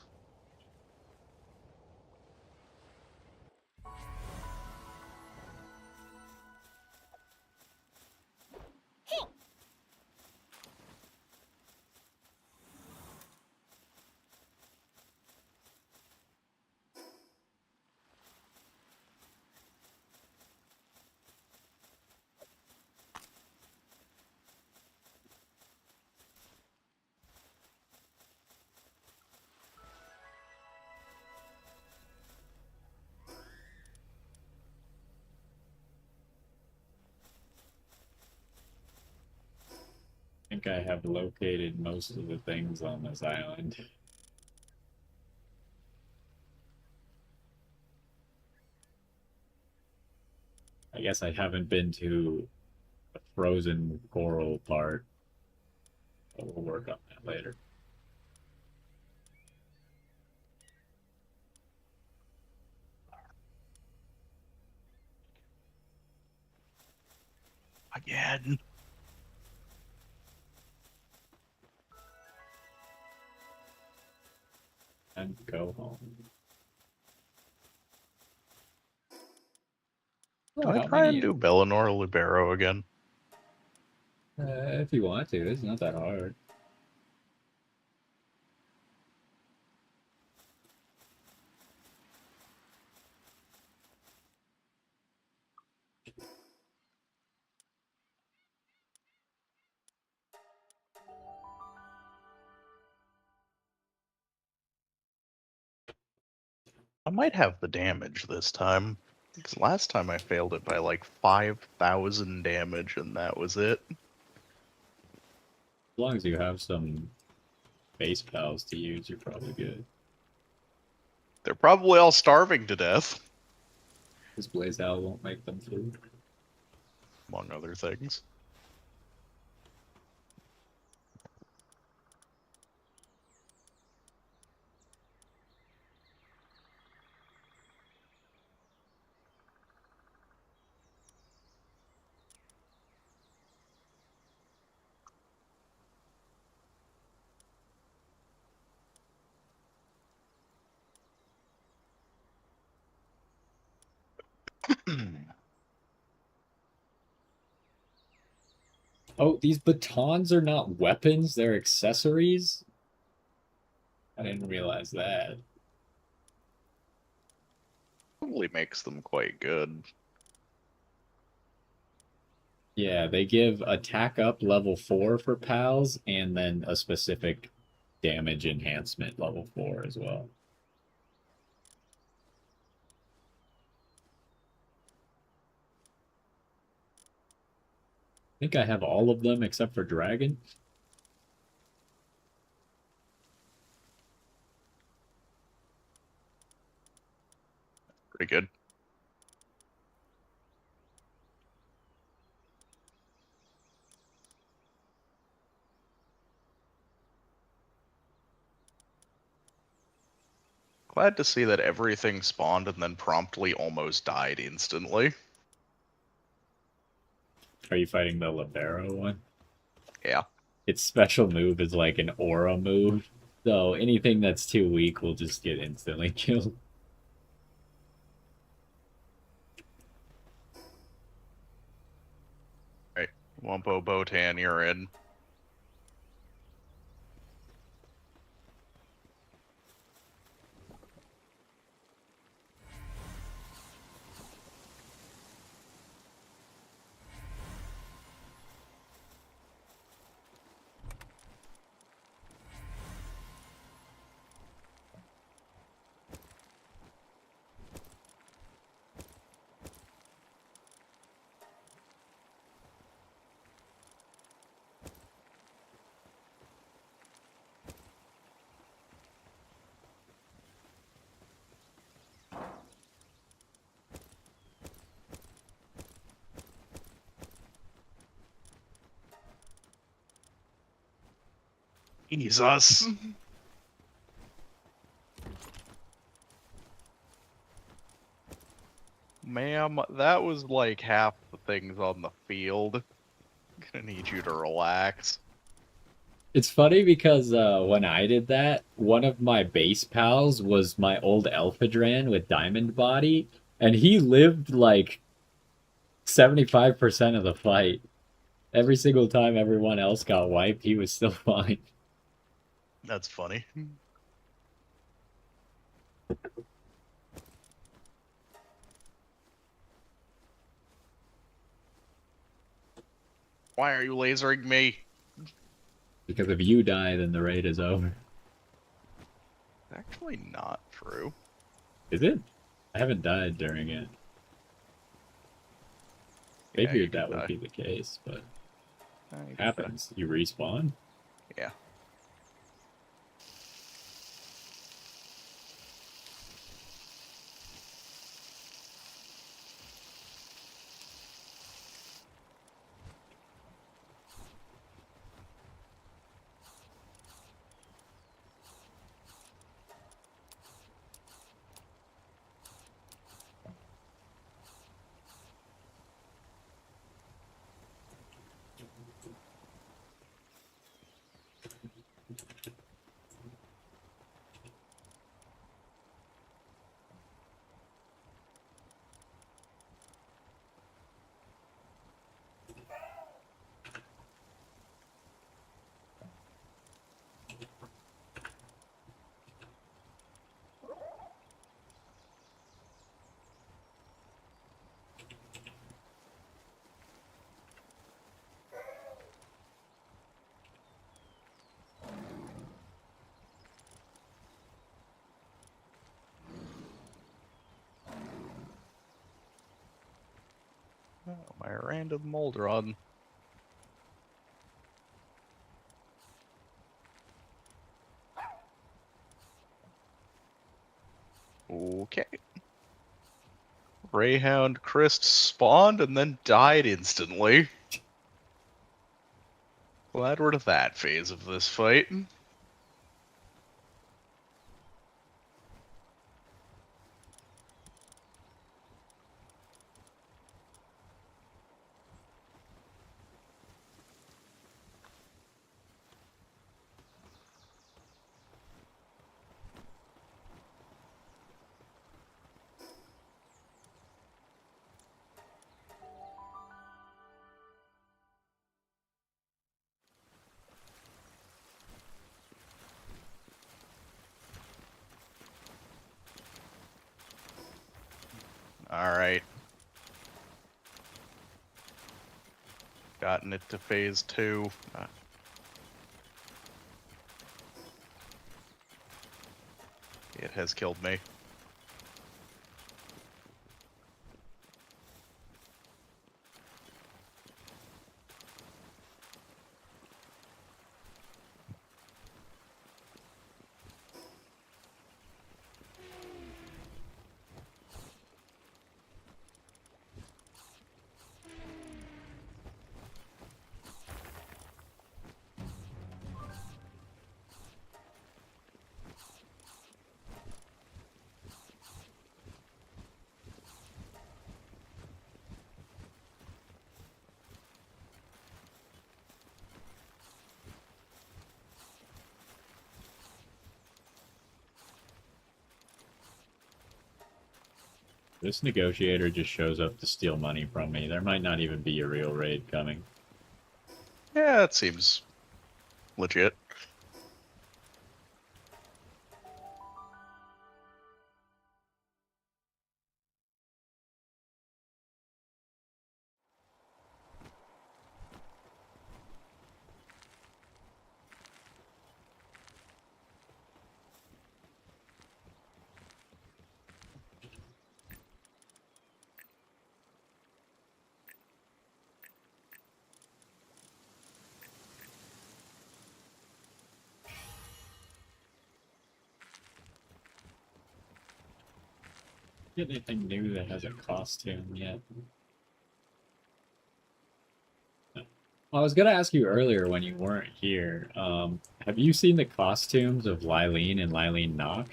I think I have located most of the things on this island. I guess I haven't been to the frozen coral part, but we'll work on that later. Again. And go home. Do Oh, I how try and many? do Bellinor Libero again? If you want to, it's not that hard. I might have the damage this time. Because last time I failed it by like 5,000 damage, and that was it. As long as you have some base pals to use, you're probably good. They're probably all starving to death, This Blaze Owl won't make them food. among other things. Oh, these batons are not weapons, they're accessories? I didn't realize that. Probably makes them quite good. Yeah, they give attack up level 4 for pals, and then a specific damage enhancement level 4 as well. I think I have all of them except for Dragon. Pretty good. Glad to see that everything spawned and then promptly almost died instantly. Are you fighting the Libero one? Yeah. Its special move is like an aura move, so anything that's too weak will just get instantly killed. Right. Wumpo Botan, you're in. Jesus. Ma'am, that was like half the things on the field. Gonna need you to relax. It's funny because when I did that, one of my base pals was my old Elphadran with Diamond Body, and he lived like 75% of the fight. Every single time everyone else got wiped, he was still fine. That's funny. Why are you lasering me? Because if you die, then the raid is over. Actually not true. Is it? I haven't died during it. Yeah, you Figured can that would die. be the case, but You can die. happens. You respawn? Yeah. Oh, my random Moldron. Okay. Greyhound Christ spawned and then died instantly. Glad we're to that phase of this fight. Alright. Gotten it to phase 2. It has killed me. This negotiator just shows up to steal money from me. There might not even be a real raid coming. Yeah, it seems legit. Get anything new that has a costume yet? I was gonna ask you earlier when you weren't here. Have you seen the costumes of Lylene and Lylene Nock?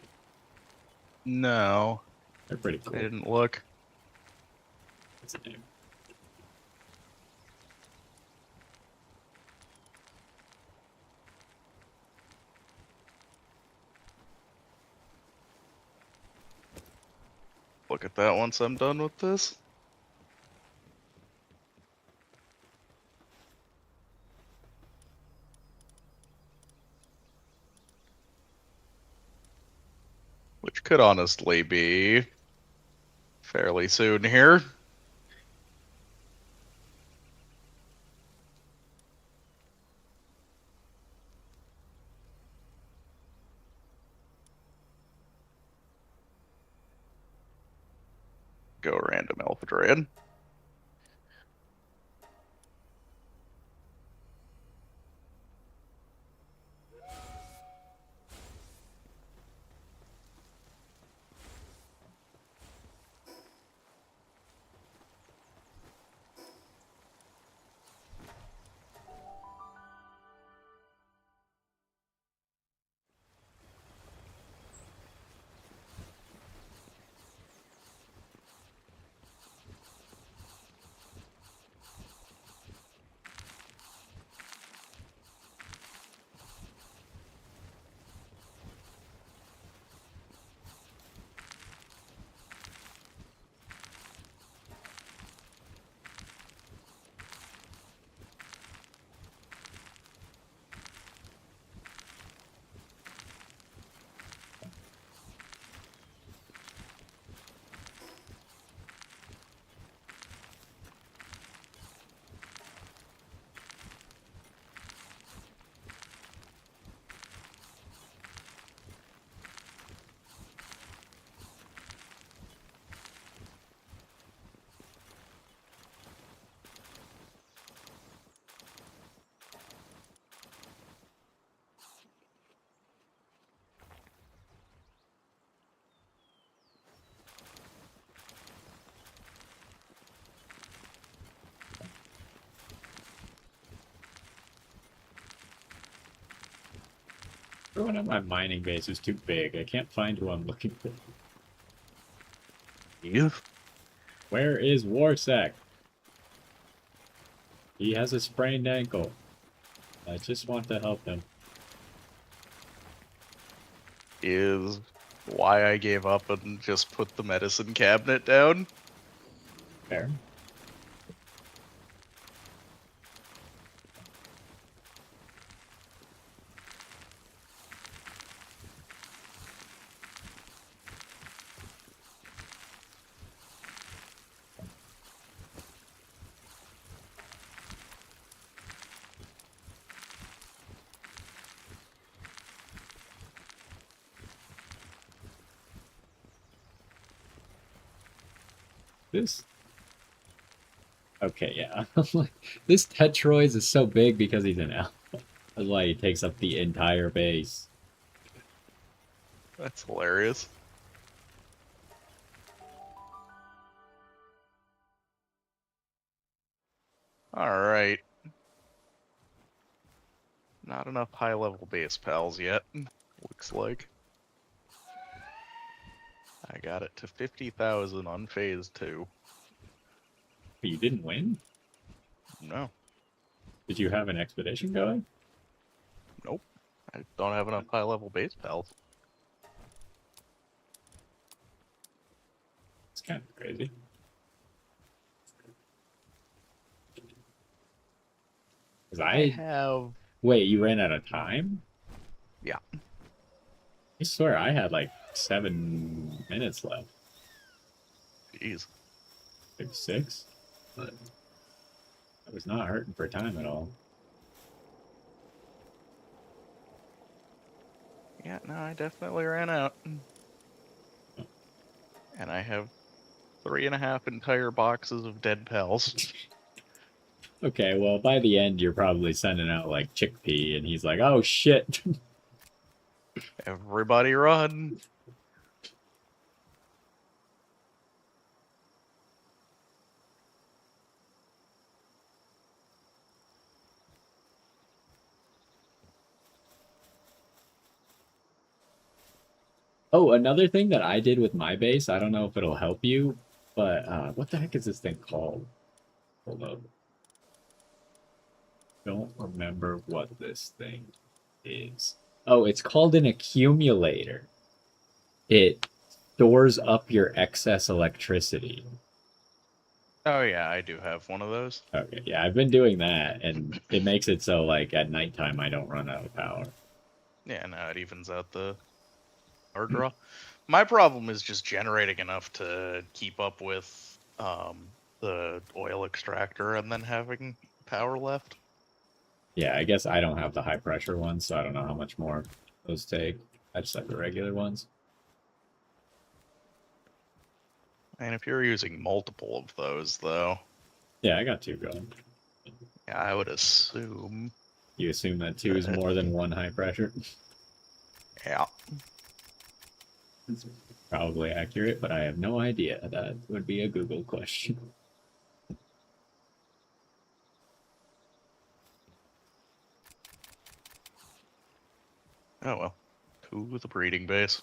No, They're pretty I cool. didn't look. What's the name? Look at that once I'm done with this. Which could honestly be fairly soon here. Go random Alpha Dread. Everyone at my mining base is too big. I can't find who I'm looking for. You? Where is Warsack? He has a sprained ankle. I just want to help him. Is why I gave up and just put the medicine cabinet down. Fair. This. Okay, yeah. This Tetroid is so big because he's an elf. That's why he takes up the entire base. That's hilarious. Alright. Not enough high-level base pals yet, looks like. I got it to 50,000 on phase 2. But you didn't win? No. Did you have an expedition going? Nope. I don't have enough high-level base pals. It's kind of crazy. Cause I have. wait, you ran out of time? Yeah. I swear I had like 7 minutes left. Jeez. Maybe 6? But I was not hurting for time at all. Yeah, no, I definitely ran out. And I have 3.5 entire boxes of dead pals. Okay, well, by the end, you're probably sending out like Chickpea, and he's like, oh shit. Everybody run! Oh, another thing that I did with my base, I don't know if it'll help you, but what the heck is this thing called? Hold up. Don't remember what this thing is. Oh, it's called an accumulator. It stores up your excess electricity. Oh, yeah, I do have one of those. Okay, yeah, I've been doing that, and it makes it so, like, at nighttime I don't run out of power. Yeah, no, it evens out the power draw. My problem is just generating enough to keep up with the oil extractor and then having power left. Yeah, I guess I don't have the high pressure ones, so I don't know how much more those take. I just have the regular ones. And if you're using multiple of those, though, Yeah, I got 2 going. yeah, I would assume. You assume that 2 is more than 1 high pressure? Yeah. It's probably accurate, but I have no idea. That would be a Google question. Oh well. To the breeding base.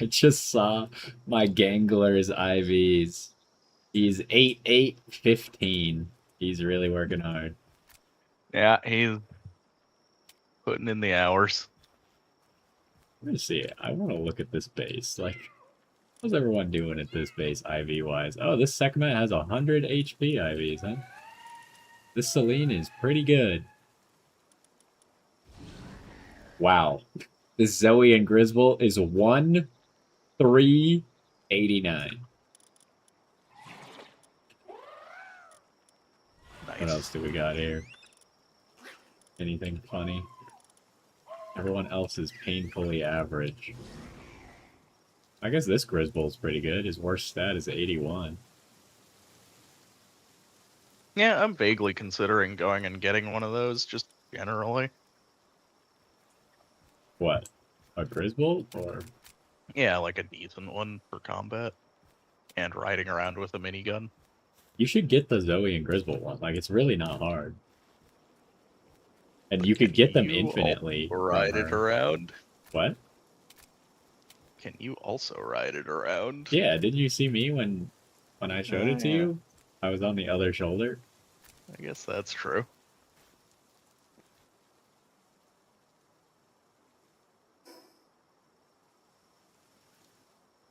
I just saw my Gangler's IVs. He's 8'8", 15". He's really working hard. Yeah, he's putting in the hours. Let me see. I want to look at this base. Like, how's everyone doing at this base IV wise? Oh, this Sekhmet has 100 HP IVs, huh? This Celine is pretty good. Wow. This Zoe and Griswold is 1-3-89. Nice. What else do we got here? Anything funny? Everyone else is painfully average. I guess this Griswold's pretty good. His worst stat is 81. Yeah, I'm vaguely considering going and getting one of those, just generally. What? A Griswold? Or Yeah, like a decent one for combat. And riding around with a minigun. you should get the Zoe and Griswold one. Like, it's really not hard. And you could get them infinitely. Ride it around? What? Can you also ride it around? Yeah, didn't you see me when I showed it to Yeah. you? I was on the other shoulder. I guess that's true.